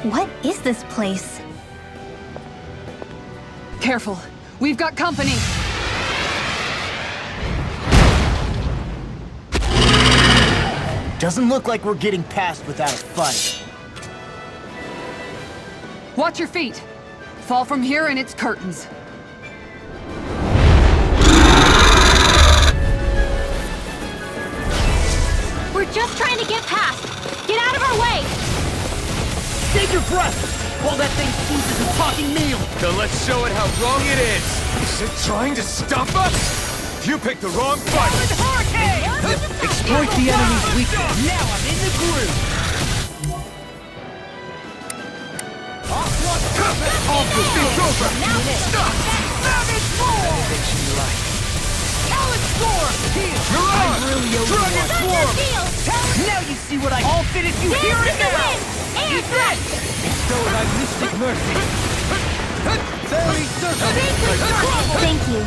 What is this place? Careful. We've got company. Doesn't look like we're getting past without a fight. Watch your feet. Fall from here and it's curtains. We're just trying to get past. Get out of our way! Save your breath while that thing seizes a talking meal. Then let's show it how wrong it is. Is it trying to stop us? You picked the wrong fight. Exploit the enemy's weakness. Now I'm in the groove. All good. It's over. Stop. Savage Roar! Talon Storm! You're on. Dragon Swarm. Now you see what I all fit if you hear it now! Eat that! Bestow thy mystic mercy. Fairy Circle! Thank you.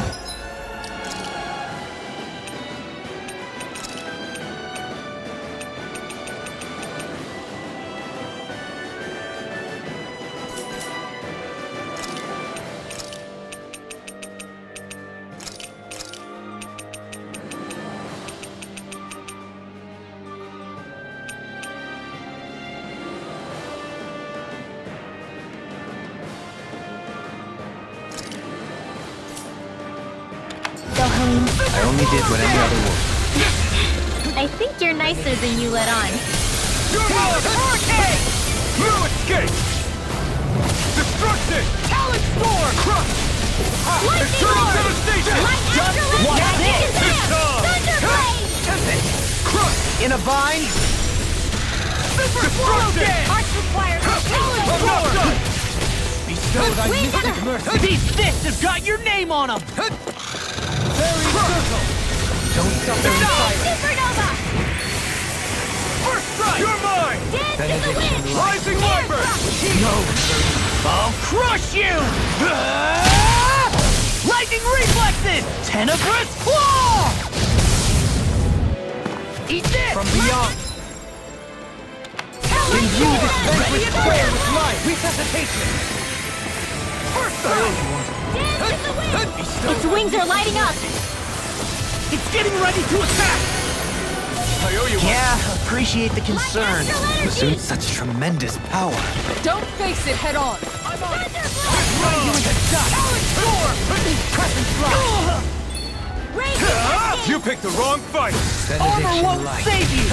I only did what any other would. I think you're nicer than you let on. Hurricane! No escape! Destruction! Talon Storm! Crush! Eternal devastation! What's this? Crush! In a bind? Destruction! Arts required. I'm not done! Bestow thy mystic mercy. These fists have got your name on them! Fairy Circle! Don't suffer in silence. Supernova! First strike! You're mine! Dance in the wind! Rising Viper! No! I'll crush you! Lightning reflexes! Tenebrous claw! Eat this! From beyond. Imbue this vanquished player with life. Resuscitation. First strike! Dance in the wind! Its wings are lighting up! It's getting ready to attack! I owe you one. Yeah, appreciate the concern. Assumed such tremendous power. Don't face it head on. I'm on it! You with a shot! Talon Storm! Crescent Fly! You picked the wrong fight! Armor won't save you!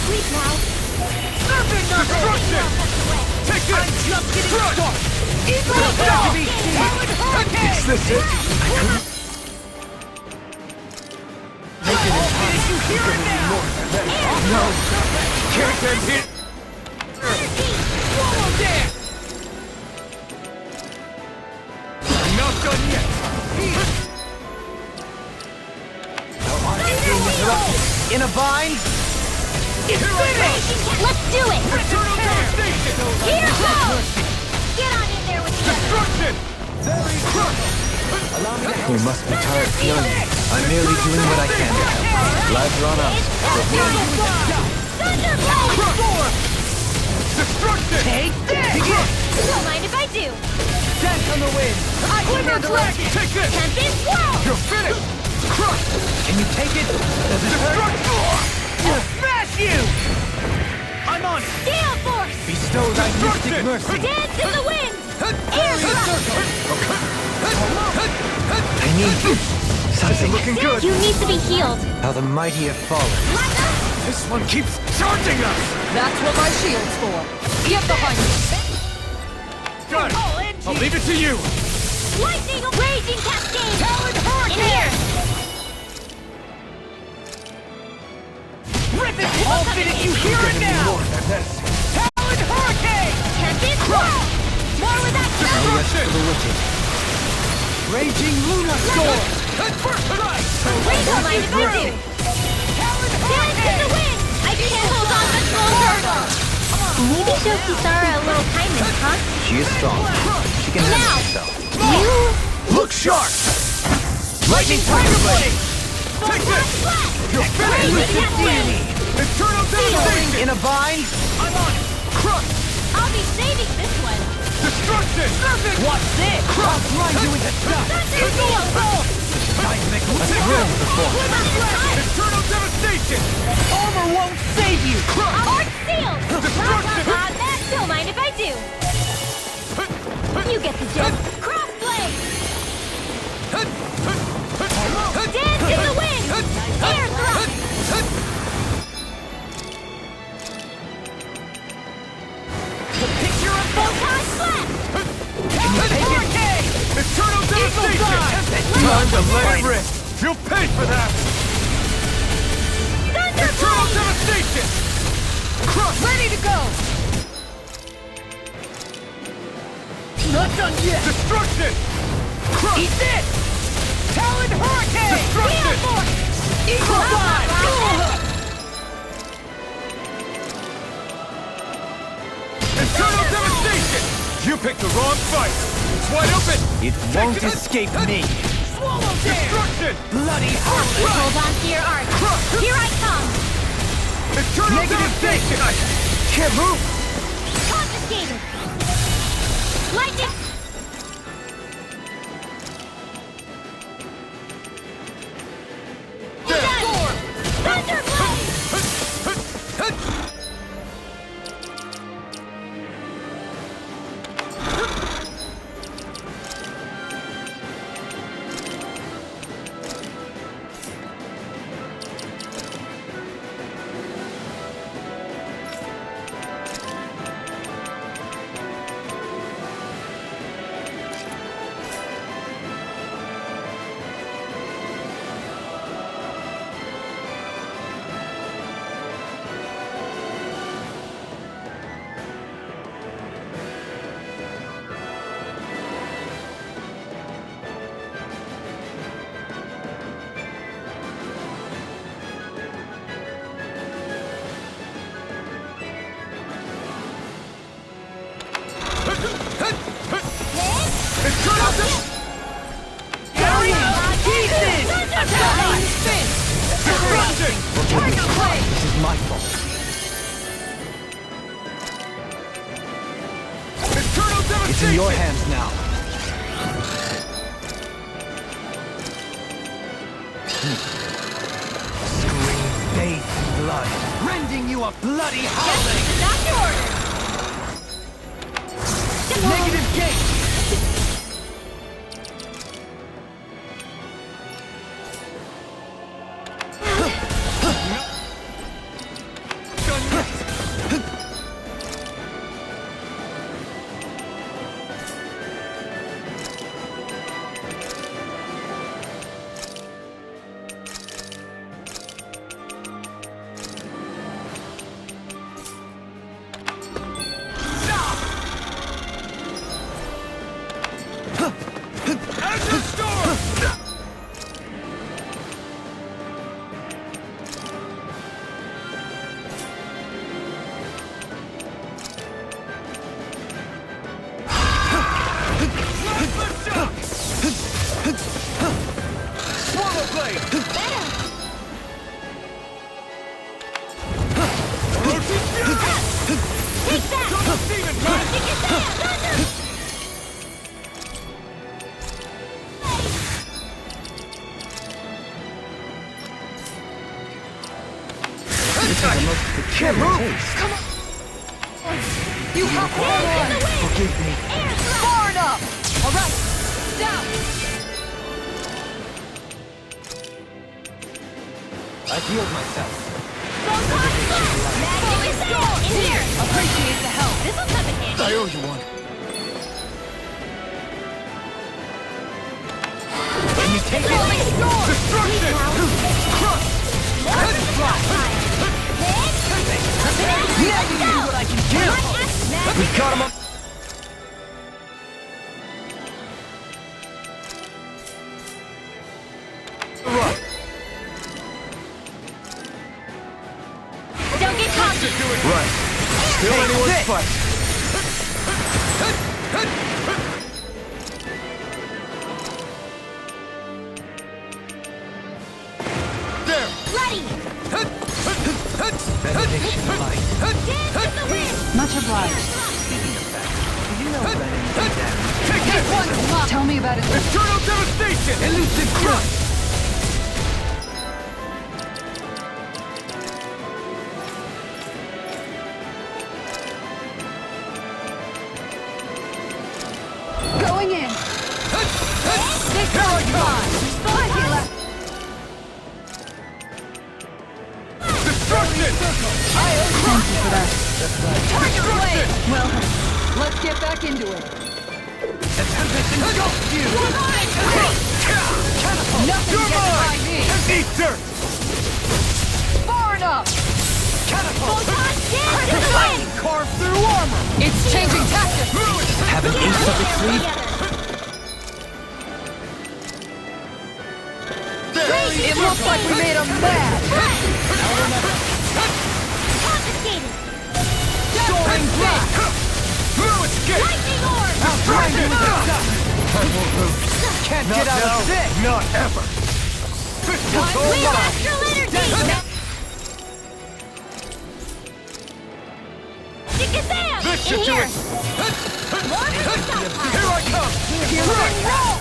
Sleep now. Destruction! Take this! I'm just getting started! Eagle Stop! Talon Hurricane! Is this it? Did you hear it now? No! Can't get hit! Swallow dance! I'm not done yet! In a bind? It's finished! Let's do it! Eternal devastation! Here goes! Get on in there with the Destruction! You must be tired feeling it. I'm merely doing what I can to help. Lives run out. Thunderbolt! Destruction! Take this! Don't mind if I do. Dance on the wind! I can handle it! Take this! Tempest swirl! You're finished! Crush! Can you take it? Does it hurt? I'll smash you! I'm on it! Gale force! Bestow thy mystic mercy. Dance in the wind! Air thrust! I need something. Looking good! You need to be healed. How the mighty have fallen. This one keeps charging us! That's what my shield's for. Get behind me. Got it! I'll leave it to you! Lightning raging cascade! Talon hurricane! In here! Rip it! All fit if you hear it now! Talon hurricane! Tempest swirl! More with that No rest for the wicked. Raging Luna Storm. First strike! Wait, don't mind if I do. Talon Dance in the hurricane! wind! I can't hold on much longer! Maybe show Kisara a little kindness, huh? She is strong. She can handle herself. You... Look sharp. Lightning Tiger Blade! Take this! You're finished with this deity! Eternal devastation! In a bind? I'm on it! Crush! I'll be saving this one. Destruction! What's this? I'll grind you into dust! Seismic ruin the force. Eternal devastation! Armor won't save you! Port sealed! Destruction! Don't mind if I do. You get the gist. Crossblade! Dance in the wind! Air thrust! The picture of Photon blast! Hurricane! Eternal devastation! Time to let it rip! You'll pay for that! Eternal devastation! Crush! ready to go! Not done yet! Destruction! Crush! Eat this! Talon Hurricane! Destruction! Eagle Dive! Eternal devastation! You picked the wrong fight! It's wide open! It won't escape me! Swallow destruction! Bloody heartless! Hold on to your arc. Here I come! Eternal devastation! Can't move! Confiscated! Lightning! Done! Thunderblade! Eternal destruction! This is my fault. Eternal devastation! It's in your hands now. Scream faith and blood, rending you a bloody howling! That's your order! Negative gate! Can't move! Come on! You have one! Forgive me. Far enough! Alright! Down! I healed myself. Magnetic storm! In here! Appreciate the help! This'll come in handy. I owe you one. Can you take it? Destruction! Crush! Never knew what I can do! We caught him up! Don't get cocky! Right. Still anyone's fight. flag. Speaking of that, did you know Renan and Dan? Hit one! Tell me about it. Eternal devastation! Elusive crush! Going in! This one gone! Destruction! Thank you for that. Target blade! Well, let's get back into it. The Tempest engulfs you! Nothing gets by me! Eat dirt! Far enough! Catapult! Critical! Carve through armor! It's changing tactics! Have an ace up its sleeve? It looks like we made him mad! Confiscated! Soaring blast! Through escape! Lightning orb! I'm trying to Can't get out of this! Not ever! Wave astral energy! Shikazam! This In should do here! it! Here I come! Crush!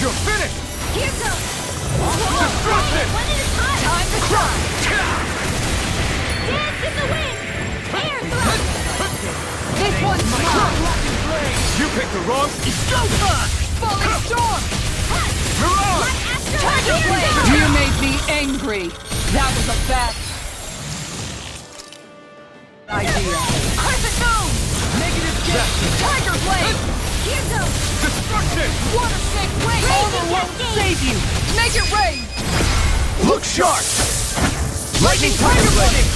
You're finished! Here goes! Destruction! One at a time! Time to shine! Dance in the wind! Air thrust! This one's mine! You picked the wrong... Falling storm! Mirage! Tiger blade! You made me angry! That was a bad idea. Crescent moon! Negative jet! Tiger blade! Here goes! Destruction! Water snake blade! Armor won't save you! Make it rain! Look sharp! Lightning tiger blade!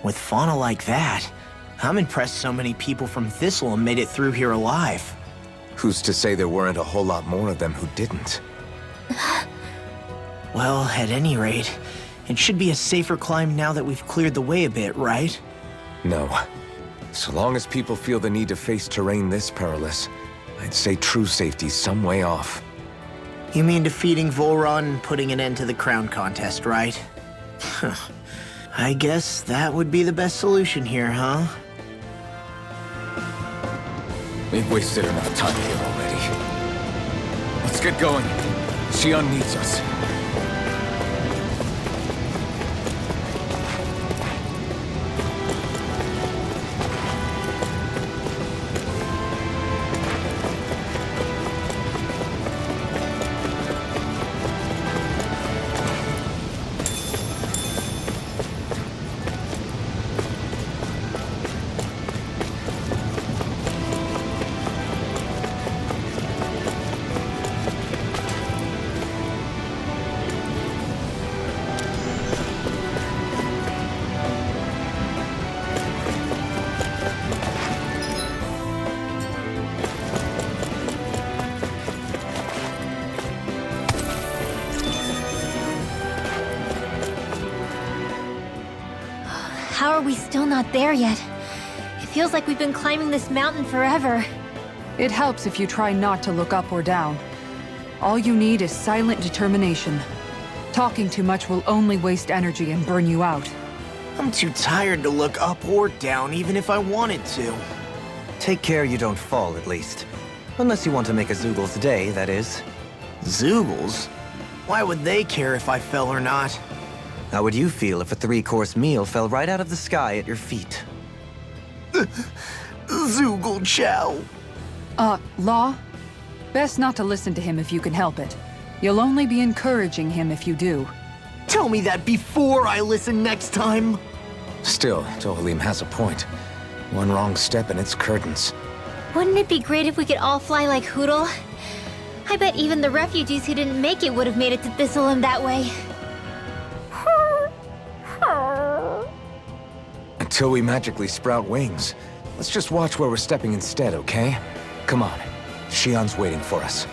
With fauna like that, I'm impressed so many people from Thistle made it through here alive. Who's to say there weren't a whole lot more of them who didn't? Well, at any rate, it should be a safer climb now that we've cleared the way a bit, right? No. So long as people feel the need to face terrain this perilous, I'd say true safety's some way off. You mean defeating Volron and putting an end to the crown contest, right? I guess that would be the best solution here, huh? We've wasted enough time here already. Let's get going. Xion needs us. How are we still not there yet? It feels like we've been climbing this mountain forever. It helps if you try not to look up or down. All you need is silent determination. Talking too much will only waste energy and burn you out. I'm too tired to look up or down, even if I wanted to. Take care you don't fall, at least. Unless you want to make a Zoogl's day, that is. Zoogles? Why would they care if I fell or not? How would you feel if a 3-course meal fell right out of the sky at your feet? Zoogle Chow. Law? Best not to listen to him if you can help it. You'll only be encouraging him if you do. Tell me that before I listen next time! Still, Dohalim has a point. One wrong step and it's curtains. Wouldn't it be great if we could all fly like Hootle? I bet even the refugees who didn't make it would have made it to Thistleum that way. Until we magically sprout wings, let's just watch where we're stepping instead, okay? Come on. Xion's waiting for us.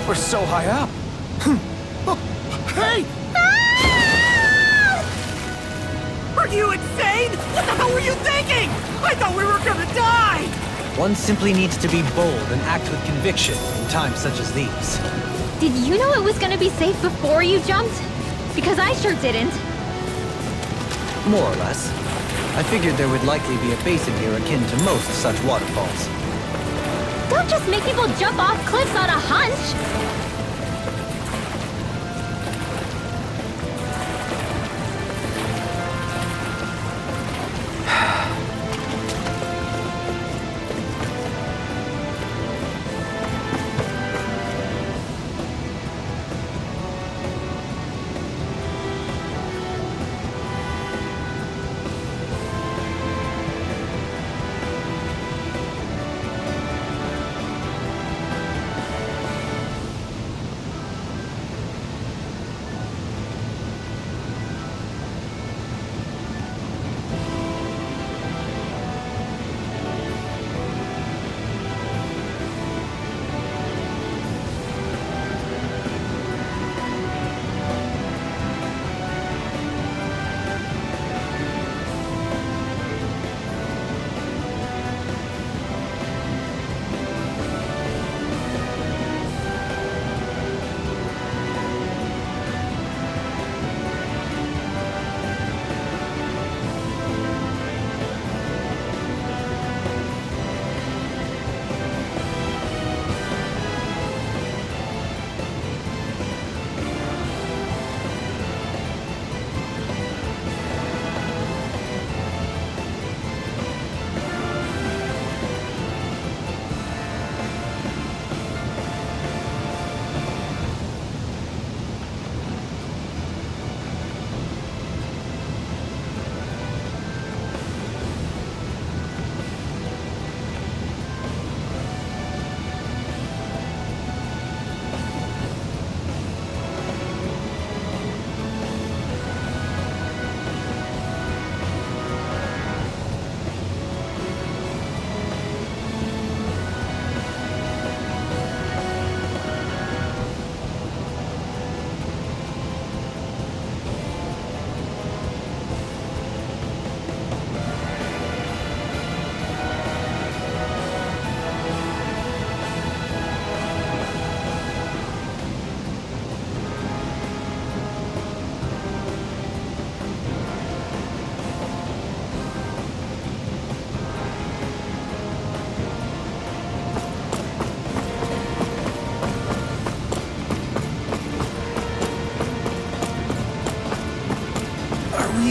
We're so high up. Hey! Are you insane? What the hell were you thinking? I thought we were gonna die! One simply needs to be bold and act with conviction in times such as these. Did you know it was gonna be safe before you jumped? Because I sure didn't. More or less. I figured there would likely be a basin here akin to most such waterfalls. Don't just make people jump off cliffs on a hunch!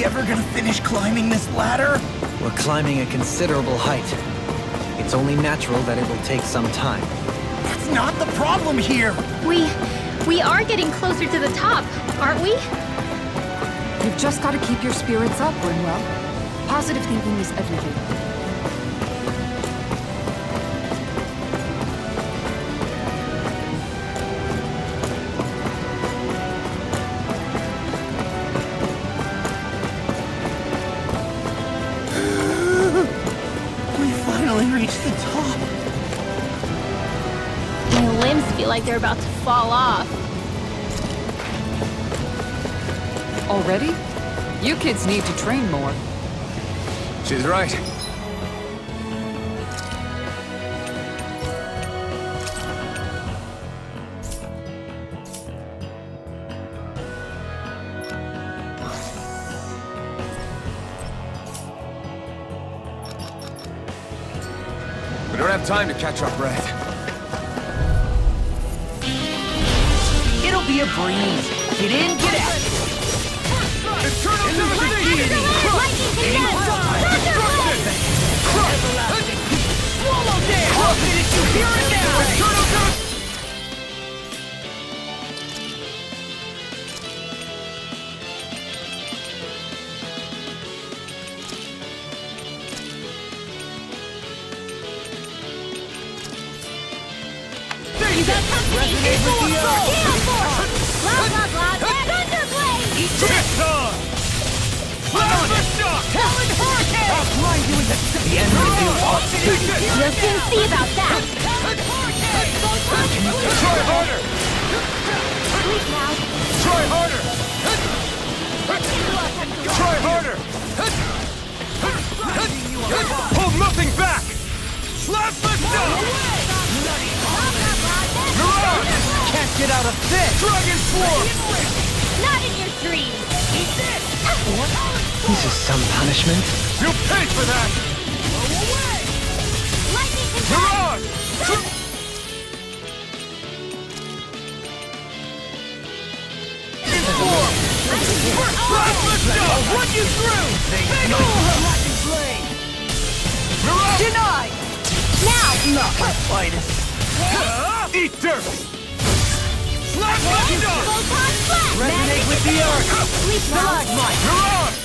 Ever gonna finish climbing this ladder? We're climbing a considerable height. It's only natural that it will take some time. That's not the problem here! We are getting closer to the top, aren't we? You've just got to keep your spirits up, Rinwell. Positive thinking is everything. Reach the top. My limbs feel like they're about to fall off. Already? You kids need to train more. She's right. We don't have time to catch our breath. It'll be a breeze. Get in, get out. Eternal devastation! Swallow down! Did you hear it now? Eternal devastation! You got company! Gale Force! Loud! Thunderblade! Trickson! Plasma shock! Talon hurricane! I'll blind you in the end of you. We'll soon see about that! Try harder! get out of this! Dragon Swarm! Not in your dreams! Eat this! This is some punishment. You pay for that! Lightning control! Mirage! I'll run you through! Lightning blade! Mirage! Denied! Now! Not my finest! Eat dirt! Slap my dog! Photon flash! Resonate with the earth! Sleep well! Mirage!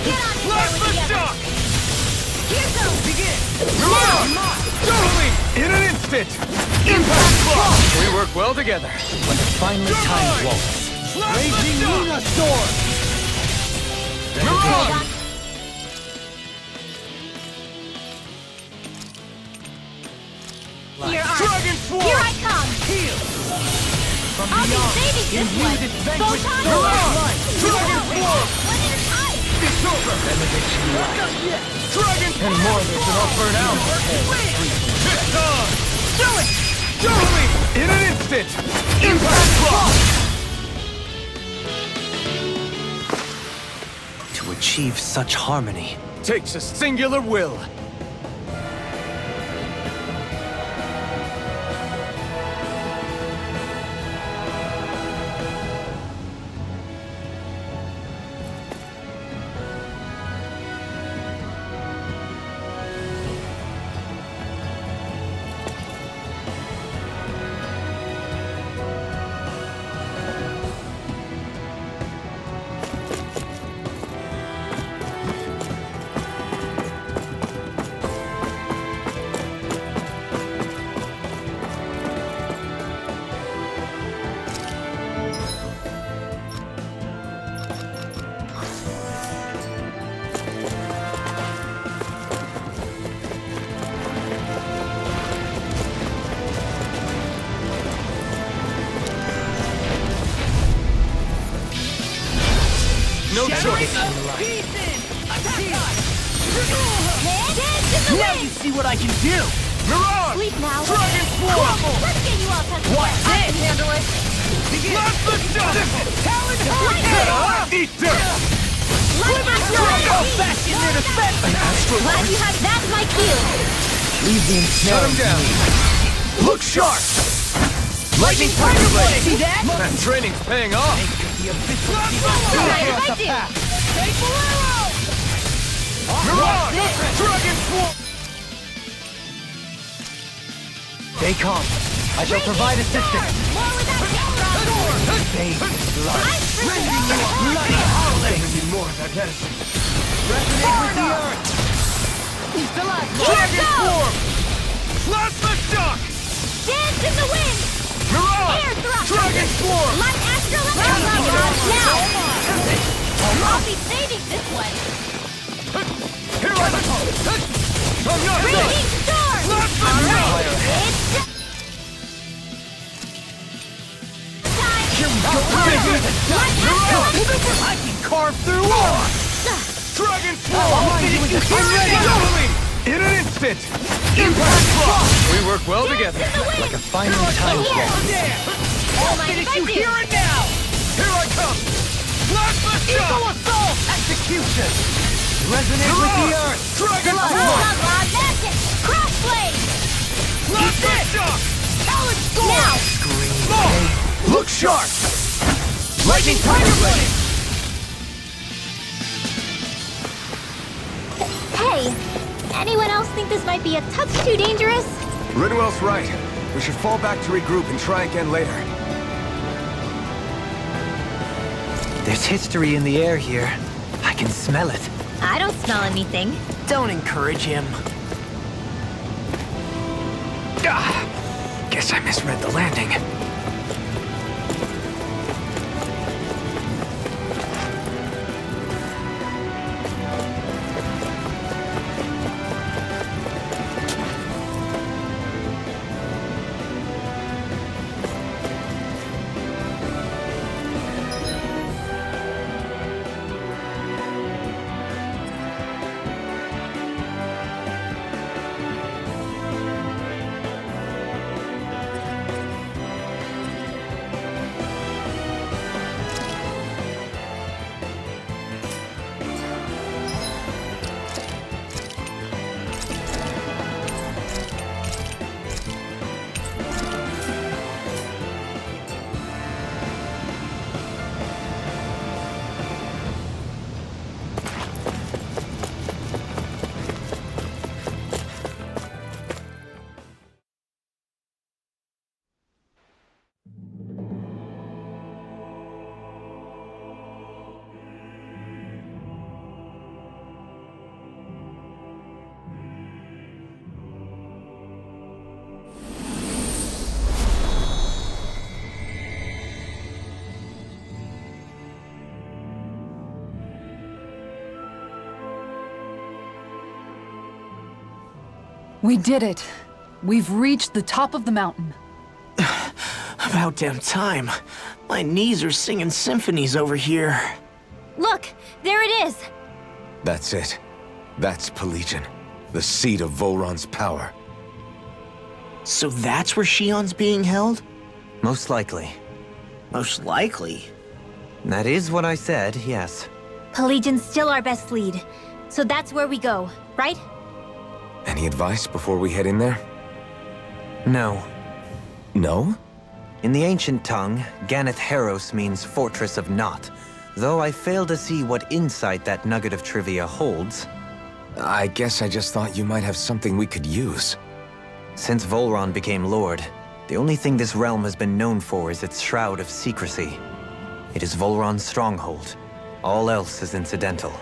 Get on in there Slap with the the others! shock! Here goes! Begin! Mirage! Totally! In an instant! Impact Claw! We work well together. When the finally timed waltz. Slap the Raging shock! Luna Storm! Mirage! Here are... Dragon Swarm! Here I come! From I'll be beyond, saving this imbue one! this vanquished Photon Mirage! flash! Dragon Swarm! One at a time! It's over! Benediction light. Dragon And more of this than I'll burn out. It's on! Do it! Totally! In an instant! Impact Claw! To achieve such harmony. Takes a singular will. No choice. Now you see what I can do! Mirage! Sleep now! Dragon Swarm! Let's get you all touched What's up. I this? can handle it! Slap the shock! Talon Eat dirt! How fast is their defense? Glad you have that, my cue! Leave the Shut him down! Look sharp! Lightning Tiger Blade! See that? That training's paying off! Effective! Mirage! Dragon Swarm! Stay calm. I shall provide assistance. More without camera! Stay light. Bloody howling! Give me more of that medicine. Resonate with the earth! Dragon Swarm! Slap the shock! Dance in the wind! Mirage! Air thrust! Dragon Swarm! Light astral electricity! Now! I'll be saving this one! Here I come! I'm not done! Raging storm! Slap the Alright, shock! it's time! Here we go! I can carve through all! Dragon Swarm! Totally! In an instant! Impact Claw! We work well together. Like a finely timed waltz. Oh my effective! Here and now! Here I come! Slap the Eagle shock! Assault! Execution! Resonate with the earth! Dragon Blah, Swarm! blah, blah, magic! Crossblade! Slap the shock! Talon Storm! Now! Smoke! Look sharp! Lightning Tiger Blade! Hey! Anyone else think this might be a touch too dangerous? Rinwell's right. We should fall back to regroup and try again later. There's history in the air here. I can smell it. I don't smell anything. Don't encourage him. Guess I misread the landing. We did it. We've reached the top of the mountain. About damn time. My knees are singing symphonies over here. Look, there it is. That's it. That's Pelegion, the seat of Volron's power. So that's where Shion's being held? Most likely. Most likely. That is what I said, yes. Pelegion's still our best lead. So that's where we go, right? Any advice before we head in there? No. No? In the ancient tongue, Ganeth Heros means Fortress of Naught, though I fail to see what insight that nugget of trivia holds. I guess I just thought you might have something we could use. Since Volron became Lord, the only thing this realm has been known for is its shroud of secrecy. It is Volron's stronghold. All else is incidental.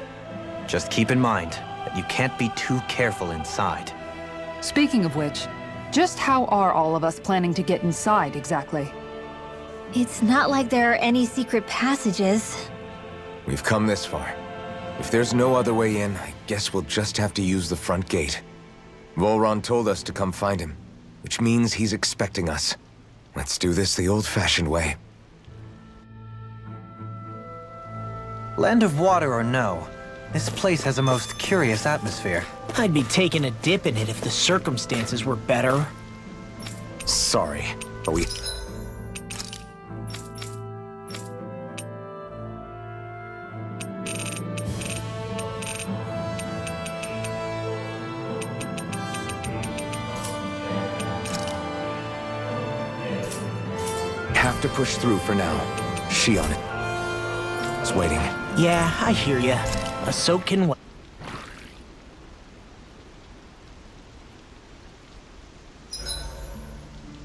Just keep in mind that you can't be too careful inside. Speaking of which, just how are all of us planning to get inside exactly? It's not like there are any secret passages. We've come this far. If there's no other way in, I guess we'll just have to use the front gate. Volron told us to come find him, which means he's expecting us. Let's do this the old-fashioned way. Land of water or no, this place has a most curious atmosphere. I'd be taking a dip in it if the circumstances were better. Sorry, but we... have to push through for now. Shion is waiting. Yeah, I hear ya. So can wait.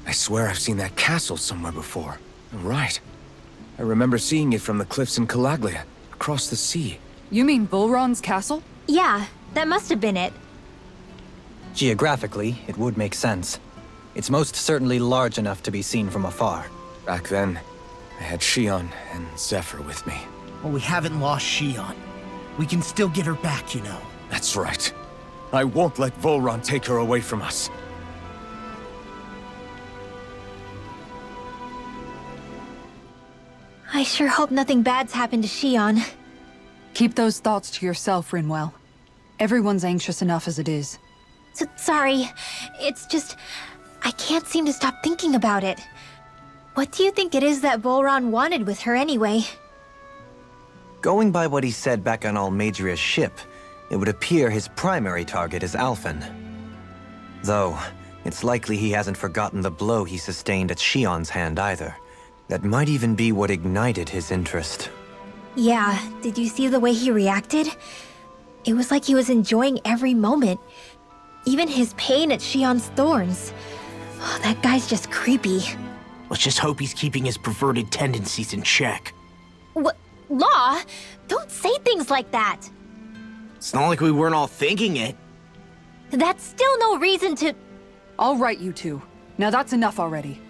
I swear I've seen that castle somewhere before. Right. I remember seeing it from the cliffs in Calaglia, across the sea. You mean Volron's castle? Yeah, that must have been it. Geographically, it would make sense. It's most certainly large enough to be seen from afar. Back then, I had Shion and Zephyr with me. Well, we haven't lost Shion. We can still get her back, you know. That's right. I won't let Volron take her away from us. I sure hope nothing bad's happened to Shion. Keep those thoughts to yourself, Rinwell. Everyone's anxious enough as it is. Sorry. It's just... I can't seem to stop thinking about it. What do you think it is that Volron wanted with her anyway? Going by what he said back on Almadria's ship, it would appear his primary target is Alphen. Though, it's likely he hasn't forgotten the blow he sustained at Shion's hand either. That might even be what ignited his interest. Yeah, did you see the way he reacted? It was like he was enjoying every moment. Even his pain at Shion's thorns. Oh, that guy's just creepy. Let's just hope he's keeping his perverted tendencies in check. What? Law? Don't say things like that. It's not like we weren't all thinking it. That's still no reason to... All right, you two. Now that's enough already.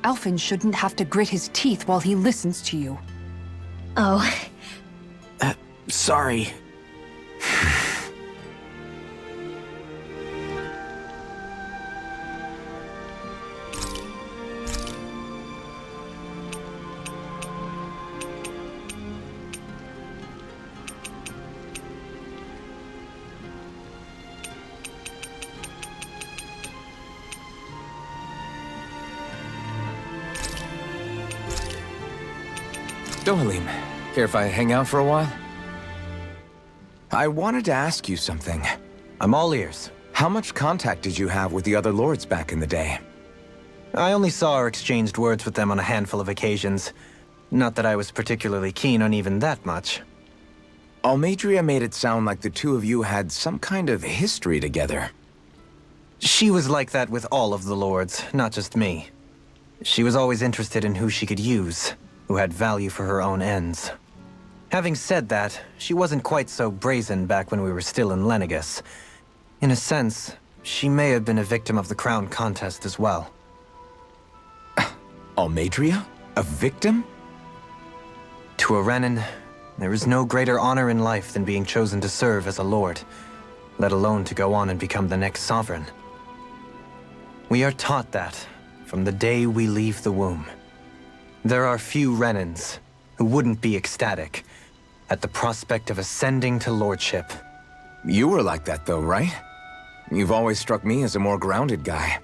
Alphen shouldn't have to grit his teeth while he listens to you. Oh. Sorry. Dohalim, care if I hang out for a while? I wanted to ask you something. I'm all ears. How much contact did you have with the other lords back in the day? I only saw or exchanged words with them on a handful of occasions. Not that I was particularly keen on even that much. Almadria made it sound like the two of you had some kind of history together. She was like that with all of the lords, not just me. She was always interested in who she could use, who had value for her own ends. Having said that, she wasn't quite so brazen back when we were still in Lenegus. In a sense, she may have been a victim of the crown contest as well. Almadria? A victim? To a Renan, there is no greater honor in life than being chosen to serve as a lord, let alone to go on and become the next sovereign. We are taught that from the day we leave the womb. There are few Renans who wouldn't be ecstatic at the prospect of ascending to lordship. You were like that though, right? You've always struck me as a more grounded guy.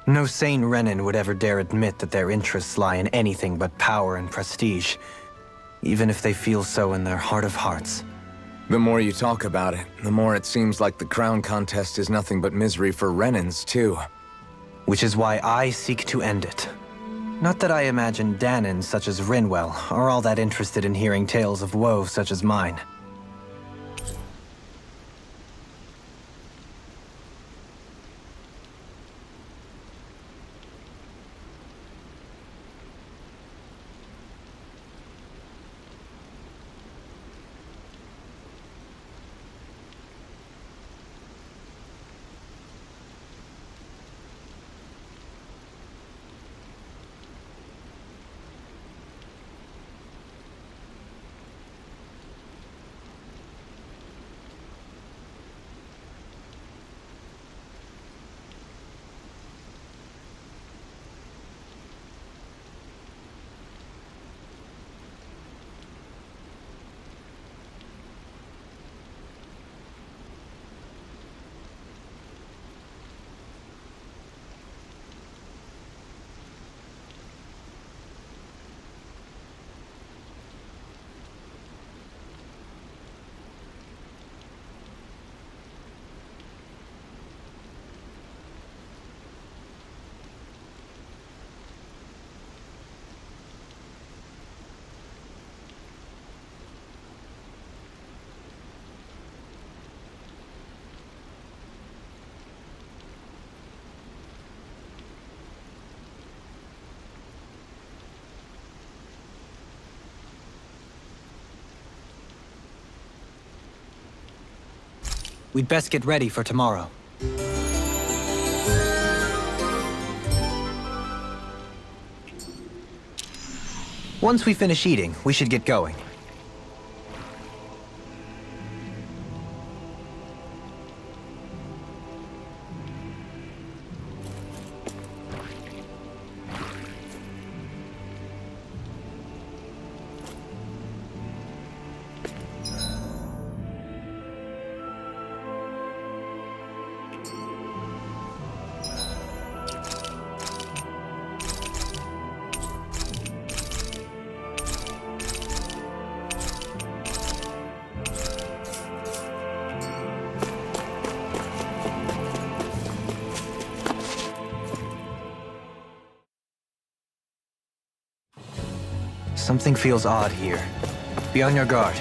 No sane Renan would ever dare admit that their interests lie in anything but power and prestige, even if they feel so in their heart of hearts. The more you talk about it, the more it seems like the crown contest is nothing but misery for Renans, too. Which is why I seek to end it. Not that I imagine Danans such as Rinwell are all that interested in hearing tales of woe such as mine. We'd best get ready for tomorrow. Once we finish eating, we should get going. Something feels odd here. Be on your guard.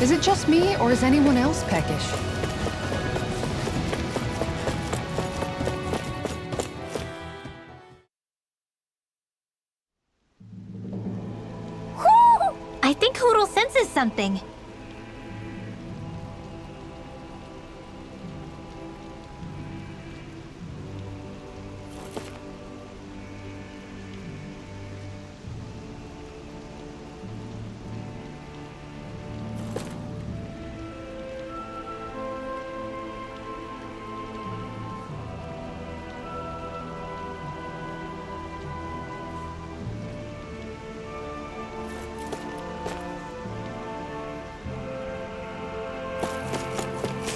Is it just me, or is anyone else peckish? Whoo! I think Hootle senses something.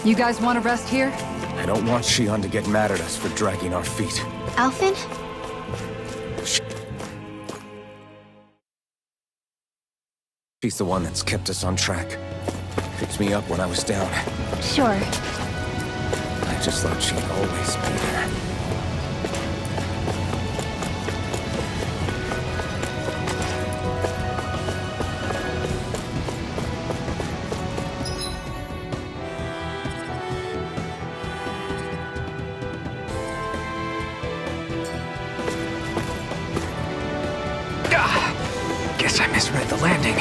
You guys want to rest here? I don't want Shion to get mad at us for dragging our feet. Alphen? She's the one that's kept us on track. Picked me up when I was down. Sure. I just thought she'd always be there. Guess I misread the landing.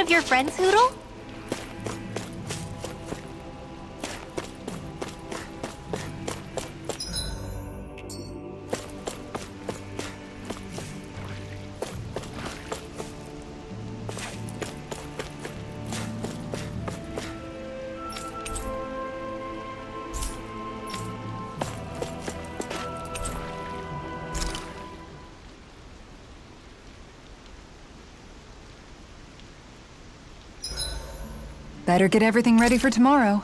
of your friends, Hootle? Better get everything ready for tomorrow.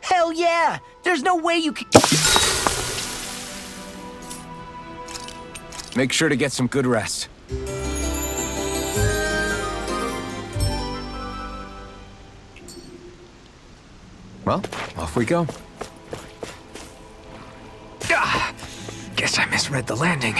Hell yeah! There's no way you can... Make sure to get some good rest. Well, off we go. Guess I misread the landing.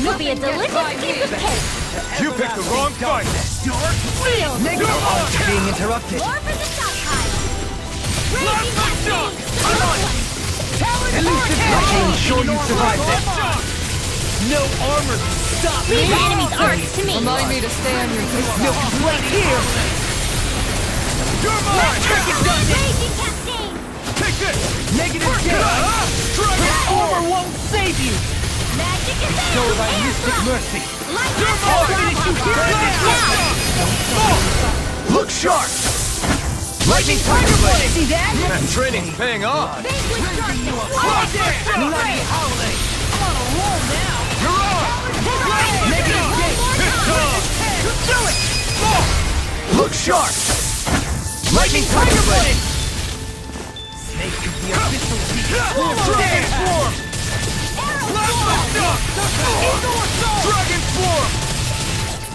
Will be a delicious piece of cake. You picked the wrong fight! Real. Being interrupted. More for the shot pile. Raising that thing. At least it's I can ensure you survive this. No armor can stop me. Leave the enemy's arts to me. Remind me to stay on your toes. No, it's right here. You're mine! Raging cascade. Take this! Negative damage. This armor won't save you. Magic is there. Show thy mystic mercy. Light I'll finish you here. Look sharp. Lightning tiger blade. See that? That training's paying off! Vanquish darkness. Bloody holiday. I'm on a roll now. You're on! Negative gate. Do it! Look sharp! Lightning Tiger Blade! Snake is the official Dragon Swarm! Plasma Shock! Dragon Swarm!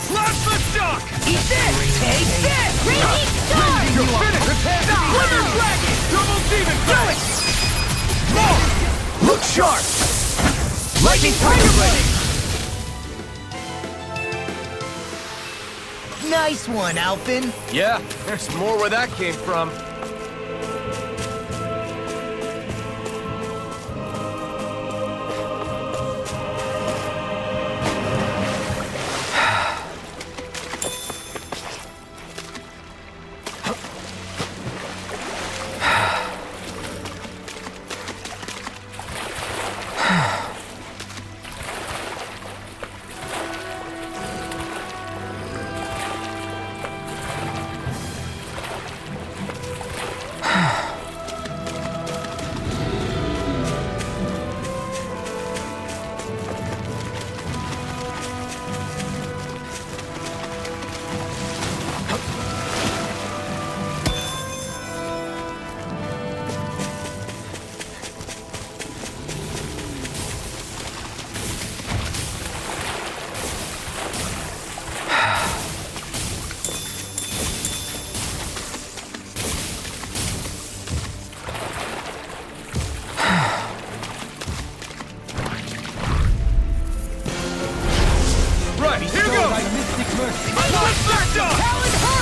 Plasma Shock! Eat this! Take this! Raging Storm! You're finished! Wither Dragon! Double Demon! Do it! More! Look sharp! Lightning Tiger Blade! Nice one, Alphen. Yeah, there's more where that came from.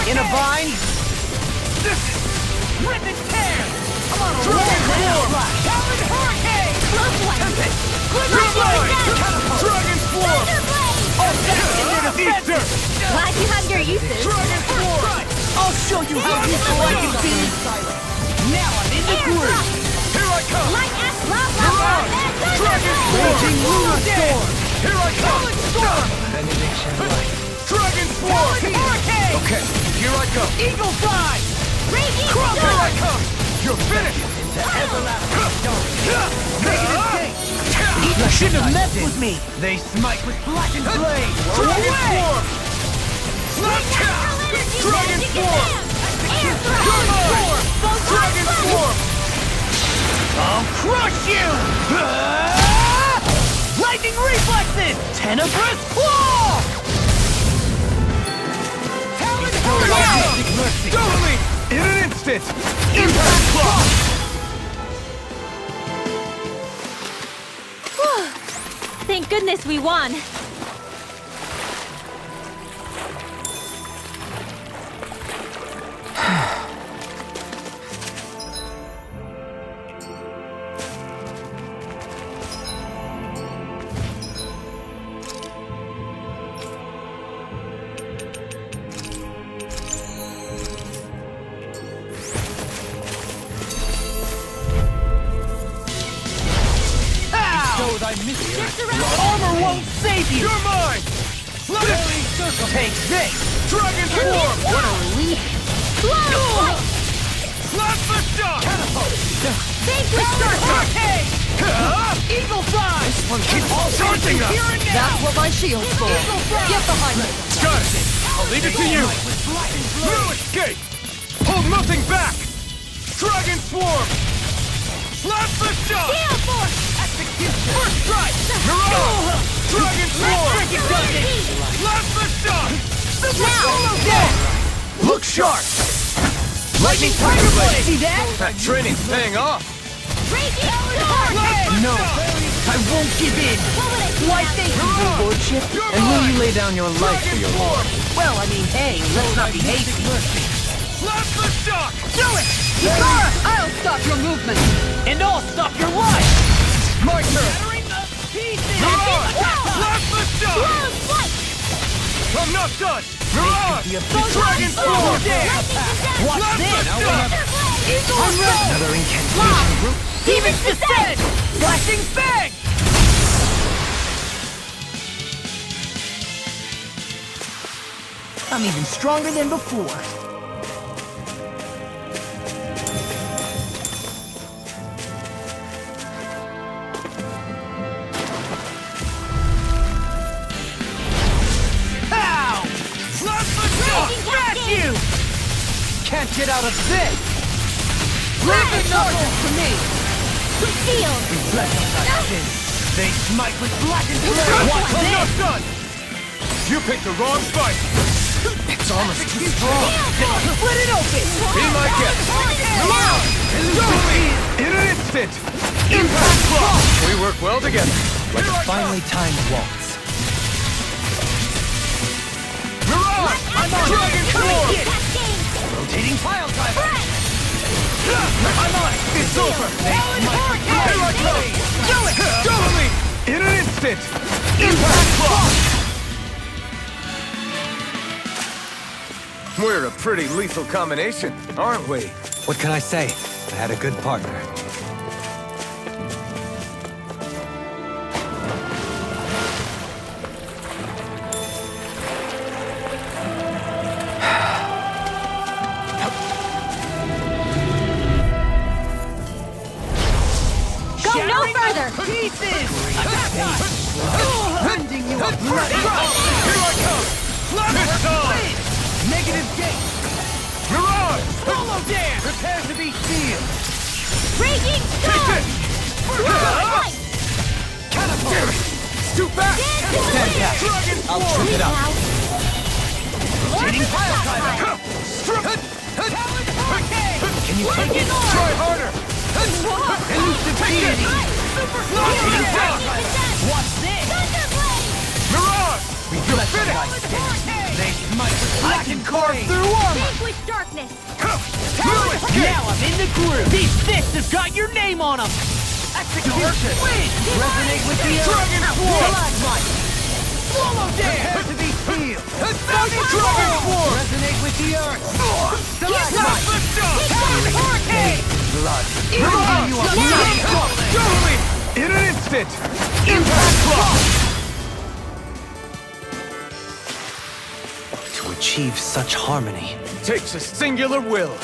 In a bind? Rip and tear! I'm on a roll! Talon Hurricane! Tempest! Dragon Swarm! Oh, that's Eater! Glad you have your uses. Dragon Swarm! I'll show you how useful I can be! Now I'm in the groove! Here I come! Light Ash, blah, blah, blah, and Dragon Thunderblade! Raging Lunar Storm! Here I come! Storm! Dragon Swarm! Hurricane! Okay, here I go! Eagle Fly! Raging Here I Storm! come! You're finished! You shouldn't have messed with me. They smite with blackened blade. Dragon Swarm! Dragon Swarm! Dragon Swarm! I'll crush you! Lightning Reflexes! Tenebrous Claw! Talon Hurricane! Totally! In an instant! Impact Claw! Thank goodness we won. Armor won't save you. You're mine! Take this. Dragon Swarm! What a relief. Plasma Shock! Hurricane! Eagle Fly! Keep charging us! Here and now! That's what my shield's for. Get behind me. Got it! I'll leave it to you! No escape! Hold nothing back! Dragon Swarm! Plasma Shock! Gale Force! First strike! Mirage! Dragon Swarm! Plasma Shock! Look sharp! Lightning Tiger Blade! See that? That training's paying off. No, I won't give in. Why, thank you, your lordship. And will you lay down your life for your lord? Well, I mean, hey, let's not be hasty. Plasma Shock! Do it! Ikara, I'll stop your movement. And I'll stop your life! My turn! Mirage! Plasma Shock! I'm not done! Mirage! Dragon Swarm! What's Plasma this? Shock! Another incantation group? Demon's Descent! Flashing Fang! I'm even stronger than before. Ow! can't get out of this! Leave the knuckles to me! Concealed! Flesh of thy sin. They smite with blackened blade! What's this? Done! You picked the wrong fight! It's almost too strong! Split it open! Be my guest! Now! In an instant! Impact block! We work well together. Like a finely timed waltz. Mirage! I'm on Dragon Form! Rotating pile driver. I'm on it! It's over! Here I come! Do it! Double me! In an instant! Impact block! We're a pretty lethal combination, aren't we? What can I say? I had a good partner. Go no further! Pieces! Rending you a bloody Here I come! Flash! Negative gate! Mirage! Solo dance! Prepare to be sealed! Raging storm! Catapult! Scoot back! Stand back! Dragon I'll trip it up! Rotating pile driver! Talon Hurricane! Can you take it? Try harder! Elusive deity! Super Rotating pile driver! What's this? Thunderblade! Mirage! You're finished! They smite with black and carve through armor! Vanquish darkness! Now I'm in the groove! These fists have got your name on them! Execution! Resonate with the Dragon Swarm! Swallow dance! Prepare to be sealed! Dragon Swarm! Resonate with the earth! Stalagmite! Talon Hurricane! Blood! You are bloody! In an instant! Impact block! To achieve such harmony. Takes a singular will.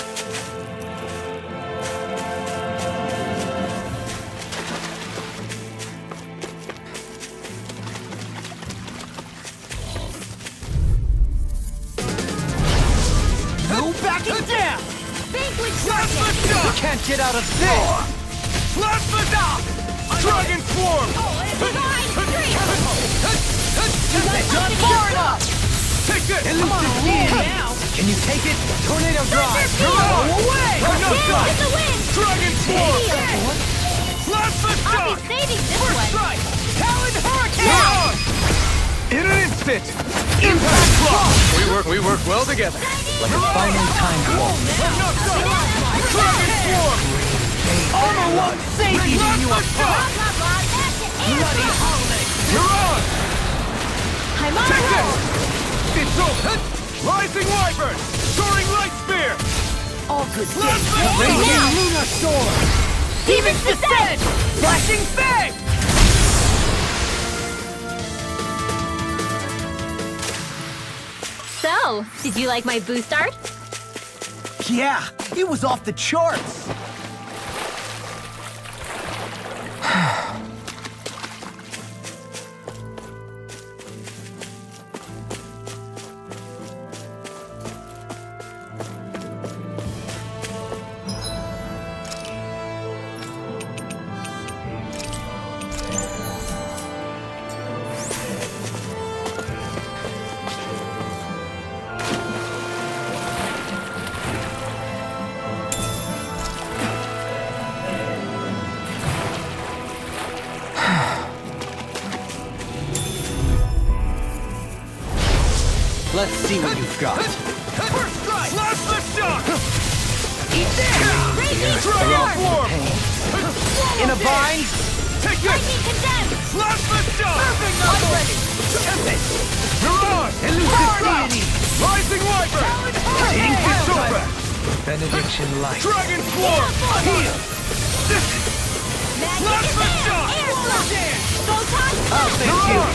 No backing down! Vanquish Plasma darkness! Shock! Can't get out of this! Plasma Shock! Dragon Swarm! Done far enough! Take this! Elusive deity! Can you take it? Tornado Drive! Go away! No shot! In the wind! Dragon Swarm! Plasma I'll Shock! be saving this First one! strike! Talon Hurricane! In an instant! Impact block! We work well together. Like a finely timed waltz. Dragon Swarm! Armor won't save you, you are bloody howling! Mirage! I'm on Take a roll! this! It's over! Rising Wyvern! Soaring Light Spear! All good things! Raging Lunar Sword! Demon's Descent! Flashing Fang! So, did you like my boost art? Yeah, it was off the charts. Let's see what you've got. First strike! Plasma Shock! Eat this! Raging Dragon Swarm! In a bind? Take this! Lightning condemned! Plasma Shock! Perfect already! Tempest! Mirage! Elusive deity! Rising Wyvern! Rotating pile driver! Benediction light. Dragon Swarm! Heal! Magic Plasma is Shock! there! Air Slash! Photon Oh, thank you!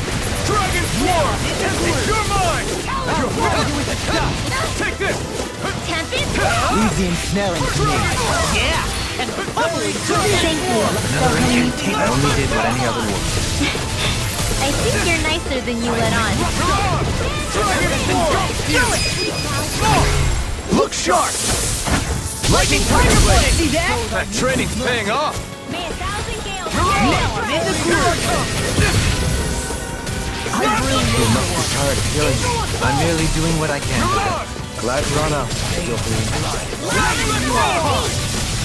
Dragon Swarm! You're mine! You're welcome with the stuff! Take this! Tempest! Leave the ensnaring to me. Yeah! And bubbly Thank you. Another incantation. I only did what any other would. I think you're nicer than you let on. Dragon Swarm! Look sharp! Lightning Tiger Blade! See that? That training's paying off! May 1,000 gales. Now I'm in the groove! You must be tired of hearing me. I'm merely doing what I can. Glad to run out.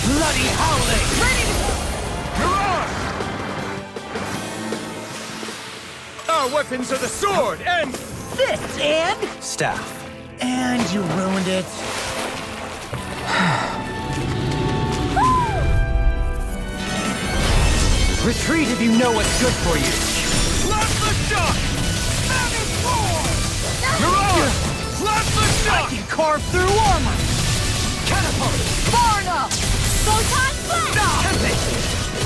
Bloody howling! Our weapons are the sword and... This, and... Staff. And you ruined it. Retreat if you know what's good for you. Slap the duck! You're on! Slap the I duck! can carve through armor. Catapult. Far enough. Photon blast!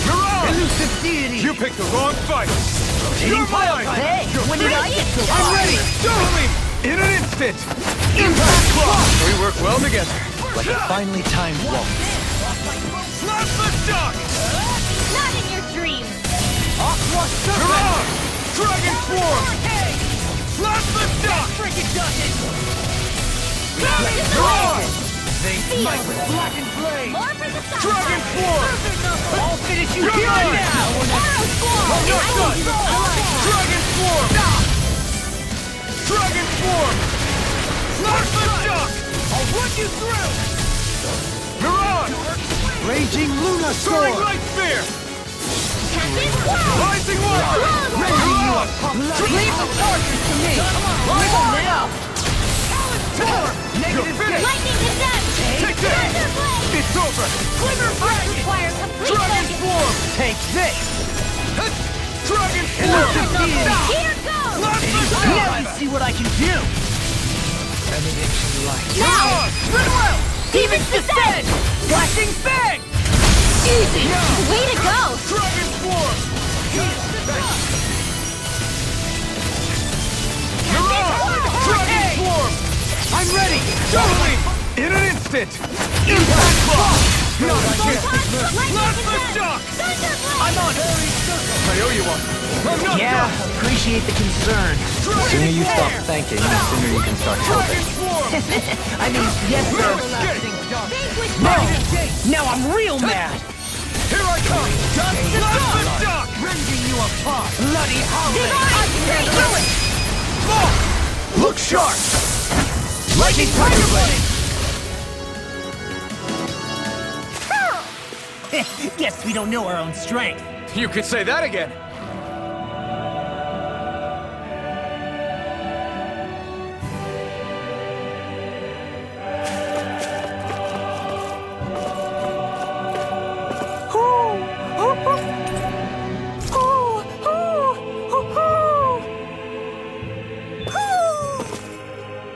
You're on! Elusive deity. You picked the wrong fight! You're mine! Hey, when did I get so I'm ready! Totally! In an instant! Impact block. We work well together. Like a finely timed waltz. Slap the duck! Not in your dreams! Aqua You're serpent. on! Dragon Swarm! Slap the duck! Freaking does it. You're on! They smite with blackened blade. More for the sun! Dragon Swarm! I'll finish you You're here mine. and now. Arrow swarm! I'm not done! Dragon Swarm! Dragon Swarm! Slap the duck! I'll run you through. You're on! Raging Luna Soaring Storm. Light Spear! Captain Cloud! Rising Water! Raising you up. Leave the charges to me. Come on now. You're finished! Lightning condemned! Take this! Thunder blade! It's over! Glimmer dragon. Require complete Dragon focus! Swarm! Take this. Dragon Swarm! Elusive deity. Here goes! Slap the Now duck! you see what I can do. Now! Goodwill. Demons descend. Flashing fang. Easy. Way to go! Dragon Swarm! You're on! Dragon Swarm! I'm ready. Totally! In an instant! Impact block. Slap the duck! I'm on. I owe you one. I'm not Yeah, done! appreciate the concern. The sooner you stop thanking, the sooner you can start Dragon helping. Swarm! I mean, yes, sir. Escape! Now I'm real mad. Here I come! Dust the Slap the dawn. duck! Rending you apart. Bloody howling. Look sharp! Lightning Tiger Blade. Guess we don't know our own strength. You could say that again!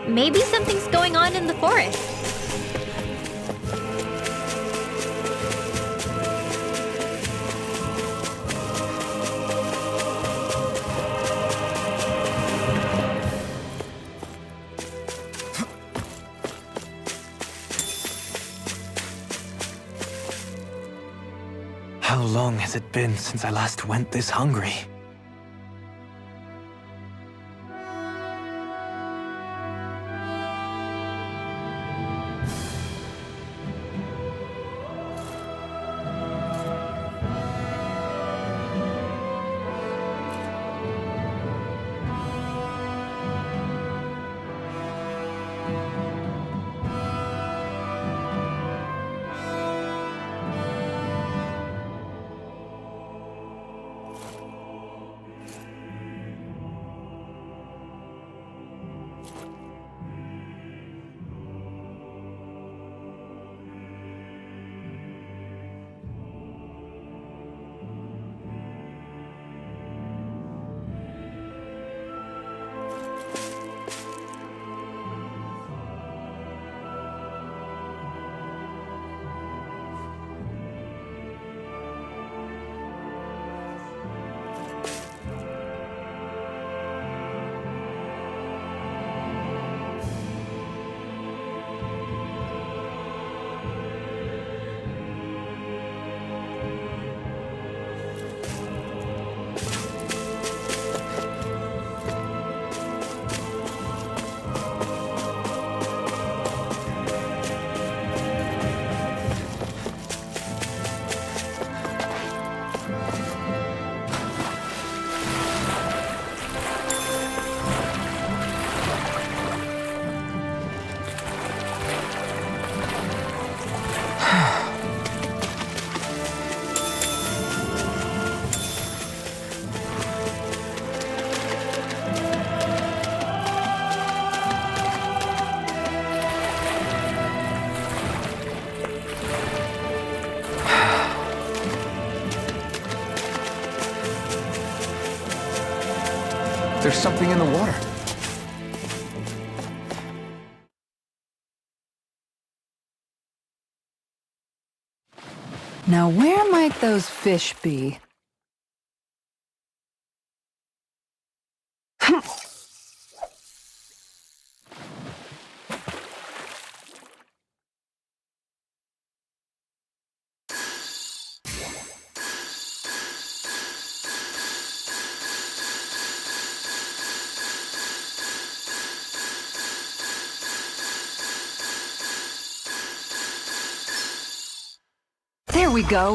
Maybe something's going on in the forest. How long has it been since I last went this hungry? There's something in the water. Now where might those fish be? There we go.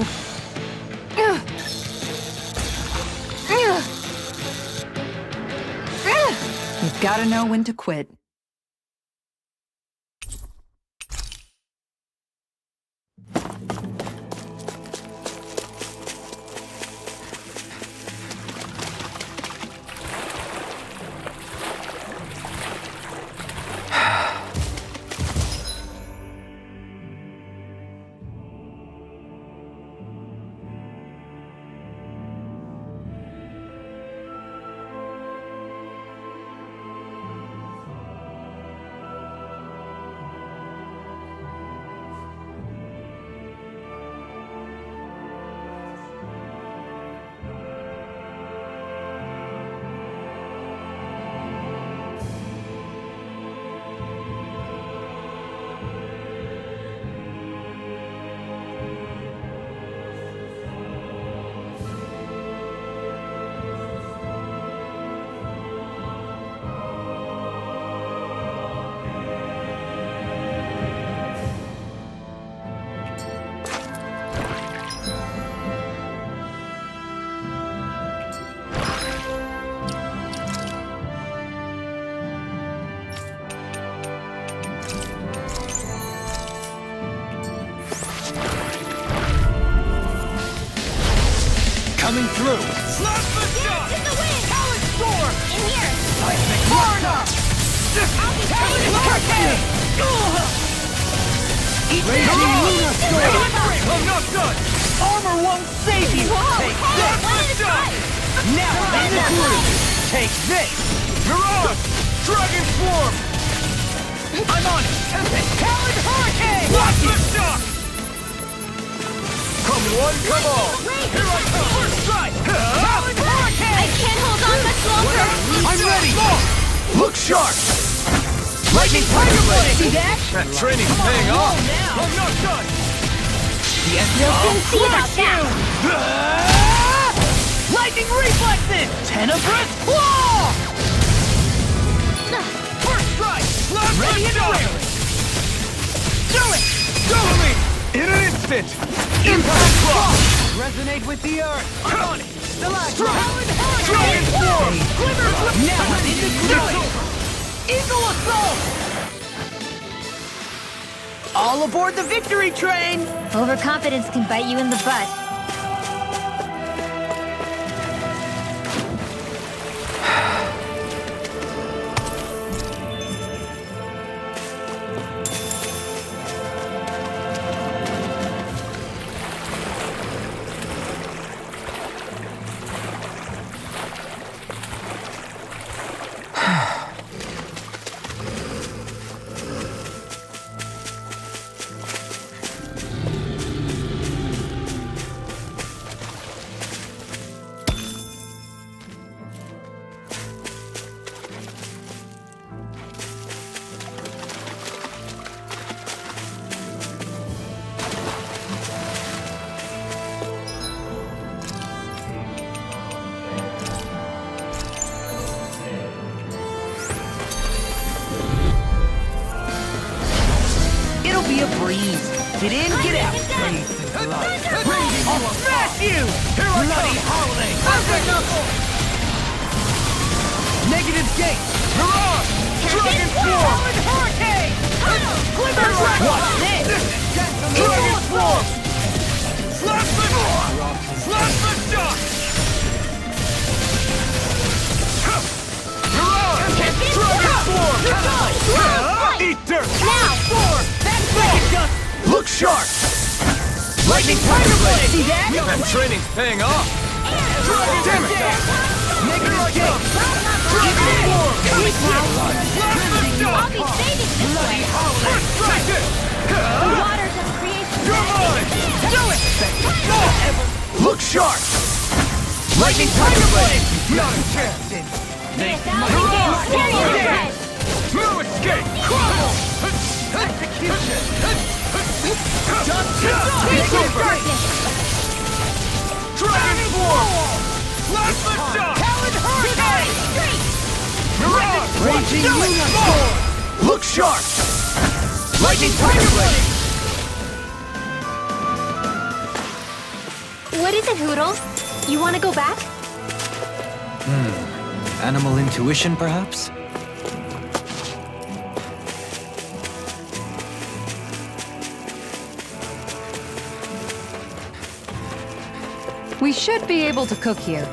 You've got to know when to quit. Coming through. Slap the shot! In the wind! Talon Storm! In here! Seismic Marner! Talon Hurricane! Raging Luna Storm! I'm not done! Armor won't save you! Whoa, Take hey, this! what is right? Now in the groove! Take this! Mirage! Dragon Swarm! I'm on it! Tempest! Talon Hurricane! Watch the shot! Come one, come all! Wait, Here I come! First strike! Talon Hurricane! I can't hold on much longer! I'm ready! Look sharp! Lightning Tiger Blade! See that? That training's paying off. I'm not done! You'll soon see about that! Lightning Reflexes! Tenebrous Claw! First strike! Ready and railing! Do it! Go me! In an instant! Impact Cross! Resonate with the earth! I'm on it! Strike! Dragon Swarm! Glimmer! Now I'm in the groove! Eagle Assault! All aboard the victory train! Overconfidence can bite you in the butt. Be a breeze. Get in, get out. I'll smash you! Here I Bloody holiday! Perfect knuckle! Negative gate! Mirage! Dragon Swarm! Hurricane! Glimmer Dragon! Watch this! Dragon Swarm! Slap the shot! Slap the shot! Mirage! Dragon Swarm! Eat dirt! Now! Swarm! Look sharp! Lightning Tiger Blade! See that? That training's paying off. Damn it! Negative gate! I'll be saving this way. The waters of creation. Do it! Look sharp! Lightning Tiger Blade! Not a chance! May a thousand gales tear you to shreds. No escape! Crumble! Execution! Take your darkness. Dragon Form! Plasma Shock! Talon Hurricane! Mirage! Raging Luna Storm! Look sharp! Lightning Tiger Blade! What is it, Hoodles? You want to go back? Animal intuition, perhaps? We should be able to cook here.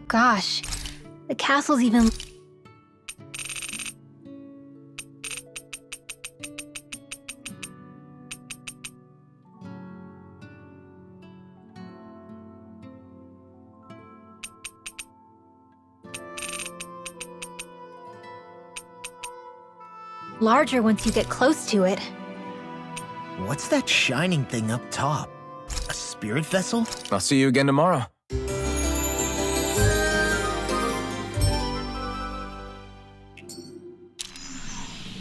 Gosh, the castle's even... larger once you get close to it. What's that shining thing up top? A spirit vessel? I'll see you again tomorrow.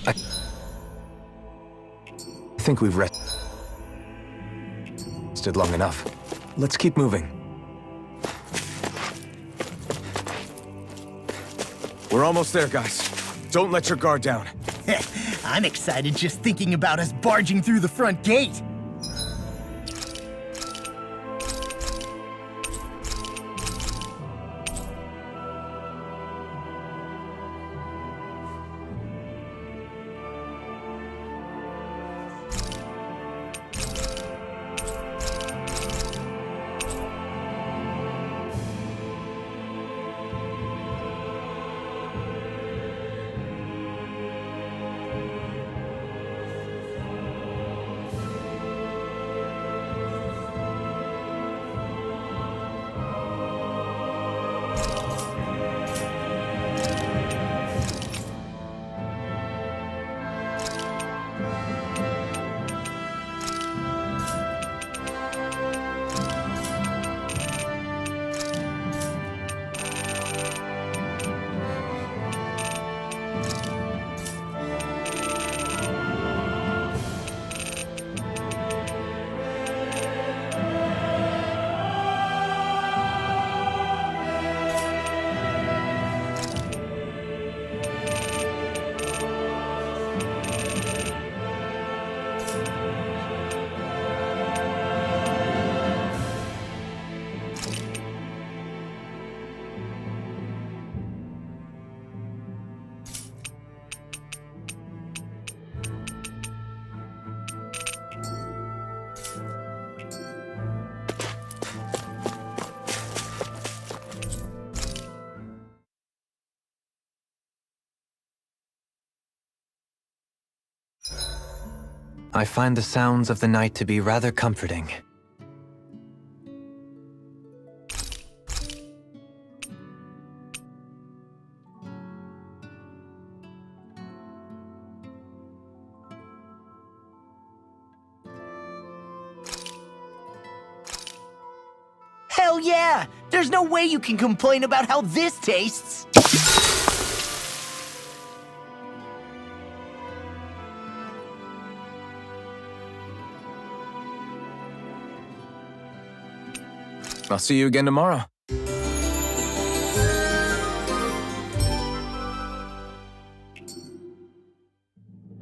I think we've rested long enough. Let's keep moving. We're almost there, guys. Don't let your guard down. I'm excited just thinking about us barging through the front gate. I find the sounds of the night to be rather comforting. Hell yeah! There's no way you can complain about how this tastes! I'll see you again tomorrow.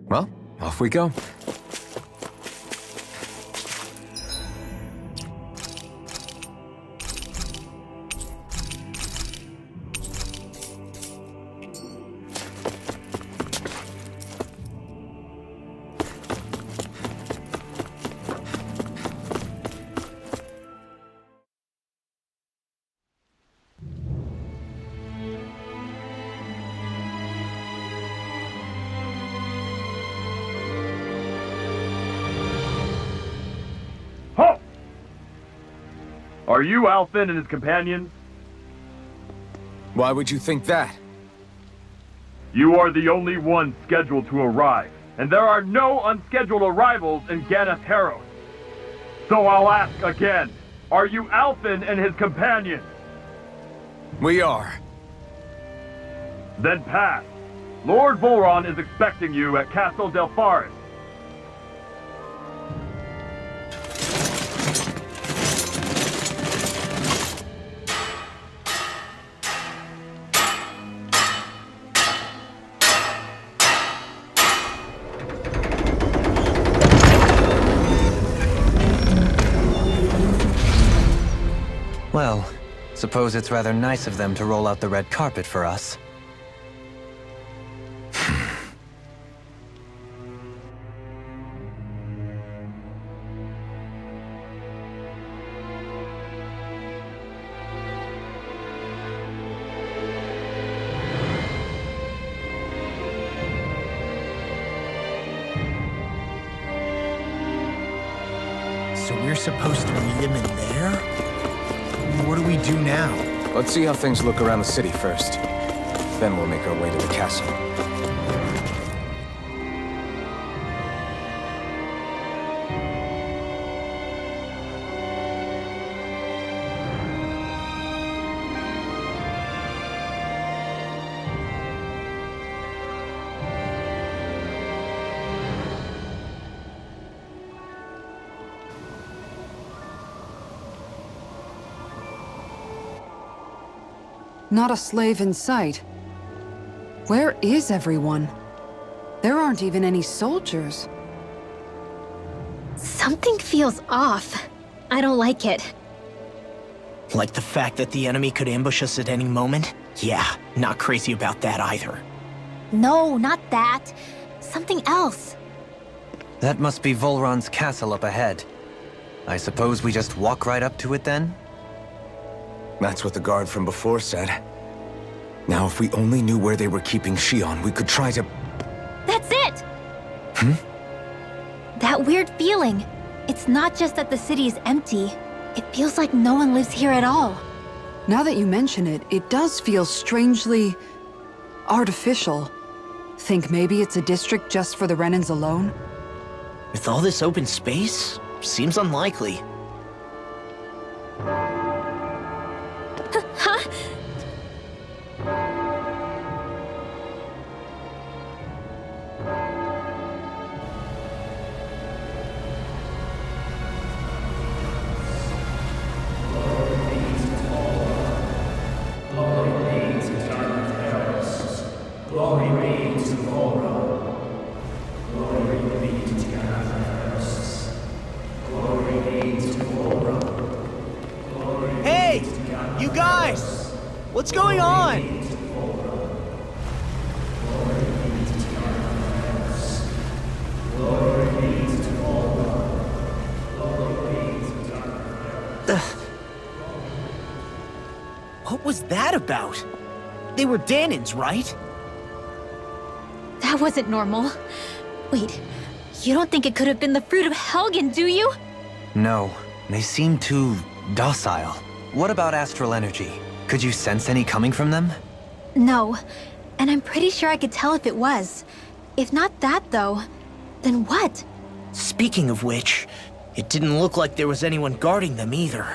Well, off we go. Halt! Are you Alphen and his companions? Why would you think that? You are the only one scheduled to arrive, and there are no unscheduled arrivals in Ganath Haros. So I'll ask again, are you Alphen and his companions? We are. Then pass. Lord Volron is expecting you at Castle Delpharis. Well, suppose it's rather nice of them to roll out the red carpet for us. So we're supposed to meet him in there? What do we do now? Let's see how things look around the city first. Then we'll make our way to the castle. Not a slave in sight. Where is everyone? There aren't even any soldiers. Something feels off. I don't like it. Like the fact that the enemy could ambush us at any moment? Yeah, not crazy about that either. No, not that. Something else. That must be Volron's castle up ahead. I suppose we just walk right up to it then? That's what the guard from before said. Now, if we only knew where they were keeping Shion, we could try to... That's it! That weird feeling. It's not just that the city is empty. It feels like no one lives here at all. Now that you mention it, it does feel strangely... artificial. Think maybe it's a district just for the Renans alone? With all this open space, seems unlikely. Huh? Hey! You guys! What's going on? What was that about? They were Danans, right? That wasn't normal. Wait, You don't think it could have been the fruit of Helgen, do you? No, they seem too docile. What about astral energy? Could you sense any coming from them? No, and I'm pretty sure I could tell if it was. If not that, though, then what? Speaking of which, it didn't look like there was anyone guarding them either.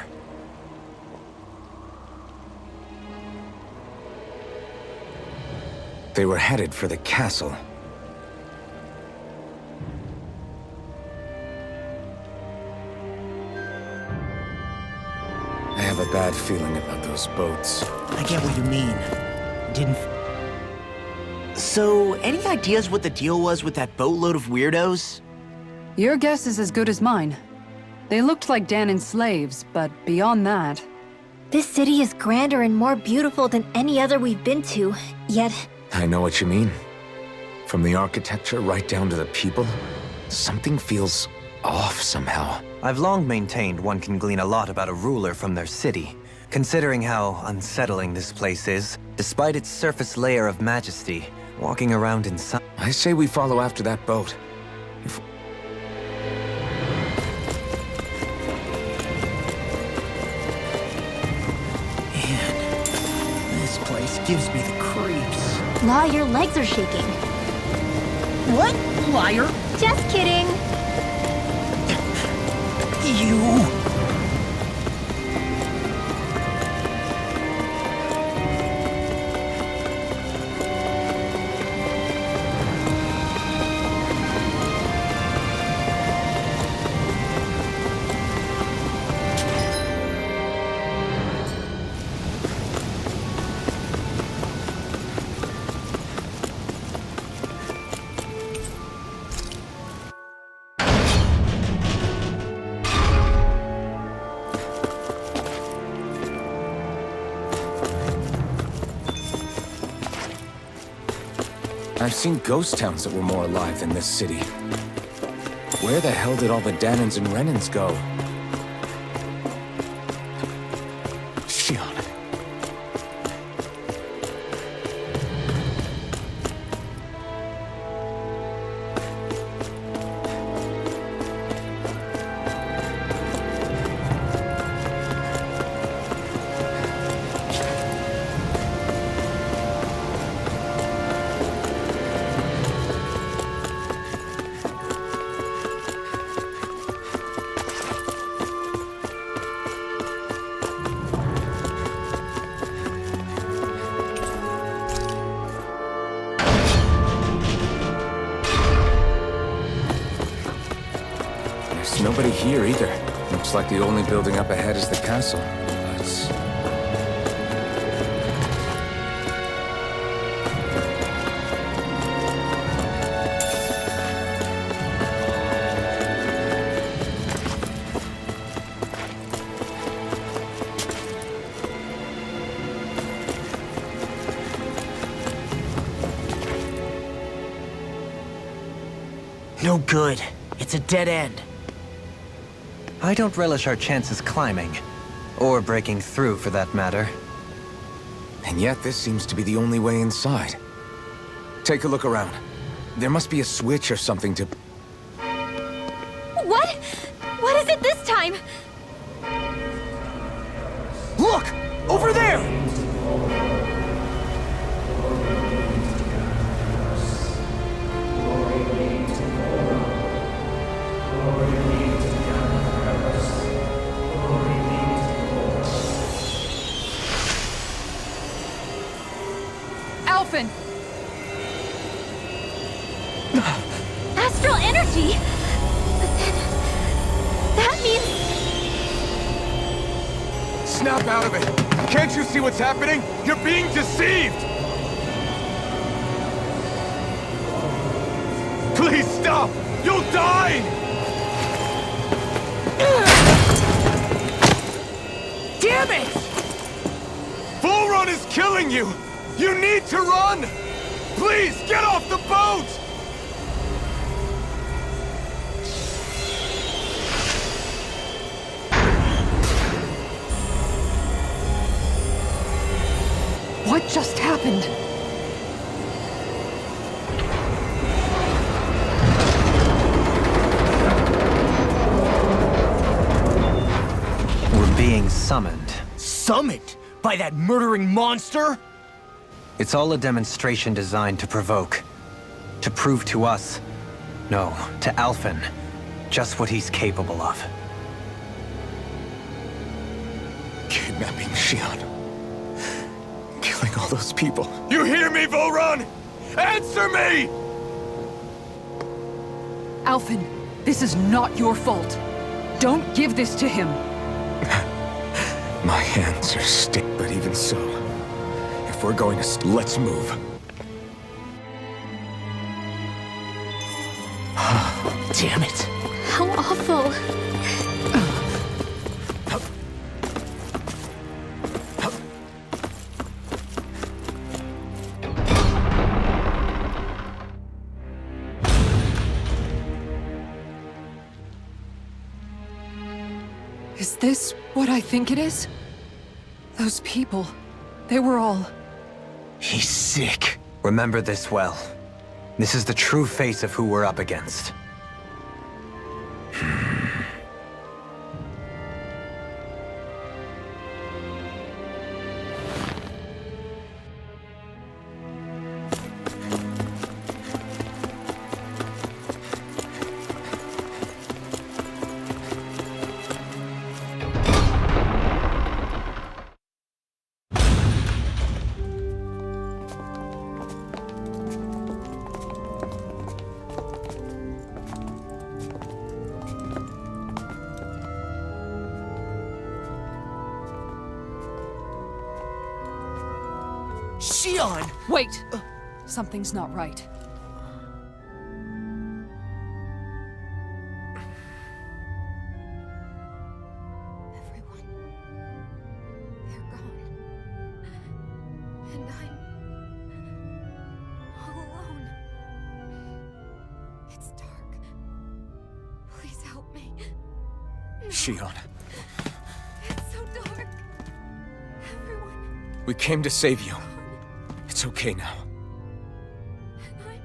They were headed for the castle. I have a bad feeling about those boats. I get what you mean. Didn't... So, any ideas what the deal was with that boatload of weirdos? Your guess is as good as mine. They looked like Danan's slaves, but beyond that... This city is grander and more beautiful than any other we've been to, yet... I know what you mean. From the architecture right down to the people, something feels off somehow. I've long maintained one can glean a lot about a ruler from their city, considering how unsettling this place is, despite its surface layer of majesty, walking around in sun. I say we follow after that boat. Man, this place gives me the creeps. Law, your legs are shaking. What? Liar? Just kidding. You... I've seen ghost towns that were more alive than this city. Where the hell did all the Danans and Renans go? Shion. Nobody here either. Looks like the only building up ahead is the castle. No good. It's a dead end. I don't relish our chances climbing. Or breaking through, for that matter. And yet, this seems to be the only way inside. Take a look around. There must be a switch or something to... What? What is it this time? Look! Over there! Alphen! Astral energy? But then... that means... Snap out of it! Can't you see what's happening? You're being deceived! Please stop! You'll die! Damn it! Bull Run is killing you! You need to run! Please, get off the boat! What just happened? summoned. Summoned? By that murdering monster? It's all a demonstration designed to provoke. To prove to us, no, to Alphen, just what he's capable of. Kidnapping Shion. Killing all those people. You hear me, Voron? Answer me! Alphen, this is not your fault. Don't give this to him. My hands are stiff, but even so, if we're going to let's move. Damn it. How awful. Is this what I think it is? Those people, they were all... He's sick. Remember this well. This is the true face of who we're up against. Shion! Wait! Something's not right. Everyone. They're gone. And I'm... all alone. It's dark. Please help me. Shion, It's so dark. Everyone. we came to save you. It's okay now. And I'm...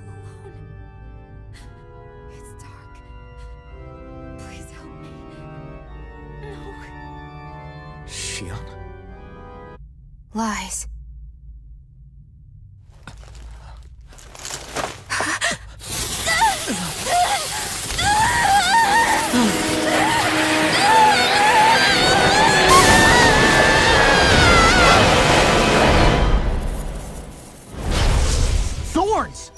all alone. It's dark. Please help me. No. Shion? Lies. Thorns!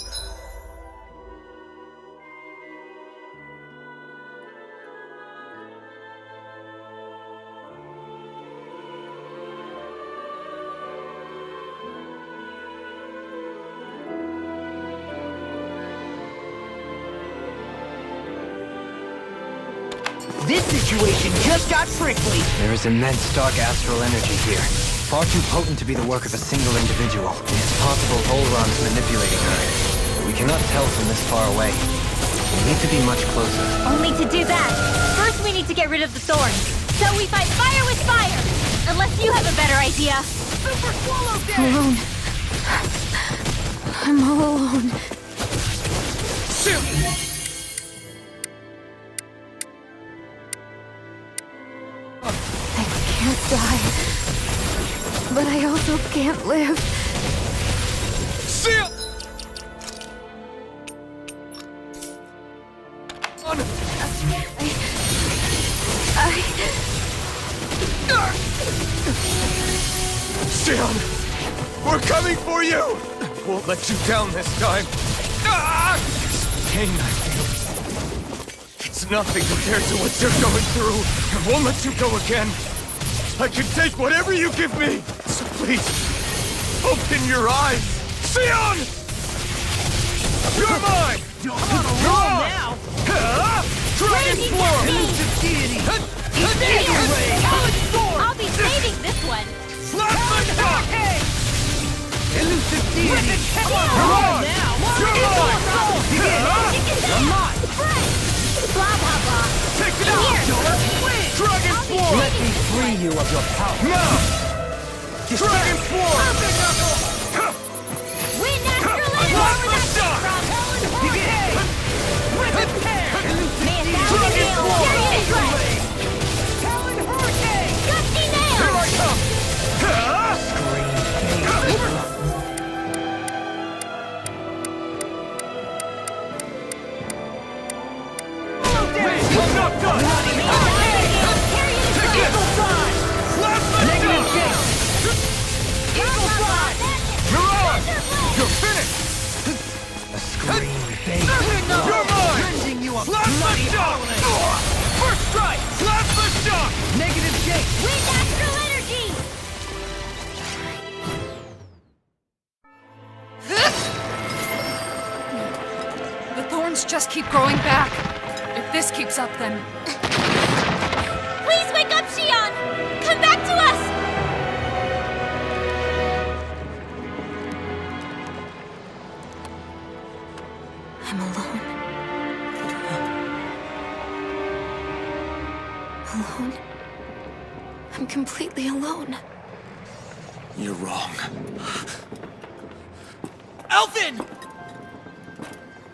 This situation just got prickly. There is immense dark astral energy here. Far too potent to be the work of a single individual. It's possible Volron's manipulating her. But we cannot tell from this far away. We need to be much closer. Only to do that, first we need to get rid of the thorns. So we fight fire with fire! Unless you have a better idea. Super Swallow Day! Alone. I'm all alone. I can't die. But I also can't live. Shion! We're coming for you! Won't let you down this time. This pain I feel. It's nothing compared to what you're going through. I won't let you go again. I can take whatever you give me. So please, open your eyes. Shion! You're mine! You're on now! Dragon Form! Elusive deity! I'll be saving this one. Elusive deity! Come on now! I'm not. Blah, blah, blah. Take it out! Dragon Form! Let me free you of your power. Now! Dragon Form! Win natural energy! Where was that come from? May a thousand hail carry this way! You're mine! Cleansing you of Plasma bloody shock! howling! First strike! Plasma shock! Negative Jake! Wind astral energy! The thorns just keep growing back. If this keeps up, then... Please wake up, Xion! Come back to us! I'm alone. Alone? I'm completely alone. You're wrong. Alphen!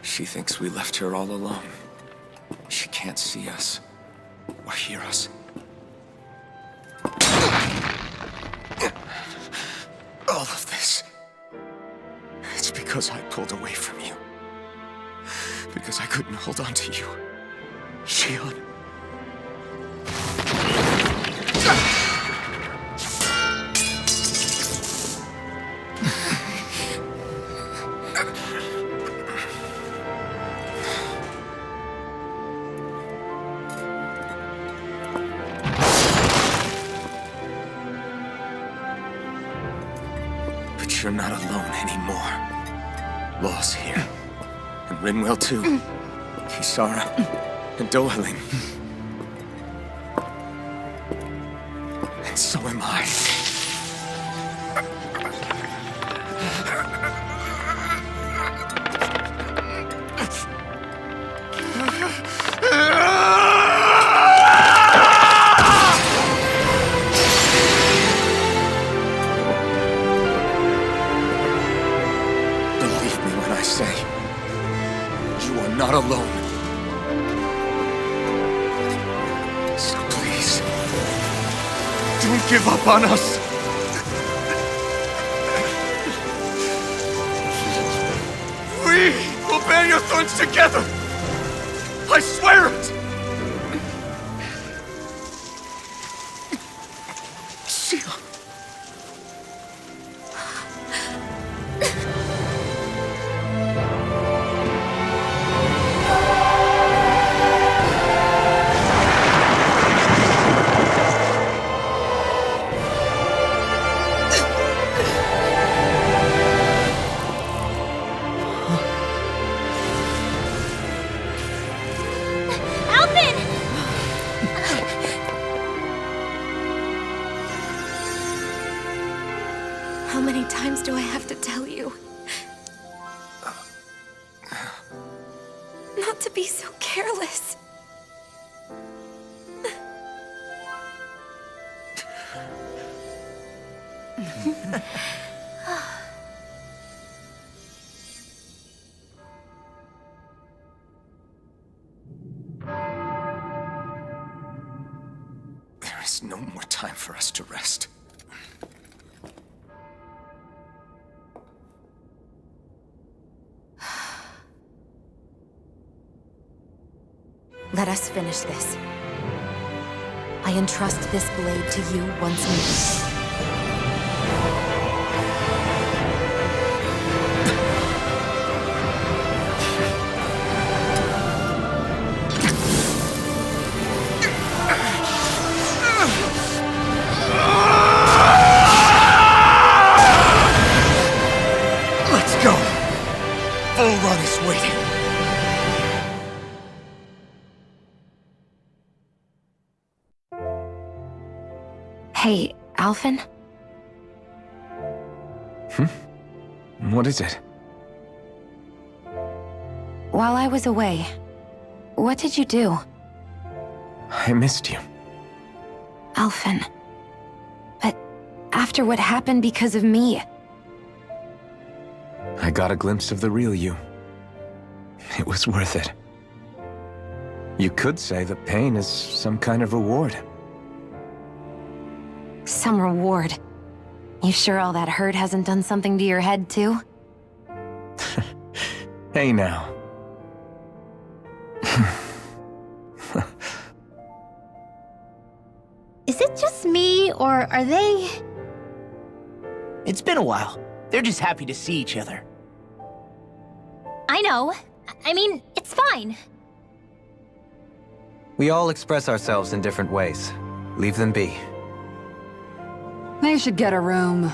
She thinks we left her all alone. She can't see us or hear us. All of this. It's because I pulled away from you. Because I couldn't hold on to you. Xion. But you're not alone anymore. Law's here. And Rinwell too. Kisara. And Dohaling. And so am I. Believe me when I say, you are not alone. So please, don't give up on us. We will bear your thorns together. I swear it. Xion. Alphen! How many times do I have to tell you? Not to be so careless. There is no more time for us to rest. Let us finish this. I entrust this blade to you once more. Let's go. Bull Run is waiting. Hey, Alphen? What is it? While I was away, what did you do? I missed you. Alphen. But after what happened because of me, I got a glimpse of the real you. It was worth it. You could say that pain is some kind of reward. some reward. You sure all that hurt hasn't done something to your head, too? Hey now. Is it just me, or are they... It's been a while. They're just happy to see each other. I know know, I mean, it's fine. We all express ourselves in different ways. Leave them be. They should get a room.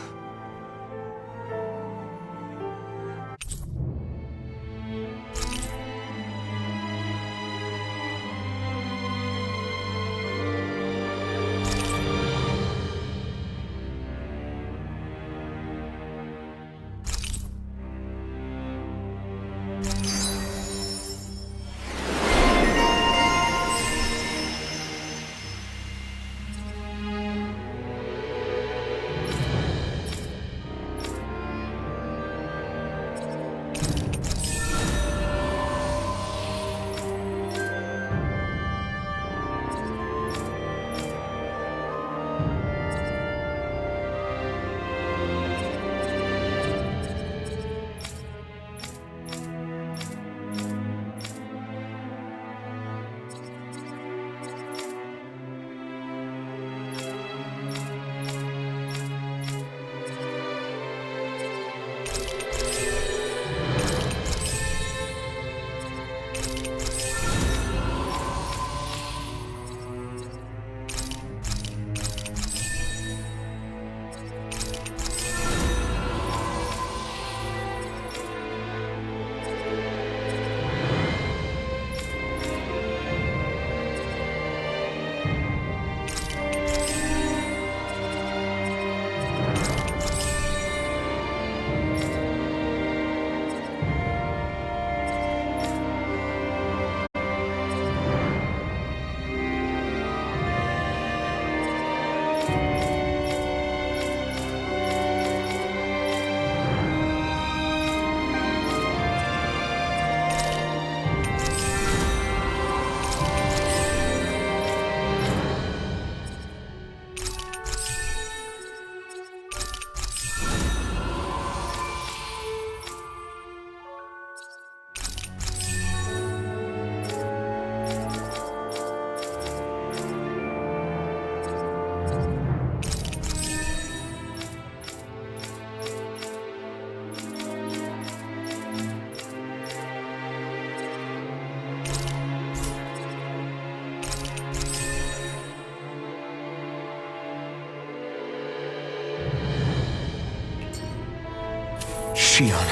Shion.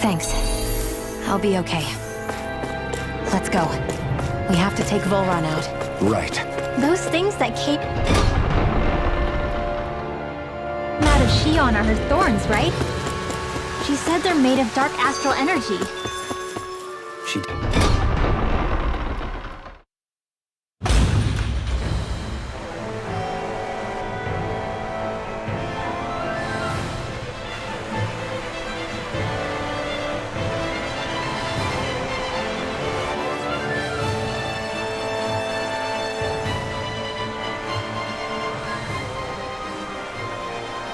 Thanks. I'll be okay. Let's go. We have to take Volron out. Right. Those things that came out of Shion are her thorns, right? She said they're made of dark astral energy. She...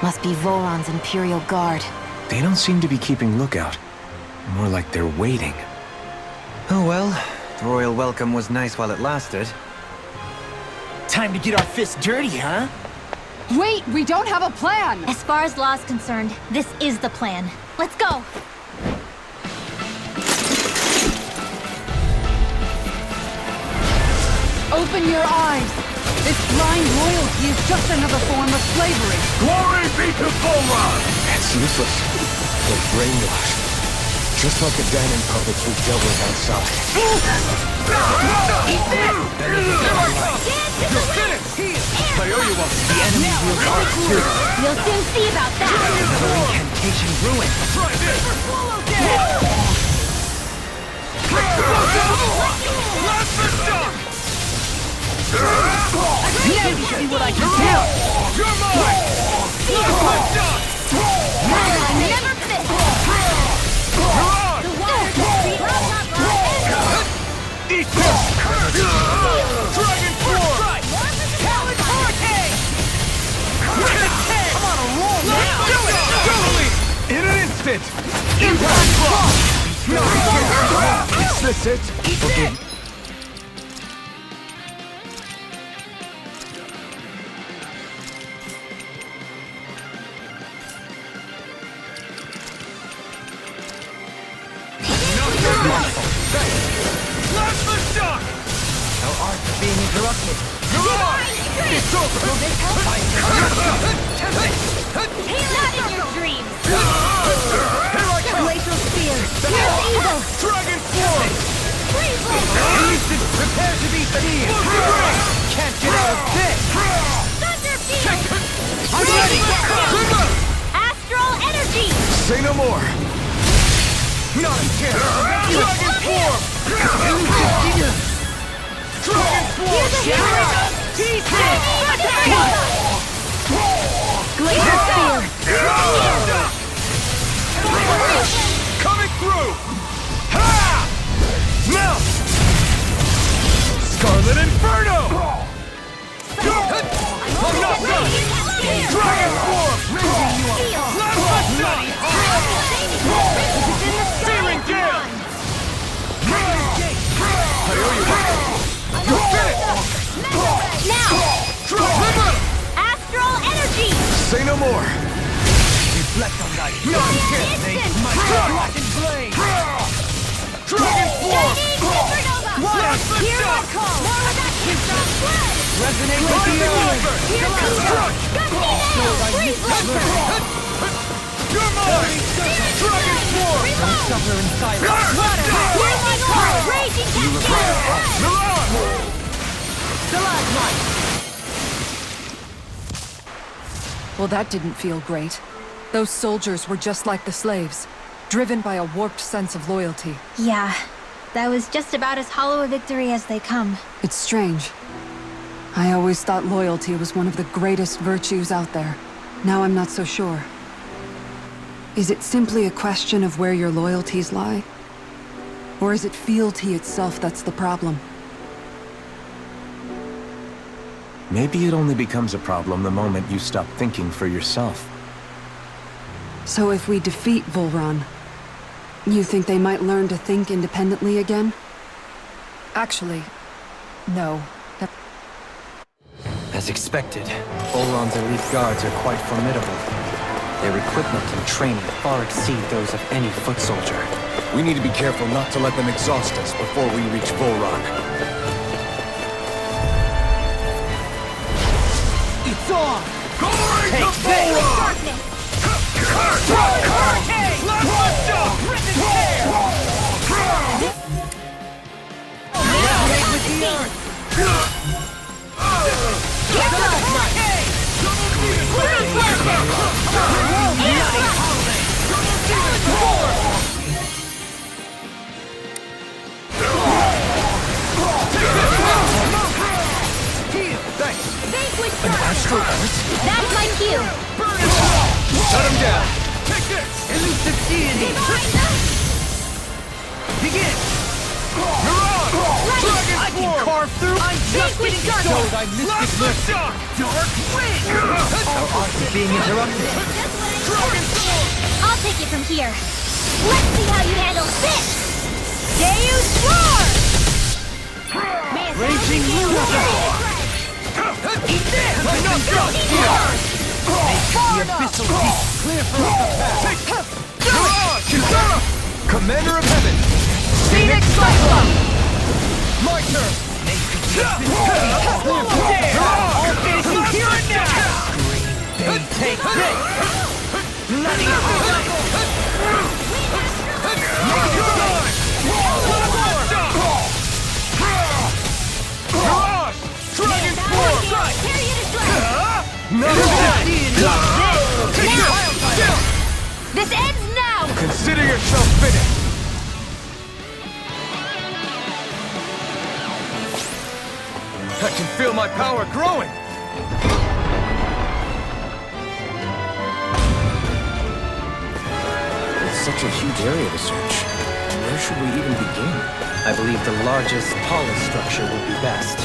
Must be Volron's Imperial Guard. They don't seem to be keeping lookout. More like they're waiting. Oh well, the royal welcome was nice while it lasted. Time to get our fists dirty, huh? Wait, we don't have a plan! As far as law's concerned, this is the plan. Let's go! Open your eyes! This blind loyalty is just another form of slavery! Glory be to Volron! That's useless. They're brainwashed. Just like the Danon puppets we dealt with outside. Eat this! You're finished! I owe you one. The enemy will guard too. We'll soon see about that! Another incantation ruin. Try this! Blast the duck! Now you see what I can do! You're mine! Blast the duck! Never fit! The water Eat this! Dragon Force! Talon Hurricane! I'm on a roll now! Do it! Totally! In an instant! Impact Block! Is this it? Forgive me. Plasma shock! Our arts are being interrupted. It's over! Will this help? Not in your dreams! Glacial Spear! Here's Evil! Dragon Form! Freeze Laser! Houston, prepare to be seen! Can't get out of this! Thunder Field! I'm ready! Astral Energy! Say no more! Not a chance! Dragon Form! Dragon Form! Glacial Spear! Coming through! Ha! Now! Scarlet Inferno! I'm not done! Dragon Form! Plasma Shot! Searing Gale! I owe you one! Now! Astral Energy! Say no more! Reflect on that! Not a chance, Nate! My Dragon Blade! Dragon Form! Hear my call! More of that crystal blood! Resonate with the earth! Here comes Gun me now! Freeze Laser! You're mine! Dragon Form! Don't suffer in silence! Hear my call! Raging Cascade! Stalagmite! Well, that didn't feel great. Those soldiers were just like the slaves, driven by a warped sense of loyalty. Yeah, that was just about as hollow a victory as they come. It's strange. I always thought loyalty was one of the greatest virtues out there. Now I'm not so sure. Is it simply a question of where your loyalties lie? Or is it fealty itself that's the problem? Maybe it only becomes a problem the moment you stop thinking for yourself. So if we defeat Volron, you think they might learn to think independently again? Actually, no. As expected, Volron's elite guards are quite formidable. Their equipment and training far exceed those of any foot soldier. We need to be careful not to let them exhaust us before we reach Volron. It's on! Take Darkness! Resonate with the earth! That's my cue! Shut him down! Take this! Elusive deity! Begin! Dragon I can Form! carve through! I'm just Vanquish getting darkness! started! I missed Plasma it left! Shock! Dark Wind! Our arts are being interrupted! Dragon Form! I'll take it from here. Let's see how you handle this! Deus Roar! Raging Lunatic! Eat this! I'm not done! The abyssal deep clear for us to pass! Mirage! Commander of Heaven! Phoenix Cyclone! My turn! I'll finish you here and now! They take this! Bloody Mirage! Dragon Form! Carry it as well! This ends now! Consider yourself finished! I can feel my power growing! It's such a huge area to search. Where should we even begin? I believe the largest, tallest structure would be best.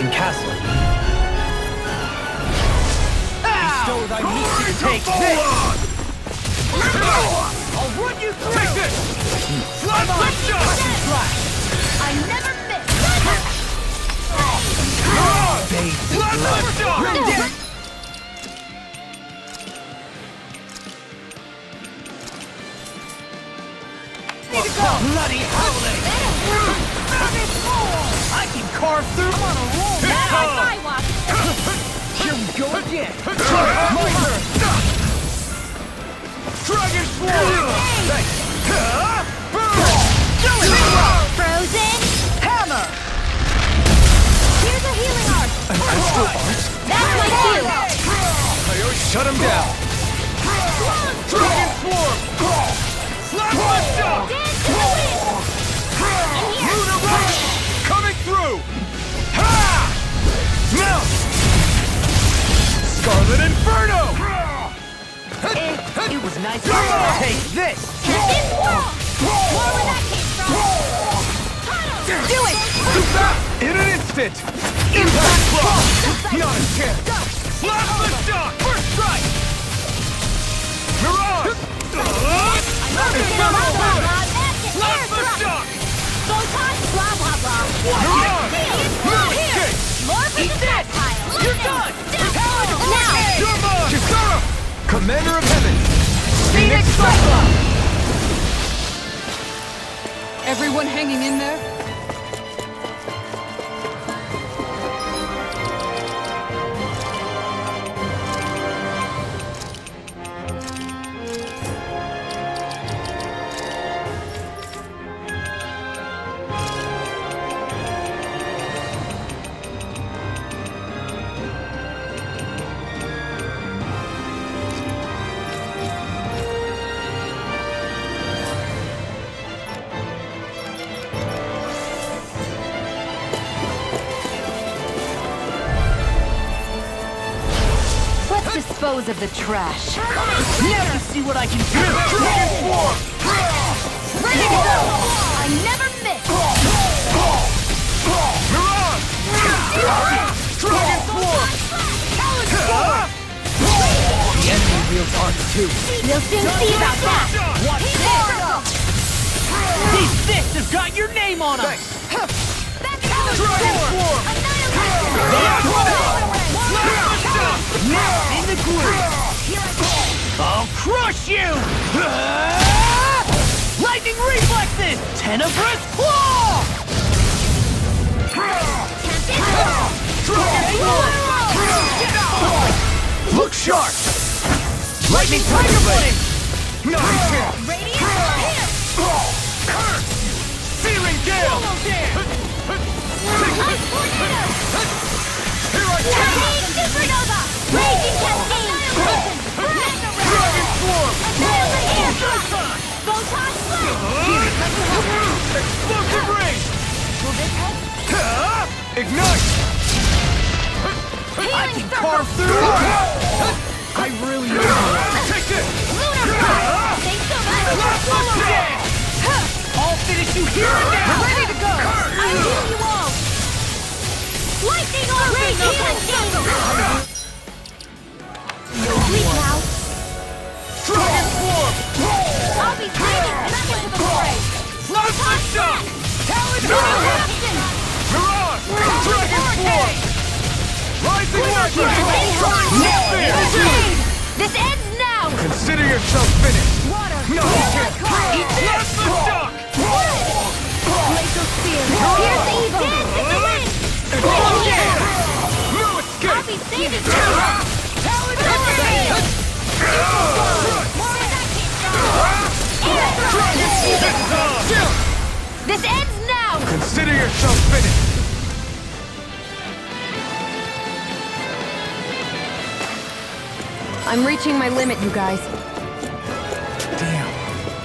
In Castle. Bestow thy mystic take this! I'll run you through! Take this! Plasma Shock! Flash! I never miss! Plasma Shock! Bloody howling! can carve through. I'm on a roll now. Here we go again. My turn. Dragon Sword. Frozen. Hammer. Here's a healing art. That's my cue. Shut him down! Dragon Swarm. Plasma Shock. Dance to the wind. Lunar Rush. Coming through. Ha! Mount. Scarlet Inferno. It was nice. Take this. Captain Swirl. More where that came from. Do it. In an instant. Impact Claw. Not a chance. Plasma Shock. First strike. Mirage. Plasma Shock. Photon, blah, blah, blah. Mirage. Here. More for the fat pile. You're done. Now. You're mine. Kisara. Commander of Heaven! Phoenix Cyclops. Everyone hanging in there? Dispose of the trash. Now to see what I can do. Dragon Swarm. Ready to go. I never miss. Mirage. Dragon Swarm. The enemy wields art too. You'll soon see about that. Watch this. These fists have got your name on them! Dragon Swarm. Now in the groove. I'll crush you. Lightning reflexes. Tenebrous Claw. Dragon Swarm. Look sharp. Lightning Tiger Blade. Not a chance. Searing Gale. Here I come. Supernova. Raging Cascade. Dragon Swarm. Photon Explosive Ring. Ignite. I can carve through. I really know. Take this. Thanks so much. I'll finish you here and now. Ready to go. I heal you all. Lightning or Raging Cascade. Sleep now. Dragon Swarm. I'll be saving back into the fray. Plasma Shock. Mirage. Dragon Swarm. Rising Weapon. This ends now. Consider yourself finished. No chance. Plasma Shock. Glacial Spear. Pierce evil. Dance in the wind. No escape. I'll be saving you. This ends now. Consider yourself finished. I'm reaching my limit, you guys. Damn.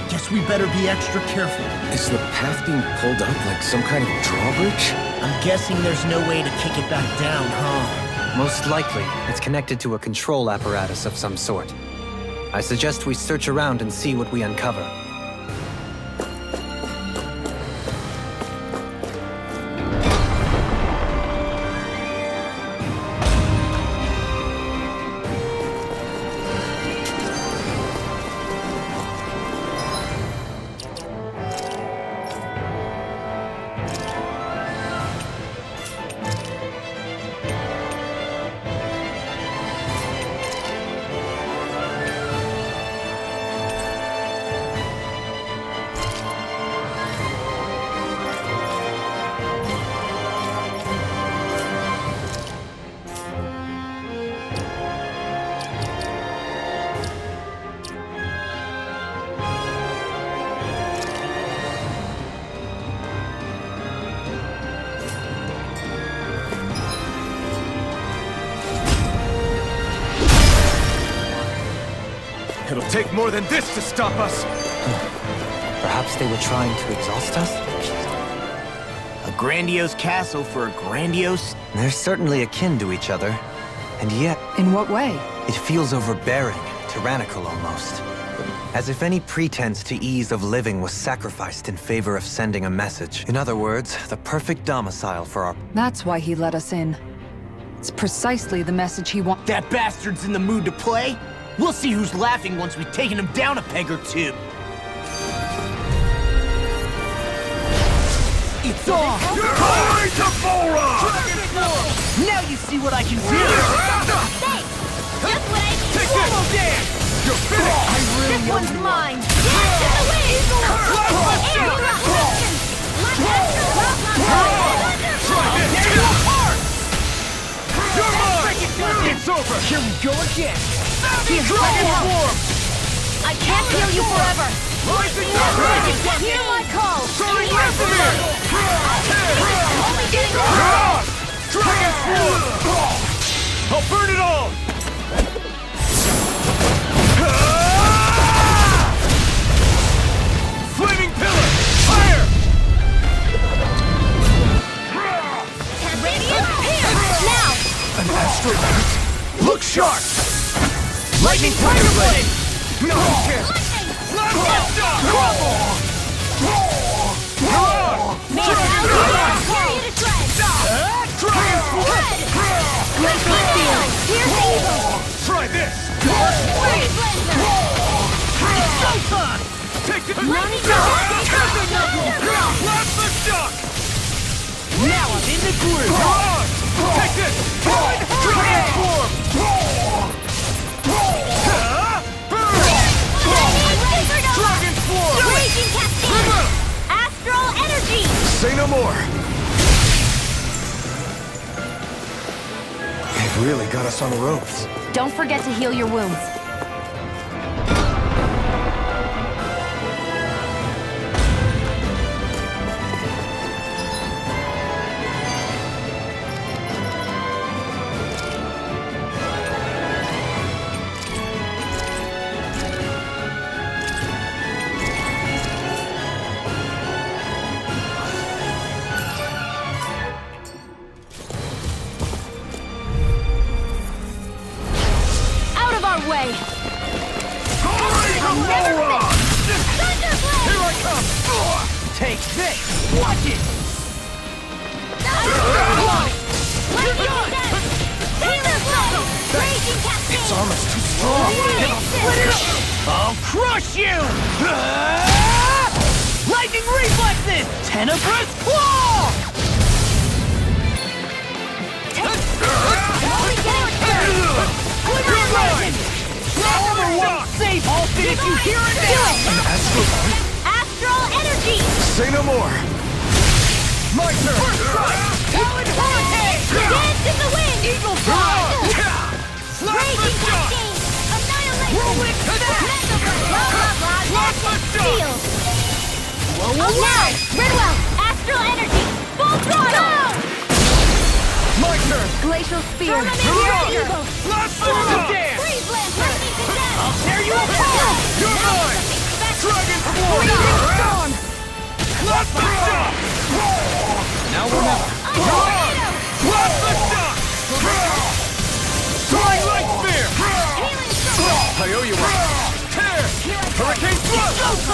Guess we better be extra careful. Is the path being pulled up like some kind of drawbridge? I'm guessing there's no way to kick it back down, huh? Most likely, it's connected to a control apparatus of some sort. I suggest we search around and see what we uncover. It'll take more than this to stop us! Perhaps they were trying to exhaust us? A grandiose castle for a grandiose... They're certainly akin to each other. And yet, In what way? it feels overbearing, tyrannical almost. As if any pretense to ease of living was sacrificed in favor of sending a message. In other words, the perfect domicile for our... That's why he let us in. It's precisely the message he wants. That bastard's in the mood to play? We'll see who's laughing once we've taken him down a peg or two. It's on! Hurry to Bora! Now you see what I can do! Just what I need. Take this! You're finished! This one's mine. Dance in the wind. You're mine! It's over! Here we go again! Dragon Swarm! I can't heal you forever. Hear my call. Sorry, Wesemir! Only getting Dragon Swarm! I'll burn it all! Flaming Pillar! Fire! Radiant Pierce! Now! An astronaut! Look sharp! Lightning Tiger Blade! No one cares! Crumble! May I carry you to tread! Dragon Swarm! Glacial Steel! Here's evil! Try this! Free Blazer! It's showtime! Take it! Lightning Rock! Blast the shock! Now I'm in the groove! Take this! Dragon Swarm! Dragon Swarm! Raging Cascade! Astral Energy! Say no more! They've really got us on the ropes. Don't forget to heal your wounds. Way! Here I come! Take this! Watch it! Its armor's too strong! I'll crush you! Lightning reflexes! Tenebrous claw! Armor won't save all fit if you hear it now! Astral Energy! Say no more! My turn! First strike! Talon Hurricane! Dance in the wind! Eagle Fly! Raging Cascade! Annihilation! Whirlwind Smash! Steel! Now! Ridwell! Astral Energy! Full throttle! My turn! Glacial Spear. Blast the shock! Freeze Lancer! I'll tear you apart! You're mine! Dragon Swarm! Blast the shock! Now or never. Blast the shock! Soaring Light Spear! I owe you one! Tear! Hurricane Thrust!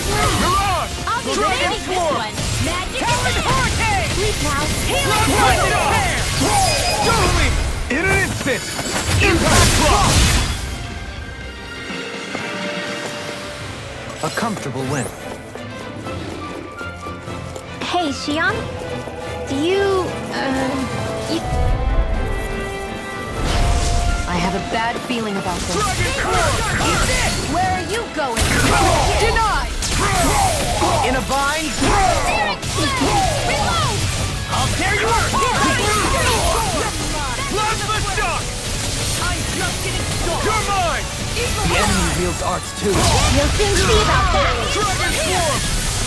Mirage! Dragon Swarm! Magic Hurricane! Blast the shock! Totally! In an instant! Impact Block! A comfortable win. Hey, Xion? Do you, I have a bad feeling about this. Where are you going? Denied! In a bind? Reload! I'll tear you apart! Blast the shock! I'm just getting started! You're mine! The enemy wields arts too. You'll soon see about that! Dragon Swarm!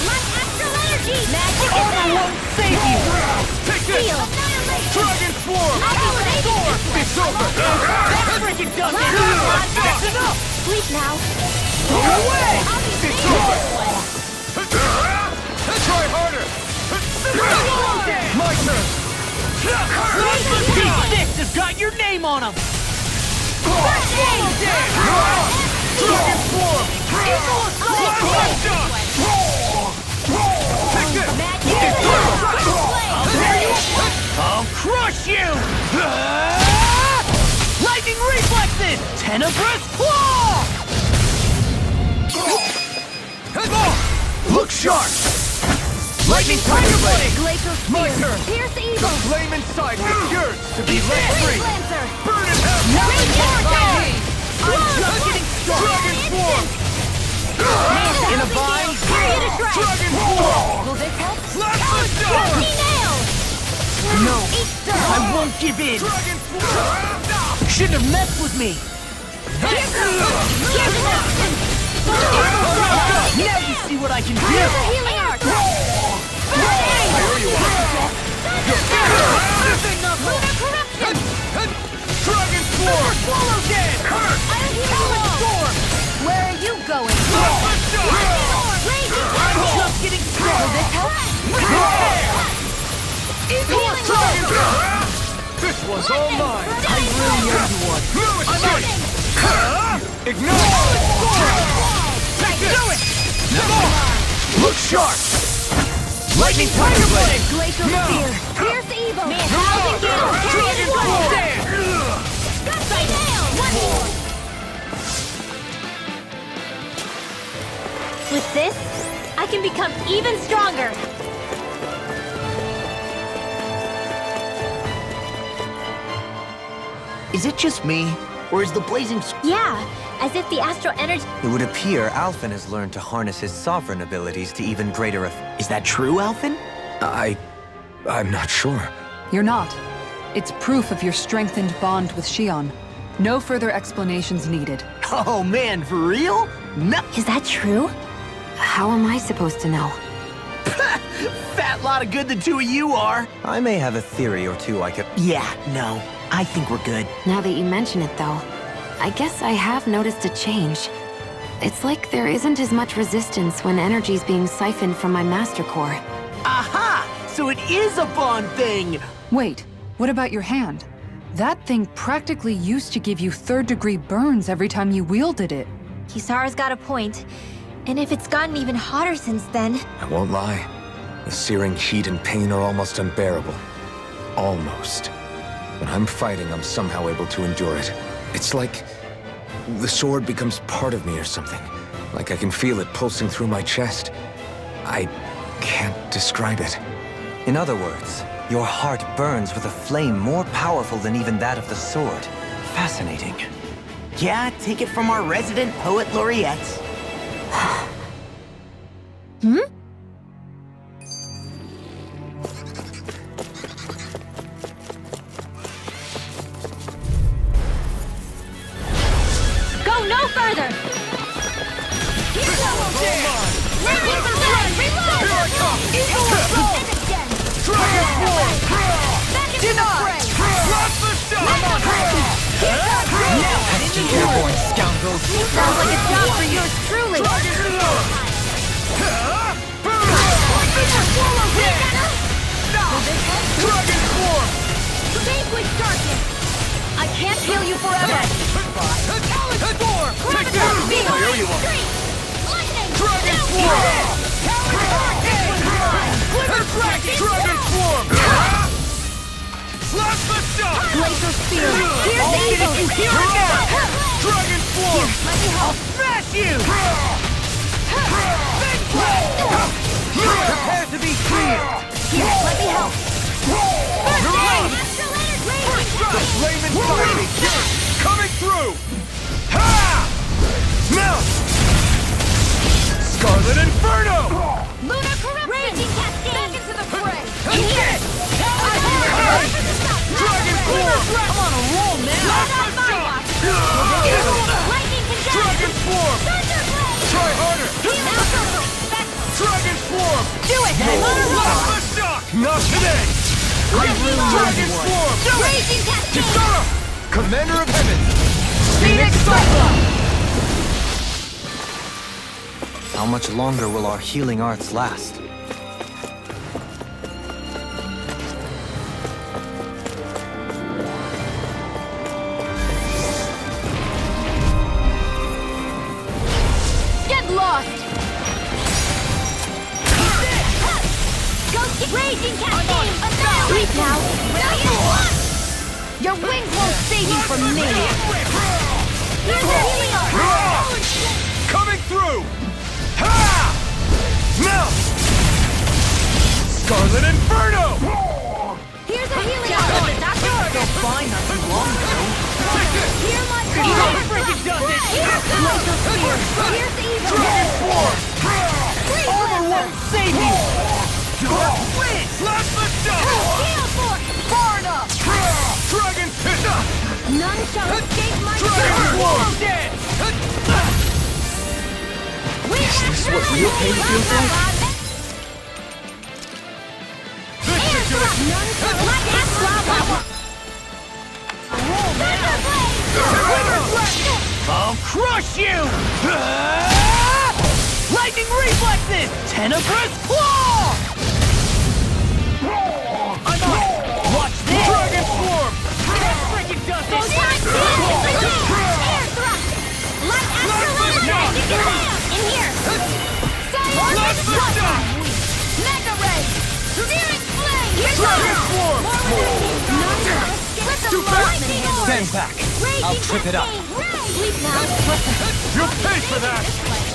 My Astral Energy! Magic Armor won't save you! Take this! Steel! Dragon Swarm! I'll do it! It's over! That's freaking done! That's enough! sleep now. Go away! It's over! Try harder! My turn! These fists have got your name on them! Dragon Swarm! I'll crush you! Lightning reflexes! Tenebrous claw! Look sharp! Lightning Tiger Blade! Glacial My Spear. turn! Pierce evil. The flame inside me is yours to be let free! Lancer. Burn in hell! I'm just getting started! Dragon Swarm! In a bind. Period of strike. Dragon Swarm! Will this help? Blast the door! Rusty nail. No, Eat stir. I won't give in! Dragon Swarm! Shouldn't have messed with me! Now you see what I can do! Healing arc. Lunar corruption. Dragon Swarm! Swallow dead. Storm. Where are you going? Raging I'm just getting started! Will this help? Healing arc. This was all mine! I really owe you one! I'm on it! Ignore! Do it. Look sharp! Lightning Tiger Blade! Glacial No. Spear. Pierce evil. Dragon Swarm! Rusty nail. One more. With this, I can become even stronger. Is it just me? Or is the blazing... Yeah, as if the astral energy... It would appear Alphen has learned to harness his sovereign abilities to even greater effect. Is that true, Alphen? I'm not sure. You're not. It's proof of your strengthened bond with Shion. No further explanations needed. Oh man, for real? No. Is that true? How am I supposed to know? Fat lot of good the two of you are. I may have a theory or two I could... Yeah, no. I think we're good. Now that you mention it, though, I guess I have noticed a change. It's like there isn't as much resistance when energy's being siphoned from my Master Core. Aha! So it is a bond thing! Wait, what about your hand? That thing practically used to give you third-degree burns every time you wielded it. Kisara's got a point. And if it's gotten even hotter since then... I won't lie. The searing heat and pain are almost unbearable. Almost. When I'm fighting, I'm somehow able to endure it. It's like the sword becomes part of me or something. Like I can feel it pulsing through my chest. I can't describe it. In other words, your heart burns with a flame more powerful than even that of the sword. Fascinating. Yeah, take it from our resident poet laureates. Hmm? Go no further! Airborne scoundrels! Sounds like a job for yours truly! Dragon Swarm! Vanquish darkness! I can't heal you forever! Talon Storm! Take that! I owe you one! Dragon Swarm! Glitter Dragon! Dragon Swarm! Blast the shot! Glacial Spear! Here's I'll evil! finish you here and now! Dragon Swarm! Let me help! Smash you! Prepare to be sealed! Here, let me help! The flame inside me! Coming through! Ha! Now! Scarlet Inferno! Lunar corruption! Raging cascade! Back into the fray! Hit! Dragon Swarm! I'm on a roll now! Blast the shot! Lightning conjunction! Dragon Swarm! Thunderblade! Try harder! Dragon Swarm! Do it! I'm on a roll! Blast the shock! Not today! Dragon Swarm! Raging cascade! Kisara! Commander of Heaven! Phoenix Cyclone! How much longer will our healing arts last? Get lost! Go Raging Cascade! Annihilate now! No, you won't! Your wings won't save you from me! Here's the healing art! Coming through! Ha! Now! Scarlet Inferno! Here's a healing art! Dr. Order! Fine, not too long ago. Hear my call! Freaking does it! Here's the laser spear! Here's the evil! Armor won't save you! Blast the shot! Heal force! Far enough! Dragon Pizza! None shall escape my Dragon Whoa, dead! Is this what real pain feels like? None shall my Astral I'll crush you! Lightning reflexes! Tenebrous claw! I'm on it! Watch this! Dragon Swarm! That freaking does it! Air thrust! Light Astral in here! Blast the shot! Mega ray! Searing flame! Here's Dragon Swarm! None shall escape the lightning orb! Stand back! I'll trip it up. Sleep now! You'll pay for that!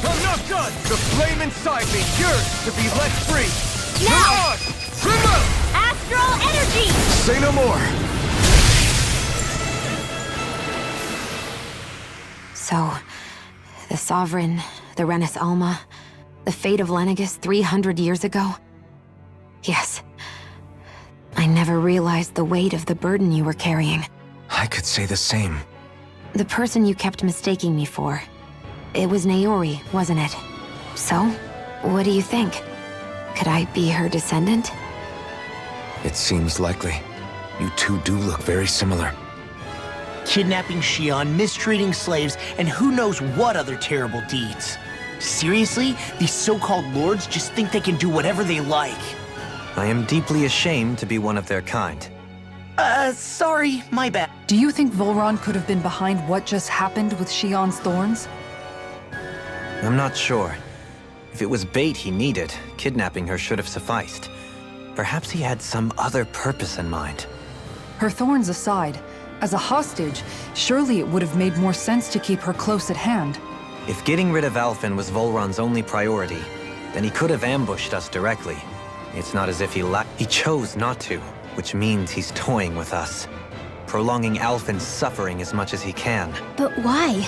I'm not done! The flame inside me yearns to be let free! Now! Remote! Astral energy! Say no more! So, the Sovereign, the Renis Alma, the fate of Lenegis 300 years ago? Yes. I never realized the weight of the burden you were carrying. I could say the same. The person you kept mistaking me for. It was Naori, wasn't it? So, what do you think? Could I be her descendant? It seems likely. You two do look very similar. Kidnapping Xion, mistreating slaves, and who knows what other terrible deeds. Seriously? These so-called lords just think they can do whatever they like. I am deeply ashamed to be one of their kind. Sorry, my bad. Do you think Volron could have been behind what just happened with Xion's thorns? I'm not sure. If it was bait he needed, kidnapping her should have sufficed. Perhaps he had some other purpose in mind. Her thorns aside, as a hostage, surely it would have made more sense to keep her close at hand. If getting rid of Alphen was Volron's only priority, then he could have ambushed us directly. It's not as if he chose not to, which means he's toying with us, prolonging Alphen's suffering as much as he can. But why?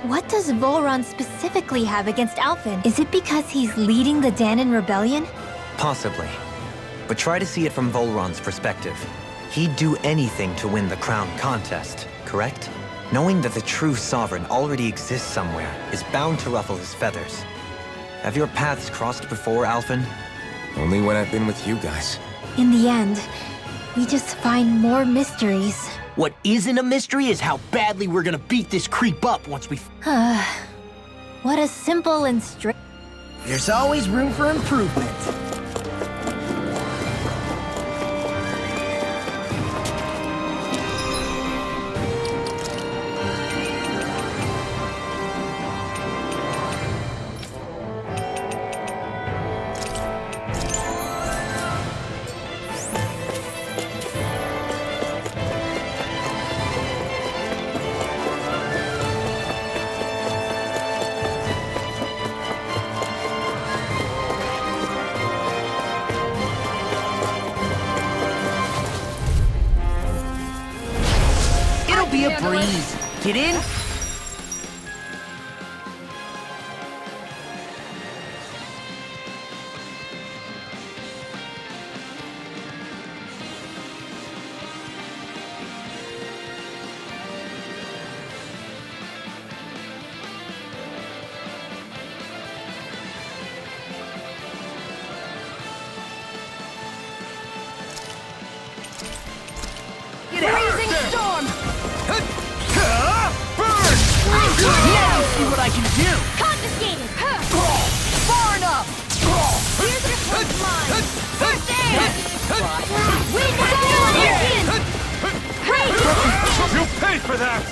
What does Volron specifically have against Alphen? Is it because he's leading the Dahnan rebellion? Possibly. But try to see it from Volron's perspective. He'd do anything to win the crown contest, correct? Knowing that the true sovereign already exists somewhere is bound to ruffle his feathers. Have your paths crossed before, Alphen? Only when I've been with you guys. In the end, we just find more mysteries. What isn't a mystery is how badly we're gonna beat this creep up once we... What a simple and straight... There's always room for improvement. Be a breeze. Get in? Freezing storm! Burn! Now see what I can do! Confiscated! for that!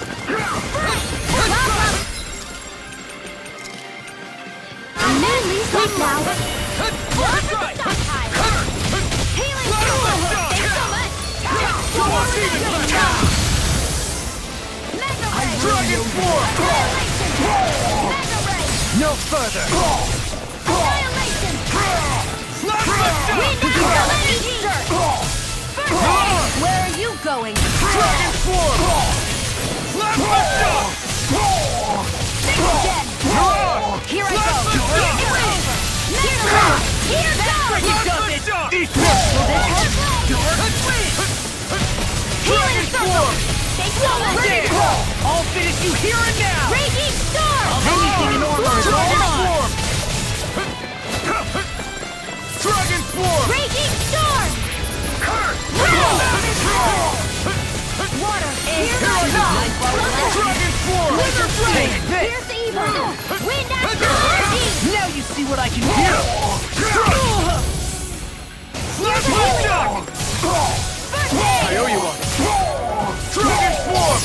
Mainly safe now. Healing Dragon Form! No further! Annihilation! Where are you going? Dragon Form! Think again! Here I go! Here goes! Healing circle! Ready to go! I'll finish you here and now! Raging storm! Anything in order is all mine! Dragon Form! Raging storm! Water! Here I go! Dragon Form! Take this! Here's evil! Wind after energy! Now you see what I can do! Here's healing! First aid! I owe you one! Dragon Form!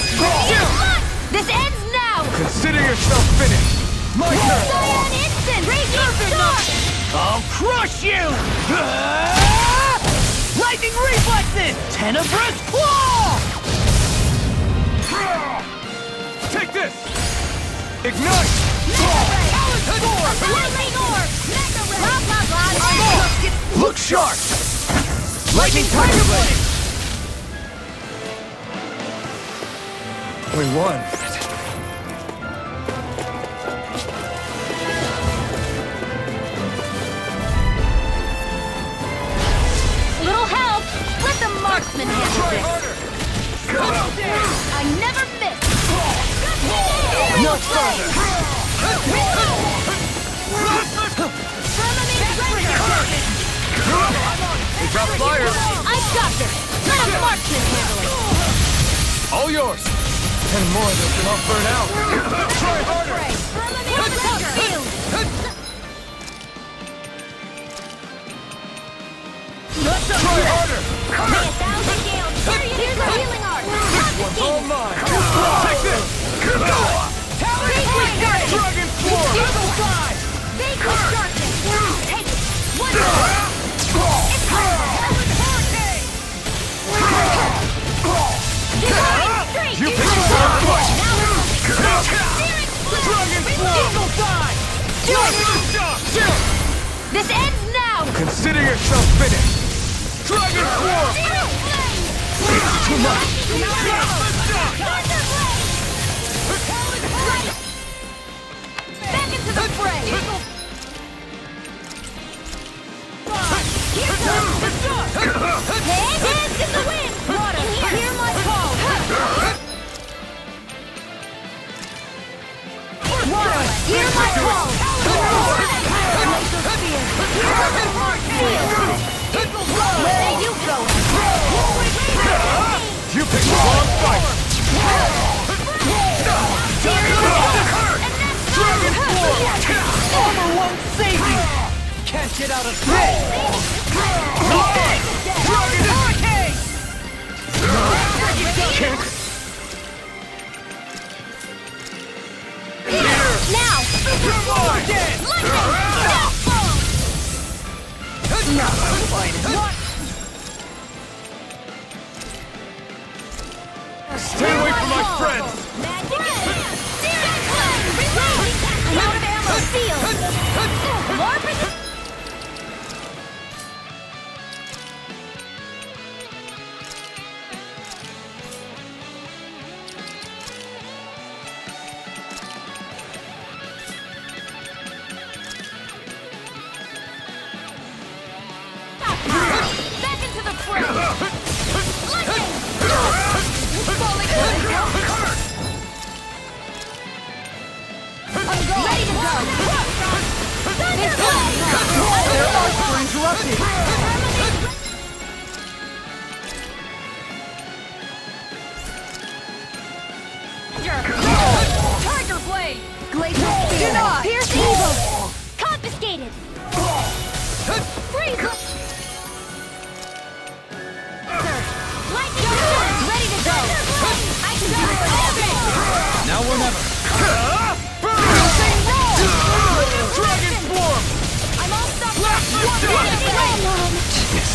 This ends now! Consider yourself finished! My turn! Cyan instant! Raging storm! I'll crush you! Lightning reflexes! Tenebrous claw! Take this! Ignite! Lightning orb! Blah, blah, blah! Look sharp! Lightning Tiger Blade! We won. Little help! Let the marksman handle this! I never miss! No further! We dropped fire. I got this! Let a marksman handle it! All yours. 10 more of this and I'll burn out. Try harder! Try harder! May 1,000 gales carry it. Here's a healing art! One's all mine! Take this! Dragon Form! Evil side! Vagrant darkness! Take it! One more! It's Divine strength! You picked the wrong fight! Dragon Eagle side! This ends now! Consider yourself finished! Dragon Form! Too much! Back into the fray! Hands in the wind! Water, hear my call! Water, hear my call! Where are you going? You picked the wrong fight! Dragon Form! Armor won't save you! Can't get out of this! Dragon Arcade! Now! Stay away from my friends! I'm out of ammo! Seal! More back into the fray! Lightning! Falling I'm going! Ready to go! Their arts were interrupted! Tiger Blade! Glacial Spear! Pierce Evil! Confiscated! Freeze! Lightning! Ready to go! I can do it!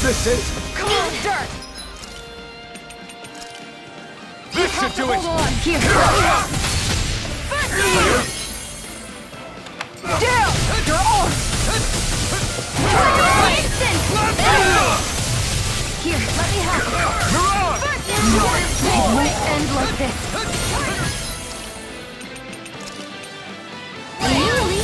What's this is? Come on, dirt! This should do it! Hold on! Here! Down! Your arm! Instant! Here, let me help. Mirage! It won't end like this. Really?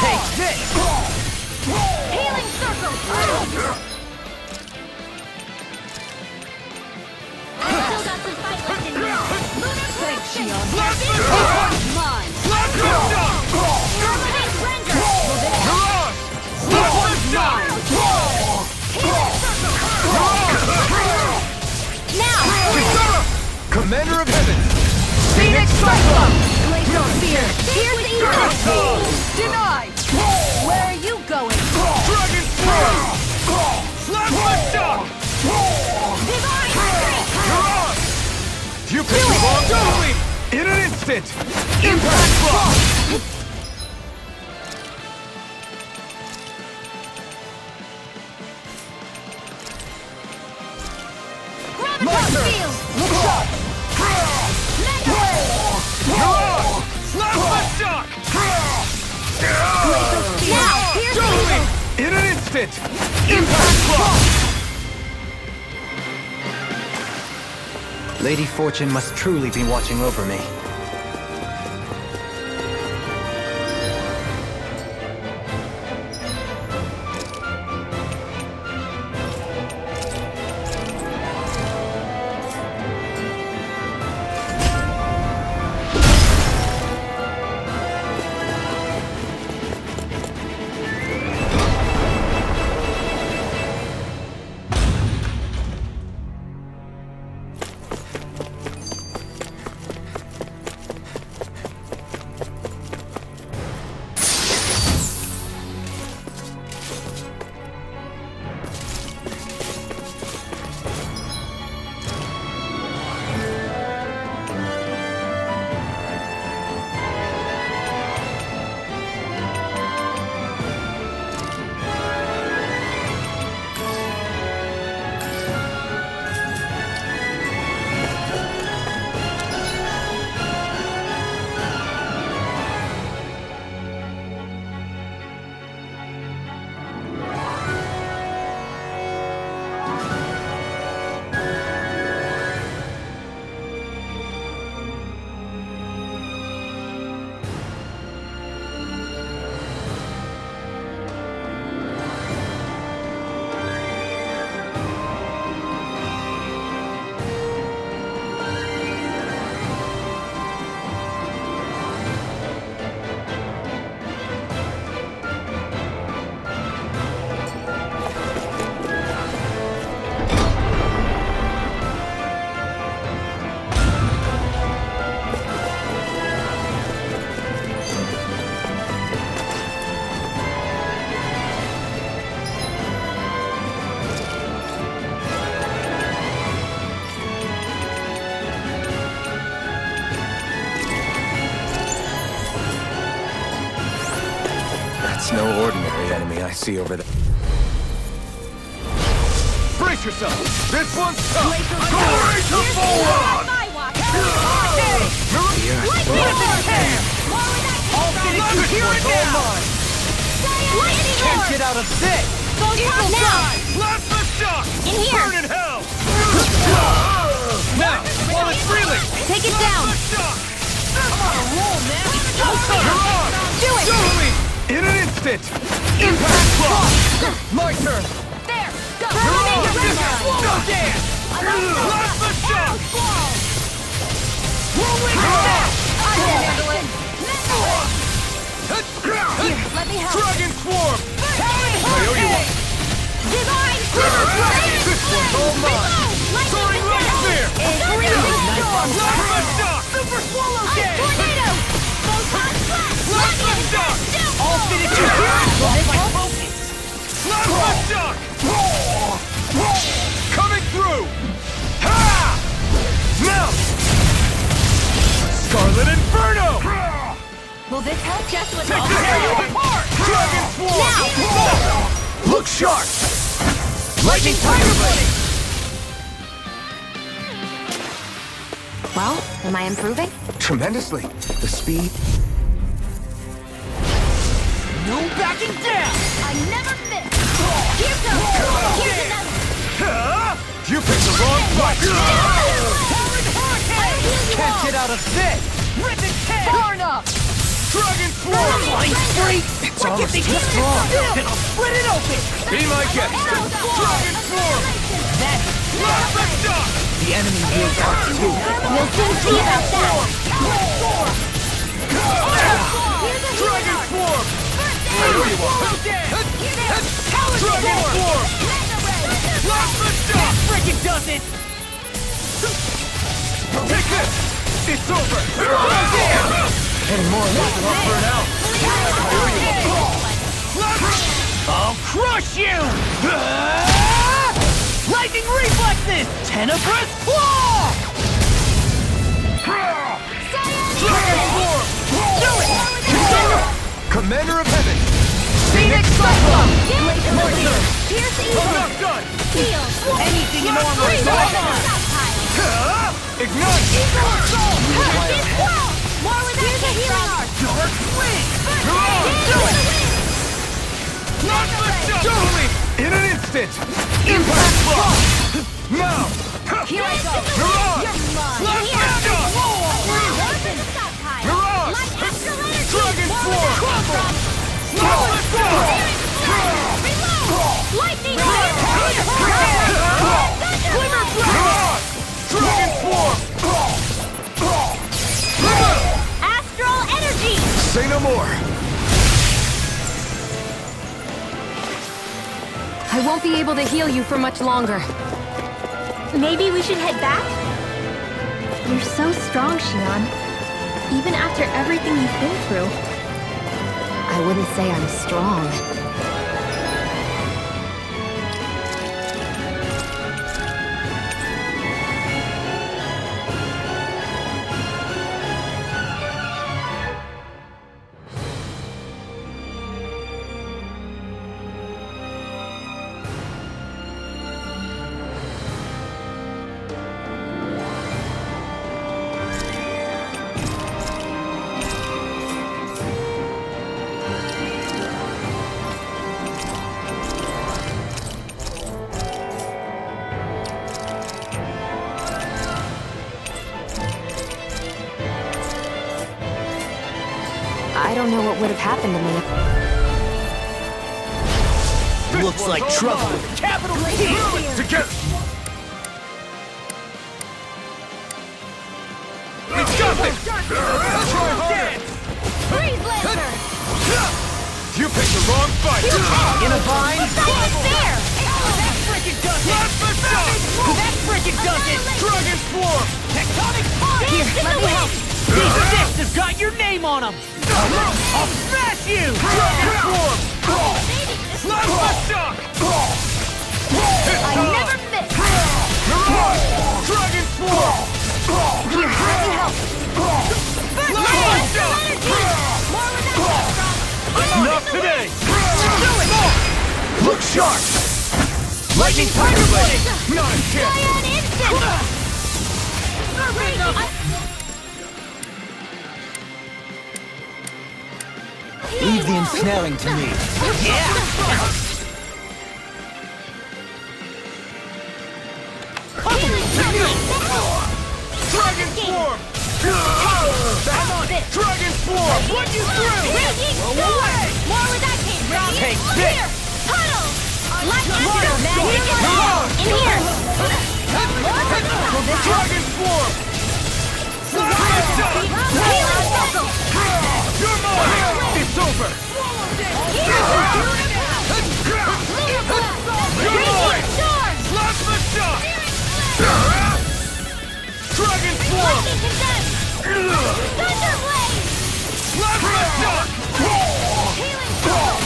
Take this! Healing circle! Still got some fight left in me. Thanks, Shion. Mine. Irrelevant render. Mirage! This one's mine! Healing circle. Now. Commander of Heavens! Phoenix Cyclone! Glacial sphere. Here's the evil. Denied! Where are you going? Dragon Sword! Plasma Shock! Divine retreat. Mirage! You can move on Totally! in an instant! Impact Block! Graviton field. Mega wave. Mirage! Plasma Shock! Now, here's the evil. In an instant! Impact Block! Lady Fortune must truly be watching over me. That's no ordinary enemy I see over there. Brace yourself! This one's tough! Glory to Volron! I'll finish you here and now! Can't get out of sight! Plasma Shock! In here. Burn in hell! Now, while it's reeling! Take it down. Plasma Shock! I'm on a roll, man! Mirage! Do it. Totally! In an instant! Impact Block! My turn! There! Go! Mirage! Swallow Dance! Plasma Shock! me help! Dragon Swarm! Divine River Blade! This one's all mine! Soaring Light Spear! Plasma Shock! Super Swallow Day! Tornado! Photon Blast! Plasma Shock! All finishers here lost my focus! Plasma Shock! Coming through! Ha! Now! Scarlet Inferno! Will this help just with Take this thing apart! Dragon Swarm! Look sharp! Lightning Tiger Blade! Well, am I improving? Tremendously. The speed. No backing down! I never miss! Here goes! Here's another! You picked the wrong fight! Can't get out of this! Rip it head! Barna! Dragon Swarm! Flying straight! It's almost too strong! Then I'll split it open! Be my guest! Dragon Swarm! That's Plasma Shock! The enemy will out too. We'll soon see about that! Dragon Swarm! I know you want! Dragon Swarm! Plasma Shock! freaking does it! Take this! It's over! And more left will burn out. I'll crush you! Lightning reflexes! Tenebrous claw! Dragon Swarm! Do it! Commander of Heaven! Phoenix Cyclone! Pierce I'm evil! not done! Seal! Anything in armor is on! Ignite! Pierce claw! More with that healing art! Dark Wind! Do it! Plasma Shock! Totally! In an instant! Impact Block! Now! Here I go! Mirage! Plasma Shock! Mirage! Dragon Swarm! Plasma Shock! Lightning! Mirage! Dragon Swarm! Astral energy! Say no more. I won't be able to heal you for much longer. Maybe we should head back? You're so strong, Xion. Even after everything you've been through. I wouldn't say I'm strong. I don't know what would have happened to me. Looks like trouble. Capital T! Together! We've got this! Try harder! Freeze laser! You picked the wrong fight! In a vine! Science fair! That freaking does it! Plasma Shock! That freaking does it! Dragon Swarm! Tectonic punch! Here, let me help! These sticks have got your name on them! I'll smash you! Dragon Swarm! Plasma Shock! I never miss! Mirage! Dragon Swarm! Here, let me help! Plasma Shock! More with that Not today! Look sharp! Lightning Tiger Blade! Not a chance! Cyan instant! Leave the ensnaring to me. Dragon Swarm! Dragon Swarm! What you threw! Raging Storm! More with that came! Take this! Here! Tunnel! Lightning magic! In here! Dragon Swarm! Healing circle! You're mine! It's over! condemned! Thunder Blade! Healing Circle!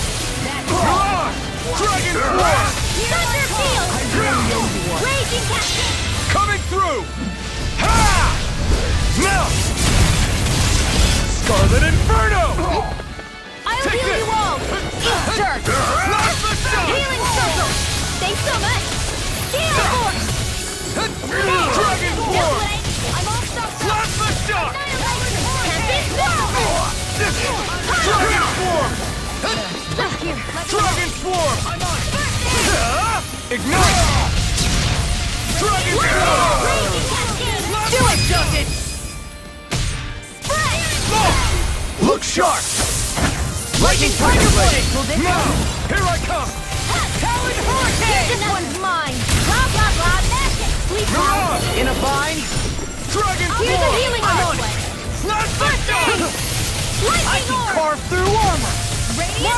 Dragon Force! Thunder Field! Raging Cascade! Coming through! Ha! Now! Scarlet Inferno! I'll heal you all! Easter! Healing Circle! Thanks so much! Gale Force! Dragon Force! I'm all stopped up! Plasma Shock! Tempest Whirlwind! Dragon Force! Here, let's Dragon Swarm! Ignite! Dragon Swarm! Raging Cascade! Do it, Duncan! Spread! Look sharp! Lightning Tiger Blade! Now! Here I come! Talon Hurricane! This one's mine! Blah, blah, blah, magic! Sleep well! In a bind! Dragon Here's a Swarm! healing Earthquake! Plasma Shock! I Lightning can Orb! carve through armor! Radiant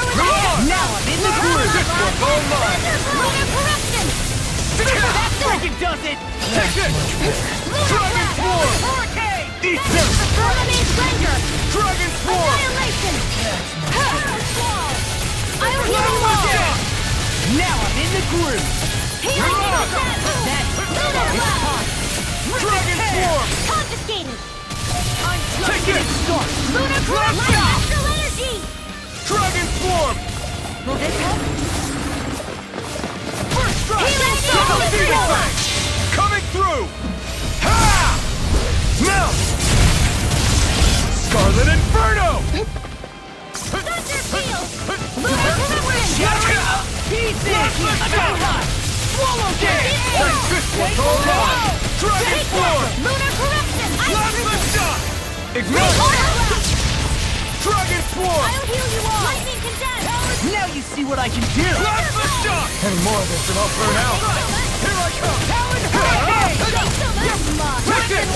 Now I'm in the groove! This one's all mine! Lunar Corruption! That freaking does it! Take this! Dragon Swarm! Hurricane! Eat this! Vermine Splendor! Dragon Swarm! Annihilation! I'll heal you all! Now I'm in the groove! Healing Lunar Blast! Dragon Swarm! Confiscated! Take it! Lunar Corruption! Astral Energy! Dragon Swarm! Will this help? First strike! Healing Double Circle! Phoenix! Coming through! Ha! Now! Scarlet Inferno! Thunder Field! Lunar Corruption! Pieces! Swallow Day! This one's all mine! Dragon Swarm! Lunar Corruption! Plasma Shock! Ignite! Dragon Swarm! I'll heal you all! Lightning Condemned! Now you see what I can do! Plasma Shock! Any more of this and I'll burn out! Here I come! Talon Hurricane! Thanks so much! Take it!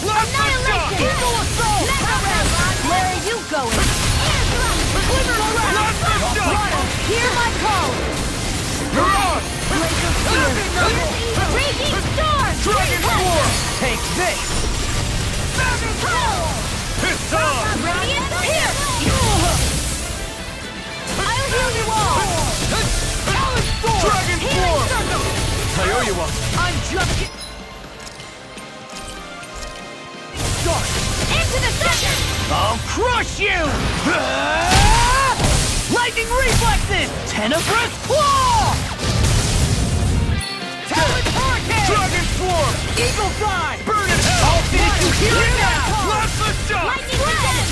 Plasma Shock! Eagle Assault! Where are you going? Plasma Shock! Hear my call! Mirage! Laser Spear! Raging Storm! Dragon Swarm! Take this! It's on! Radiant Pierce! I'll heal you all! Talon Storm! Dragon Healing Swarm! Circle! I owe you one. I'm just... Start! Into the center! I'll crush you! Lightning reflexes! Tenebrous claw! Talon Hurricane! Dragon Swarm! Eagle Fly! Burn in hell! I'll finish you here now! Plasma Shock! Lightning Blast!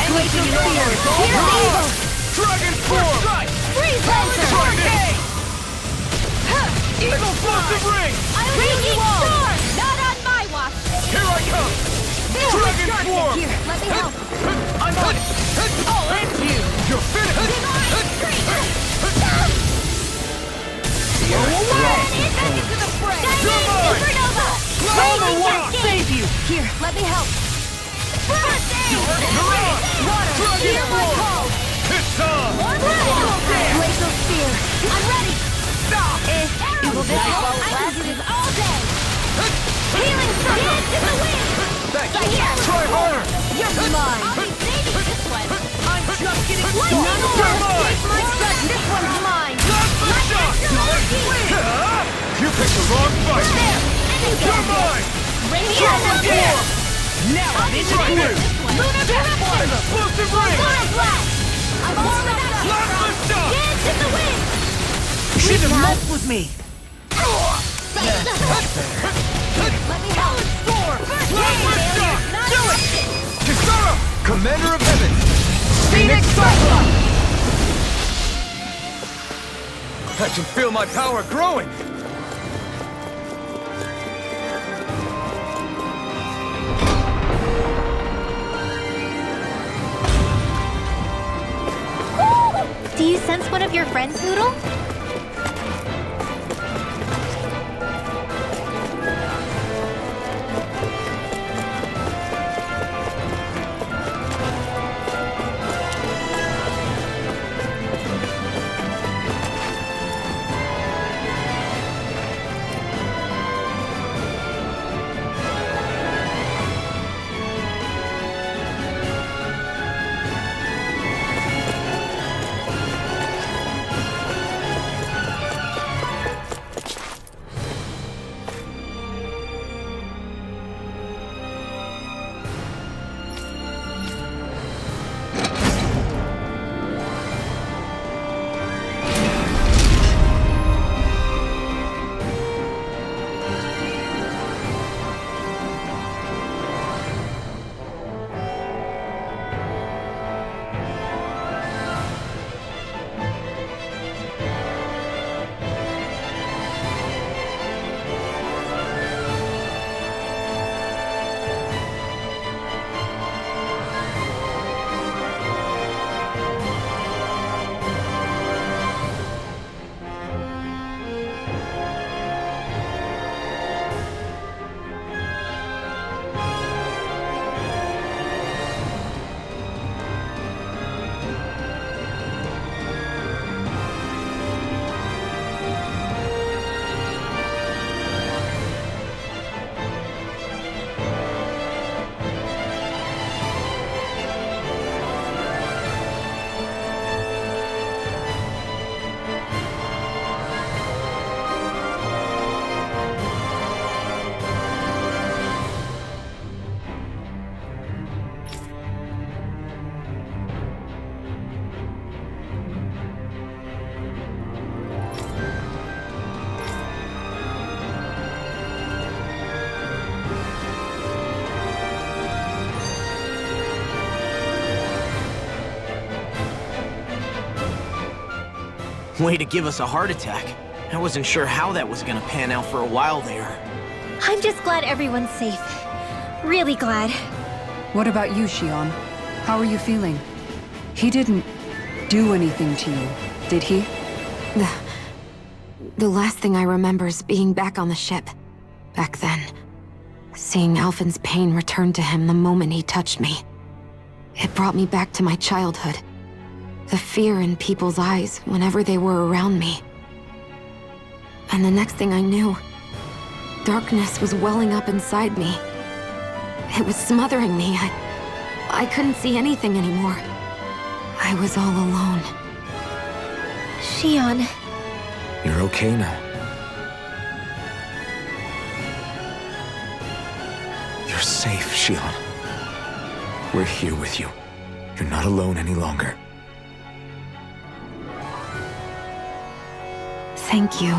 Glacial Spear! Eagle! Dragon Swarm! Freeze Talon Lancer! Hurricane! Explosive Ring! I'll heal you all! Not on my watch! Here I come! Dragon Swarm! Here, let me help! I'm on it! I'll end you! You're finished! Go away! Back into the fray! Diamond Supernova! Armor will save you! Here, let me help! First aid! Mirage! Water! Hear my Swarm! call! It's on! Laser Spear! I'm ready! Stop! Will this help? I can do this all day! Healing Circle! Into the wind! Thanks! Try harder! You're mine! I'll be saving this one! I'm just getting Lightning started! Orb! You're mine! My son, this one's mine! Plasma Shock! You picked the wrong fight! There! And you You're get mine! Radiant Spear! Now I'm in the groove! Lunar Corruption! Explosive Ring! Solar Blast! I'm all set up! Plasma Shock! Dance in the wind! Shouldn't have messed with me! Let me help! First Plasma aid, Shock! not Do it! affected. Kisara! Commander of Heaven! Phoenix Cyclops! I can feel my power growing! Do you sense one of your friends, Noodle? Way to give us a heart attack. I wasn't sure how that was gonna pan out for a while there. I'm just glad everyone's safe. Really glad. What about you, Xion? How are you feeling? He didn't do anything to you, did he? The last thing I remember is being back on the ship. Back then. Seeing Alphen's pain return to him the moment he touched me. It brought me back to my childhood. The fear in people's eyes whenever they were around me. And the next thing I knew, darkness was welling up inside me. It was smothering me. I couldn't see anything anymore. I was all alone. Xion. You're okay now. You're safe, Xion. We're here with you. You're not alone any longer. Thank you.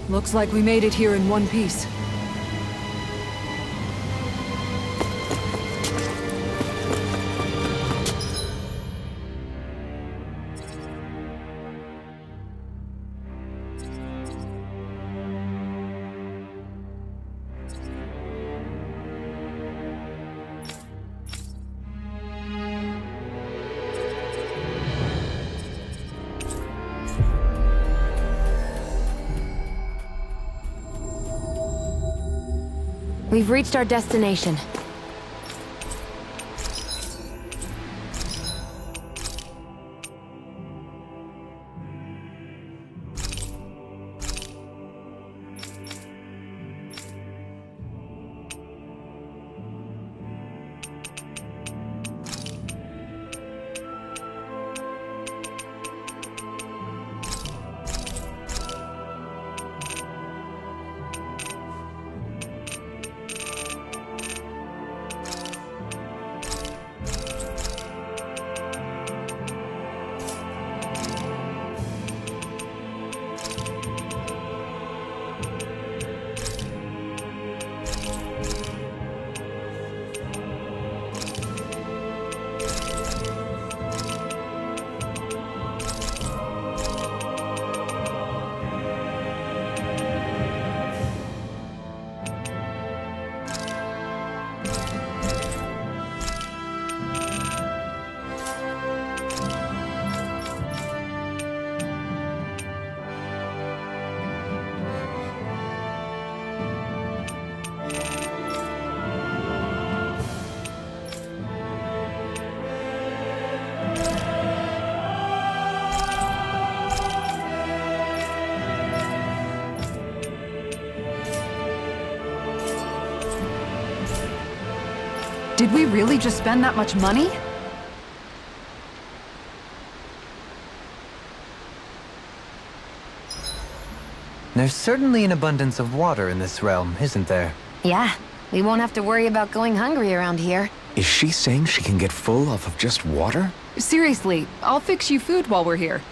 Looks like we made it here in one piece. We've reached our destination. Did we really just spend that much money? There's certainly an abundance of water in this realm, isn't there? Yeah, we won't have to worry about going hungry around here. Is she saying she can get full off of just water? Seriously, I'll fix you food while we're here.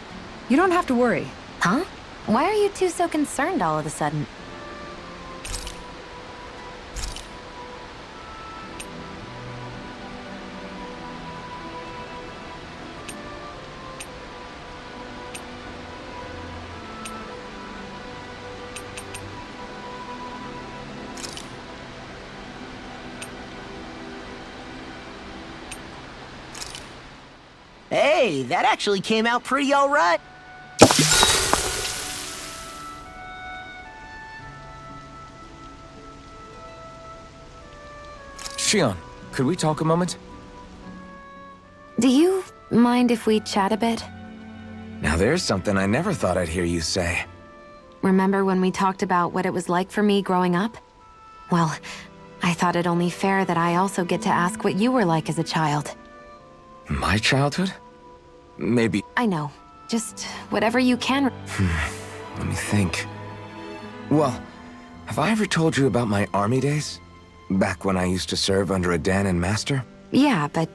You don't have to worry. Huh? Why are you two so concerned all of a sudden? Hey, that actually came out pretty alright. Shion, could we talk a moment? Do you mind if we chat a bit? Now there's something I never thought I'd hear you say. Remember when we talked about what it was like for me growing up? Well, I thought it only fair that I also get to ask what you were like as a child. My childhood? Maybe... I know. Just whatever you can. Let me think. Well, have I ever told you about my army days? Back when I used to serve under a Danan master? Yeah, but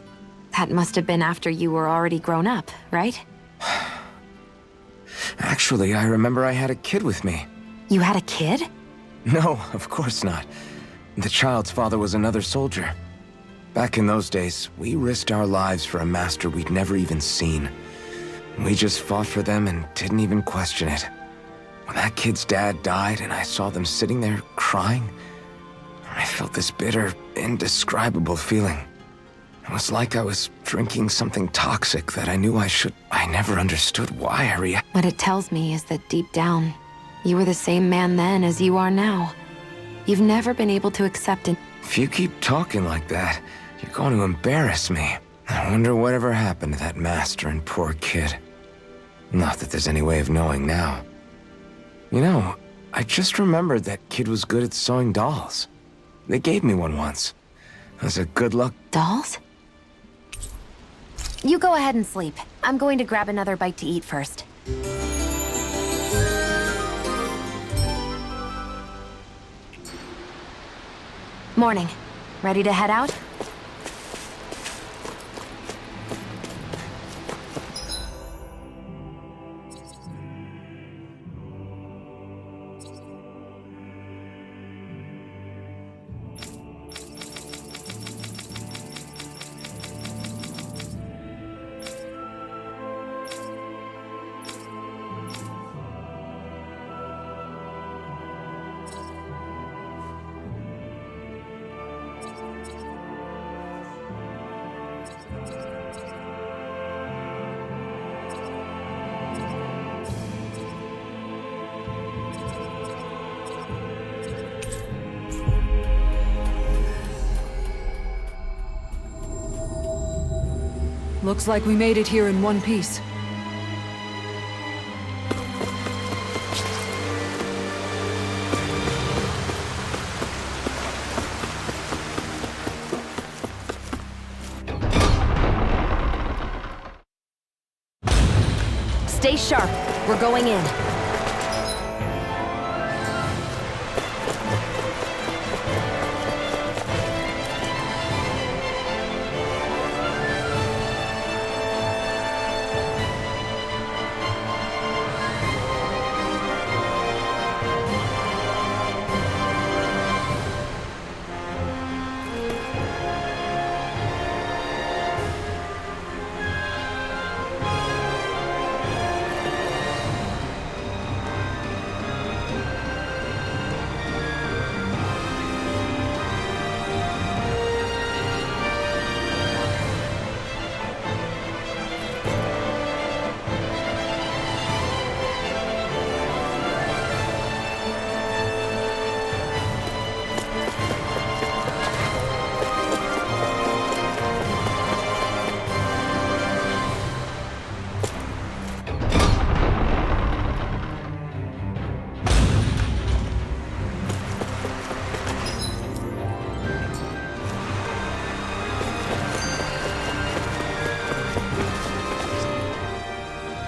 that must have been after you were already grown up, right? Actually, I remember I had a kid with me. You had a kid? No, of course not. The child's father was another soldier. Back in those days, we risked our lives for a master we'd never even seen. We just fought for them and didn't even question it. When that kid's dad died and I saw them sitting there crying, I felt this bitter, indescribable feeling. It was like I was drinking something toxic that I knew I should... I never understood why I reacted. What it tells me is that deep down, you were the same man then as you are now. You've never been able to accept it. If you keep talking like that, you're going to embarrass me. I wonder whatever happened to that master and poor kid. Not that there's any way of knowing now. You know, I just remembered that kid was good at sewing dolls. They gave me one once. It was a good luck. Dolls? You go ahead and sleep. I'm going to grab another bite to eat first. Morning. Ready to head out? Looks like we made it here in one piece. Stay sharp. We're going in.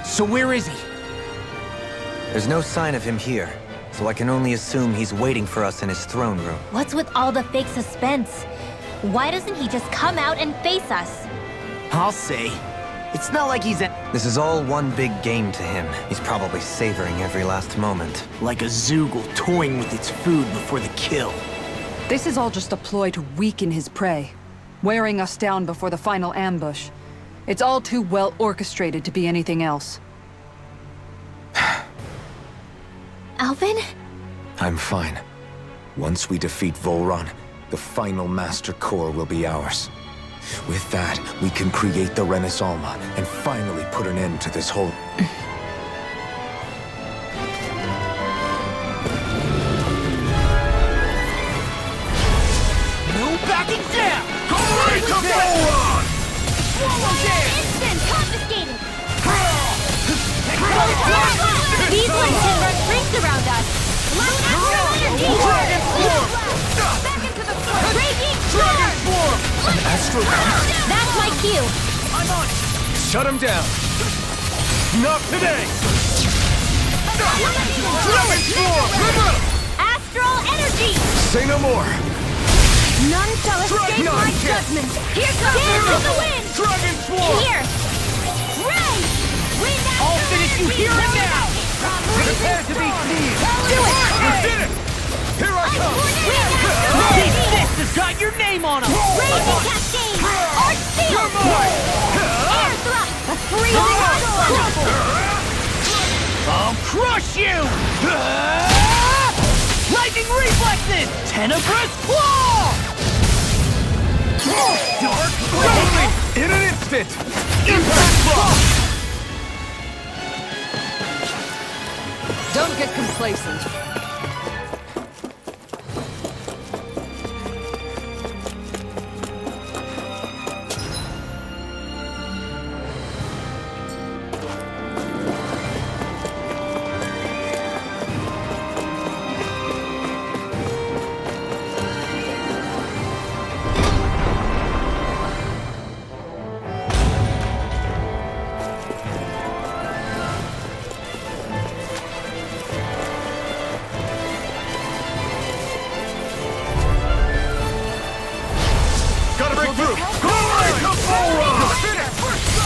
So where is he? There's no sign of him here, so I can only assume he's waiting for us in his throne room. What's with all the fake suspense? Why doesn't he just come out and face us? I'll say. It's not like he's This is all one big game to him. He's probably savoring every last moment. like a Zoogle toying with its food before the kill. This is all just a ploy to weaken his prey, wearing us down before the final ambush. It's all too well orchestrated to be anything else. Alvin? I'm fine. Once we defeat Volron, the final Master Core will be ours. With that, we can create the Renis Alma and finally put an end to this whole... No backing down! Great to Volron! Swallow dance! Instant confiscated! These ones can run rings around us! Dragon Form! Back into the floor! Raging Dragon Storm! Form! Astro... That's my cue! I'm on it! Shut him down! Not today! Dragon Form! Astral energy! Say no more! None shall escape my judgment! Here comes the wind! Dragon Swarm! Here! Ray! Wind I'll finish you here and now! Prepare to be seen! Do it! You did it! Here I come! These fists has got your name on them! Raging Cascade! Arch Seal! You're mine! Air Thrust! Freezing Storm! I'll crush you! Lightning reflexes! Tenebrous claw! Dark Golden! In an instant! Impact Block! Don't get complacent. Gotta break through! Glory to Volron!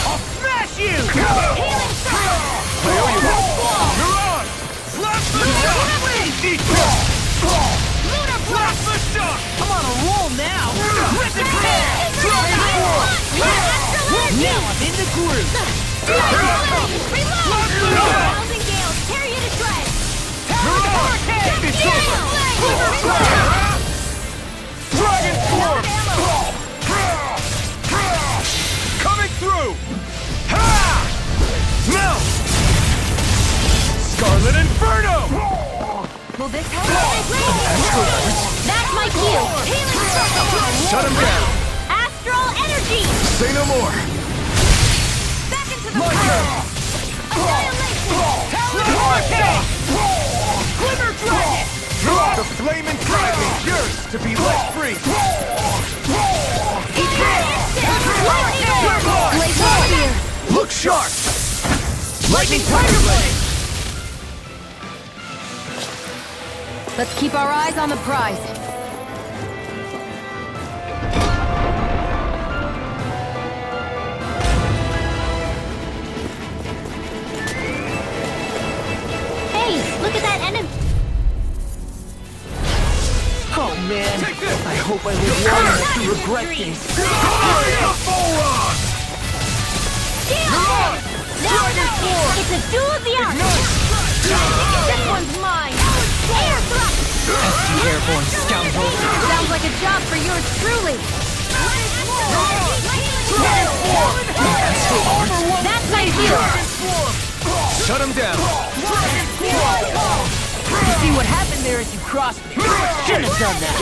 I'll smash you! Healing Circle! You're on! Plasma Shock! Lunar Blast! Plasma Shock! I'm on a roll now! Rip and tear! Dragon Form! Now I'm in the groove! Reload! Shock! Thousand Gales, tear you to shreds! It's over! Dragon Form! Coming through! Ha! Now! Scarlet Inferno! Will this help? That's my cue! Healing Circle! Shut him down! Astral energy! Say no more! My turn! Annihilation! Glimmer Dragon! The flame inside me yearns to be let free! Look sharp! Lightning Tiger Blade! Let's keep our eyes on the prize. Hey, look at that enemy. Oh man, I hope I live long enough to regret this. It's a duel of the arts. This one's mine. Air thrust. Pesky airborne scoundrel. Sounds like a job for yours truly. That's my view. Shut him down! You see what happened there as you crossed me. Shouldn't have done that.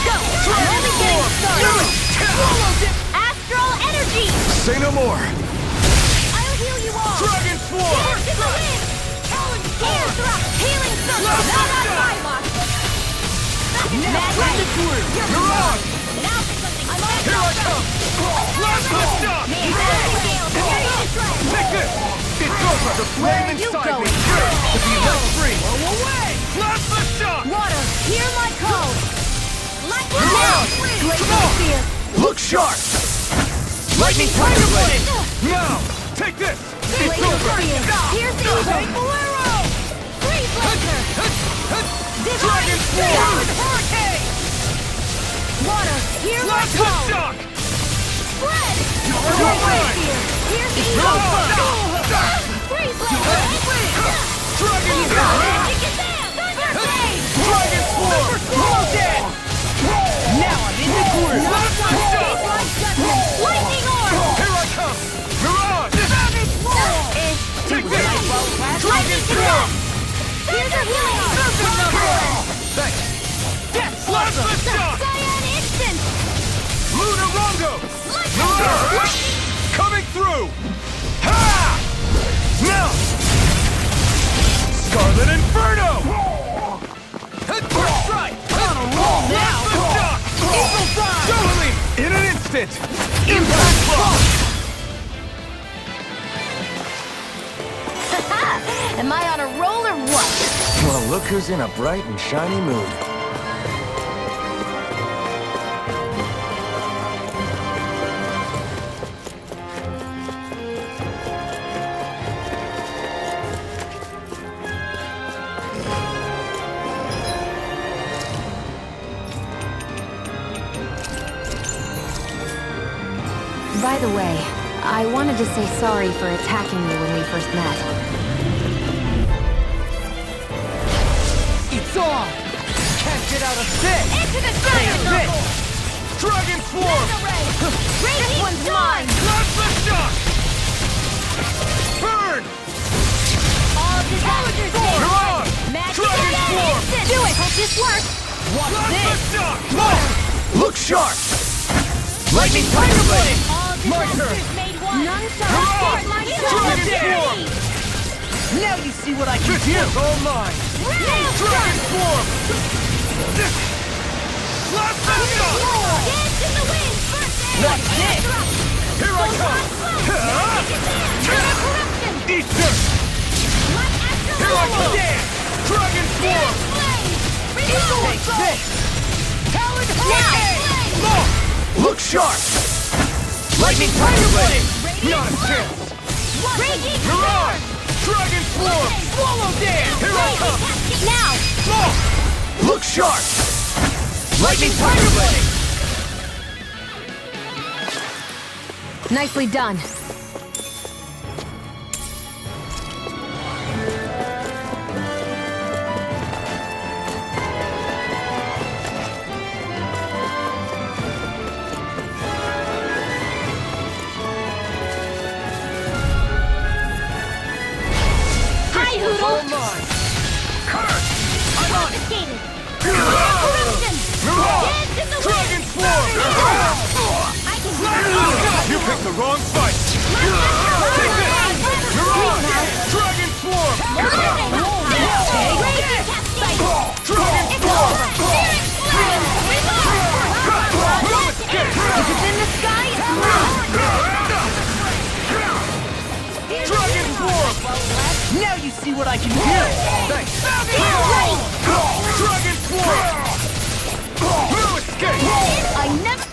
Go. I'm only getting started. Astral energy. Say no more! I'll heal you all. Dragon Swarm! Force in the wind. Air thrust. Healing circle. Not on my watch. Magic. You're on! Now for something. I'm on Here I come! Plasma Shock! Take this! It's over! The flame inside me yearns to be let free! Go away! Plasma Shock! Water, hear my call. Look sharp! Lightning Tiger Blade! Now! Take this! It's over! Here's the Bolero! Freeze laser! Dragon Swarm! Hurricane! Water, hear my Plasma call. Shock! Spread! Right. Here's the Eagle Foot! Freeze laser! Dragon Swarm! Dragon Swarm! Now I'm in the groove. Lightning orb! Here I come! Mirage! Take this! Lightning Swarm! Here's a healing orb! Thanks! Plasma Shock! Cyan Instant! Lunar Rondo! Mirage! Coming through! Ha! Now! Scarlet Inferno! First strike! On a roll now! Eagle Fire! Totally! In an instant! Impact Block! Am I on a roll or what? Well, look who's in a bright and shiny mood. By the way, I wanted to say sorry for attacking you when we first met. It's on! Can't get out of this! Into the Dragon Circle! Dragon Swarm! This one's mine! Plasma Shock! Burn! All disasters You're on! Magic Dragon Swarm! Do it! Hope this works! Watch Plasma this! Shock! Look sharp! Lightning Tiger Blade! All My turn! disasters made one! None shall You're escape my Dragon Swarm! Now you see what I can This do. is all mine! Dragon Swarm! Plasma Shock! Dance in the wind! First aid! What's this? Here I come! Eat this! Here I come! Dragon Swarm! Take this! Talon Hurricane! Look sharp! Lightning Tiger Blade! Not a chance! Mirage! Dragon Swarm! Swallow Dance! Here I come! Now! Look sharp! Lightning Tiger Blade! Nicely done. Dragon Swarm! You picked the the wrong fight! Take this! You're on! Dragon Swarm! Dragon Swarm! If it's in the sky, it's mine! Dragon Swarm! Now you see what I can do! Thanks! Dragon Swarm! No escape! I never...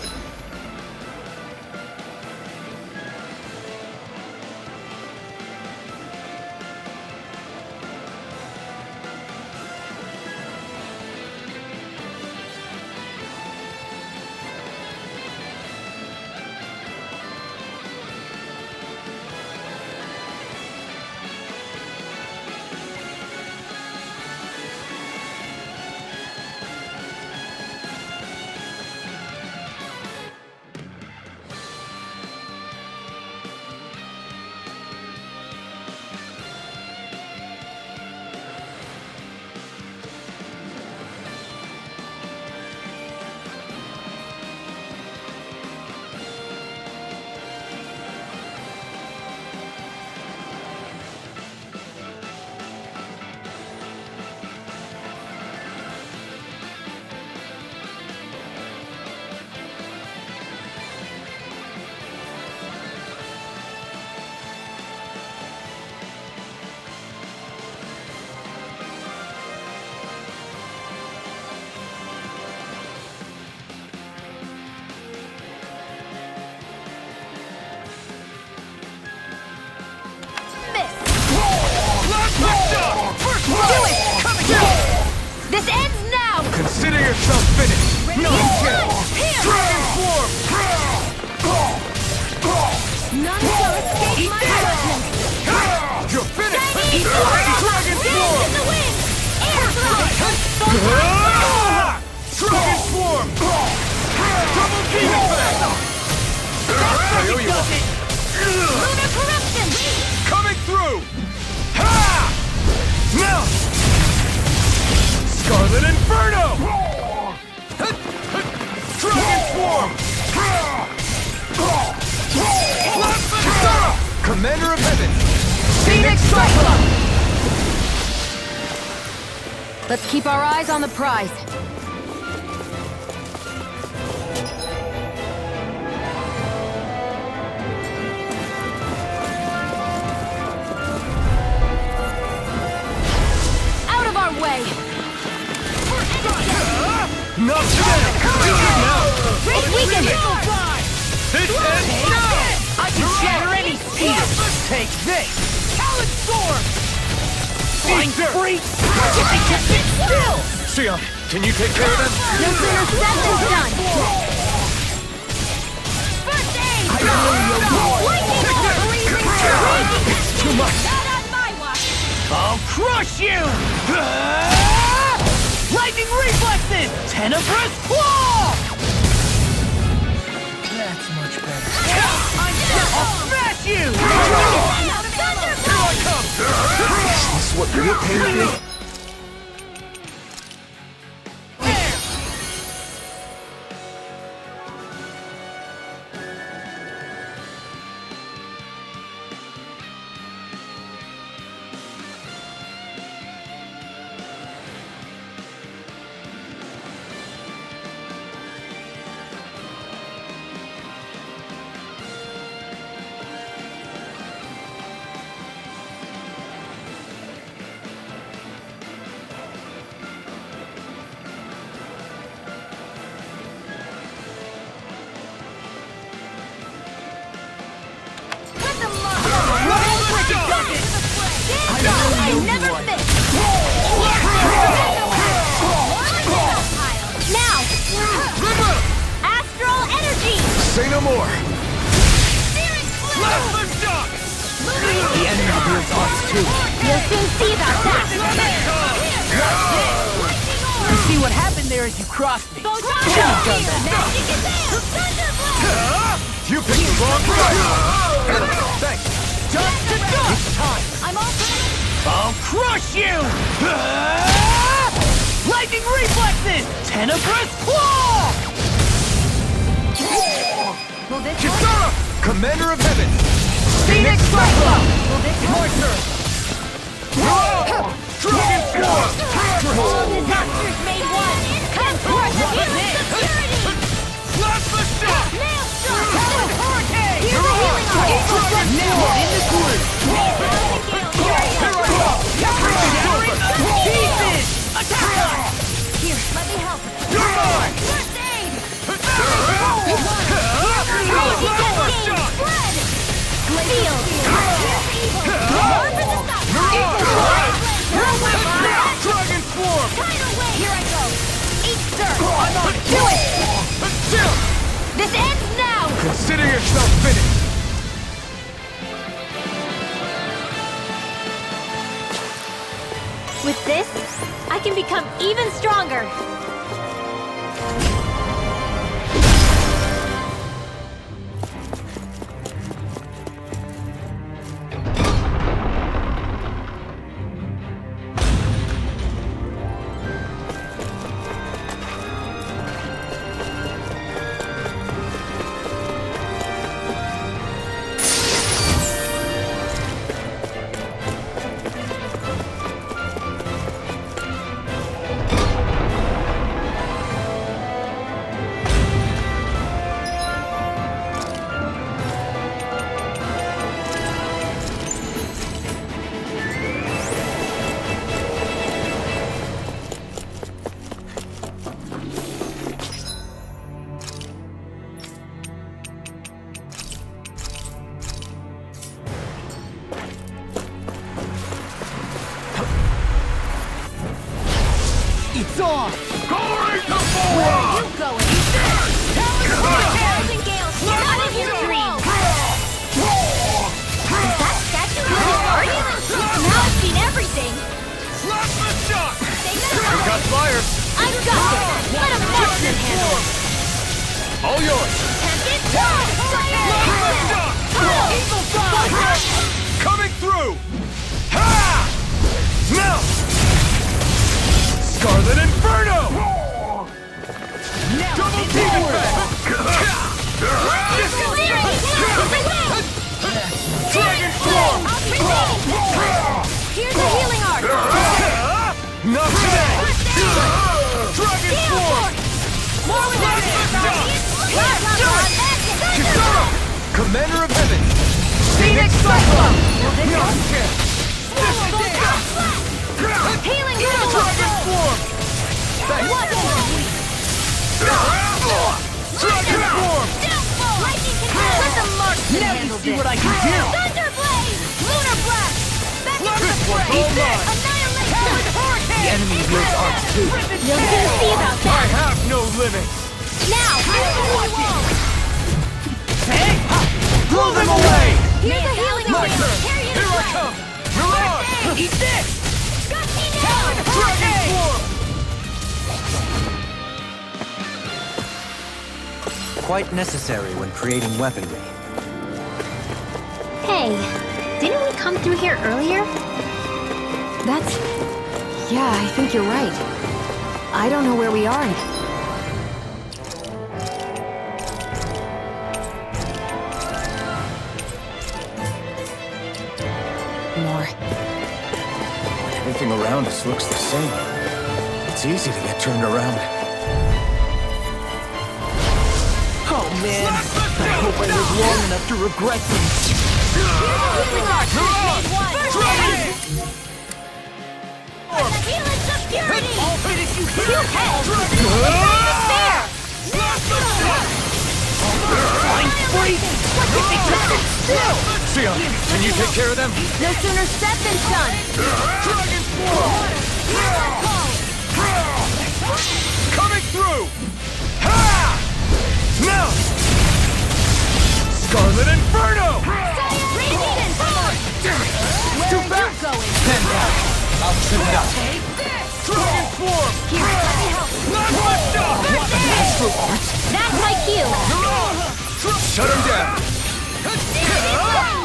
This ends now! Consider yourself finished! No chance! Dragon Swarm! None shall escape my judgment! You're finished! Shiny Dragon Swarm! in the wind! Air thrust! Dragon Swarm! Double Beam Effect! I owe you one. Lunar corruption! Coming through! Ha! Now! Scarlet Inferno! Dragon Swarm! Commander of Heaven! Phoenix Cyclone! Let's keep our eyes on the prize. Out of our way! Not today! Great weekend! This ends now! I can shatter any steel! Take this! Talon Storm! Flying freak! Sit still! Xion, can you take care of them? No sooner said than done! First aid! Lightning bolt! It's too much! Not on my watch! I'll crush you! Lightning reflexes! Tenebrous claw! That's much better. I'll smash you! Is this what real pain is? I never miss! Now! Astral energy! Say no more! The enemy wields arts too. You'll soon see about that! You see what happened there as you crossed me. Magic Shouldn't have done that. is this! Thunderblow! You picked the wrong fight! Thanks! Dust to dust! It's time. I'm all set! I'll crush you! Lightning reflexes! Tenebrous claw! Kitara! Command Commander of Heaven! Phoenix Cyclone! My turn! Dragon Force! All disasters made one! Come forth and healing security! Blast the shot! Maelstrom! Hurricane! Here's a healing arm! Now I'm in the group! Pieces! Attack! Here, let me help. You're mine! First aid! Field! More for the stop! Dragon Form! Tidal wave! Here I go! Eat, sir! I'm on it! Do it! This ends now! Consider yourself finished! With this, I can become even stronger. It's on! Where are you going? Thousand gales, not in your dreams! Is that statue really party? Now I've seen everything! Blast the shot! Stay good! Got fire! I've got this! Let a marksman handle it! All yours! Tempted! Fire! Eagle Fly! Coming through! Ha! Now! Scarlet Inferno! Double team effect! Dragon Form! Here's a healing arc! Not today! Dragon Form! More with Commander of Heaven! Phoenix Cyclone! Healing Dragon Form! Dragon Form! Let the marksman handle See what I can do! Thunderblade! Lunar Blast! Back into the This one's all mine! Annihilation! The enemy wields arcs too! You'll soon see about I that. have no limits! Now, here's the wall! Blow them away! Here's a healing My arm! turn! Carry it Here I away! come! Mirage! Eat this! Got me now! Dragon Form! Quite necessary when creating weaponry. Hey, didn't we come through here earlier? Yeah, I think you're right. I don't know where we are. More. Everything around us looks the same. It's easy to get turned around. Oh man, I hope I live long enough to regret this. Healing security! I'll finish you here! You hell! Flying freeze! What did they just sit still? Sion, can you take care of them? No sooner said than done! Dragon Form! Coming through! Ha! Now! Scarlet Inferno! Too fast! Pen down. I'll trim it up. Dragon Form! Here, let me help! Not lift up! Astral Arts! That's my cue. Shut him down!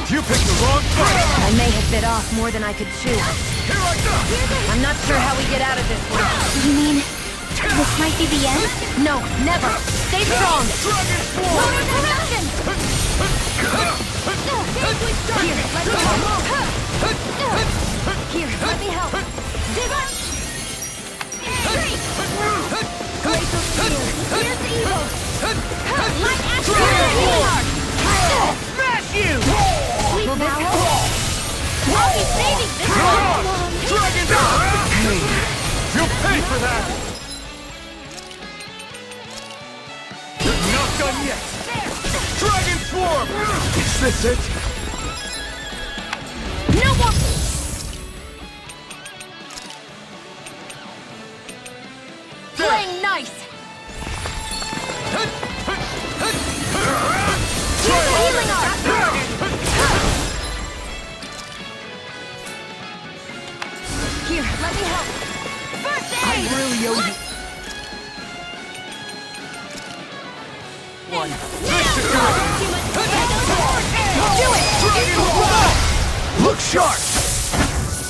You picked the wrong fight! I may have bit off more than I could chew. Here I go! I'm not sure how we get out of this one. You mean this might be the end? No, never. Stay strong. Dragon Form! Lunar Corruption! Here, let me help. Here, let me help. Give up! Glacial Steel, here's evil! Light Action, healing arc! Smash you! Will this help? I'll be saving this one! Dragon Pain! You'll pay for that! Not done yet! Dragon Swarm! Is this it? No more! Playing nice! Here's the healing arc! Here, let me help! First aid! I really owe you one. Do it! Look sharp!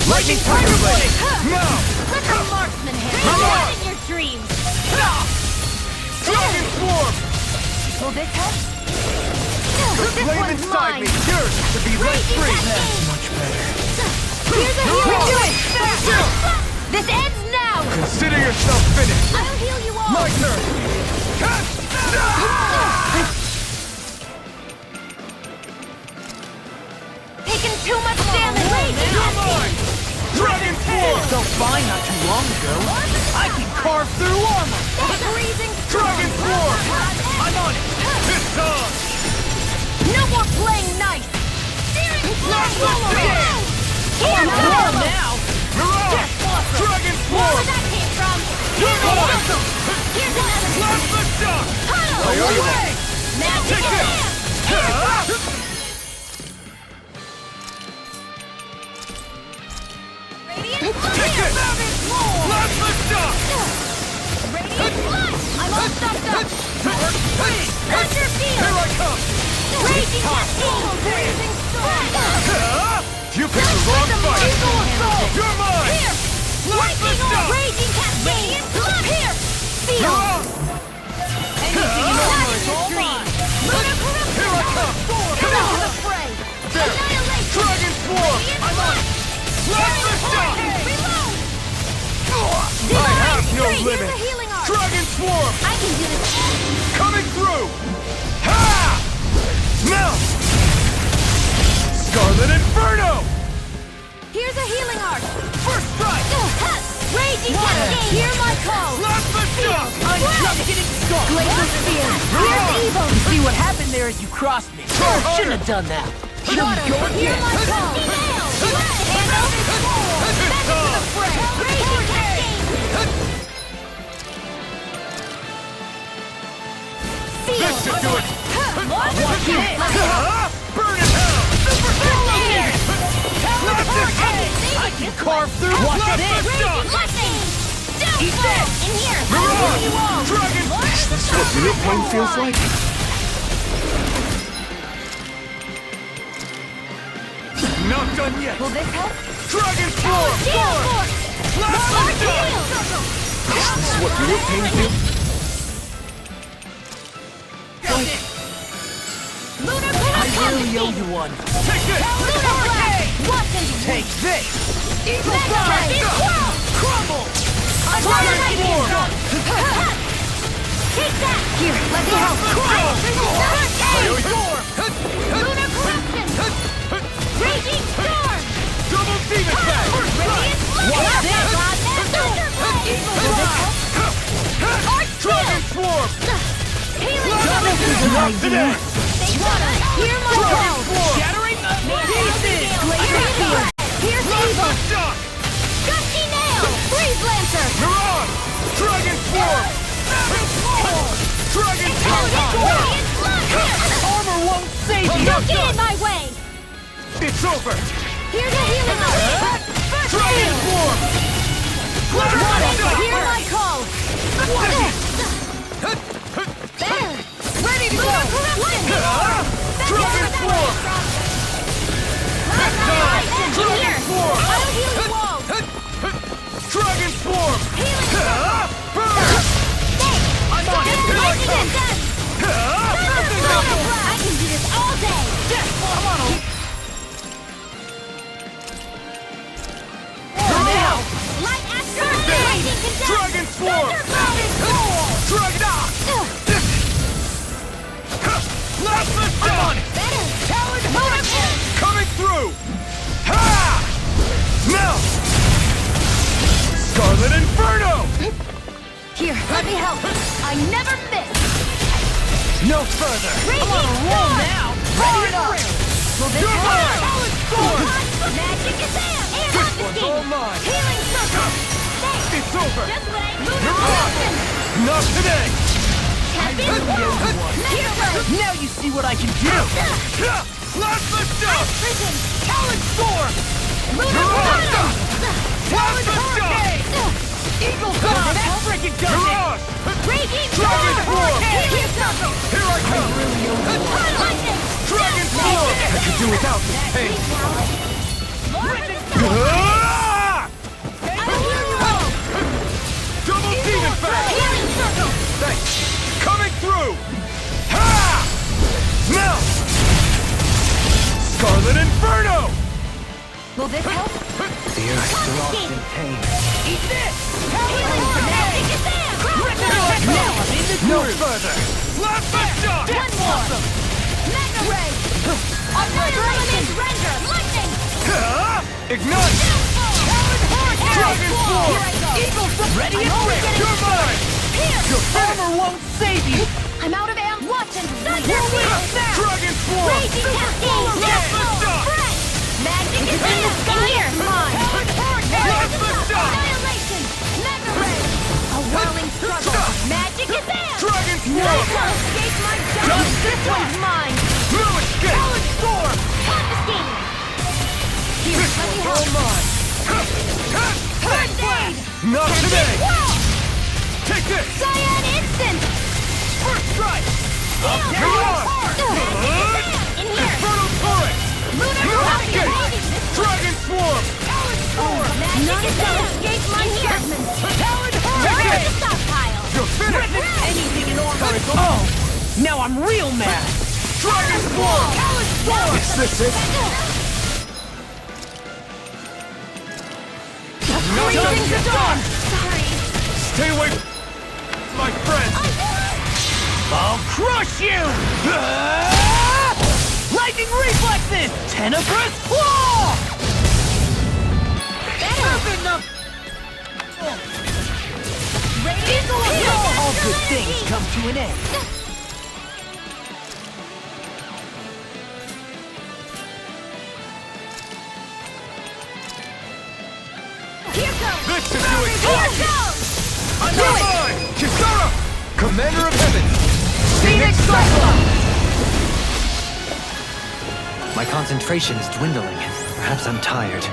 Lightning Tiger Blade! Now! Let the marksman handle in your dreams! Dragon Swarm! Will this help? The This flame one's inside mine! me yearns to be let Raging free! Cascade! Much better. Here's a healing! Do it! This ends now! Consider yourself finished! I'll heal you all! My turn! Taking too much damage! Raging Cascade! Dragon Swarm! So fine not too long ago. I can carve through armor. Freezing Dragon Swarm! I'm on it. This time! No more playing nice! Steering Swallow! Here, Come now. Mirage! Dragon Where Swarm! that came from? You're mine! Here's another! Plasma Shock! Huddle! Away! Magic Take this! Hand! Radiant Take Fire! this! Plasma Shock! Radiant Blood! I'm all stuffed up! Thunder Field! Here I come! Raging Cascade! Blazing Storm! You picked the wrong fight! Eagle Assault! You're mine! Here! Lightning Orb! Raging Cascade! Blood! Here! Field! Anything in armor is all mine! Lunar Corruption! Here I come! Come into the fray! There! Annihilation! Dragon Swarm! Radiant I'm on it! Plasma Shock! Reload! I have no Straight, limit! here's a healing arc! Dragon Swarm! I can do this! Coming through! Ha! Now! Scarlet Inferno! Here's a healing arc! First strike! Raging Cascade! Hear my call! Plasma Shock! I'm just getting started. Glacial Spear! Here's evil! You see what happened there is you crossed me. Shouldn't have done that. Here we go Hear again. my call! Hand over Back into the fray! Raging Cascade! This should do it! Watch it! Burn in hell! I can carve through. Watch this. Raging Lightning! Eat this. In here! I'll heal you all! Dragon! Is this what real pain feels like? Not done yet! Will this help? Dragon Swarm! Steel Force! Plasma Arc Shock! Shield! Is this what real pain feels? Lunar I Corruption! really owe you one. Take this! Lunar Blast! Watch and Take this. Eagle Mega Fire. Swirl! Crumble. Dragon Swarm! Take that! Here, let me help! Lunar Corruption! Raging Storm! Double Demon Tag! Radiant Watch this. Thunderbolt! Eagle Fire. Arc Dragon Shield! Swarm! Healing Not today! They wanna hear my call! Shattering the Pieces! Glacial Spear! Here's evil! Shock! Gusty Nail! Freeze Lancer! Mirage! Dragon Swarm! Dragon Radiant Blood! armor won't save you. Don't get in my way! It's over! Here's a healing arc! Dragon Swarm! Hear my call! There! Ready to go! Dragon Swarm! Here! I'll heal you all! Dragon Swarm! Healing! Burn! I'm on it! Here I come! I can do this all day! Come on! Now! Light after lightning conduct! Dragon Swarm! Dragon! Last I'm on it! Talon Hurricane! Coming through! Ha! Now! Scarlet Inferno! Here, let me help! I never miss! No further! Raging I'm on a roll Storm! now! Ready it up! Will this work? Talon Storm! Magic is there! Air This one's all Confiscating! mine! Healing Circle! Thanks! It's over! Just what I You're Lunar on! Mountain! Not today! Champion Mega Blade! Now you see what I can do! Blast the stuff! Prison! Talon Storm! Lunar Mountain! Blast the stuff! Eagle Dawn! Freaking Mirage! Raging Dragon Swarm! Healing Circle! Here I come! High Lightning! Dragon Swarm! I could do without this pain! Ah! Double Demon Fang! Healing Circle! Thanks! Coming through! Ha! Melt! Scarlet Inferno! Will this help? The earth throbs in pain. Eat this! Healing Magic is there! Now I'm in the No groove! further! Blast the shot! One more! Mega Ray! Annihilation! Render! Lightning! Ignite! Dragon Swarm! Eagle Ready and ready! You're mine! Here! Your armor won't save you! I'm out of ammo! Watch and Whirlwind! Dragon Swarm! Raging Cascade! Blast the shot! Fresh! Magic is in the sky! Here! Mine! Blast the shot! Annihilation! Mega Ray! A whirling struggle! Magic is there! Dragon No Swarm! one escape my justice! This one's mine! No escape! Talon Storm! Confiscating! Here, let me help! mine! First aid! Not today! Wow! Take this! Cyan Instant! First strike! Heal! Come on! In here! Inferno Torrent! Lunar No Rocket! escape! Dragon Swarm! Talon Storm! Magic is there! Escape my judgment! Talon Burn Hurricane! the stockpile! You're finished! Anything in order is... Oh! Now I'm real mad! Dragon Swarm! Talon Storm! Is this it? No time to dawn! Sorry. Stay away, my friend! I'll crush you! Lightning reflexes! Tenebrous claw! Better! All good things come to an end. Here goes! This should do it! Here goes! Under mine! Kisara! Commander of Heaven! Phoenix Cyclone! My concentration is dwindling. Perhaps I'm tired.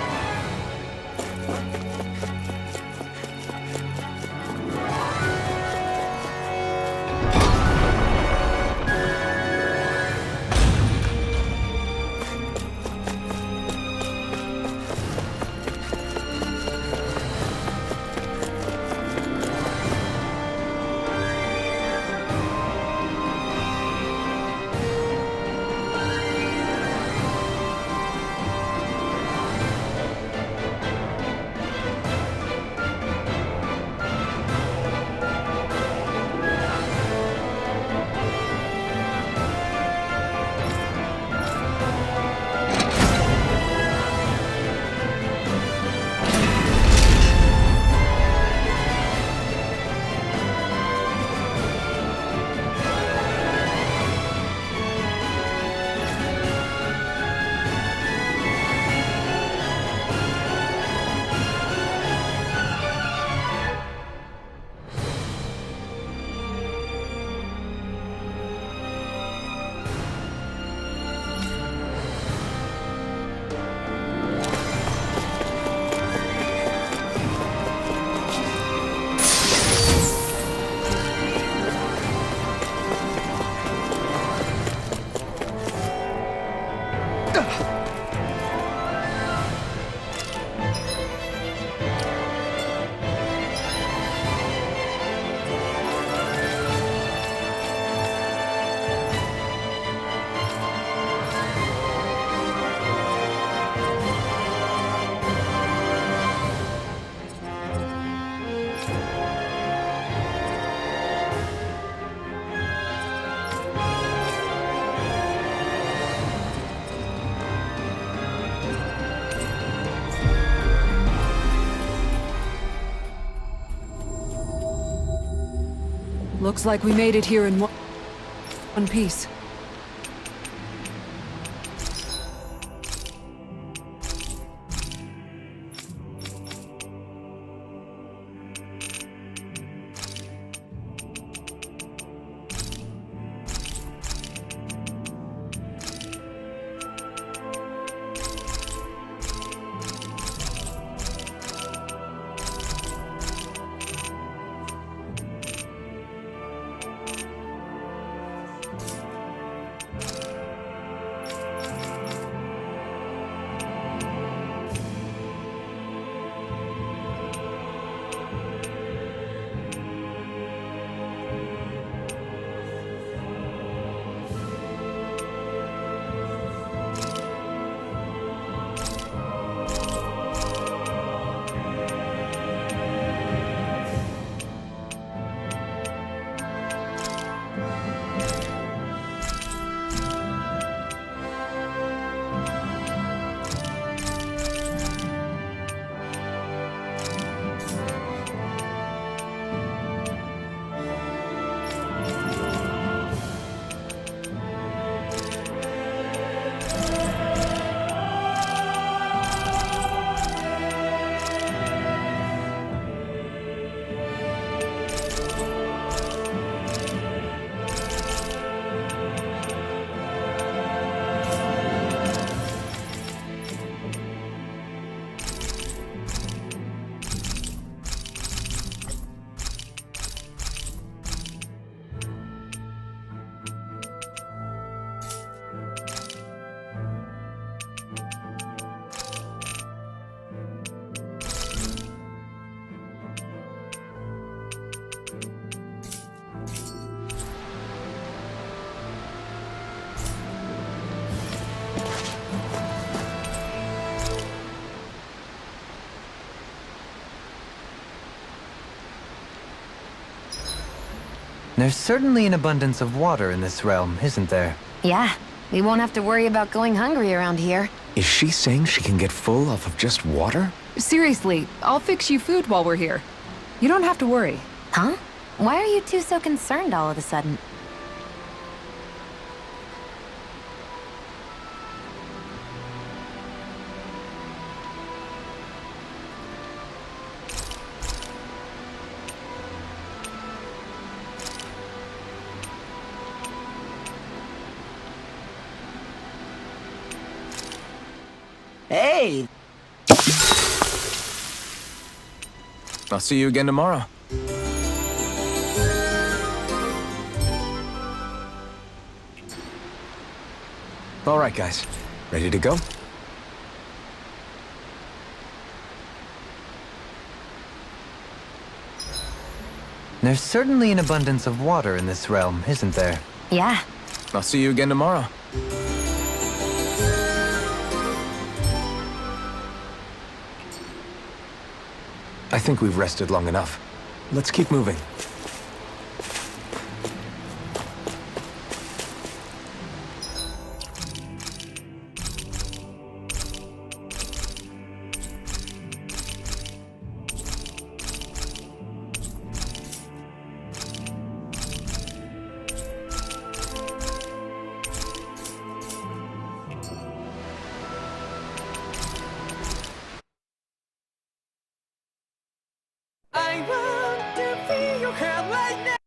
Looks like we made it here in one piece. There's certainly an abundance of water in this realm, isn't there? Yeah, we won't have to worry about going hungry around here. Is she saying she can get full off of just water? Seriously, I'll fix you food while we're here. You don't have to worry. Huh? Why are you two so concerned all of a sudden? Hey! I'll see you again tomorrow. All right, guys. Ready to go? There's certainly an abundance of water in this realm, isn't there? Yeah. I'll see you again tomorrow. I think we've rested long enough. Let's keep moving. I want to feel your hand right now.